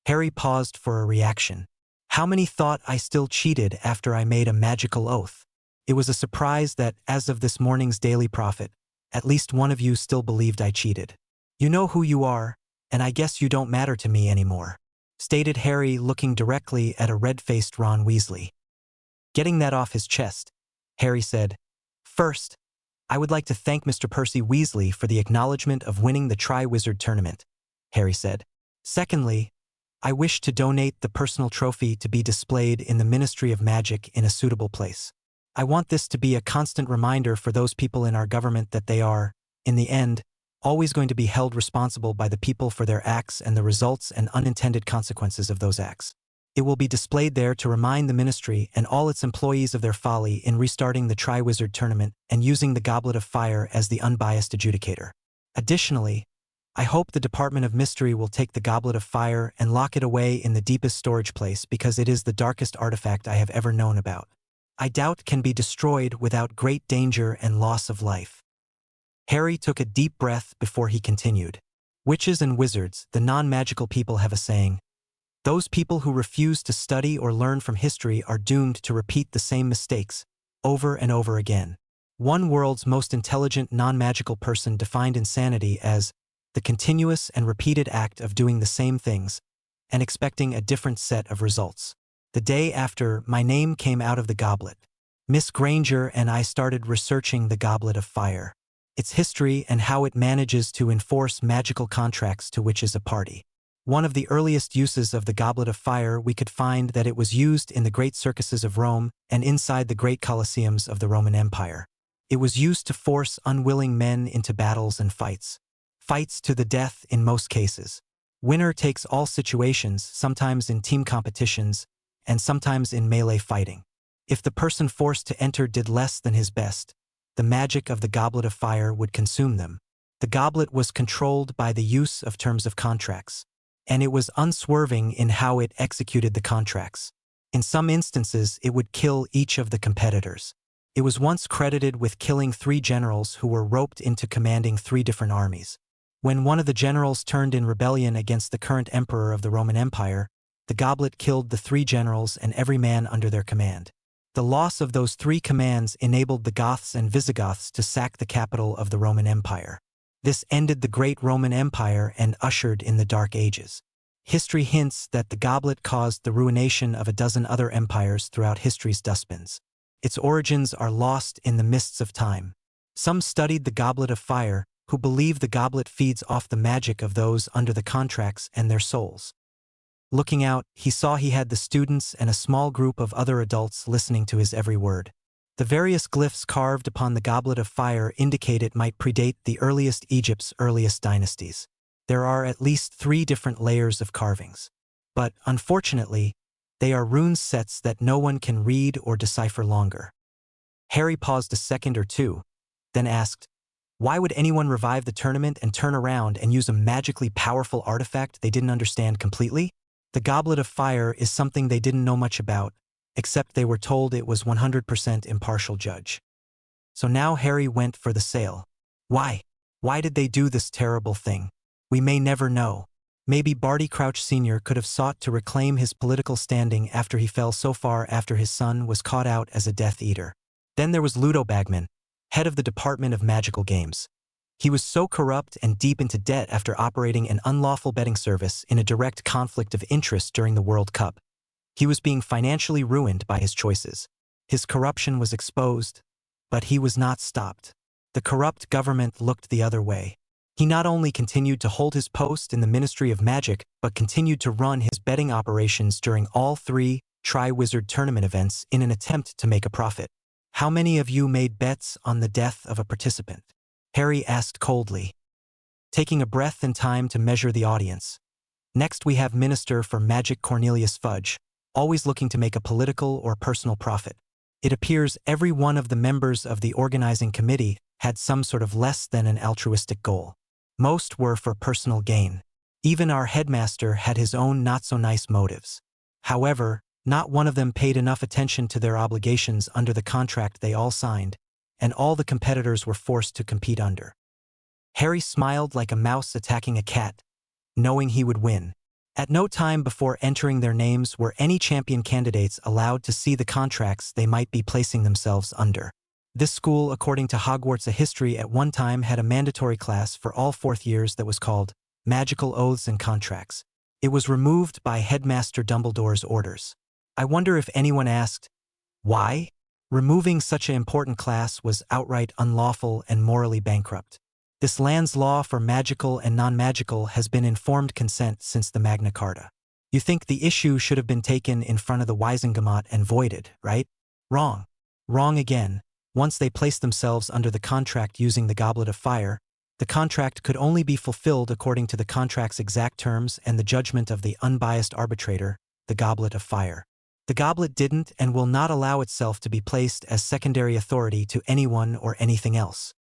Harry paused for a reaction. How many thought I still cheated after I made a magical oath? It was a surprise that, as of this morning's Daily Prophet, at least one of you still believed I cheated. "You know who you are, and I guess you don't matter to me anymore," stated Harry, looking directly at a red-faced Ron Weasley. Getting that off his chest, Harry said, "First, I would like to thank Mr. Percy Weasley for the acknowledgement of winning the Triwizard Tournament," Harry said. "Secondly, I wish to donate the personal trophy to be displayed in the Ministry of Magic in a suitable place. I want this to be a constant reminder for those people in our government that they are, in the end, always going to be held responsible by the people for their acts and the results and unintended consequences of those acts. It will be displayed there to remind the ministry and all its employees of their folly in restarting the Triwizard Tournament and using the Goblet of Fire as the unbiased adjudicator. Additionally, I hope the Department of Mystery will take the Goblet of Fire and lock it away in the deepest storage place because it is the darkest artifact I have ever known about. I doubt can be destroyed without great danger and loss of life." Harry took a deep breath before he continued. "Witches and wizards, the non-magical people, have a saying. Those people who refuse to study or learn from history are doomed to repeat the same mistakes over and over again. One world's most intelligent non-magical person defined insanity as the continuous and repeated act of doing the same things and expecting a different set of results. The day after my name came out of the goblet, Miss Granger and I started researching the Goblet of Fire, its history and how it manages to enforce magical contracts to witches a party. One of the earliest uses of the Goblet of Fire, we could find that it was used in the great circuses of Rome and inside the great colosseums of the Roman Empire. It was used to force unwilling men into battles and fights to the death in most cases. Winner takes all situations, sometimes in team competitions, and sometimes in melee fighting. If the person forced to enter did less than his best, the magic of the Goblet of Fire would consume them. The goblet was controlled by the use of terms of contracts, and it was unswerving in how it executed the contracts. In some instances, it would kill each of the competitors. It was once credited with killing 3 generals who were roped into commanding 3 different armies. When one of the generals turned in rebellion against the current emperor of the Roman Empire, the goblet killed the 3 generals and every man under their command. The loss of those 3 commands enabled the Goths and Visigoths to sack the capital of the Roman Empire. This ended the great Roman Empire and ushered in the Dark Ages. History hints that the goblet caused the ruination of a dozen other empires throughout history's dustbins. Its origins are lost in the mists of time. Some studied the Goblet of Fire, who believe the goblet feeds off the magic of those under the contracts and their souls. Looking out, he saw he had the students and a small group of other adults listening to his every word. The various glyphs carved upon the Goblet of Fire indicate it might predate the earliest Egypt's earliest dynasties. There are at least 3 different layers of carvings. But, unfortunately, they are rune sets that no one can read or decipher longer. Harry paused a second or two, then asked, why would anyone revive the tournament and turn around and use a magically powerful artifact they didn't understand completely? The Goblet of Fire is something they didn't know much about, except they were told it was 100% impartial judge. So now Harry went for the sale. Why? Why did they do this terrible thing? We may never know. Maybe Barty Crouch Sr. could have sought to reclaim his political standing after he fell so far after his son was caught out as a Death Eater. Then there was Ludo Bagman, head of the Department of Magical Games. He was so corrupt and deep into debt after operating an unlawful betting service in a direct conflict of interest during the World Cup. He was being financially ruined by his choices. His corruption was exposed, but he was not stopped. The corrupt government looked the other way. He not only continued to hold his post in the Ministry of Magic, but continued to run his betting operations during all 3 Triwizard tournament events in an attempt to make a profit. How many of you made bets on the death of a participant? Harry asked coldly, taking a breath and time to measure the audience. Next we have Minister for Magic Cornelius Fudge, always looking to make a political or personal profit. It appears every one of the members of the organizing committee had some sort of less than an altruistic goal. Most were for personal gain. Even our headmaster had his own not-so-nice motives. However, not one of them paid enough attention to their obligations under the contract they all signed, and all the competitors were forced to compete under. Harry smiled like a mouse attacking a cat, knowing he would win. At no time before entering their names were any champion candidates allowed to see the contracts they might be placing themselves under. This school, according to Hogwarts A History, at one time had a mandatory class for all 4th years that was called Magical Oaths and Contracts. It was removed by Headmaster Dumbledore's orders. I wonder if anyone asked, why? Removing such an important class was outright unlawful and morally bankrupt. This land's law for magical and non-magical has been informed consent since the Magna Carta. You think the issue should have been taken in front of the Wisengamot and voided, right? Wrong. Wrong again. Once they placed themselves under the contract using the Goblet of Fire, the contract could only be fulfilled according to the contract's exact terms and the judgment of the unbiased arbitrator, the Goblet of Fire. The goblet didn't and will not allow itself to be placed as secondary authority to anyone or anything else.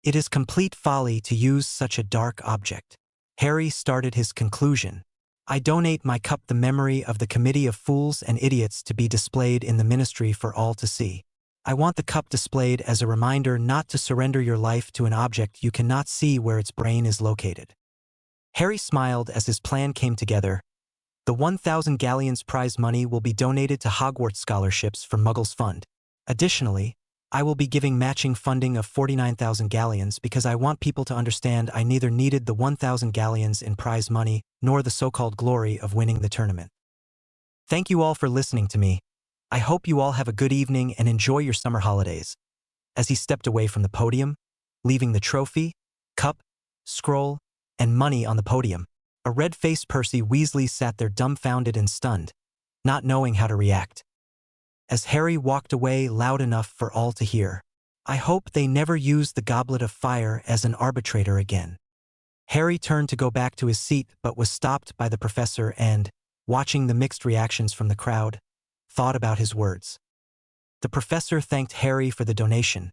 It is complete folly to use such a dark object. Harry started his conclusion. I donate my cup, the memory of the committee of fools and idiots, to be displayed in the ministry for all to see. I want the cup displayed as a reminder not to surrender your life to an object you cannot see where its brain is located. Harry smiled as his plan came together. The 1,000 galleons prize money will be donated to Hogwarts scholarships for Muggles Fund. Additionally, I will be giving matching funding of 49,000 galleons because I want people to understand I neither needed the 1,000 galleons in prize money nor the so-called glory of winning the tournament. Thank you all for listening to me. I hope you all have a good evening and enjoy your summer holidays. As he stepped away from the podium, leaving the trophy, cup, scroll, and money on the podium, a red-faced Percy Weasley sat there dumbfounded and stunned, not knowing how to react. As Harry walked away loud enough for all to hear, I hope they never use the Goblet of Fire as an arbitrator again. Harry turned to go back to his seat but was stopped by the professor and, watching the mixed reactions from the crowd, thought about his words. The professor thanked Harry for the donation,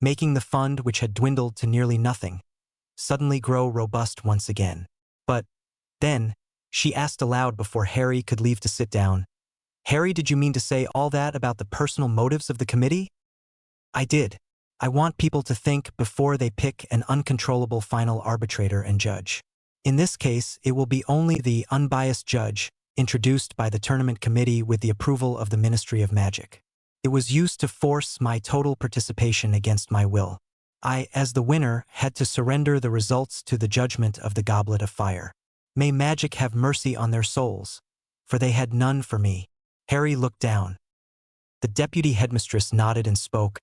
making the fund, which had dwindled to nearly nothing, suddenly grow robust once again. But then, she asked aloud before Harry could leave to sit down, Harry, did you mean to say all that about the personal motives of the committee? I did. I want people to think before they pick an uncontrollable final arbitrator and judge. In this case, it will be only the unbiased judge, introduced by the tournament committee with the approval of the Ministry of Magic. It was used to force my total participation against my will. I, as the winner, had to surrender the results to the judgment of the Goblet of Fire. May magic have mercy on their souls, for they had none for me. Harry looked down. The deputy headmistress nodded and spoke.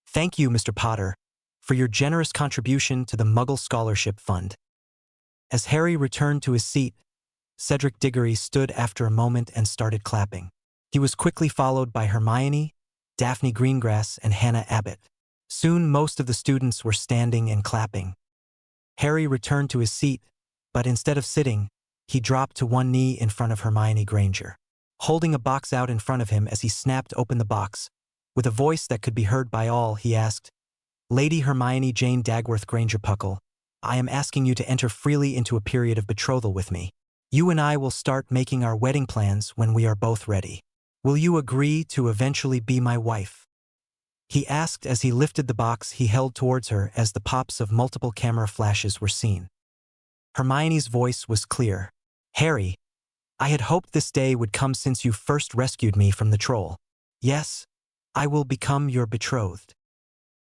Thank you, Mr. Potter, for your generous contribution to the Muggle Scholarship Fund. As Harry returned to his seat, Cedric Diggory stood after a moment and started clapping. He was quickly followed by Hermione, Daphne Greengrass, and Hannah Abbott. Soon most of the students were standing and clapping. Harry returned to his seat, but instead of sitting, he dropped to one knee in front of Hermione Granger. Holding a box out in front of him as he snapped open the box, with a voice that could be heard by all, he asked, Lady Hermione Jane Dagworth Granger Puckle, I am asking you to enter freely into a period of betrothal with me. You and I will start making our wedding plans when we are both ready. Will you agree to eventually be my wife? He asked as he lifted the box he held towards her as the pops of multiple camera flashes were seen. Hermione's voice was clear. Harry, I had hoped this day would come since you first rescued me from the troll. Yes, I will become your betrothed.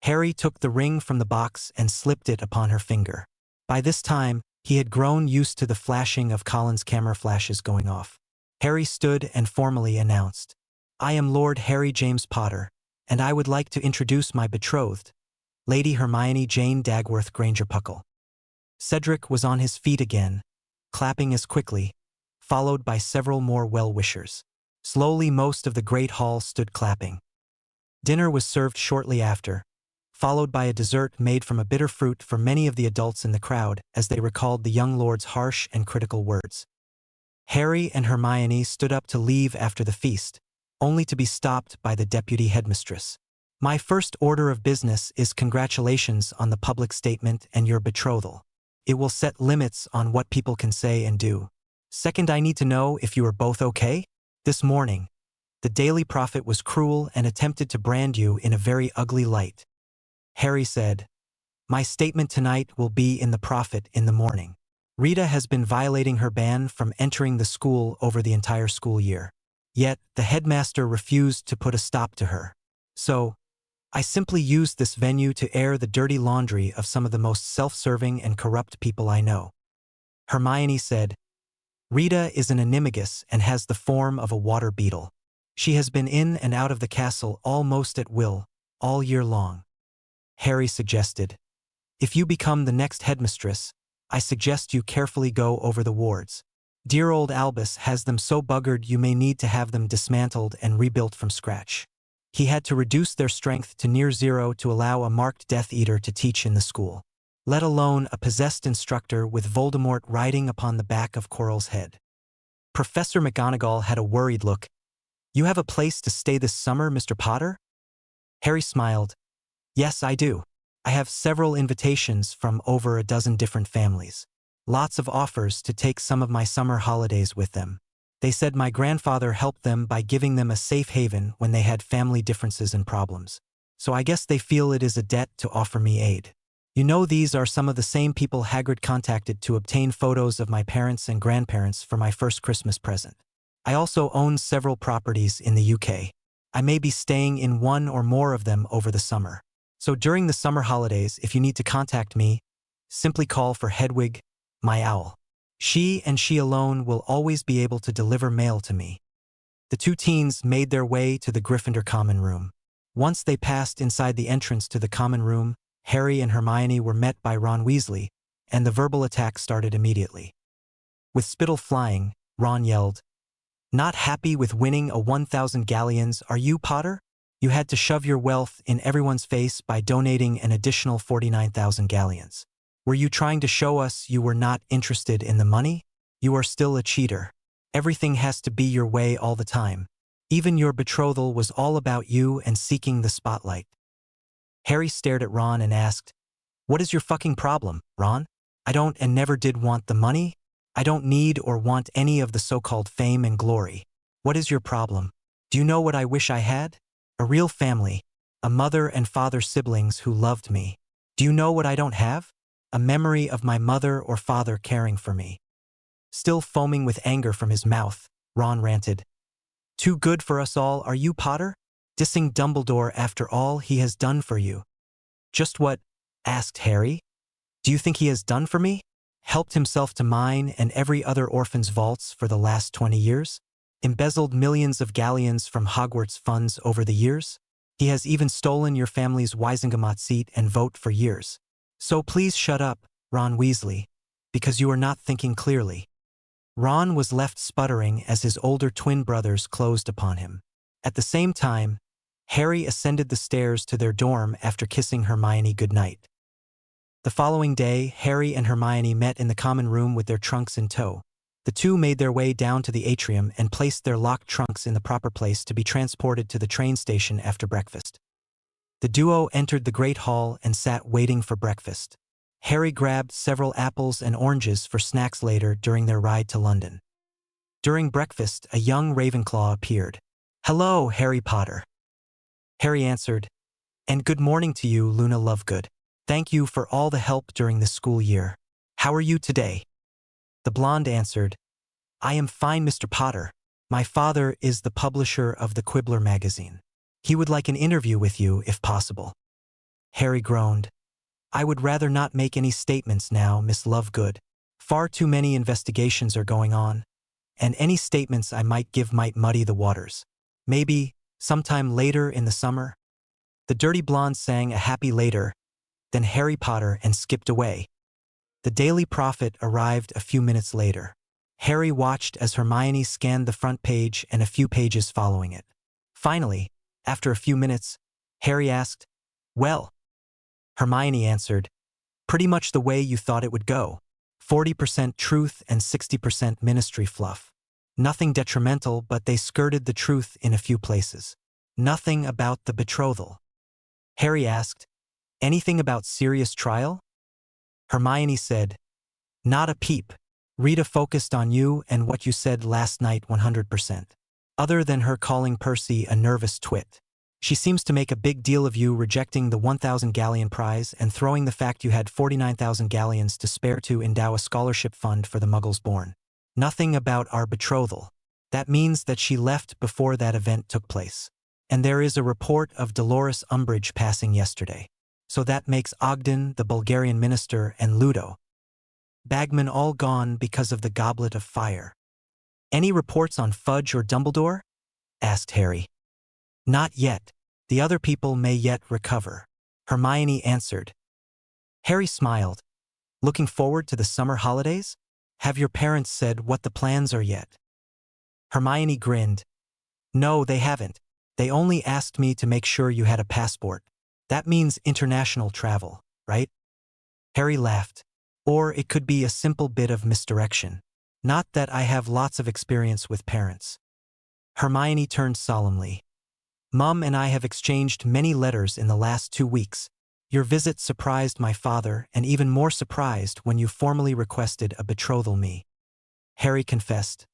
Harry took the ring from the box and slipped it upon her finger. By this time, he had grown used to the flashing of Colin's camera flashes going off. Harry stood and formally announced, I am Lord Harry James Potter, and I would like to introduce my betrothed, Lady Hermione Jane Dagworth Granger Puckle. Cedric was on his feet again, clapping as quickly, followed by several more well-wishers. Slowly most of the great hall stood clapping. Dinner was served shortly after, followed by a dessert made from a bitter fruit for many of the adults in the crowd as they recalled the young lord's harsh and critical words. Harry and Hermione stood up to leave after the feast, only to be stopped by the deputy headmistress. My first order of business is congratulations on the public statement and your betrothal. It will set limits on what people can say and do. Second, I need to know if you are both okay? This morning, the Daily Prophet was cruel and attempted to brand you in a very ugly light. Harry said, My statement tonight will be in the Prophet in the morning. Rita has been violating her ban from entering the school over the entire school year. Yet, the headmaster refused to put a stop to her. So, I simply used this venue to air the dirty laundry of some of the most self-serving and corrupt people I know. Hermione said, Rita is an animagus and has the form of a water beetle. She has been in and out of the castle almost at will, all year long. Harry suggested, If you become the next headmistress, I suggest you carefully go over the wards. Dear old Albus has them so buggered you may need to have them dismantled and rebuilt from scratch. He had to reduce their strength to near zero to allow a marked Death Eater to teach in the school, let alone a possessed instructor with Voldemort riding upon the back of Quirrell's head. Professor McGonagall had a worried look. You have a place to stay this summer, Mr. Potter? Harry smiled. Yes, I do. I have several invitations from over a dozen different families. Lots of offers to take some of my summer holidays with them. They said my grandfather helped them by giving them a safe haven when they had family differences and problems. So I guess they feel it is a debt to offer me aid. You know, these are some of the same people Hagrid contacted to obtain photos of my parents and grandparents for my first Christmas present. I also own several properties in the UK. I may be staying in one or more of them over the summer. So during the summer holidays, if you need to contact me, simply call for Hedwig, my owl. She and she alone will always be able to deliver mail to me. The two teens made their way to the Gryffindor common room. Once they passed inside the entrance to the common room, Harry and Hermione were met by Ron Weasley, and the verbal attack started immediately. With spittle flying, Ron yelled, Not happy with winning a 1,000 galleons, are you, Potter? You had to shove your wealth in everyone's face by donating an additional 49,000 galleons. Were you trying to show us you were not interested in the money? You are still a cheater. Everything has to be your way all the time. Even your betrothal was all about you and seeking the spotlight. Harry stared at Ron and asked, What is your fucking problem, Ron? I don't and never did want the money. I don't need or want any of the so-called fame and glory. What is your problem? Do you know what I wish I had? A real family, a mother and father siblings who loved me. Do you know what I don't have? A memory of my mother or father caring for me. Still foaming with anger from his mouth, Ron ranted. Too good for us all, are you, Potter? Dissing Dumbledore after all he has done for you. Just what? Asked Harry. Do you think he has done for me? Helped himself to mine and every other orphan's vaults for the last 20 years? Embezzled millions of galleons from Hogwarts funds over the years? He has even stolen your family's Wisengamot seat and vote for years. So please shut up, Ron Weasley, because you are not thinking clearly. Ron was left sputtering as his older twin brothers closed upon him. At the same time, Harry ascended the stairs to their dorm after kissing Hermione goodnight. The following day, Harry and Hermione met in the common room with their trunks in tow. The two made their way down to the atrium and placed their locked trunks in the proper place to be transported to the train station after breakfast. The duo entered the Great Hall and sat waiting for breakfast. Harry grabbed several apples and oranges for snacks later during their ride to London. During breakfast, a young Ravenclaw appeared. "Hello, Harry Potter." Harry answered, "And good morning to you, Luna Lovegood. Thank you for all the help during this school year. How are you today?" The blonde answered, "I am fine, Mr. Potter. My father is the publisher of the Quibbler magazine. He would like an interview with you, if possible." Harry groaned. "I would rather not make any statements now, Miss Lovegood. Far too many investigations are going on, and any statements I might give might muddy the waters. Maybe, sometime later in the summer." The dirty blonde sang a happy later, then Harry Potter and skipped away. The Daily Prophet arrived a few minutes later. Harry watched as Hermione scanned the front page and a few pages following it. Finally, after a few minutes, Harry asked, "Well?" Hermione answered, "Pretty much the way you thought it would go. 40% truth and 60% ministry fluff. Nothing detrimental, but they skirted the truth in a few places. Nothing about the betrothal." Harry asked, "Anything about serious trial?" Hermione said, "Not a peep. Rita focused on you and what you said last night 100%. Other than her calling Percy a nervous twit. She seems to make a big deal of you rejecting the 1,000 galleon prize and throwing the fact you had 49,000 galleons to spare to endow a scholarship fund for the Muggles born. Nothing about our betrothal. That means that she left before that event took place. And there is a report of Dolores Umbridge passing yesterday. So that makes Ogden, the Bulgarian minister, and Ludo Bagman all gone because of the Goblet of Fire. Any reports on Fudge or Dumbledore? Asked Harry. Not yet. The other people may yet recover. Hermione answered. Harry smiled. Looking forward to the summer holidays? Have your parents said what the plans are yet? Hermione grinned. No, they haven't. They only asked me to make sure you had a passport. That means international travel, right? Harry laughed. Or it could be a simple bit of misdirection. Not that I have lots of experience with parents. Hermione turned solemnly. Mum and I have exchanged many letters in the last 2 weeks. Your visit surprised my father, and even more surprised when you formally requested a betrothal me. Harry confessed.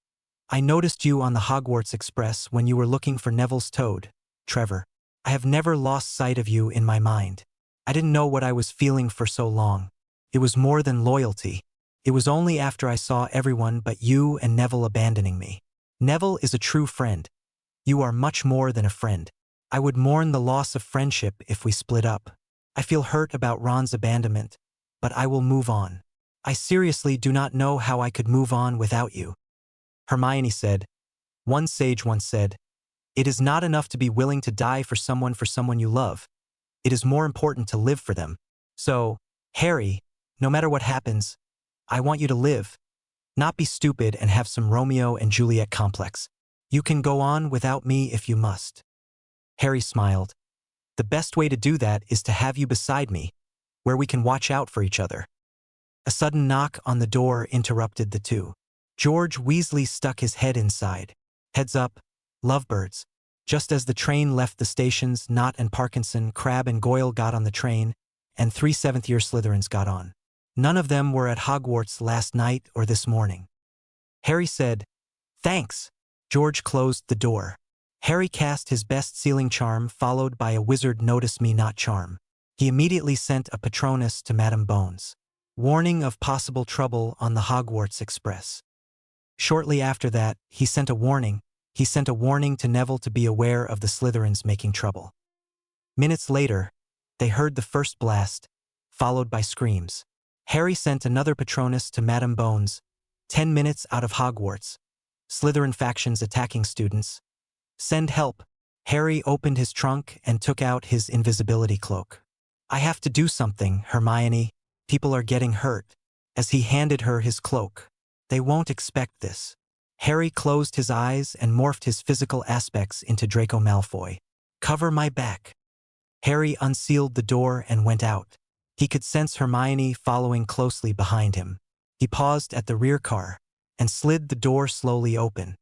I noticed you on the Hogwarts Express when you were looking for Neville's toad, Trevor. I have never lost sight of you in my mind. I didn't know what I was feeling for so long. It was more than loyalty. It was only after I saw everyone but you and Neville abandoning me. Neville is a true friend. You are much more than a friend. I would mourn the loss of friendship if we split up. I feel hurt about Ron's abandonment, but I will move on. I seriously do not know how I could move on without you. Hermione said. One sage once said, it is not enough to be willing to die for someone you love. It is more important to live for them. So, Harry, no matter what happens, I want you to live. Not be stupid and have some Romeo and Juliet complex. You can go on without me if you must. Harry smiled. The best way to do that is to have you beside me, where we can watch out for each other. A sudden knock on the door interrupted the two. George Weasley stuck his head inside. Heads up, lovebirds. Just as the train left the stations, Knott and Parkinson, Crabbe and Goyle got on the train, and 3 seventh-year Slytherins got on. None of them were at Hogwarts last night or this morning. Harry said, Thanks. George closed the door. Harry cast his best sealing charm followed by a wizard notice me not charm. He immediately sent a Patronus to Madame Bones. Warning of possible trouble on the Hogwarts Express. Shortly after that, he sent a warning. He sent a warning to Neville to be aware of the Slytherins making trouble. Minutes later, they heard the first blast, followed by screams. Harry sent another Patronus to Madame Bones. 10 minutes out of Hogwarts. Slytherin factions attacking students. Send help. Harry opened his trunk and took out his invisibility cloak. I have to do something, Hermione. People are getting hurt. As he handed her his cloak. They won't expect this. Harry closed his eyes and morphed his physical aspects into Draco Malfoy. Cover my back. Harry unsealed the door and went out. He could sense Hermione following closely behind him. He paused at the rear car and slid the door slowly open.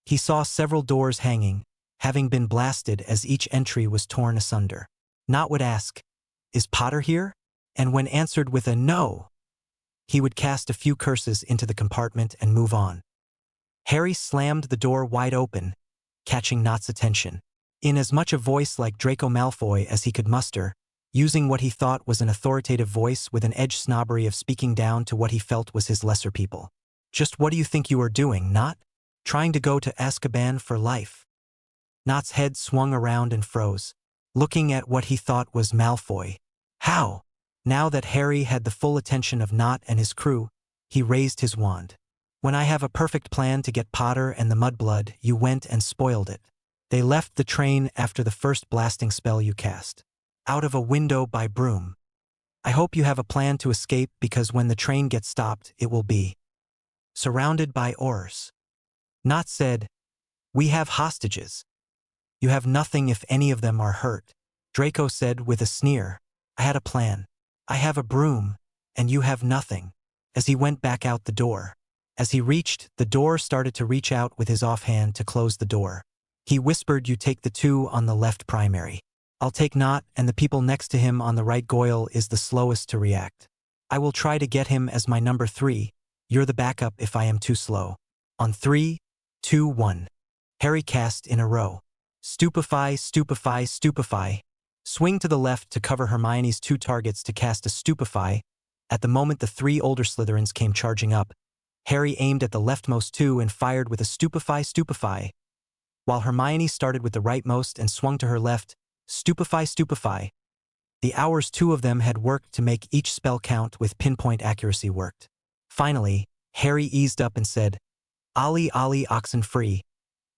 He saw several doors hanging, having been blasted as each entry was torn asunder. Nott would ask, "Is Potter here?" And when answered with a no, he would cast a few curses into the compartment and move on. Harry slammed the door wide open, catching Nott's attention. In as much a voice like Draco Malfoy as he could muster, using what he thought was an authoritative voice with an edge snobbery of speaking down to what he felt was his lesser people. "Just what do you think you are doing, Nott? Trying to go to Azkaban for life?" Nott's head swung around and froze, looking at what he thought was Malfoy. How? Now that Harry had the full attention of Nott and his crew, he raised his wand. "When I have a perfect plan to get Potter and the Mudblood, you went and spoiled it. They left the train after the first blasting spell you cast. Out of a window by broom. I hope you have a plan to escape because when the train gets stopped, it will be surrounded by Aurors." Nott said, "We have hostages. You have nothing if any of them are hurt." Draco said with a sneer, "I had a plan. I have a broom, and you have nothing." As he went back out the door. As he reached, the door started to reach out with his offhand to close the door. He whispered, "You take the two on the left primary. I'll take Nott, and the people next to him on the right. Goyle is the slowest to react. I will try to get him as my number 3. You're the backup if I am too slow. On 3, 2, 1. Harry cast in a row. Stupefy, stupefy, stupefy. Swing to the left to cover Hermione's 2 targets to cast a stupefy. At the moment the 3 older Slytherins came charging up, Harry aimed at the leftmost 2 and fired with a stupefy, stupefy. While Hermione started with the rightmost and swung to her left, stupefy, stupefy. The hours 2 of them had worked to make each spell count with pinpoint accuracy worked. Finally, Harry eased up and said, "Ollie, Ollie, oxen free.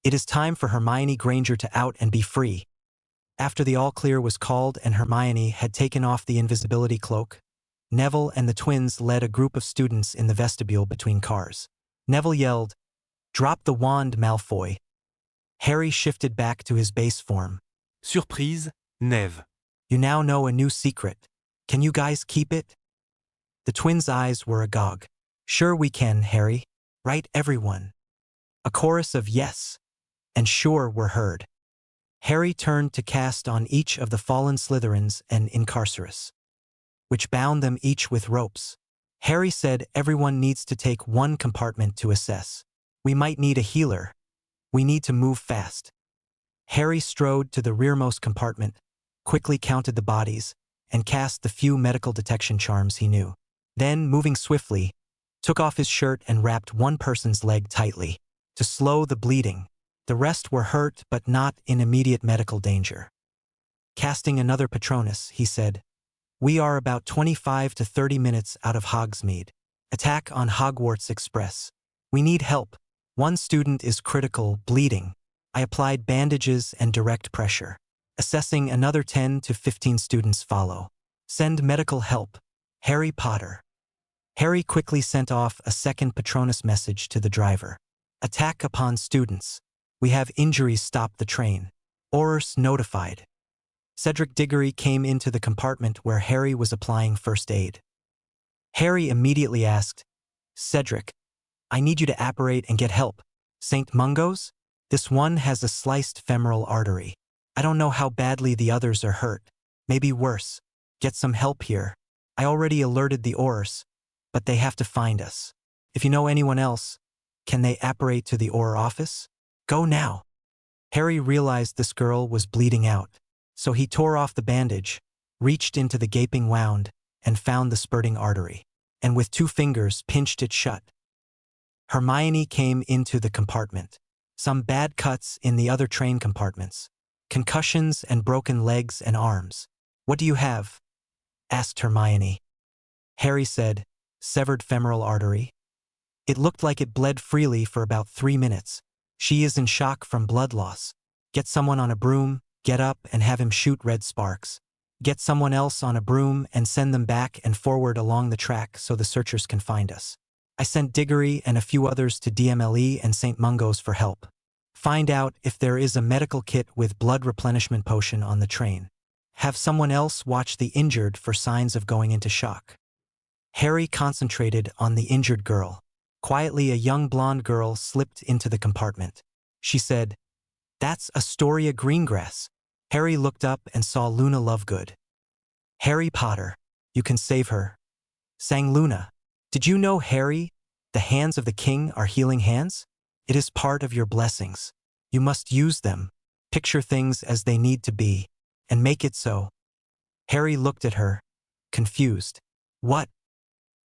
It is time for Hermione Granger to out and be free." After the all-clear was called and Hermione had taken off the invisibility cloak, Neville and the twins led a group of students in the vestibule between cars. Neville yelled, "Drop the wand, Malfoy." Harry shifted back to his base form.
Surprise, Neve.
"You now know a new secret. Can you guys keep it?" The twins' eyes were agog. "Sure we can, Harry. Right, everyone?" A chorus of yes and sure were heard. Harry turned to cast on each of the fallen Slytherins an Incarcerus, which bound them each with ropes. Harry said everyone needs to take one compartment to assess. We might need a healer. We need to move fast. Harry strode to the rearmost compartment, quickly counted the bodies, and cast the few medical detection charms he knew. Then, moving swiftly, took off his shirt and wrapped one person's leg tightly, to slow the bleeding. The rest were hurt but not in immediate medical danger. Casting another Patronus, he said, "We are about 25 to 30 minutes out of Hogsmeade. Attack on Hogwarts Express. We need help. One student is critical, bleeding." I applied bandages and direct pressure. Assessing another 10 to 15 students follow. Send medical help. Harry Potter. Harry quickly sent off a second Patronus message to the driver. Attack upon students. We have injuries. Stop the train. Aurors notified. Cedric Diggory came into the compartment where Harry was applying first aid. Harry immediately asked, "Cedric, I need you to apparate and get help. St. Mungo's? This one has a sliced femoral artery. I don't know how badly the others are hurt. Maybe worse. Get some help here. I already alerted the Aurors, but they have to find us. If you know anyone else, can they apparate to the Auror office? Go now." Harry realized this girl was bleeding out, so he tore off the bandage, reached into the gaping wound, and found the spurting artery, and with 2 fingers pinched it shut. Hermione came into the compartment. Some bad cuts in the other train compartments. Concussions and broken legs and arms. What do you have? Asked Hermione. Harry said, severed femoral artery. It looked like it bled freely for about 3 minutes. She is in shock from blood loss. Get someone on a broom, get up and have him shoot red sparks. Get someone else on a broom and send them back and forward along the track so the searchers can find us. I sent Diggory and a few others to DMLE and St. Mungo's for help. Find out if there is a medical kit with blood replenishment potion on the train. Have someone else watch the injured for signs of going into shock. Harry concentrated on the injured girl. Quietly, a young blonde girl slipped into the compartment. She said, "That's Astoria Greengrass." Harry looked up and saw Luna Lovegood. "Harry Potter, you can save her," sang Luna. "Did you know, Harry, the hands of the king are healing hands? It is part of your blessings. You must use them, picture things as they need to be, and make it so." Harry looked at her, confused. "What?"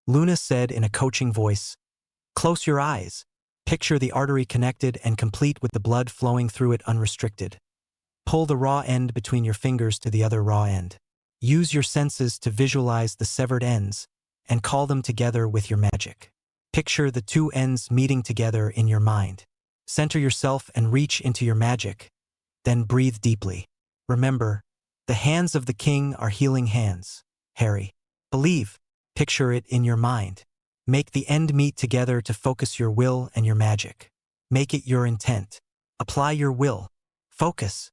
Luna said in a coaching voice, "Close your eyes. Picture the artery connected and complete with the blood flowing through it unrestricted. Pull the raw end between your fingers to the other raw end. Use your senses to visualize the severed ends and call them together with your magic. Picture the two ends meeting together in your mind. Center yourself and reach into your magic. Then breathe deeply. Remember, the hands of the king are healing hands, Harry. Believe. Picture it in your mind. Make the end meet together to focus your will and your magic. Make it your intent. Apply your will. Focus."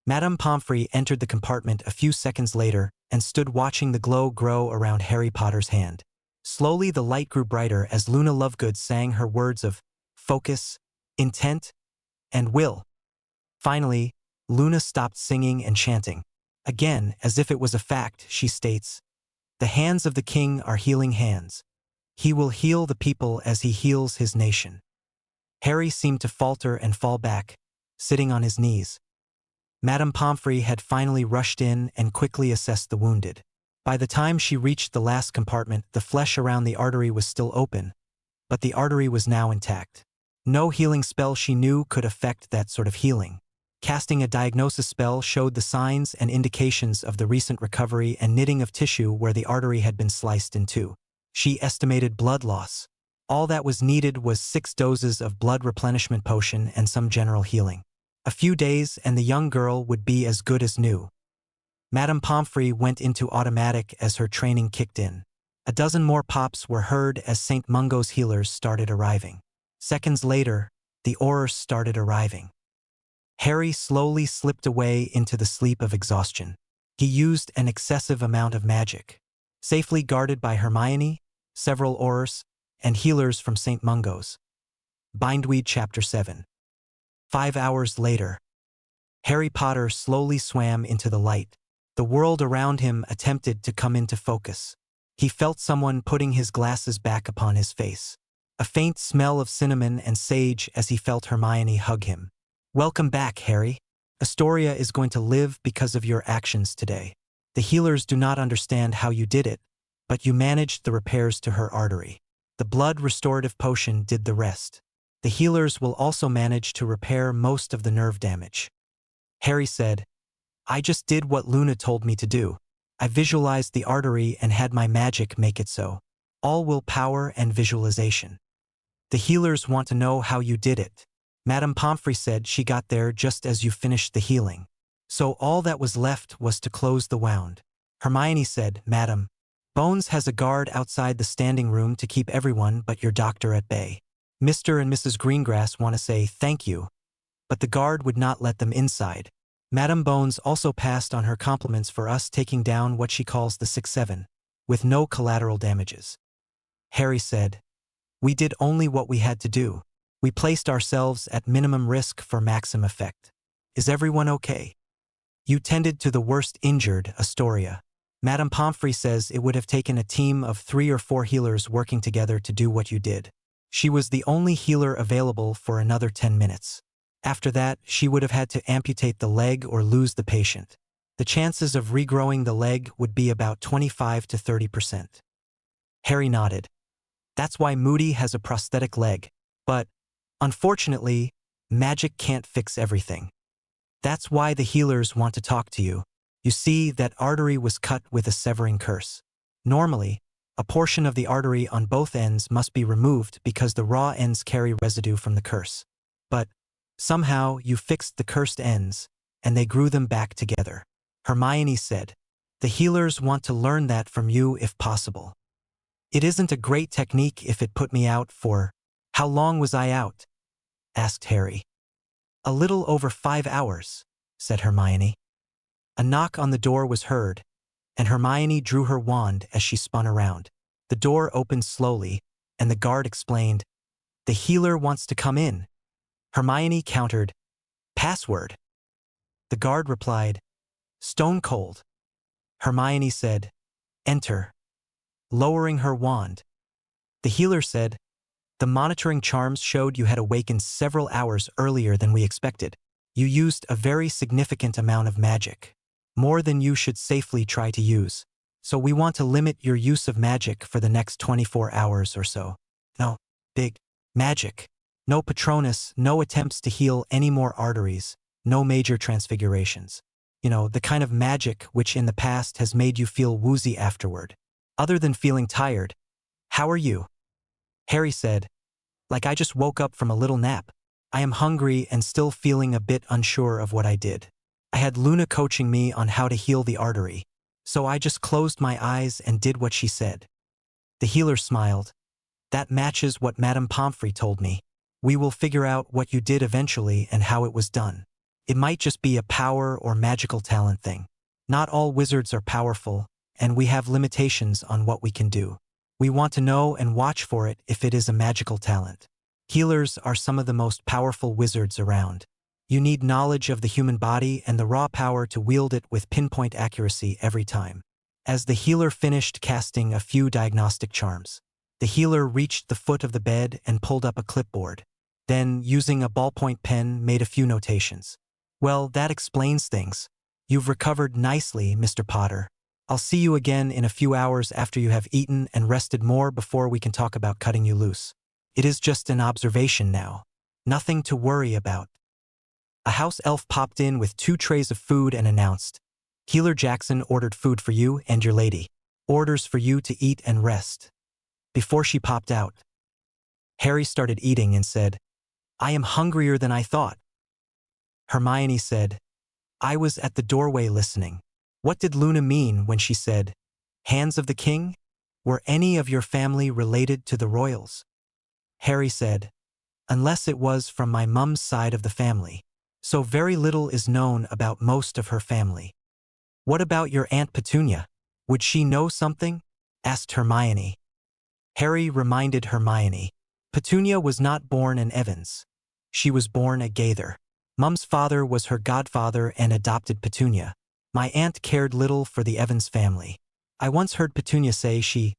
Madame Pomfrey entered the compartment a few seconds later and stood watching the glow grow around Harry Potter's hand. Slowly the light grew brighter as Luna Lovegood sang her words of focus, intent, and will. Finally, Luna stopped singing and chanting. Again, as if it was a fact, she states, "The hands of the king are healing hands. He will heal the people as he heals his nation." Harry seemed to falter and fall back, sitting on his knees. Madame Pomfrey had finally rushed in and quickly assessed the wounded. By the time she reached the last compartment, the flesh around the artery was still open, but the artery was now intact. No healing spell she knew could affect that sort of healing. Casting a diagnosis spell showed the signs and indications of the recent recovery and knitting of tissue where the artery had been sliced in two. She estimated blood loss. All that was needed was 6 doses of blood replenishment potion and some general healing. A few days and the young girl would be as good as new. Madame Pomfrey went into automatic as her training kicked in. A dozen more pops were heard as St. Mungo's healers started arriving. Seconds later, the Aurors started arriving. Harry slowly slipped away into the sleep of exhaustion. He used an excessive amount of magic. Safely guarded by Hermione, several Aurors, and healers from St. Mungo's. Bindweed Chapter 7. 5 hours later, Harry Potter slowly swam into the light. The world around him attempted to come into focus. He felt someone putting his glasses back upon his face. A faint smell of cinnamon and sage as he felt Hermione hug him. "Welcome back, Harry. Astoria is going to live because of your actions today. The healers do not understand how you did it, but you managed the repairs to her artery. The blood restorative potion did the rest. The healers will also manage to repair most of the nerve damage." Harry said, "I just did what Luna told me to do. I visualized the artery and had my magic make it so. All willpower and visualization. The healers want to know how you did it. Madame Pomfrey said she got there just as you finished the healing. So all that was left was to close the wound." Hermione said, "Madam, Bones has a guard outside the standing room to keep everyone but your doctor at bay. Mr. and Mrs. Greengrass want to say thank you, but the guard would not let them inside. Madame Bones also passed on her compliments for us taking down what she calls the 6-7, with no collateral damages." Harry said, "We did only what we had to do. We placed ourselves at minimum risk for maximum effect. Is everyone okay? You tended to the worst injured, Astoria. Madame Pomfrey says it would have taken a team of 3 or 4 healers working together to do what you did. She was the only healer available for another 10 minutes. After that, she would have had to amputate the leg or lose the patient. The chances of regrowing the leg would be about 25 to 30%. Harry nodded. That's why Moody has a prosthetic leg. But, unfortunately, magic can't fix everything. That's why the healers want to talk to you. You see, that artery was cut with a severing curse. Normally, a portion of the artery on both ends must be removed because the raw ends carry residue from the curse. But, somehow, you fixed the cursed ends, and they grew them back together. Hermione said, "The healers want to learn that from you if possible." "It isn't a great technique if it put me out for—" "How long was I out?" asked Harry. "A little over 5 hours," said Hermione. A knock on the door was heard, and Hermione drew her wand as she spun around. The door opened slowly, and the guard explained, "The healer wants to come in." Hermione countered, "Password." The guard replied, "Stone cold." Hermione said, "Enter." Lowering her wand, the healer said, "The monitoring charms showed you had awakened several hours earlier than we expected. You used a very significant amount of magic, more than you should safely try to use. So we want to limit your use of magic for the next 24 hours or so. No big magic. No Patronus, no attempts to heal any more arteries, no major transfigurations. You know, the kind of magic which in the past has made you feel woozy afterward. Other than feeling tired, how are you?" Harry said, "Like I just woke up from a little nap. I am hungry and still feeling a bit unsure of what I did. I had Luna coaching me on how to heal the artery, so I just closed my eyes and did what she said." The healer smiled. "That matches what Madame Pomfrey told me. We will figure out what you did eventually and how it was done. It might just be a power or magical talent thing. Not all wizards are powerful, and we have limitations on what we can do. We want to know and watch for it if it is a magical talent. Healers are some of the most powerful wizards around. You need knowledge of the human body and the raw power to wield it with pinpoint accuracy every time." As the healer finished casting a few diagnostic charms, the healer reached the foot of the bed and pulled up a clipboard. Then, using a ballpoint pen, made a few notations. "Well, that explains things. You've recovered nicely, Mr. Potter. I'll see you again in a few hours after you have eaten and rested more before we can talk about cutting you loose. It is just an observation now. Nothing to worry about." A house elf popped in with 2 trays of food and announced, "Healer Jackson ordered food for you and your lady. Orders for you to eat and rest." Before she popped out, Harry started eating and said, "I am hungrier than I thought." Hermione said, "I was at the doorway listening. What did Luna mean when she said, 'Hands of the king'? Were any of your family related to the royals?" Harry said, "Unless it was from my mum's side of the family. So very little is known about most of her family." "What about your Aunt Petunia? Would she know something?" asked Hermione. Harry reminded Hermione, "Petunia was not born an Evans. She was born a Gaither. Mum's father was her godfather and adopted Petunia. My aunt cared little for the Evans family. I once heard Petunia say she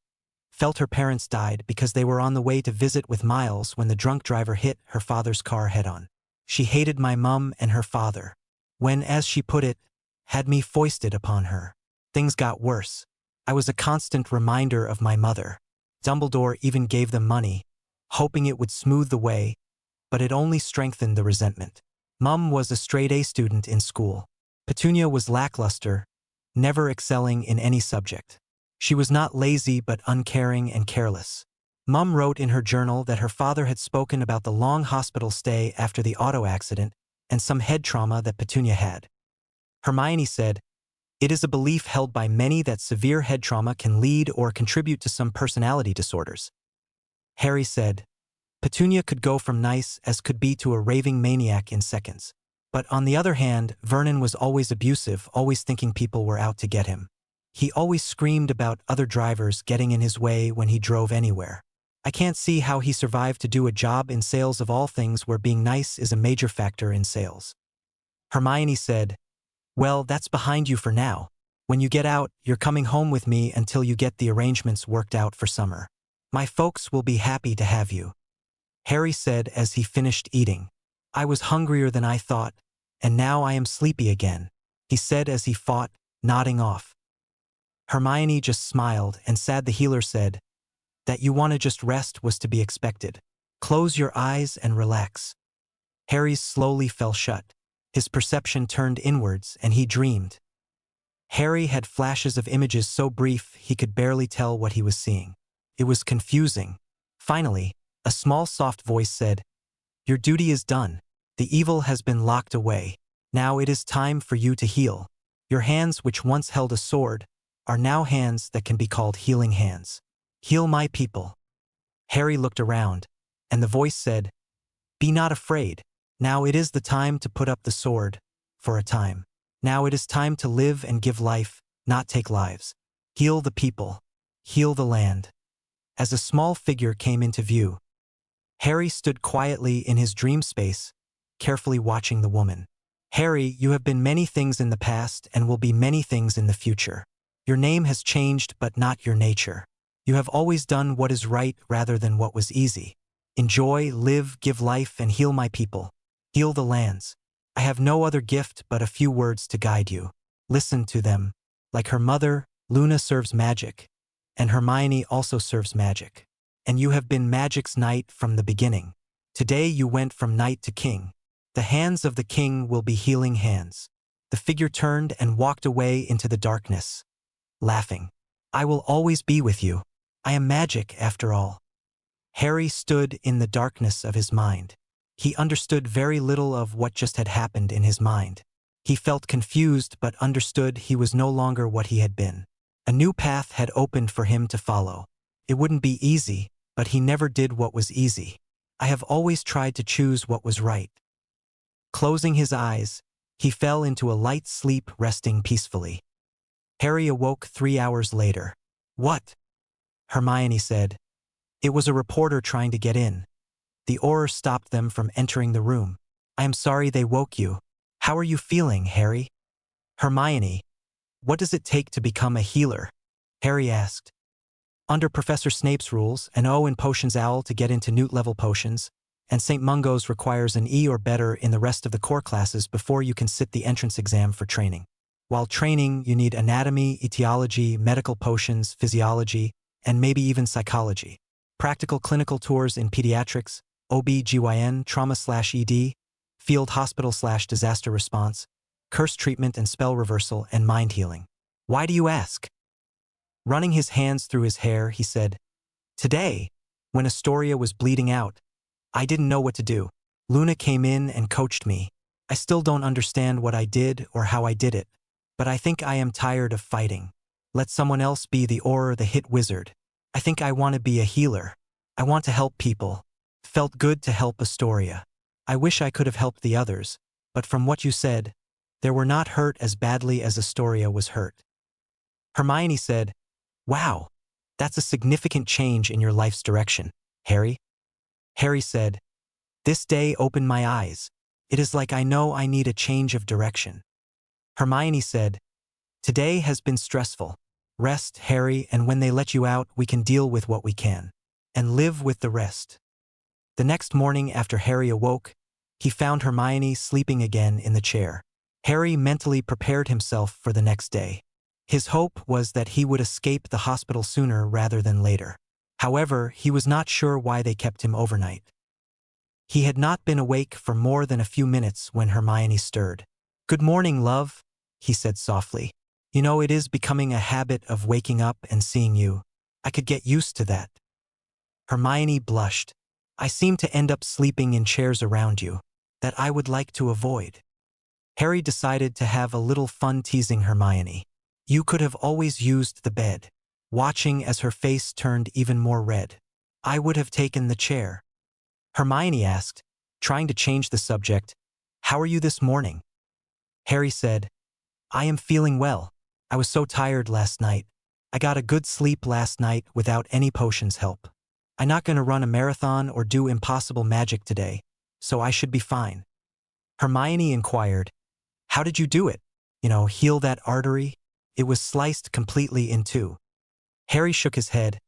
felt her parents died because they were on the way to visit with Miles when the drunk driver hit her father's car head-on. She hated my mum and her father. When, as she put it, had me foisted upon her. Things got worse. I was a constant reminder of my mother. Dumbledore even gave them money, hoping it would smooth the way, but it only strengthened the resentment. Mum was a straight-A student in school. Petunia was lackluster, never excelling in any subject. She was not lazy but uncaring and careless. Mum wrote in her journal that her father had spoken about the long hospital stay after the auto accident and some head trauma that Petunia had. Hermione said, "It is a belief held by many that severe head trauma can lead or contribute to some personality disorders." Harry said, "Petunia could go from nice as could be to a raving maniac in seconds. But on the other hand, Vernon was always abusive, always thinking people were out to get him. He always screamed about other drivers getting in his way when he drove anywhere. I can't see how he survived to do a job in sales of all things where being nice is a major factor in sales." Hermione said, "Well, that's behind you for now. When you get out, you're coming home with me until you get the arrangements worked out for summer. My folks will be happy to have you." Harry said as he finished eating, "I was hungrier than I thought, and now I am sleepy again," he said as he fought, nodding off. Hermione just smiled, and sad the healer said, That you want to just rest was to be expected. Close your eyes and relax. Harry's slowly fell shut. His perception turned inwards, and he dreamed. Harry had flashes of images so brief he could barely tell what he was seeing. It was confusing. Finally, a small soft voice said, "Your duty is done. The evil has been locked away. Now it is time for you to heal. Your hands, which once held a sword, are now hands that can be called healing hands. Heal my people." Harry looked around, and the voice said, "Be not afraid. Now it is the time to put up the sword, for a time. Now it is time to live and give life, not take lives. Heal the people. Heal the land." As a small figure came into view, Harry stood quietly in his dream space, carefully watching the woman. "Harry, you have been many things in the past and will be many things in the future. Your name has changed, but not your nature. You have always done what is right rather than what was easy. Enjoy, live, give life, and heal my people. Heal the lands. I have no other gift but a few words to guide you. Listen to them. Like her mother, Luna serves magic, and Hermione also serves magic. And you have been magic's knight from the beginning. Today you went from knight to king. The hands of the king will be healing hands." The figure turned and walked away into the darkness, laughing. "I will always be with you. I am magic, after all." Harry stood in the darkness of his mind. He understood very little of what just had happened in his mind. He felt confused but understood he was no longer what he had been. A new path had opened for him to follow. It wouldn't be easy, but he never did what was easy. "I have always tried to choose what was right." Closing his eyes, he fell into a light sleep, resting peacefully. Harry awoke 3 hours later. "What?" Hermione said. "It was a reporter trying to get in. The Auror stopped them from entering the room. I am sorry they woke you. How are you feeling, Harry?" "Hermione, what does it take to become a healer?" Harry asked. "Under Professor Snape's rules, an O in Potions Owl to get into Newt-level potions, and St. Mungo's requires an E or better in the rest of the core classes before you can sit the entrance exam for training. While training, you need anatomy, etiology, medical potions, physiology, and maybe even psychology. Practical clinical tours in pediatrics, OB/GYN, trauma/ED, field hospital/disaster response, curse treatment and spell reversal, and mind healing. Why do you ask?" Running his hands through his hair, he said, "Today, when Astoria was bleeding out, I didn't know what to do. Luna came in and coached me. I still don't understand what I did or how I did it, but I think I am tired of fighting. Let someone else be the Auror, the hit wizard. I think I want to be a healer. I want to help people. Felt good to help Astoria. I wish I could have helped the others, but from what you said, they were not hurt as badly as Astoria was hurt." Hermione said, "Wow, that's a significant change in your life's direction, Harry." Harry said, "This day opened my eyes. It is like I know I need a change of direction." Hermione said, "Today has been stressful. Rest, Harry, and when they let you out, we can deal with what we can. And live with the rest." The next morning after Harry awoke, he found Hermione sleeping again in the chair. Harry mentally prepared himself for the next day. His hope was that he would escape the hospital sooner rather than later. However, he was not sure why they kept him overnight. He had not been awake for more than a few minutes when Hermione stirred. "Good morning, love," he said softly. "You know, it is becoming a habit of waking up and seeing you. I could get used to that." Hermione blushed. "I seem to end up sleeping in chairs around you that I would like to avoid." Harry decided to have a little fun teasing Hermione. "You could have always used the bed," watching as her face turned even more red. "I would have taken the chair." Hermione asked, trying to change the subject, "How are you this morning?" Harry said, "I am feeling well. I was so tired last night. I got a good sleep last night without any potions help. I'm not going to run a marathon or do impossible magic today, so I should be fine." Hermione inquired, "How did you do it? Heal that artery? It was sliced completely in two." Harry shook his head.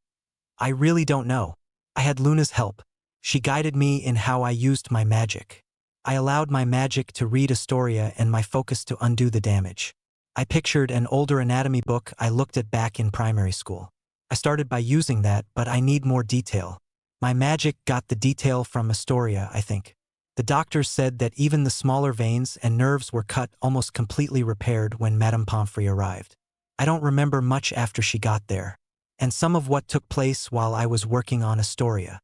"I really don't know. I had Luna's help. She guided me in how I used my magic. I allowed my magic to read Astoria and my focus to undo the damage. I pictured an older anatomy book I looked at back in primary school. I started by using that, but I need more detail. My magic got the detail from Astoria, I think. The doctors said that even the smaller veins and nerves were cut almost completely repaired when Madame Pomfrey arrived. I don't remember much after she got there, and some of what took place while I was working on Astoria.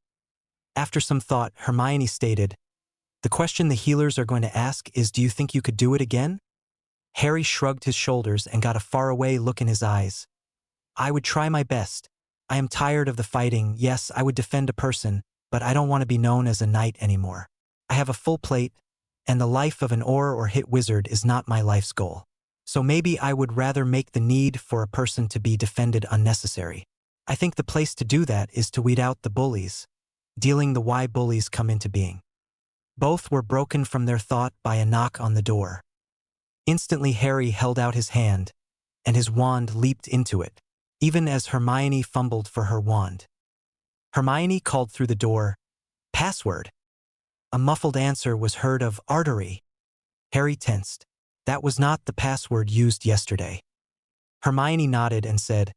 After some thought, Hermione stated, "The question the healers are going to ask is, do you think you could do it again?" Harry shrugged his shoulders and got a faraway look in his eyes. "I would try my best. I am tired of the fighting. Yes, I would defend a person, but I don't want to be known as a knight anymore. I have a full plate, and the life of an Auror or hit wizard is not my life's goal. So maybe I would rather make the need for a person to be defended unnecessary. I think the place to do that is to weed out the bullies, dealing the why bullies come into being." Both were broken from their thought by a knock on the door. Instantly Harry held out his hand, and his wand leaped into it, even as Hermione fumbled for her wand. Hermione called through the door, "Password." A muffled answer was heard of "Artery." Harry tensed. That was not the password used yesterday. Hermione nodded and said,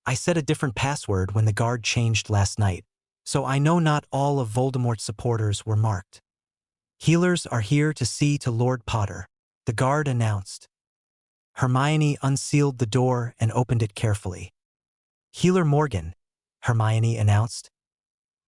"I set a different password when the guard changed last night, so I know not all of Voldemort's supporters were marked." "Healers are here to see to Lord Potter," the guard announced. Hermione unsealed the door and opened it carefully. "Healer Morgan," Hermione announced.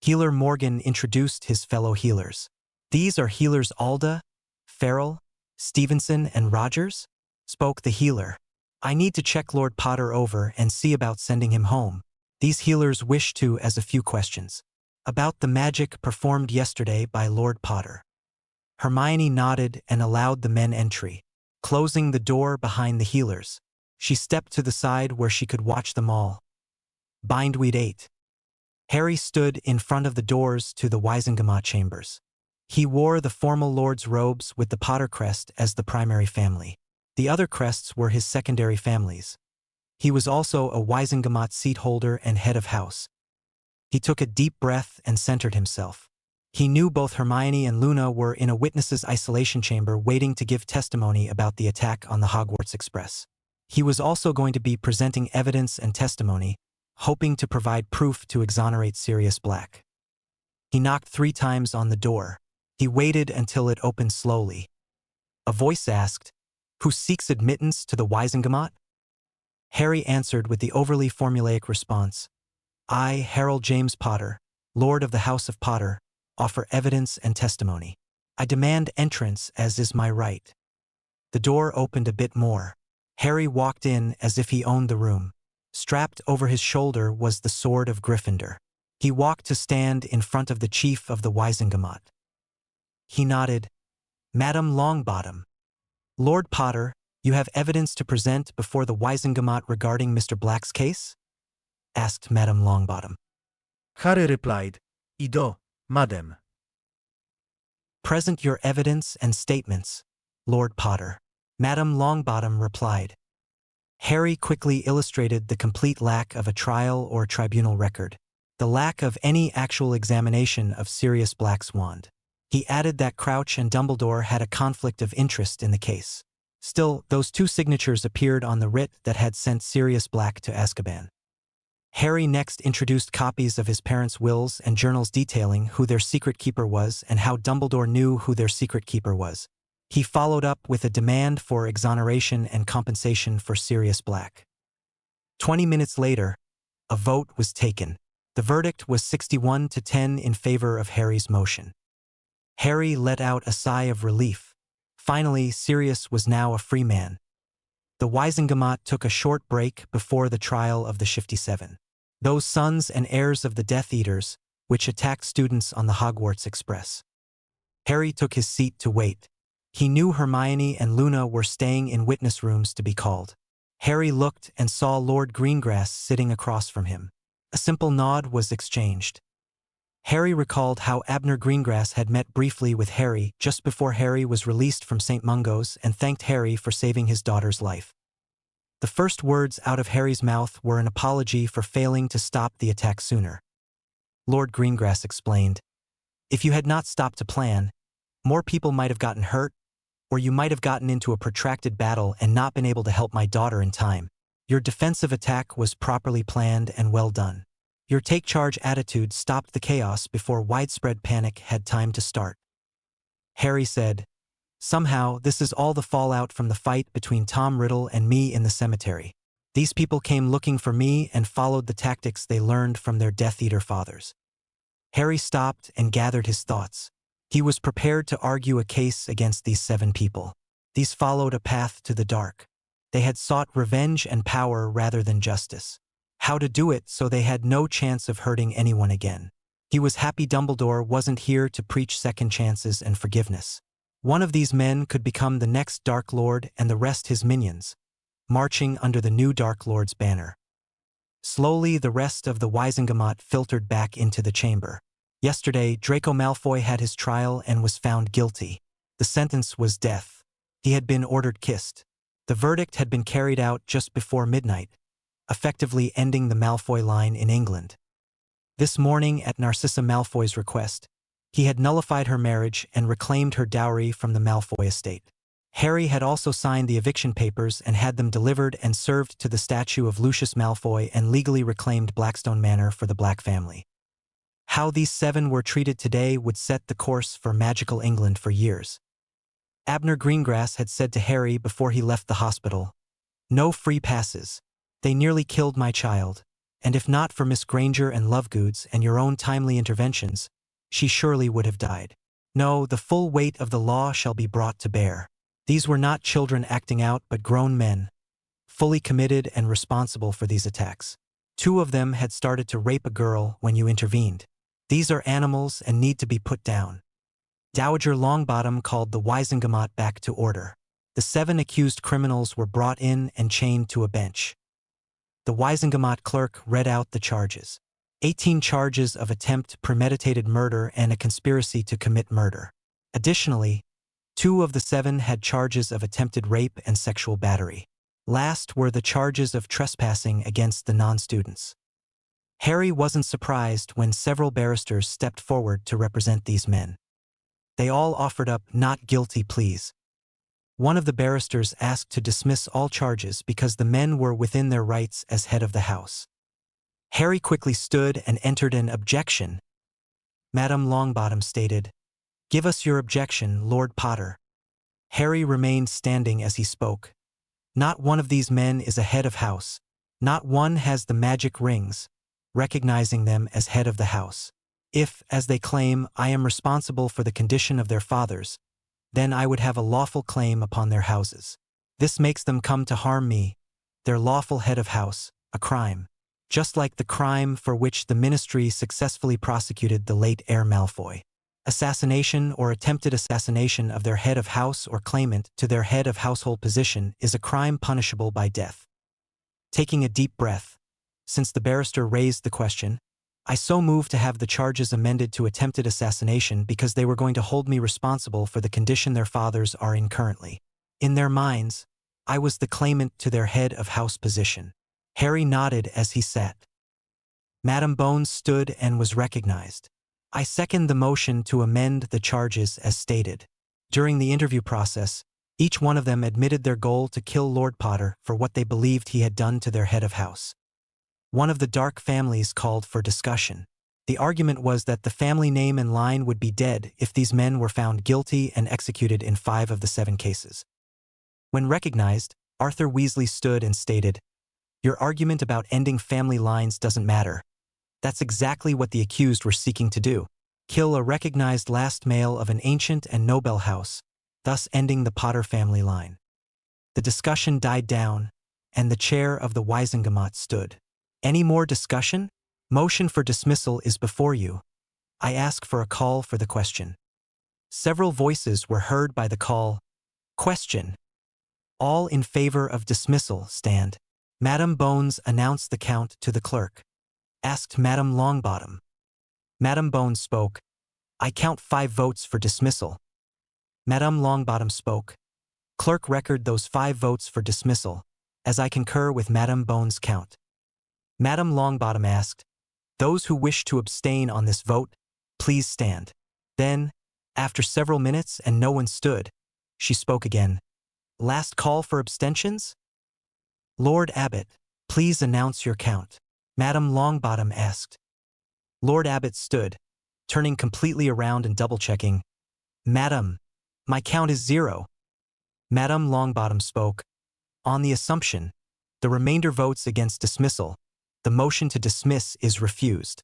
Healer Morgan introduced his fellow healers. "These are healers Alda, Farrell, Stevenson, and Rogers," spoke the healer. "I need to check Lord Potter over and see about sending him home. These healers wish to ask a few questions about the magic performed yesterday by Lord Potter." Hermione nodded and allowed the men entry. Closing the door behind the healers, she stepped to the side where she could watch them all. Bindweed 8. Harry stood in front of the doors to the Wisengamot chambers. He wore the formal lord's robes with the Potter crest as the primary family. The other crests were his secondary families. He was also a Wisengamot seat holder and head of house. He took a deep breath and centered himself. He knew both Hermione and Luna were in a witness's isolation chamber waiting to give testimony about the attack on the Hogwarts Express. He was also going to be presenting evidence and testimony, hoping to provide proof to exonerate Sirius Black. He knocked 3 times on the door. He waited until it opened slowly. A voice asked, "Who seeks admittance to the Wisengamot?" Harry answered with the overly formulaic response, "I, Harold James Potter, Lord of the House of Potter, offer evidence and testimony. I demand entrance as is my right." The door opened a bit more. Harry walked in as if he owned the room. Strapped over his shoulder was the sword of Gryffindor. He walked to stand in front of the chief of the Wisengamot. He nodded. "Madam Longbottom. Lord Potter, you have evidence to present before the Wisengamot regarding Mr. Black's case?" asked Madam Longbottom.
Harry replied, "I do, madam."
"Present your evidence and statements, Lord Potter," Madam Longbottom replied. Harry quickly illustrated the complete lack of a trial or tribunal record, the lack of any actual examination of Sirius Black's wand. He added that Crouch and Dumbledore had a conflict of interest in the case. Still, those 2 signatures appeared on the writ that had sent Sirius Black to Azkaban. Harry next introduced copies of his parents' wills and journals detailing who their secret keeper was and how Dumbledore knew who their secret keeper was. He followed up with a demand for exoneration and compensation for Sirius Black. 20 minutes later, a vote was taken. The verdict was 61 to 10 in favor of Harry's motion. Harry let out a sigh of relief. Finally, Sirius was now a free man. The Wisengamot took a short break before the trial of the Shifty Seven, those sons and heirs of the Death Eaters, which attacked students on the Hogwarts Express. Harry took his seat to wait. He knew Hermione and Luna were staying in witness rooms to be called. Harry looked and saw Lord Greengrass sitting across from him. A simple nod was exchanged. Harry recalled how Abner Greengrass had met briefly with Harry just before Harry was released from St. Mungo's and thanked Harry for saving his daughter's life. The first words out of Harry's mouth were an apology for failing to stop the attack sooner. Lord Greengrass explained, "If you had not stopped to plan, more people might have gotten hurt, or you might have gotten into a protracted battle and not been able to help my daughter in time. Your defensive attack was properly planned and well done. Your take-charge attitude stopped the chaos before widespread panic had time to start. Harry said, "Somehow, this is all the fallout from the fight between Tom Riddle and me in the cemetery. These people came looking for me and followed the tactics they learned from their Death Eater fathers." Harry stopped and gathered his thoughts. He was prepared to argue a case against these 7 people. These followed a path to the dark. They had sought revenge and power rather than justice. How to do it so they had no chance of hurting anyone again. He was happy Dumbledore wasn't here to preach second chances and forgiveness. One of these men could become the next Dark Lord and the rest his minions, marching under the new Dark Lord's banner. Slowly, the rest of the Wizengamot filtered back into the chamber. Yesterday, Draco Malfoy had his trial and was found guilty. The sentence was death. He had been ordered kissed. The verdict had been carried out just before midnight, effectively ending the Malfoy line in England. This morning, at Narcissa Malfoy's request, he had nullified her marriage and reclaimed her dowry from the Malfoy estate. Harry had also signed the eviction papers and had them delivered and served to the statue of Lucius Malfoy and legally reclaimed Blackstone Manor for the Black family. How these 7 were treated today would set the course for magical England for years. Abner Greengrass had said to Harry before he left the hospital, "No free passes. They nearly killed my child, and if not for Miss Granger and Lovegoods and your own timely interventions, she surely would have died. No, the full weight of the law shall be brought to bear." These were not children acting out but grown men, fully committed and responsible for these attacks. 2 of them had started to rape a girl when you intervened. These are animals and need to be put down. Dowager Longbottom called the Wizengamot back to order. The 7 accused criminals were brought in and chained to a bench. The Wizengamot clerk read out the charges. 18 charges of attempt premeditated murder and a conspiracy to commit murder. Additionally, 2 of the 7 had charges of attempted rape and sexual battery. Last were the charges of trespassing against the non-students. Harry wasn't surprised when several barristers stepped forward to represent these men. They all offered up not guilty pleas. One of the barristers asked to dismiss all charges because the men were within their rights as head of the house. Harry quickly stood and entered an objection. Madame Longbottom stated, "Give us your objection, Lord Potter." Harry remained standing as he spoke. Not one of these men is a head of house. Not one has the magic rings, recognizing them as head of the house. If, as they claim, I am responsible for the condition of their fathers, then I would have a lawful claim upon their houses. This makes them come to harm me, their lawful head of house, a crime. Just like the crime for which the ministry successfully prosecuted the late heir Malfoy. Assassination or attempted assassination of their head of house or claimant to their head of household position is a crime punishable by death. Taking a deep breath, since the barrister raised the question, I so moved to have the charges amended to attempted assassination because they were going to hold me responsible for the condition their fathers are in currently. In their minds, I was the claimant to their head of house position. Harry nodded as he sat. Madame Bones stood and was recognized. I second the motion to amend the charges as stated. During the interview process, each one of them admitted their goal to kill Lord Potter for what they believed he had done to their head of house. One of the Dark families called for discussion. The argument was that the family name and line would be dead if these men were found guilty and executed in 5 of the 7 cases. When recognized, Arthur Weasley stood and stated, "Your argument about ending family lines doesn't matter. That's exactly what the accused were seeking to do. Kill a recognized last male of an ancient and noble house, thus ending the Potter family line." The discussion died down, and the chair of the Wizengamot stood. Any more discussion? Motion for dismissal is before you. I ask for a call for the question. Several voices were heard by the call. Question. All in favor of dismissal stand. Madame Bones announced the count to the clerk. Asked Madame Longbottom. Madame Bones spoke. I count 5 votes for dismissal. Madame Longbottom spoke. Clerk record those 5 votes for dismissal, as I concur with Madame Bones' count. Madame Longbottom asked, "Those who wish to abstain on this vote, please stand." Then, after several minutes and no one stood, she spoke again. "Last call for abstentions?" Lord Abbot, Please announce your count, Madame Longbottom asked. Lord Abbot stood, turning completely around and double-checking. Madam, my count is 0. Madame Longbottom spoke. On the assumption, the remainder votes against dismissal. The motion to dismiss is refused.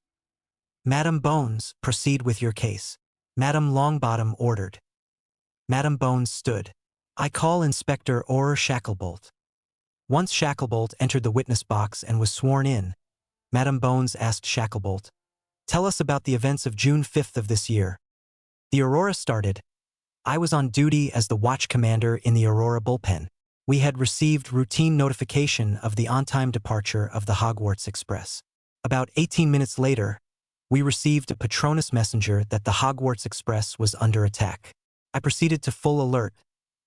Madame Bones, proceed with your case, Madame Longbottom ordered. Madame Bones stood. I call Inspector Orr Shacklebolt. Once Shacklebolt entered the witness box and was sworn in, Madame Bones asked Shacklebolt, tell us about the events of June 5th of this year. The Aurora started. I was on duty as the watch commander in the Aurora bullpen. We had received routine notification of the on-time departure of the Hogwarts Express. About 18 minutes later, we received a Patronus messenger that the Hogwarts Express was under attack. I proceeded to full alert,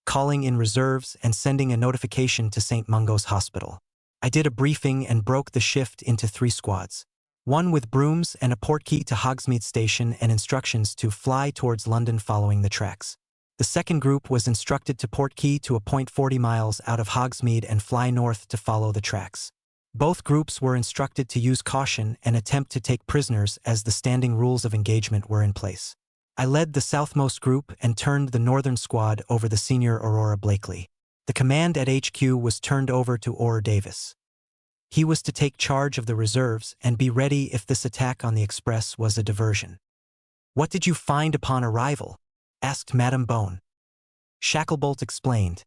calling in reserves and sending a notification to St. Mungo's Hospital. I did a briefing and broke the shift into 3 squads. One with brooms and a portkey to Hogsmeade Station and instructions to fly towards London following the tracks. The second group was instructed to portkey to a point 40 miles out of Hogsmeade and fly north to follow the tracks. Both groups were instructed to use caution and attempt to take prisoners as the standing rules of engagement were in place. I led the southmost group and turned the northern squad over the senior Aurora Blakely. The command at HQ was turned over to Orr Davis. He was to take charge of the reserves and be ready if this attack on the Express was a diversion. What did you find upon arrival? Asked Madame Bone. Shacklebolt explained.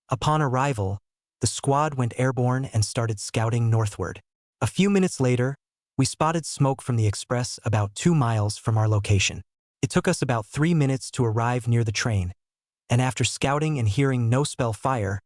Upon arrival, the squad went airborne and started scouting northward. A few minutes later, we spotted smoke from the Express about 2 miles from our location. It took us about 3 minutes to arrive near the train, and after scouting and hearing no spell fire,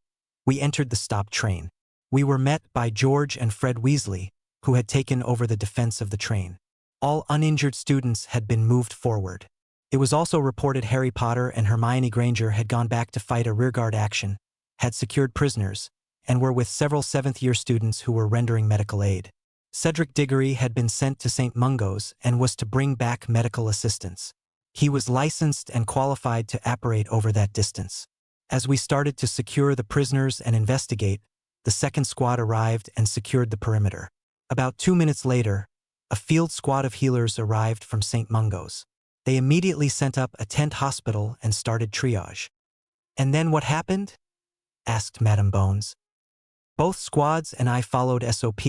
we entered the stopped train. We were met by George and Fred Weasley, who had taken over the defense of the train. All uninjured students had been moved forward. It was also reported Harry Potter and Hermione Granger had gone back to fight a rearguard action, had secured prisoners, and were with several 7th-year students who were rendering medical aid. Cedric Diggory had been sent to St. Mungo's and was to bring back medical assistance. He was licensed and qualified to apparate over that distance. As we started to secure the prisoners and investigate, the second squad arrived and secured the perimeter. About 2 minutes later, a field squad of healers arrived from St. Mungo's. They immediately sent up a tent hospital and started triage. And then what happened? Asked Madame Bones. Both squads and I followed SOP.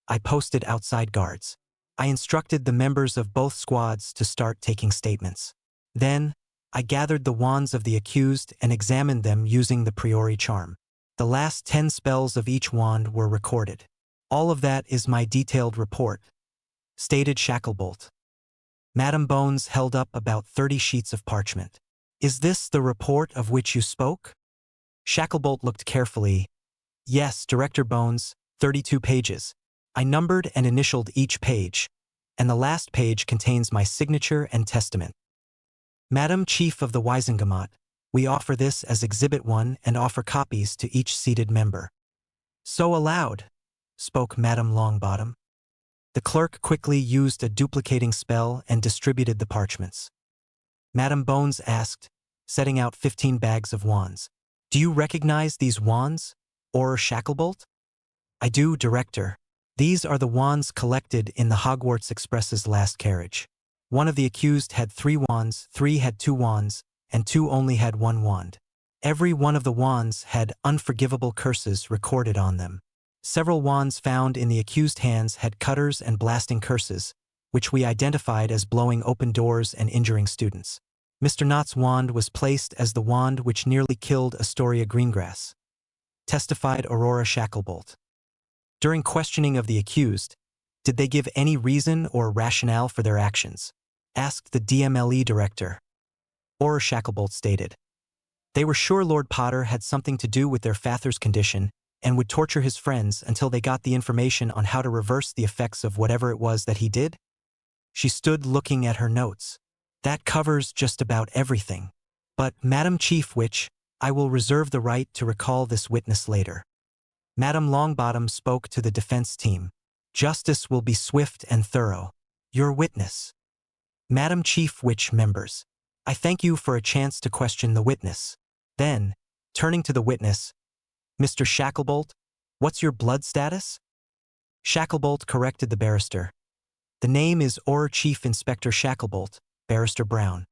I posted outside guards. I instructed the members of both squads to start taking statements. Then, I gathered the wands of the accused and examined them using the Priori charm. The last 10 spells of each wand were recorded. All of that is my detailed report, stated Shacklebolt. Madame Bones held up about 30 sheets of parchment. Is this the report of which you spoke? Shacklebolt looked carefully. Yes, Director Bones, 32 pages. I numbered and initialed each page, and the last page contains my signature and testament. Madam Chief of the Wizengamot, we offer this as Exhibit 1 and offer copies to each seated member. So aloud, spoke Madame Longbottom. The clerk quickly used a duplicating spell and distributed the parchments. Madame Bones asked, setting out 15 bags of wands. Do you recognize these wands, Orr Shacklebolt? I do, Director. These are the wands collected in the Hogwarts Express's last carriage. One of the accused had 3 wands, 3 had 2 wands, and 2 only had 1 wand. Every one of the wands had unforgivable curses recorded on them. Several wands found in the accused hands had cutters and blasting curses, which we identified as blowing open doors and injuring students. Mr. Knott's wand was placed as the wand which nearly killed Astoria Greengrass, testified Aurora Shacklebolt. During questioning of the accused, did they give any reason or rationale for their actions? Asked the DMLE director. Orr Shacklebolt stated. They were sure Lord Potter had something to do with their father's condition and would torture his friends until they got the information on how to reverse the effects of whatever it was that he did. She stood looking at her notes. That covers just about everything. But, Madam Chief Witch, I will reserve the right to recall this witness later. Madame Longbottom spoke to the defense team. Justice will be swift and thorough. Your witness. Madam Chief Witch members, I thank you for a chance to question the witness. Then, turning to the witness, Mr. Shacklebolt, what's your blood status? Shacklebolt corrected the barrister. The name is Or Chief Inspector Shacklebolt, Barrister Brown.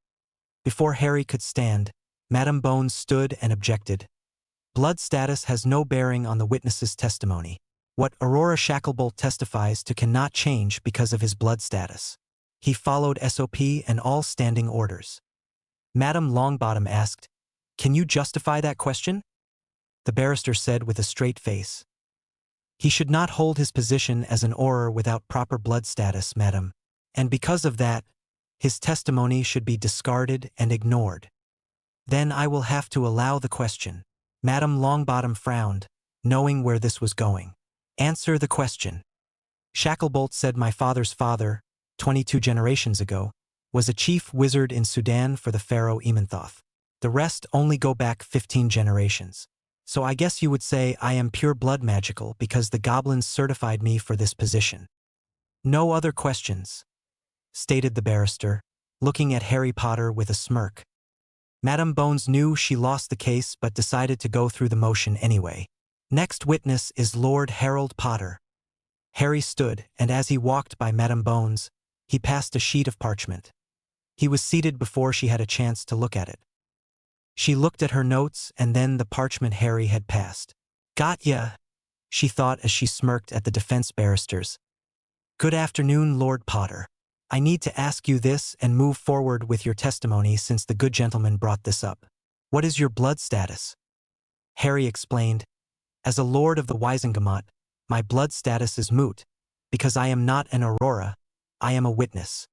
Before Harry could stand, Madam Bones stood and objected. Blood status has no bearing on the witness's testimony. What Aurora Shacklebolt testifies to cannot change because of his blood status. He followed SOP and all standing orders. Madam Longbottom asked, "Can you justify that question?" The barrister said with a straight face, "He should not hold his position as an Auror without proper blood status, madam, and because of that, his testimony should be discarded and ignored." "Then I will have to allow the question." Madam Longbottom frowned, knowing where this was going. "Answer the question." Shacklebolt said my father's father, 22 generations ago, was a chief wizard in Sudan for the pharaoh Ementhoth. The rest only go back 15 generations. So I guess you would say I am pure blood magical because the goblins certified me for this position. "No other questions," stated the barrister, looking at Harry Potter with a smirk. Madam Bones knew she lost the case but decided to go through the motion anyway. "Next witness is Lord Harold Potter." Harry stood, and as he walked by Madam Bones, he passed a sheet of parchment. He was seated before she had a chance to look at it. She looked at her notes and then the parchment Harry had passed. "Got ya," she thought as she smirked at the defense barristers. "Good afternoon, Lord Potter. I need to ask you this and move forward with your testimony since the good gentleman brought this up. What is your blood status?" Harry explained, "As a lord of the Wisengamot, my blood status is moot, because I am not an Aurora, I am a witness."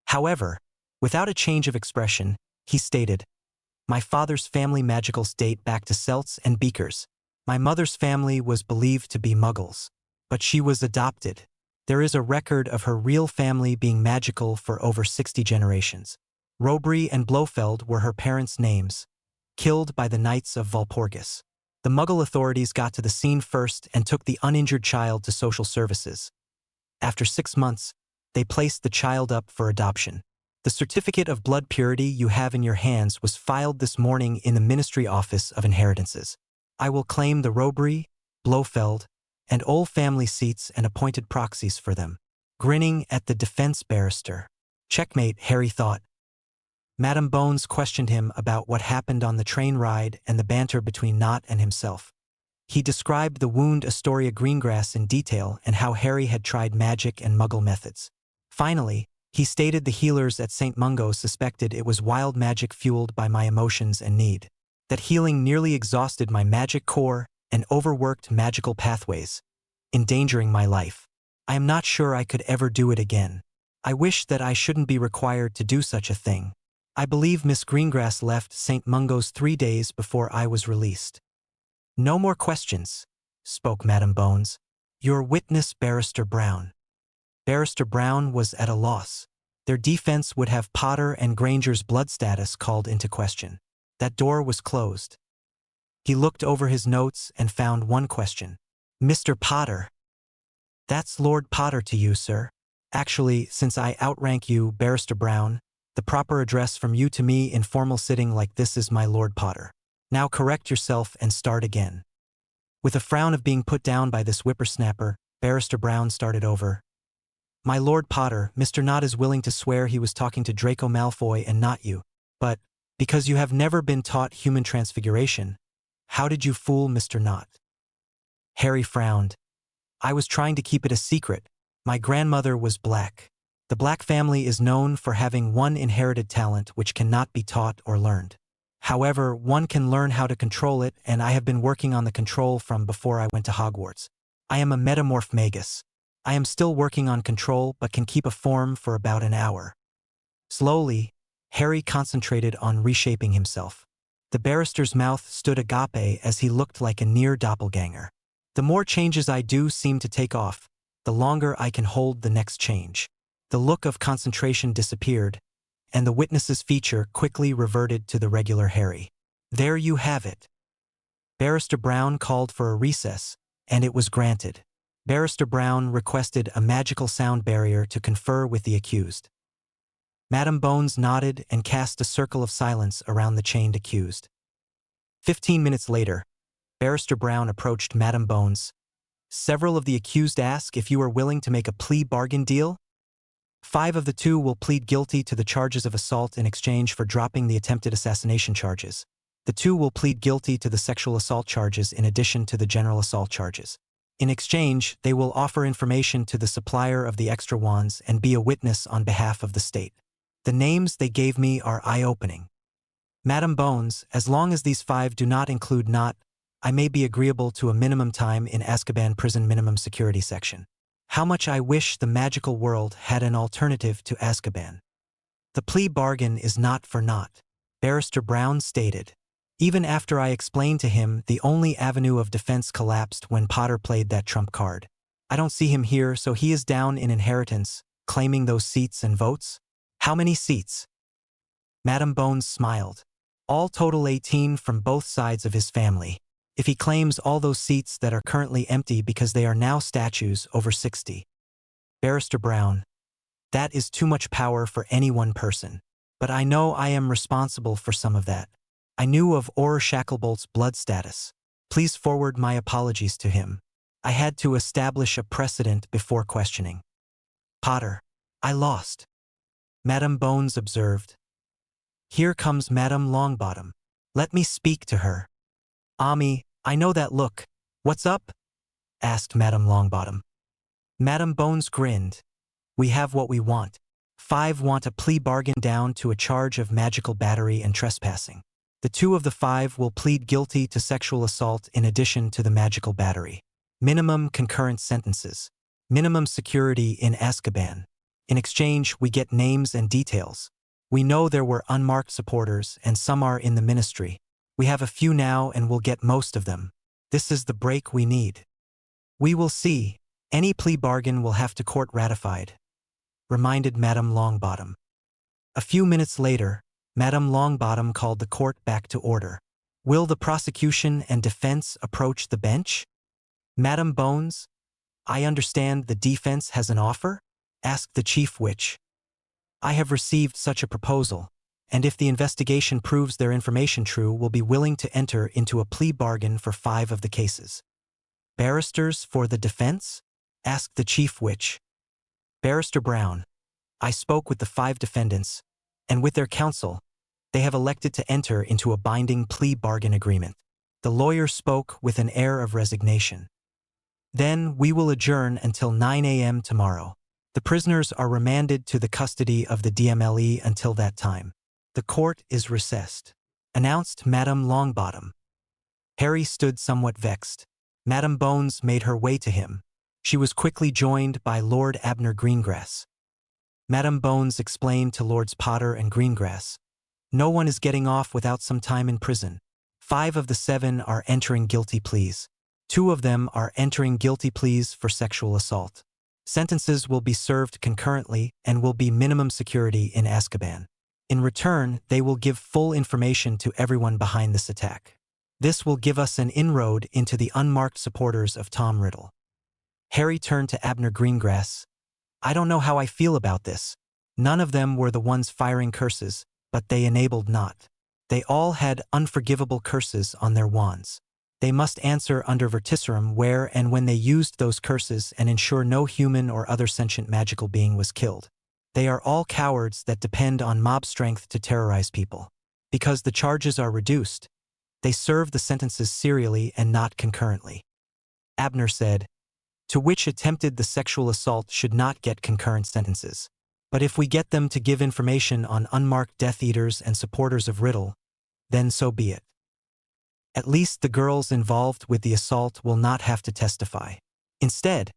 However, without a change of expression, he stated, "My father's family magicals date back to Celts and Beakers. My mother's family was believed to be Muggles, but she was adopted. There is a record of her real family being magical for over 60 generations. Robry and Blofeld were her parents' names, killed by the Knights of Walpurgis. The Muggle authorities got to the scene first and took the uninjured child to social services. After 6 months, they placed the child up for adoption. The certificate of blood purity you have in your hands was filed this morning in the Ministry Office of Inheritances. I will claim the Robry, Blofeld, and Ole family seats and appointed proxies for them." Grinning at the defense barrister. Checkmate, Harry thought. Madam Bones questioned him about what happened on the train ride and the banter between Nott and himself. He described the wound Astoria Greengrass in detail and how Harry had tried magic and Muggle methods. Finally, he stated the healers at St. Mungo suspected it was wild magic fueled by my emotions and need. That healing nearly exhausted my magic core and overworked magical pathways, endangering my life. I am not sure I could ever do it again. I wish that I shouldn't be required to do such a thing. I believe Miss Greengrass left St. Mungo's 3 days before I was released." "No more questions," spoke Madam Bones. "Your witness, Barrister Brown." Barrister Brown was at a loss. Their defense would have Potter and Granger's blood status called into question. That door was closed. He looked over his notes and found one question. "Mr. Potter." "That's Lord Potter to you, sir. Actually, since I outrank you, Barrister Brown, the proper address from you to me in formal sitting like this is my Lord Potter. Now correct yourself and start again." With a frown of being put down by this whippersnapper, Barrister Brown started over. "My Lord Potter, Mr. Nott is willing to swear he was talking to Draco Malfoy and not you. But, because you have never been taught human transfiguration, how did you fool Mr. Nott?" Harry frowned. "I was trying to keep it a secret. My grandmother was black. The black family is known for having one inherited talent which cannot be taught or learned. However, one can learn how to control it, and I have been working on the control from before I went to Hogwarts. I am a metamorph magus. I am still working on control but can keep a form for about an hour." Slowly, Harry concentrated on reshaping himself. The barrister's mouth stood agape as he looked like a near doppelganger. "The more changes I do seem to take off, the longer I can hold the next change." The look of concentration disappeared, and the witness's feature quickly reverted to the regular Harry. "There you have it." Barrister Brown called for a recess, and it was granted. Barrister Brown requested a magical sound barrier to confer with the accused. Madam Bones nodded and cast a circle of silence around the chained accused. 15 minutes later, Barrister Brown approached Madam Bones. Several of the accused ask if you are willing to make a plea bargain deal. 5 of the 2 will plead guilty to the charges of assault in exchange for dropping the attempted assassination charges. The 2 will plead guilty to the sexual assault charges in addition to the general assault charges. In exchange, they will offer information to the supplier of the extra wands and be a witness on behalf of the state. The names they gave me are eye-opening. Madam Bones, as long as these 5 do not include not, I may be agreeable to a minimum time in Azkaban prison minimum security section. How much I wish the magical world had an alternative to Azkaban. The plea bargain is not for naught, Barrister Brown stated. Even after I explained to him the only avenue of defense collapsed when Potter played that trump card. I don't see him here, so he is down in inheritance, claiming those seats and votes? How many seats? Madam Bones smiled. All total 18 from both sides of his family. If he claims all those seats that are currently empty because they are now statues, over 60. Barrister Brown. That is too much power for any one person. But I know I am responsible for some of that. I knew of Auror Shacklebolt's blood status. Please forward my apologies to him. I had to establish a precedent before questioning. Potter. I lost. Madam Bones observed. Here comes Madam Longbottom. Let me speak to her. Ami, I know that look. What's up? Asked Madam Longbottom. Madam Bones grinned. We have what we want. 5 want a plea bargain down to a charge of magical battery and trespassing. The 2 of the 5 will plead guilty to sexual assault in addition to the magical battery. Minimum concurrent sentences. Minimum security in Azkaban. In exchange, we get names and details. We know there were unmarked supporters and some are in the ministry. We have a few now and we'll get most of them. This is the break we need. We will see. Any plea bargain will have to court ratified, reminded Madam Longbottom. A few minutes later, Madam Longbottom called the court back to order. Will the prosecution and defense approach the bench? Madam Bones, I understand the defense has an offer? Asked the chief witch. I have received such a proposal, and if the investigation proves their information true, will be willing to enter into a plea bargain for 5 of the cases. Barristers for the defense? Asked the chief witch. Barrister Brown. I spoke with the 5 defendants, and with their counsel, they have elected to enter into a binding plea bargain agreement. The lawyer spoke with an air of resignation. Then we will adjourn until 9 a.m. tomorrow. The prisoners are remanded to the custody of the DMLE until that time. The court is recessed, announced Madam Longbottom. Harry stood somewhat vexed. Madam Bones made her way to him. She was quickly joined by Lord Abner Greengrass. Madam Bones explained to Lords Potter and Greengrass. No one is getting off without some time in prison. 5 of the 7 are entering guilty pleas. 2 of them are entering guilty pleas for sexual assault. Sentences will be served concurrently and will be minimum security in Azkaban. In return, they will give full information to everyone behind this attack. This will give us an inroad into the unmarked supporters of Tom Riddle. Harry turned to Abner Greengrass. I don't know how I feel about this. None of them were the ones firing curses, but they enabled not. They all had unforgivable curses on their wands. They must answer under Vertiserum where and when they used those curses and ensure no human or other sentient magical being was killed. They are all cowards that depend on mob strength to terrorize people. Because the charges are reduced, they serve the sentences serially and not concurrently. Abner said, to which attempted the sexual assault should not get concurrent sentences. But if we get them to give information on unmarked Death Eaters and supporters of Riddle, then so be it. At least the girls involved with the assault will not have to testify. Instead,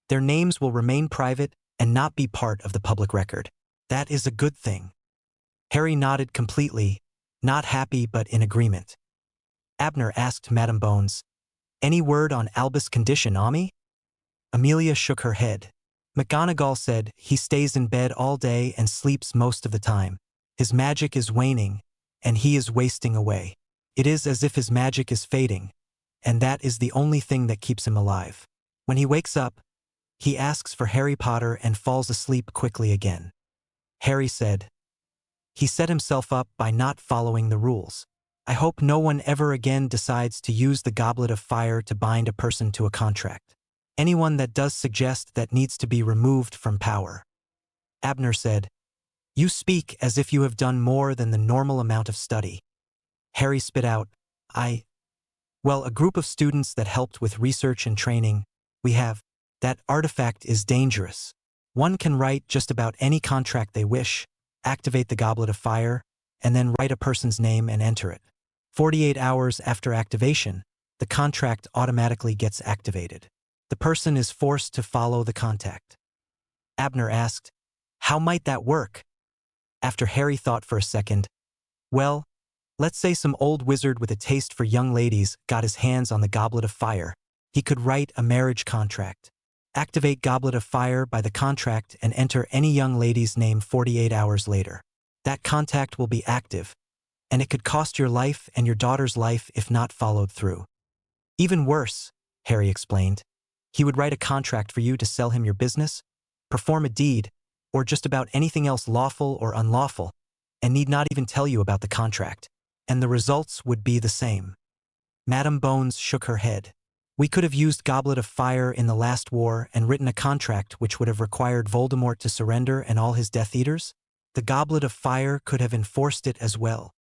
their names will remain private and not be part of the public record. That is a good thing. Harry nodded completely, not happy but in agreement. Abner asked Madam Bones, any word on Albus' condition, Ami? Amelia shook her head. McGonagall said he stays in bed all day and sleeps most of the time. His magic is waning, and he is wasting away. It is as if his magic is fading, and that is the only thing that keeps him alive. When he wakes up, he asks for Harry Potter and falls asleep quickly again. Harry said, he set himself up by not following the rules. I hope no one ever again decides to use the Goblet of Fire to bind a person to a contract. Anyone that does suggest that needs to be removed from power. Abner said, You speak as if you have done more than the normal amount of study. Harry spit out, Well, a group of students that helped with research and training, we have. That artifact is dangerous. One can write just about any contract they wish, activate the Goblet of Fire, and then write a person's name and enter it. 48 hours after activation, the contract automatically gets activated. The person is forced to follow the contact. Abner asked, How might that work? After Harry thought for a second, Well, let's say some old wizard with a taste for young ladies got his hands on the Goblet of Fire. He could write a marriage contract. Activate Goblet of Fire by the contract and enter any young lady's name 48 hours later. That contact will be active, and it could cost your life and your daughter's life if not followed through. Even worse, Harry explained. He would write a contract for you to sell him your business, perform a deed, or just about anything else lawful or unlawful, and need not even tell you about the contract, and the results would be the same. Madame Bones shook her head. We could have used Goblet of Fire in the last war and written a contract which would have required Voldemort to surrender and all his Death Eaters. The Goblet of Fire could have enforced it as well.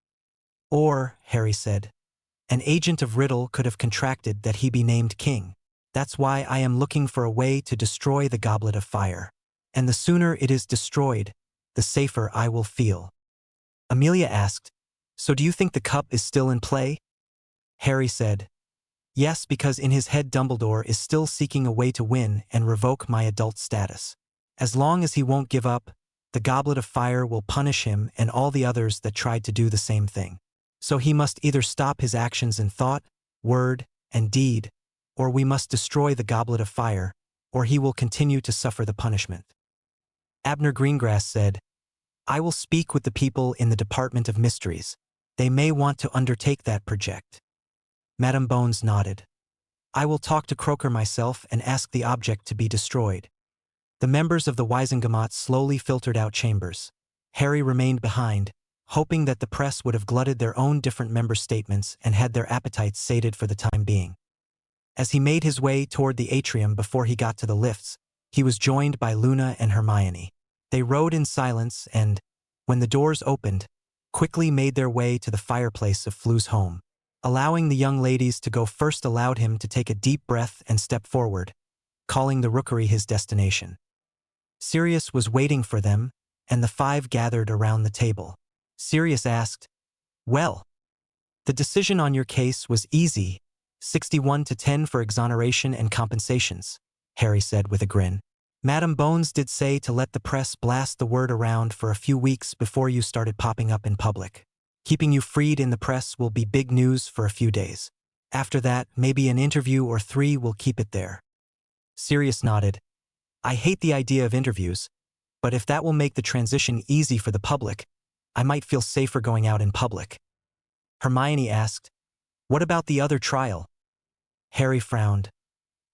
Or, Harry said, an agent of Riddle could have contracted that he be named king. That's why I am looking for a way to destroy the Goblet of Fire. And the sooner it is destroyed, the safer I will feel. Amelia asked, So do you think the cup is still in play? Harry said, Yes, because in his head Dumbledore is still seeking a way to win and revoke my adult status. As long as he won't give up, the Goblet of Fire will punish him and all the others that tried to do the same thing. So he must either stop his actions in thought, word, and deed, or we must destroy the Goblet of Fire, or he will continue to suffer the punishment. Abner Greengrass said, I will speak with the people in the Department of Mysteries. They may want to undertake that project. Madame Bones nodded. I will talk to Croaker myself and ask the object to be destroyed. The members of the Wisengamot slowly filtered out chambers. Harry remained behind, hoping that the press would have glutted their own different member statements and had their appetites sated for the time being. As he made his way toward the atrium before he got to the lifts, he was joined by Luna and Hermione. They rode in silence and, when the doors opened, quickly made their way to the fireplace of Flu's home. Allowing the young ladies to go first allowed him to take a deep breath and step forward, calling the rookery his destination. Sirius was waiting for them, and the five gathered around the table. Sirius asked, Well, the decision on your case was easy, 61-10 for exoneration and compensations, Harry said with a grin. Madame Bones did say to let the press blast the word around for a few weeks before you started popping up in public. Keeping you freed in the press will be big news for a few days. After that, maybe an interview or 3 will keep it there. Sirius nodded. I hate the idea of interviews, but if that will make the transition easy for the public, I might feel safer going out in public. Hermione asked, What about the other trial? Harry frowned.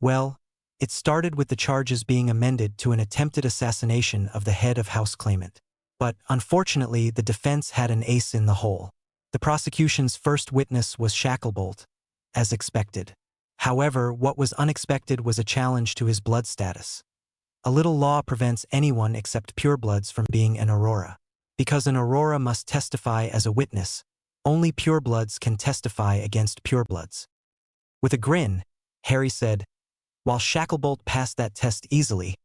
Well, it started with the charges being amended to an attempted assassination of the head of House Claimant. But, unfortunately, the defense had an ace in the hole. The prosecution's first witness was Shacklebolt, as expected. However, what was unexpected was a challenge to his blood status. A little law prevents anyone except purebloods from being an Aurora. Because an Aurora must testify as a witness, only purebloods can testify against purebloods. With a grin, Harry said, While Shacklebolt passed that test easily,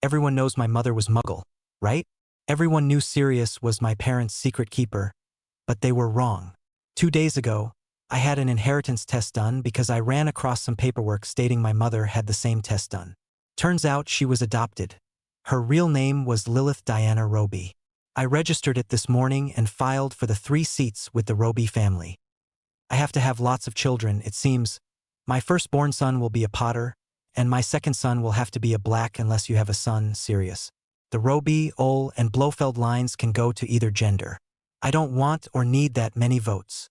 everyone knows my mother was Muggle, right? Everyone knew Sirius was my parents' secret keeper, but they were wrong. 2 days ago, I had an inheritance test done because I ran across some paperwork stating my mother had the same test done. Turns out she was adopted. Her real name was Lilith Diana Roby. I registered it this morning and filed for the 3 seats with the Roby family. I have to have lots of children, it seems. My firstborn son will be a Potter, and my second son will have to be a Black unless you have a son, Sirius. The Roby, Ole, and Blofeld lines can go to either gender. I don't want or need that many votes.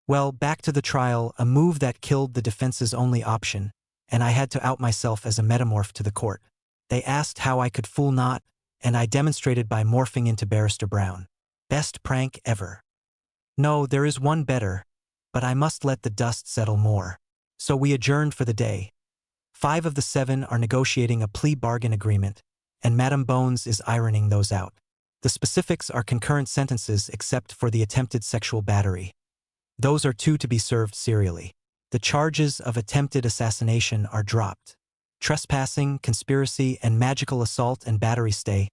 Well, back to the trial, a move that killed the defense's only option, and I had to out myself as a metamorph to the court. They asked how I could fool not, and I demonstrated by morphing into Barrister Brown. Best prank ever. No, there is one better, but I must let the dust settle more. So we adjourned for the day. 5 of the 7 are negotiating a plea bargain agreement, and Madam Bones is ironing those out. The specifics are concurrent sentences except for the attempted sexual battery. Those are 2 to be served serially. The charges of attempted assassination are dropped. Trespassing, conspiracy, and magical assault and battery stay.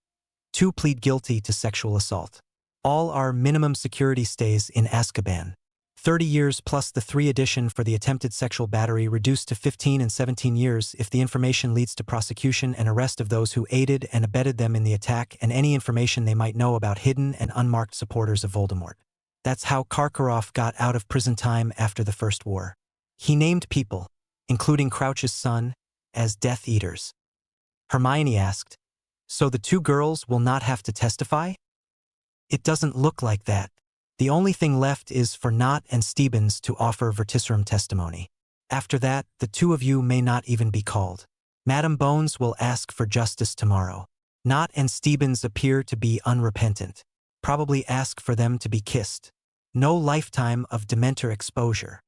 2 plead guilty to sexual assault. All are minimum security stays in Azkaban. 30 years plus the 3 addition for the attempted sexual battery, reduced to 15 and 17 years if the information leads to prosecution and arrest of those who aided and abetted them in the attack, and any information they might know about hidden and unmarked supporters of Voldemort. That's how Karkaroff got out of prison time after the First War. He named people, including Crouch's son, as Death Eaters. Hermione asked, "So the 2 girls will not have to testify?" "It doesn't look like that. The only thing left is for Nott and Stebbins to offer vertiserum testimony. After that, the 2 of you may not even be called. Madam Bones will ask for justice tomorrow. Nott and Stebbins appear to be unrepentant. Probably ask for them to be kissed. No lifetime of Dementor exposure."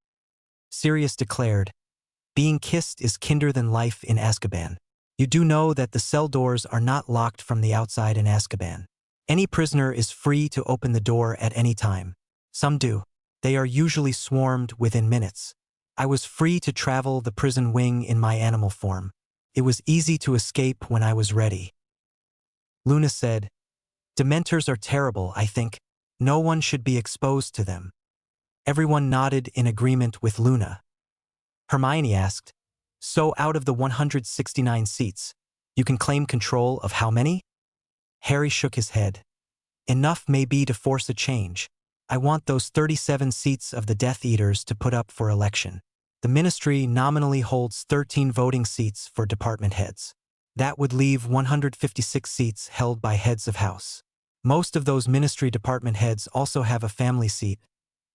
Sirius declared, "Being kissed is kinder than life in Azkaban. You do know that the cell doors are not locked from the outside in Azkaban. Any prisoner is free to open the door at any time. Some do. They are usually swarmed within minutes. I was free to travel the prison wing in my animal form. It was easy to escape when I was ready." Luna said, "Dementors are terrible, I think. No one should be exposed to them." Everyone nodded in agreement with Luna. Hermione asked, "So out of the 169 seats, you can claim control of how many?" Harry shook his head. "Enough may be to force a change. I want those 37 seats of the Death Eaters to put up for election. The Ministry nominally holds 13 voting seats for department heads. That would leave 156 seats held by heads of house. Most of those Ministry department heads also have a family seat,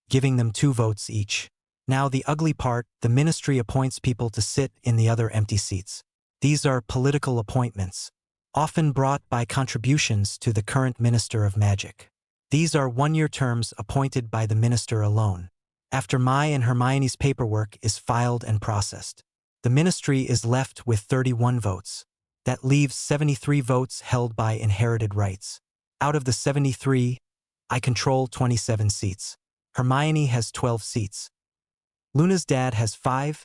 giving them 2 votes each. Now the ugly part, the Ministry appoints people to sit in the other empty seats. These are political appointments, often brought by contributions to the current Minister of Magic. These are 1-year terms appointed by the Minister alone. After my and Hermione's paperwork is filed and processed, the Ministry is left with 31 votes. That leaves 73 votes held by inherited rights. Out of the 73, I control 27 seats. Hermione has 12 seats. Luna's dad has 5,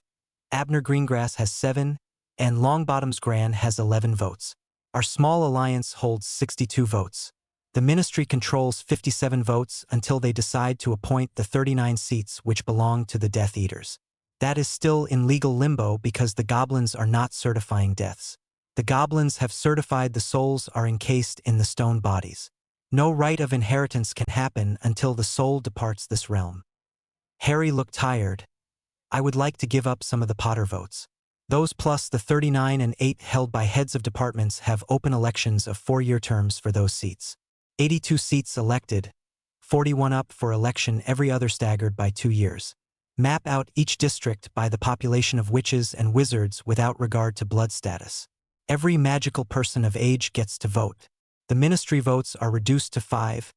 Abner Greengrass has 7, and Longbottom's Gran has 11 votes. Our small alliance holds 62 votes. The Ministry controls 57 votes until they decide to appoint the 39 seats which belong to the Death Eaters. That is still in legal limbo because the goblins are not certifying deaths. The goblins have certified the souls are encased in the stone bodies. No right of inheritance can happen until the soul departs this realm. Harry looked tired. "I would like to give up some of the Potter votes. Those plus the 39 and 8 held by heads of departments have open elections of 4-year terms for those seats. 82 seats elected, 41 up for election, every other staggered by 2 years. Map out each district by the population of witches and wizards without regard to blood status. Every magical person of age gets to vote. The Ministry votes are reduced to 5,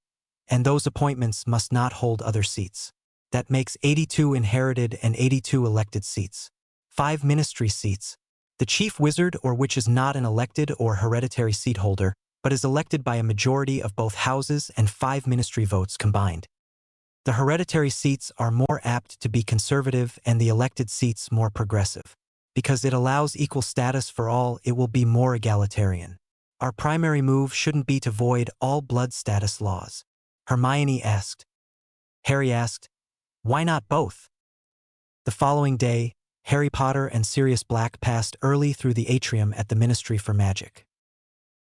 and those appointments must not hold other seats. That makes 82 inherited and 82 elected seats. 5 Ministry seats. The Chief Wizard or Witch is not an elected or hereditary seat holder, but is elected by a majority of both houses and 5 Ministry votes combined. The hereditary seats are more apt to be conservative and the elected seats more progressive. Because it allows equal status for all, it will be more egalitarian. Our primary move shouldn't be to void all blood status laws." Hermione asked. Harry asked, "Why not both?" The following day, Harry Potter and Sirius Black passed early through the atrium at the Ministry for Magic.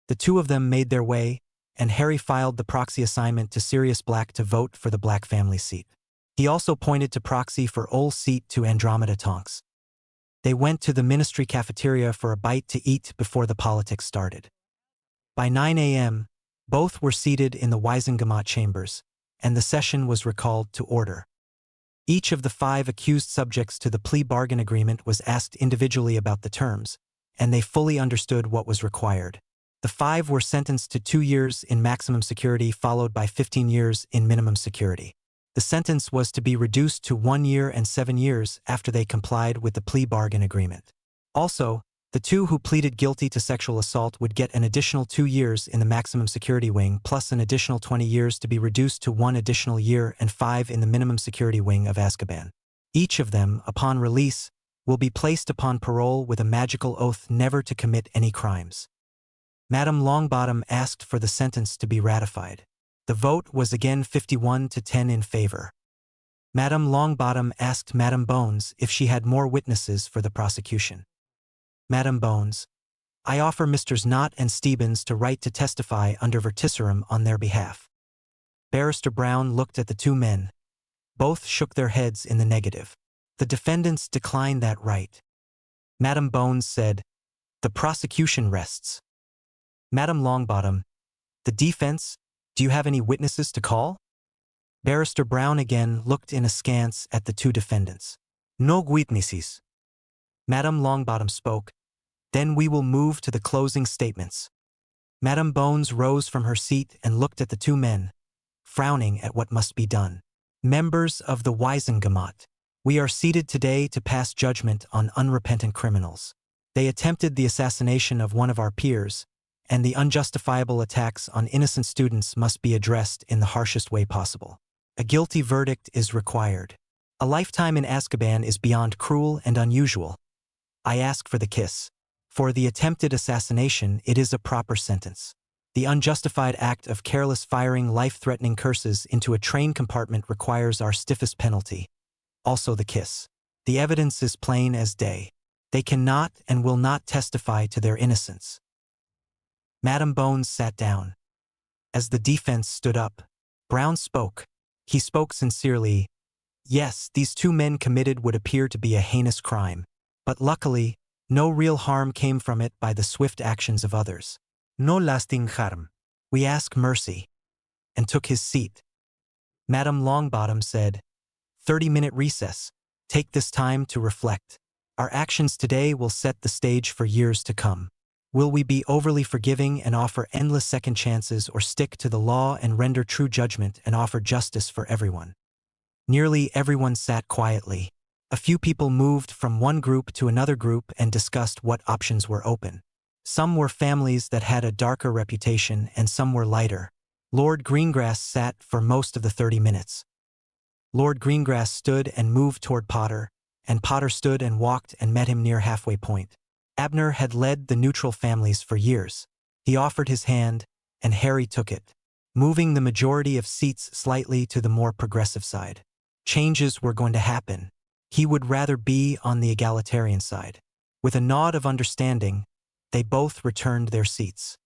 The 2 of them made their way, and Harry filed the proxy assignment to Sirius Black to vote for the Black family seat. He also pointed to proxy for Ole's seat to Andromeda Tonks. They went to the Ministry cafeteria for a bite to eat before the politics started. By 9 a.m., both were seated in the Wisengamot chambers, and the session was recalled to order. Each of the 5 accused subjects to the plea bargain agreement was asked individually about the terms, and they fully understood what was required. The 5 were sentenced to 2 years in maximum security followed by 15 years in minimum security. The sentence was to be reduced to 1 year and 7 years after they complied with the plea bargain agreement. Also, the two who pleaded guilty to sexual assault would get an additional 2 years in the maximum security wing plus an additional 20 years to be reduced to 1 additional year and 5 in the minimum security wing of Azkaban. Each of them, upon release, will be placed upon parole with a magical oath never to commit any crimes. Madame Longbottom asked for the sentence to be ratified. The vote was again 51 to 10 in favor. Madame Longbottom asked Madame Bones if she had more witnesses for the prosecution. Madame Bones, I offer Misters Knott and Stebbins to write to testify under verticerum on their behalf. Barrister Brown looked at the two men. Both shook their heads in the negative. The defendants declined that right. Madame Bones said, "The prosecution rests." Madame Longbottom, "The defense, do you have any witnesses to call?" Barrister Brown again looked in askance at the two defendants. "No witnesses." Madame Longbottom spoke, "Then we will move to the closing statements." Madame Bones rose from her seat and looked at the two men, frowning at what must be done. "Members of the Wiesengemot, we are seated today to pass judgment on unrepentant criminals. They attempted the assassination of one of our peers, and the unjustifiable attacks on innocent students must be addressed in the harshest way possible. A guilty verdict is required. A lifetime in Azkaban is beyond cruel and unusual. I ask for the kiss. For the attempted assassination, it is a proper sentence. The unjustified act of careless firing life-threatening curses into a train compartment requires our stiffest penalty. Also the kiss. The evidence is plain as day. They cannot and will not testify to their innocence." Madame Bones sat down. As the defense stood up, Brown spoke. He spoke sincerely. Yes, these two men committed what appeared to be a heinous crime. But luckily, no real harm came from it by the swift actions of others.
No lasting harm.
We ask mercy. And took his seat. Madame Longbottom said, 30-minute recess. Take this time to reflect. Our actions today will set the stage for years to come. Will we be overly forgiving and offer endless second chances, or stick to the law and render true judgment and offer justice for everyone? Nearly everyone sat quietly. A few people moved from one group to another group and discussed what options were open. Some were families that had a darker reputation and some were lighter. Lord Greengrass sat for most of the 30 minutes. Lord Greengrass stood and moved toward Potter, and Potter stood and walked and met him near halfway point. Abner had led the neutral families for years. He offered his hand, and Harry took it, moving the majority of seats slightly to the more progressive side. Changes were going to happen. He would rather be on the egalitarian side. With a nod of understanding, they both returned their seats.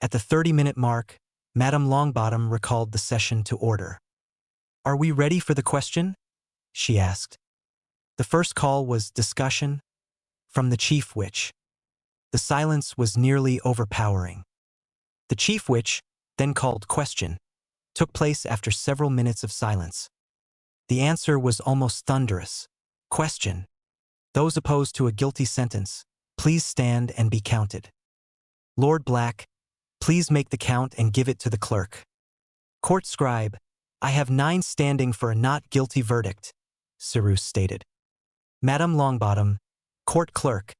At the 30-minute mark, Madame Longbottom recalled the session to order. "Are we ready for the question?" she asked. The first call was discussion from the Chief Witch. The silence was nearly overpowering. The Chief Witch, then called question, took place after several minutes of silence. The answer was almost thunderous. Question. Those opposed to a guilty sentence, please stand and be counted. Lord Black, please make the count and give it to the clerk. Court Scribe, I have 9 standing for a not guilty verdict, Cyrus stated. Madame Longbottom, Court Clerk,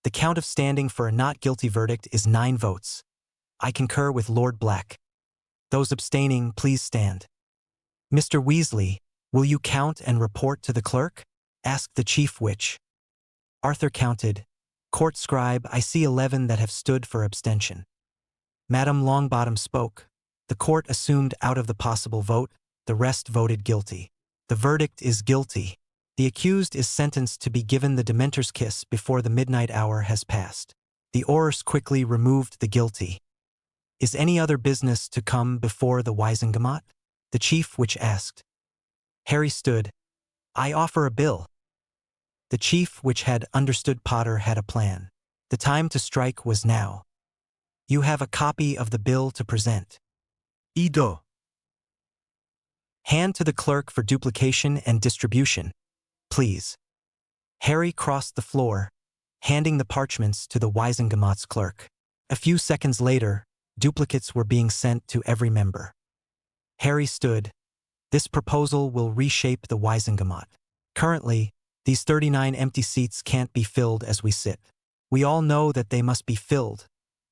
the count of standing for a not guilty verdict is 9 votes. I concur with Lord Black. Those abstaining, please stand. Mr. Weasley, will you count and report to the clerk? Asked the Chief Witch. Arthur counted. Court Scribe, I see 11 that have stood for abstention. Madame Longbottom spoke. The court assumed out of the possible vote, the rest voted guilty. The verdict is guilty. The accused is sentenced to be given the Dementor's kiss before the midnight hour has passed. The Aurors quickly removed the guilty. Is any other business to come before the Wiesengemot? The Chief Witch asked. Harry stood. I offer a bill. The Chief Witch had understood Potter had a plan. The time to strike was now. You have a copy of the bill to present.
Ido.
Hand to the clerk for duplication and distribution, please. Harry crossed the floor, handing the parchments to the Wiesengemot's clerk. A few seconds later, duplicates were being sent to every member. Harry stood. This proposal will reshape the Wiesengemot. Currently, These 39 empty seats can't be filled as we sit. We all know that they must be filled,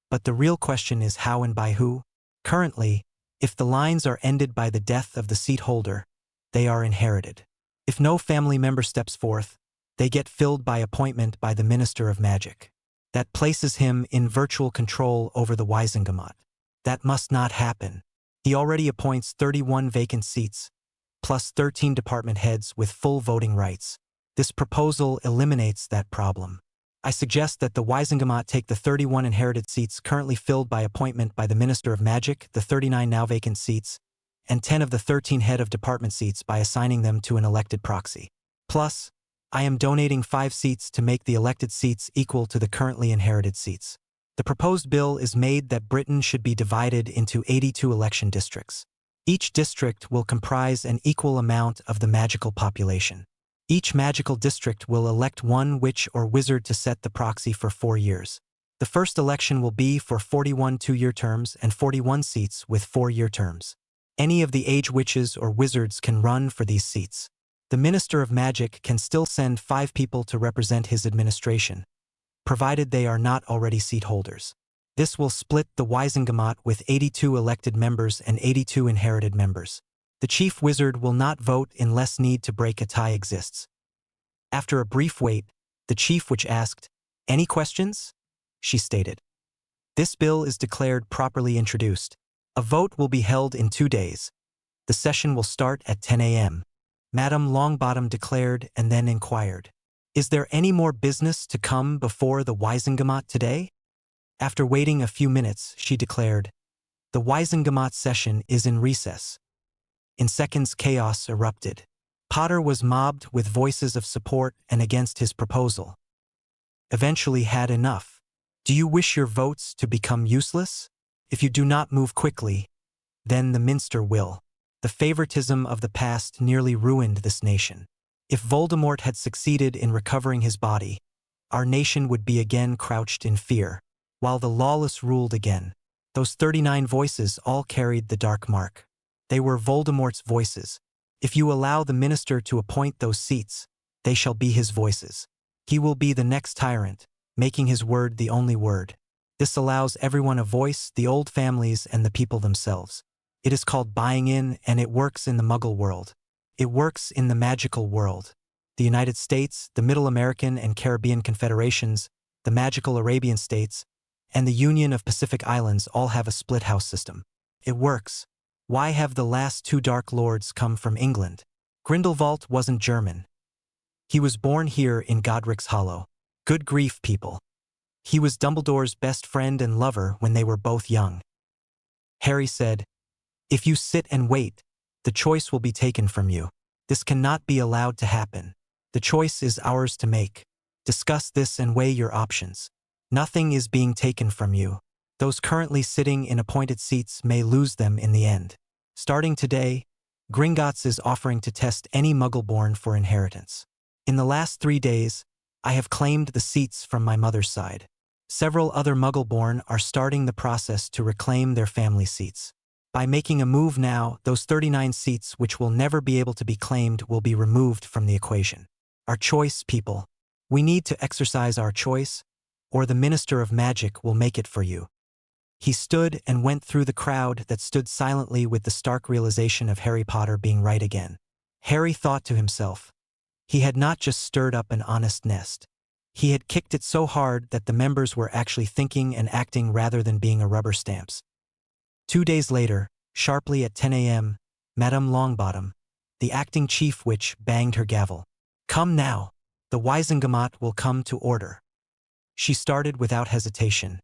but the real question is how and by who? Currently, if the lines are ended by the death of the seat holder, they are inherited. If no family member steps forth, they get filled by appointment by the Minister of Magic. That places him in virtual control over the Wisengamot. That must not happen. He already appoints 31 vacant seats, plus 13 department heads with full voting rights. This proposal eliminates that problem. I suggest that the Wisengamot take the 31 inherited seats currently filled by appointment by the Minister of Magic, the 39 now vacant seats, and 10 of the 13 head of department seats by assigning them to an elected proxy. Plus, I am donating 5 seats to make the elected seats equal to the currently inherited seats. The proposed bill is made that Britain should be divided into 82 election districts. Each district will comprise an equal amount of the magical population. Each magical district will elect one witch or wizard to set the proxy for 4 years. The first election will be for 41 2-year terms and 41 seats with 4-year terms. Any of the age witches or wizards can run for these seats. The Minister of Magic can still send 5 people to represent his administration, provided they are not already seat holders. This will split the Wisengamot with 82 elected members and 82 inherited members. The chief wizard will not vote unless need to break a tie exists. After a brief wait, the chief witch asked, "Any questions?" She stated. This bill is declared properly introduced. A vote will be held in 2 days. The session will start at 10 a.m. Madame Longbottom declared and then inquired, "Is there any more business to come before the Wisengamot today?" After waiting a few minutes, she declared, "The Wisengamot session is in recess." In seconds, chaos erupted. Potter was mobbed with voices of support and against his proposal. Eventually had enough. "Do you wish your votes to become useless? If you do not move quickly, then the Minster will." The favoritism of the past nearly ruined this nation. If Voldemort had succeeded in recovering his body, our nation would be again crouched in fear, while the lawless ruled again. Those 39 voices all carried the dark mark. They were Voldemort's voices. If you allow the minister to appoint those seats, they shall be his voices. He will be the next tyrant, making his word the only word. This allows everyone a voice, the old families and the people themselves. It is called buying in, and it works in the Muggle world. It works in the magical world. The United States, the Middle American and Caribbean Confederations, the magical Arabian states, and the Union of Pacific Islands all have a split house system. It works. Why have the last 2 Dark Lords come from England? Grindelwald wasn't German. He was born here in Godric's Hollow. Good grief, people. He was Dumbledore's best friend and lover when they were both young. Harry said, "If you sit and wait, the choice will be taken from you. This cannot be allowed to happen. The choice is ours to make. Discuss this and weigh your options. Nothing is being taken from you. Those currently sitting in appointed seats may lose them in the end. Starting today, Gringotts is offering to test any Muggle-born for inheritance. In the last 3 days, I have claimed the seats from my mother's side. Several other Muggle-born are starting the process to reclaim their family seats. By making a move now, those 39 seats which will never be able to be claimed will be removed from the equation. Our choice, people. We need to exercise our choice, or the Minister of Magic will make it for you." He stood and went through the crowd that stood silently with the stark realization of Harry Potter being right again. Harry thought to himself, he had not just stirred up an honest nest. He had kicked it so hard that the members were actually thinking and acting rather than being a rubber stamps. 2 days later, sharply at 10 a.m., Madame Longbottom, the acting chief witch, banged her gavel. "Come now. The Wisengamot will come to order." She started without hesitation.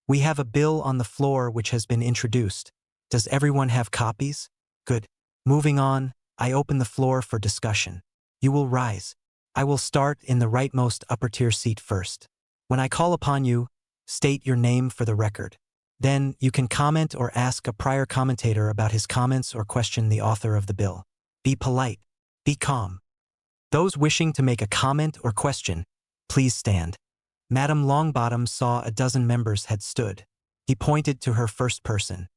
"We have a bill on the floor which has been introduced. Does everyone have copies? Good. Moving on, I open the floor for discussion. You will rise. I will start in the rightmost upper-tier seat first. When I call upon you, state your name for the record. Then you can comment or ask a prior commentator about his comments or question the author of the bill. Be polite. Be calm. Those wishing to make a comment or question, please stand." Madame Longbottom saw a dozen members had stood. He pointed to her first person.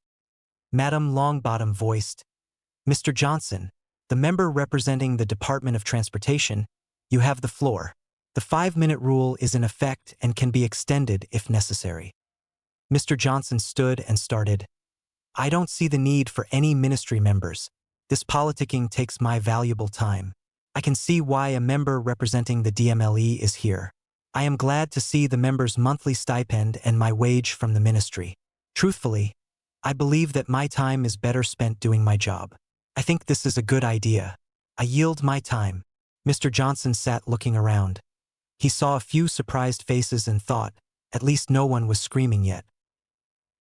Madame Longbottom voiced, "Mr. Johnson, the member representing the Department of Transportation, You have the floor. The 5-minute rule is in effect and can be extended if necessary. Mr. Johnson stood and started. I don't see the need for any ministry members. This politicking takes my valuable time. I can see why a member representing the DMLE is here. I am glad to see the member's monthly stipend and my wage from the ministry. Truthfully, I believe that my time is better spent doing my job. I think this is a good idea. I yield my time. Mr. Johnson sat looking around. He saw a few surprised faces and thought, at least no one was screaming yet.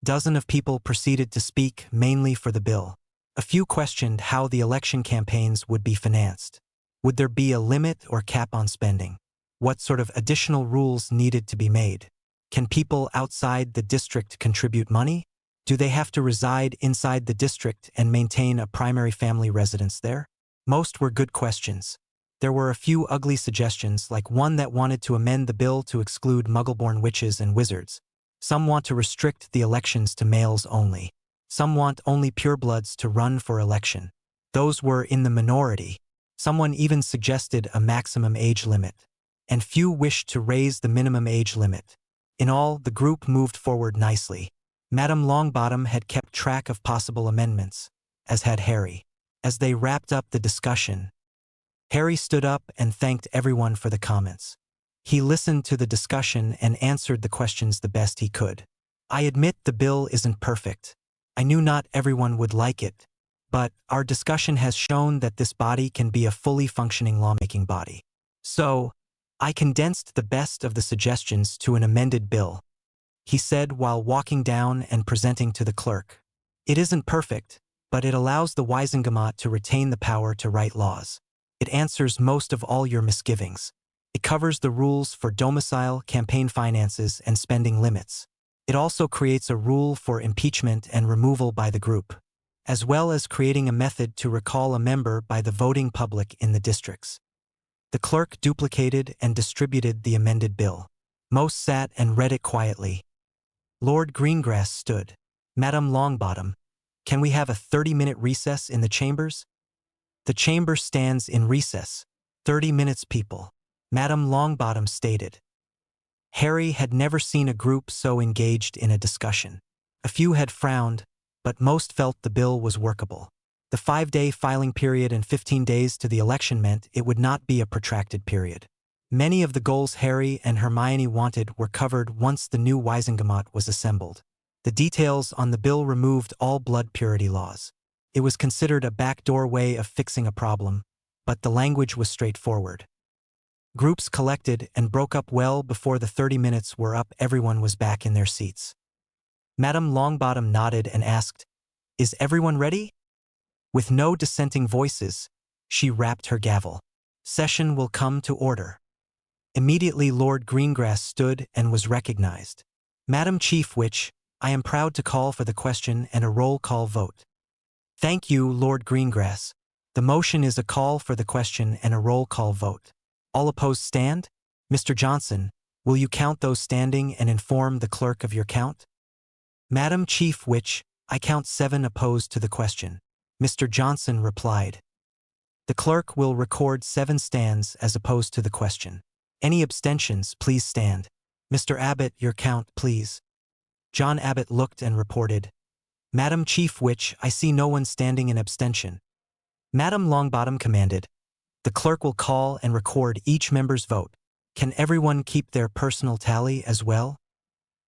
Dozens of people proceeded to speak, mainly for the bill. A few questioned how the election campaigns would be financed. Would there be a limit or cap on spending? What sort of additional rules needed to be made? Can people outside the district contribute money? Do they have to reside inside the district and maintain a primary family residence there? Most were good questions. There were a few ugly suggestions, like one that wanted to amend the bill to exclude muggle-born witches and wizards. Some want to restrict the elections to males only. Some want only purebloods to run for election. Those were in the minority. Someone even suggested a maximum age limit. And few wished to raise the minimum age limit. In all, the group moved forward nicely. Madame Longbottom had kept track of possible amendments, as had Harry. As they wrapped up the discussion, Harry stood up and thanked everyone for the comments. He listened to the discussion and answered the questions the best he could. I admit the bill isn't perfect. I knew not everyone would like it, but our discussion has shown that this body can be a fully functioning lawmaking body. So, I condensed the best of the suggestions to an amended bill, he said while walking down and presenting to the clerk. It isn't perfect, but it allows the Wisengamot to retain the power to write laws. It answers most of all your misgivings. It covers the rules for domicile, campaign finances, and spending limits. It also creates a rule for impeachment and removal by the group, as well as creating a method to recall a member by the voting public in the districts. The clerk duplicated and distributed the amended bill. Most sat and read it quietly. Lord Greengrass stood. Madame Longbottom, can we have a 30-minute recess in the chambers? The chamber stands in recess. 30 minutes, people. Madame Longbottom stated. Harry had never seen a group so engaged in a discussion. A few had frowned, but most felt the bill was workable. The 5-day filing period and 15 days to the election meant it would not be a protracted period. Many of the goals Harry and Hermione wanted were covered once the new Wisengamot was assembled. The details on the bill removed all blood purity laws. It was considered a backdoor way of fixing a problem, but the language was straightforward. Groups collected and broke up well before the 30 minutes were up. Everyone was back in their seats. Madame Longbottom nodded and asked, "Is everyone ready?" With no dissenting voices, she rapped her gavel. "Session will come to order." Immediately Lord Greengrass stood and was recognized. "Madam Chief Witch, I am proud to call for the question and a roll call vote." "Thank you, Lord Greengrass. The motion is a call for the question and a roll call vote. All opposed stand? Mr. Johnson, will you count those standing and inform the clerk of your count?" "Madam Chief Witch, I count 7 opposed to the question," Mr. Johnson replied. "The clerk will record 7 stands as opposed to the question. Any abstentions, please stand. Mr. Abbott, your count, please." John Abbott looked and reported, "Madam Chief Witch, I see no one standing in abstention." Madame Longbottom commanded, "The clerk will call and record each member's vote. Can everyone keep their personal tally as well?"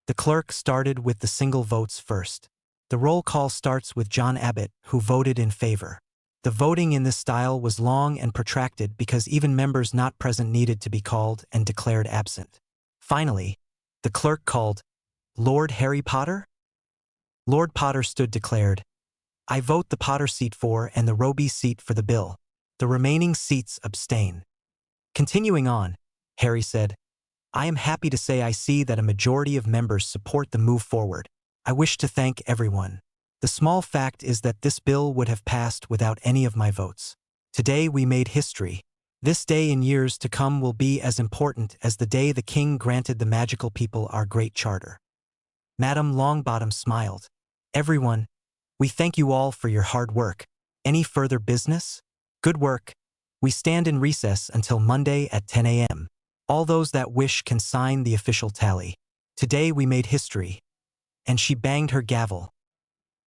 The clerk started with the single votes first. The roll call starts with John Abbott, who voted in favor. The voting in this style was long and protracted because even members not present needed to be called and declared absent. Finally, the clerk called, "Lord Harry Potter?" Lord Potter stood declared, "I vote the Potter seat for and the Roby seat for the bill. The remaining seats abstain." Continuing on, Harry said, "I am happy to say I see that a majority of members support the move forward. I wish to thank everyone. The small fact is that this bill would have passed without any of my votes. Today we made history. This day in years to come will be as important as the day the king granted the magical people our great charter." Madame Longbottom smiled. "Everyone, we thank you all for your hard work. Any further business?" "Good work. We stand in recess until Monday at 10 a.m. All those that wish can sign the official tally. Today we made history." And she banged her gavel.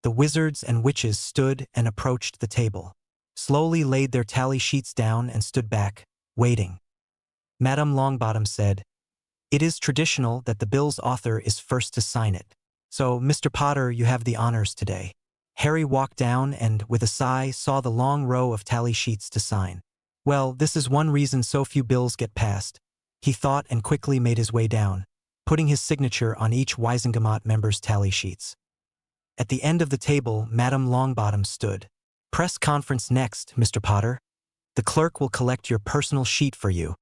The wizards and witches stood and approached the table, slowly laid their tally sheets down and stood back, waiting. Madame Longbottom said, "It is traditional that the bill's author is first to sign it. So, Mr. Potter, you have the honors today." Harry walked down and, with a sigh, saw the long row of tally sheets to sign. Well, this is one reason so few bills get passed, he thought, and quickly made his way down, putting his signature on each Wisengamot member's tally sheets. At the end of the table, Madame Longbottom stood. "Press conference next, Mr. Potter. The clerk will collect your personal sheet for you."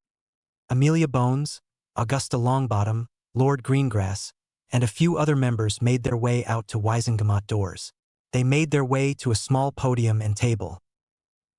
Amelia Bones, Augusta Longbottom, Lord Greengrass, and a few other members made their way out to Wisengamot doors. They made their way to a small podium and table.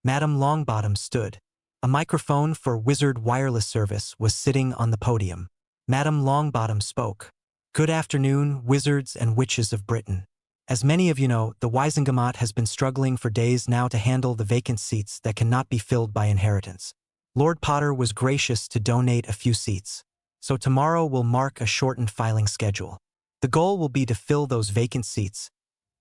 Madame Longbottom stood. A microphone for Wizard Wireless Service was sitting on the podium. Madame Longbottom spoke. "Good afternoon, wizards and witches of Britain. As many of you know, the Wisengamot has been struggling for days now to handle the vacant seats that cannot be filled by inheritance. Lord Potter was gracious to donate a few seats, so tomorrow will mark a shortened filing schedule. The goal will be to fill those vacant seats,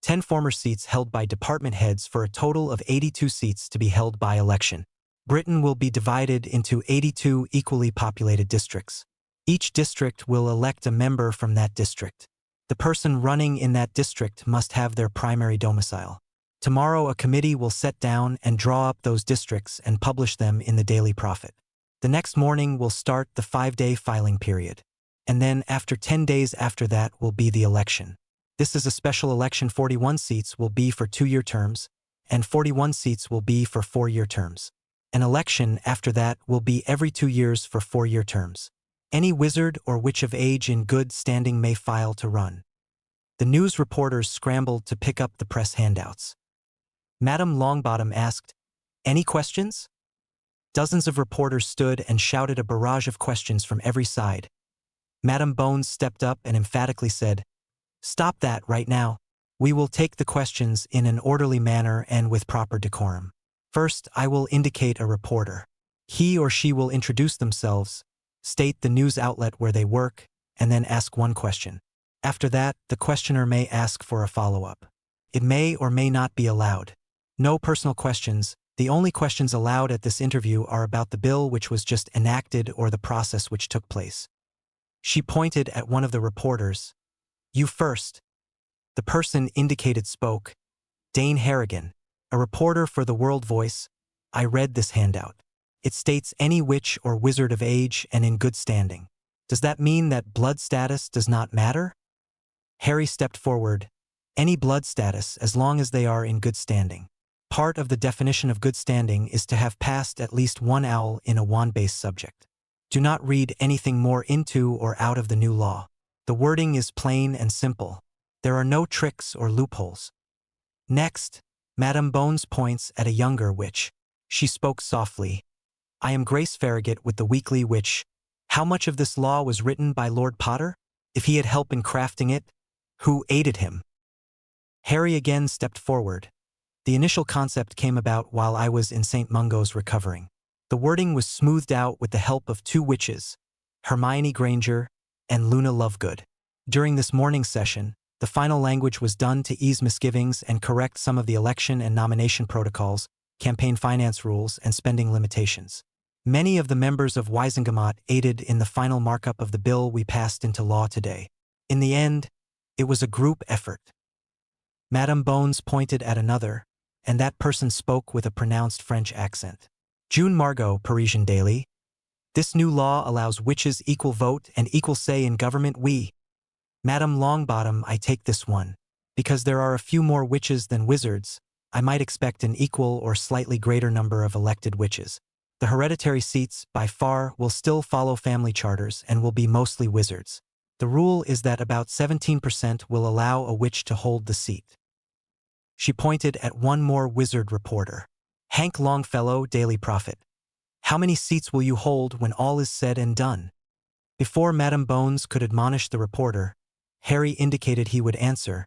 10 former seats held by department heads for a total of 82 seats to be held by election. Britain will be divided into 82 equally populated districts. Each district will elect a member from that district. The person running in that district must have their primary domicile. Tomorrow a committee will sit down and draw up those districts and publish them in the Daily Prophet. The next morning will start the 5-day filing period. And then after 10 days after that will be the election. This is a special election. 41 seats will be for 2-year terms, and 41 seats will be for 4-year terms. An election after that will be every 2 years for 4-year terms. Any wizard or witch of age in good standing may file to run. The news reporters scrambled to pick up the press handouts. Madame Longbottom asked, "Any questions?" Dozens of reporters stood and shouted a barrage of questions from every side. Madame Bones stepped up and emphatically said, "Stop that right now. We will take the questions in an orderly manner and with proper decorum. First, I will indicate a reporter. He or she will introduce themselves, state the news outlet where they work, and then ask one question. After that, the questioner may ask for a follow-up. It may or may not be allowed. No personal questions. The only questions allowed at this interview are about the bill which was just enacted or the process which took place." She pointed at one of the reporters. "You first." The person indicated spoke. "Dane Harrigan, a reporter for the World Voice. I read this handout. It states any witch or wizard of age and in good standing. Does that mean that blood status does not matter?" Harry stepped forward. "Any blood status, as long as they are in good standing. Part of the definition of good standing is to have passed at least one owl in a wand-based subject. Do not read anything more into or out of the new law. The wording is plain and simple. There are no tricks or loopholes." Next, Madame Bones points at a younger witch. She spoke softly. "I am Grace Farragut with the Weekly Witch. How much of this law was written by Lord Potter? If he had help in crafting it, who aided him?" Harry again stepped forward. "The initial concept came about while I was in St. Mungo's recovering. The wording was smoothed out with the help of 2 witches, Hermione Granger and Luna Lovegood. During this morning session, the final language was done to ease misgivings and correct some of the election and nomination protocols, campaign finance rules, and spending limitations. Many of the members of Wisengamot aided in the final markup of the bill we passed into law today. In the end, it was a group effort." Madame Bones pointed at another, and that person spoke with a pronounced French accent. "June Margot, Parisian Daily. This new law allows witches equal vote and equal say in government. Madame Longbottom, I take this one. Because there are a few more witches than wizards, I might expect an equal or slightly greater number of elected witches. The hereditary seats, by far, will still follow family charters and will be mostly wizards. The rule is that about 17% will allow a witch to hold the seat." She pointed at one more wizard reporter. "Hank Longfellow, Daily Prophet. How many seats will you hold when all is said and done?" Before Madame Bones could admonish the reporter, Harry indicated he would answer,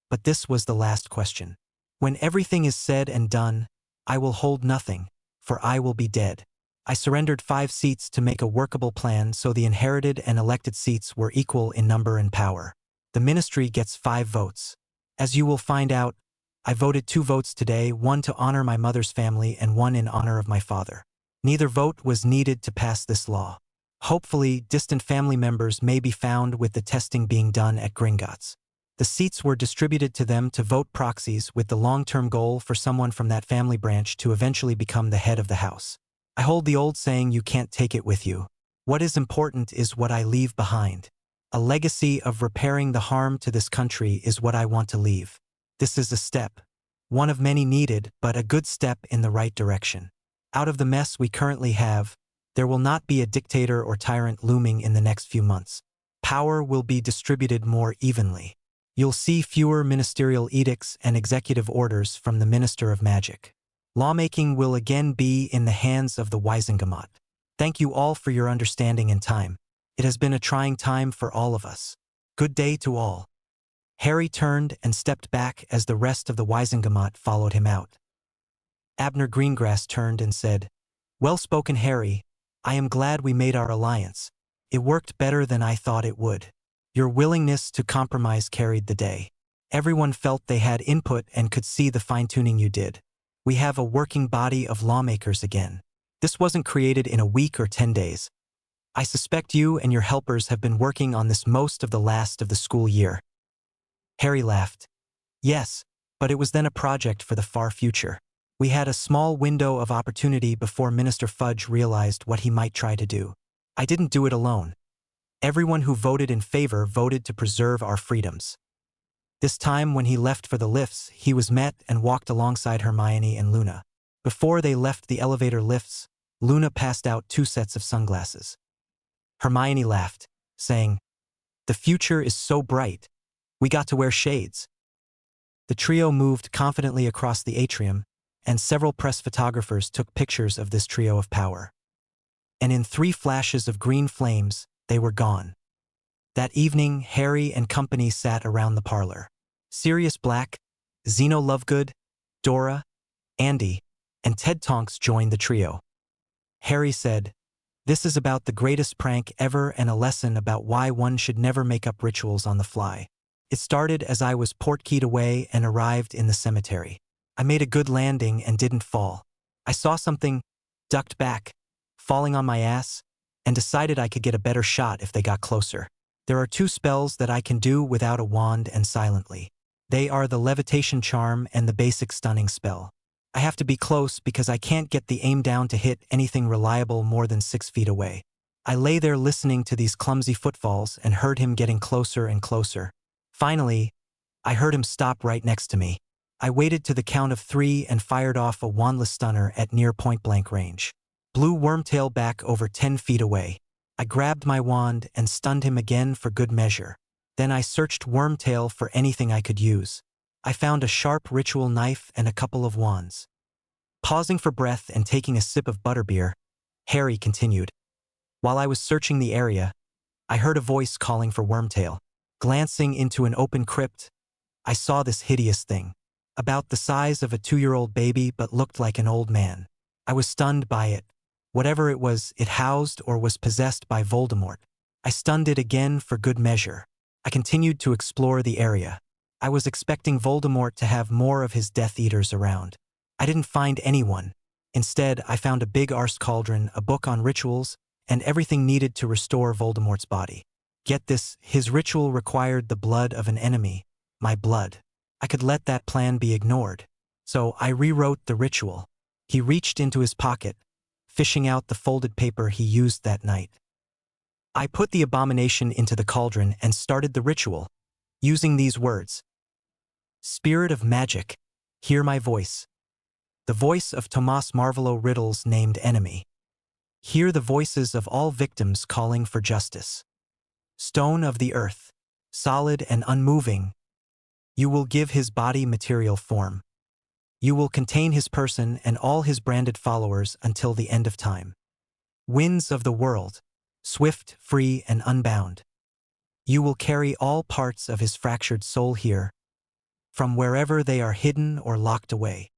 but this was the last question. "When everything is said and done, I will hold nothing, for I will be dead. I surrendered 5 seats to make a workable plan so the inherited and elected seats were equal in number and power. The ministry gets 5 votes. As you will find out, I voted 2 votes today, one to honor my mother's family and one in honor of my father. Neither vote was needed to pass this law. Hopefully, distant family members may be found with the testing being done at Gringotts. The seats were distributed to them to vote proxies with the long-term goal for someone from that family branch to eventually become the head of the house. I hold the old saying, you can't take it with you. What is important is what I leave behind. A legacy of repairing the harm to this country is what I want to leave. This is a step, one of many needed, but a good step in the right direction. Out of the mess we currently have, there will not be a dictator or tyrant looming in the next few months. Power will be distributed more evenly. You'll see fewer ministerial edicts and executive orders from the Minister of Magic. Lawmaking will again be in the hands of the Wisengamot. Thank you all for your understanding and time. It has been a trying time for all of us. Good day to all. Harry turned and stepped back as the rest of the Wisengamot followed him out. Abner Greengrass turned and said, "Well spoken, Harry. I am glad we made our alliance. It worked better than I thought it would. Your willingness to compromise carried the day. Everyone felt they had input and could see the fine-tuning you did. We have a working body of lawmakers again. This wasn't created in a week or 10 days. I suspect you and your helpers have been working on this most of the last of the school year." Harry laughed. "Yes, but it was then a project for the far future. We had a small window of opportunity before Minister Fudge realized what he might try to do. I didn't do it alone. Everyone who voted in favor voted to preserve our freedoms. This time when he left for the lifts, he was met and walked alongside Hermione and Luna. Before they left the elevator lifts, Luna passed out 2 sets of sunglasses. Hermione laughed, saying, "The future is so bright. We got to wear shades." The trio moved confidently across the atrium, and several press photographers took pictures of this trio of power. And in 3 flashes of green flames, they were gone. That evening, Harry and company sat around the parlor. Sirius Black, Zeno Lovegood, Dora, Andy, and Ted Tonks joined the trio. Harry said, "This is about the greatest prank ever and a lesson about why one should never make up rituals on the fly. It started as I was portkeyed away and arrived in the cemetery. I made a good landing and didn't fall. I saw something, ducked back, falling on my ass, and decided I could get a better shot if they got closer. There are 2 spells that I can do without a wand and silently. They are the levitation charm and the basic stunning spell. I have to be close because I can't get the aim down to hit anything reliable more than 6 feet away. I lay there listening to these clumsy footfalls and heard him getting closer and closer. Finally, I heard him stop right next to me. I waited to the count of 3 and fired off a wandless stunner at near point-blank range. Blew Wormtail back over 10 feet away. I grabbed my wand and stunned him again for good measure. Then I searched Wormtail for anything I could use. I found a sharp ritual knife and a couple of wands." Pausing for breath and taking a sip of butterbeer, Harry continued, "While I was searching the area, I heard a voice calling for Wormtail. Glancing into an open crypt, I saw this hideous thing. About the size of a 2-year-old baby but looked like an old man. I was stunned by it. Whatever it was, it housed or was possessed by Voldemort. I stunned it again for good measure. I continued to explore the area. I was expecting Voldemort to have more of his Death Eaters around. I didn't find anyone. Instead, I found a big arse cauldron, a book on rituals, and everything needed to restore Voldemort's body. Get this, his ritual required the blood of an enemy, my blood. I could let that plan be ignored. So I rewrote the ritual." He reached into his pocket, fishing out the folded paper he used that night. "I put the abomination into the cauldron and started the ritual, using these words. Spirit of magic, hear my voice. The voice of Tomas Marvolo Riddle's named enemy. Hear the voices of all victims calling for justice. Stone of the earth, solid and unmoving. You will give his body material form. You will contain his person and all his branded followers until the end of time. Winds of the world, swift, free, and unbound. You will carry all parts of his fractured soul here, from wherever they are hidden or locked away.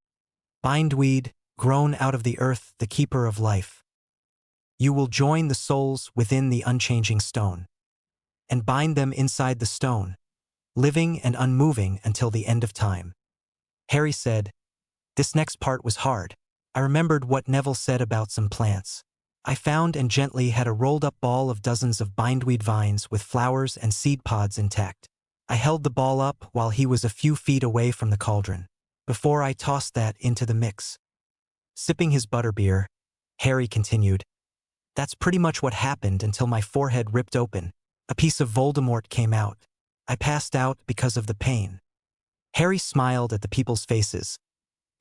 Bindweed, grown out of the earth, the keeper of life. You will join the souls within the unchanging stone, and bind them inside the stone, living and unmoving until the end of time. Harry said, "This next part was hard." I remembered what Neville said about some plants. I found and gently had a rolled-up ball of dozens of bindweed vines with flowers and seed pods intact. I held the ball up while he was a few feet away from the cauldron, before I tossed that into the mix. Sipping his butterbeer, Harry continued, "That's pretty much what happened until my forehead ripped open. A piece of Voldemort came out. I passed out because of the pain." Harry smiled at the people's faces.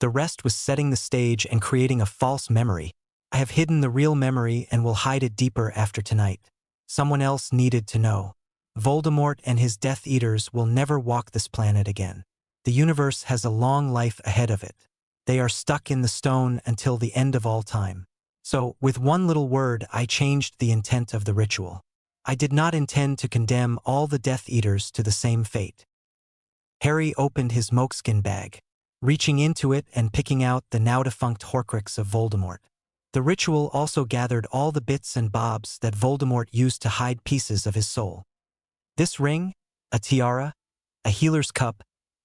The rest was setting the stage and creating a false memory. I have hidden the real memory and will hide it deeper after tonight. Someone else needed to know. Voldemort and his Death Eaters will never walk this planet again. The universe has a long life ahead of it. They are stuck in the stone until the end of all time. So, with one little word, I changed the intent of the ritual. I did not intend to condemn all the Death Eaters to the same fate. Harry opened his moleskin bag, reaching into it and picking out the now-defunct Horcrux of Voldemort. The ritual also gathered all the bits and bobs that Voldemort used to hide pieces of his soul. This ring, a tiara, a healer's cup,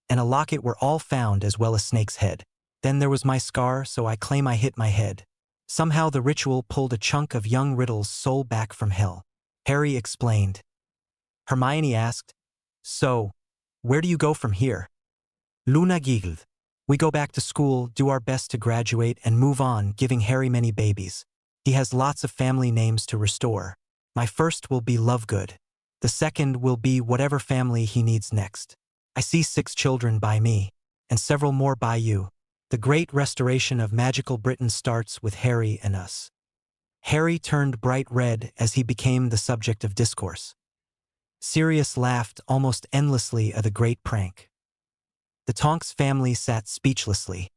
and a locket were all found, as well as Snake's head. Then there was my scar, so I claim I hit my head. Somehow the ritual pulled a chunk of young Riddle's soul back from hell. Harry explained. Hermione asked, "So, where do you go from here?" Luna giggled. "We go back to school, do our best to graduate, and move on, giving Harry many babies. He has lots of family names to restore. My first will be Lovegood. The second will be whatever family he needs next. I see 6 children by me, and several more by you. The great restoration of magical Britain starts with Harry and us." Harry turned bright red as he became the subject of discourse. Sirius laughed almost endlessly at the great prank. The Tonks family sat speechlessly.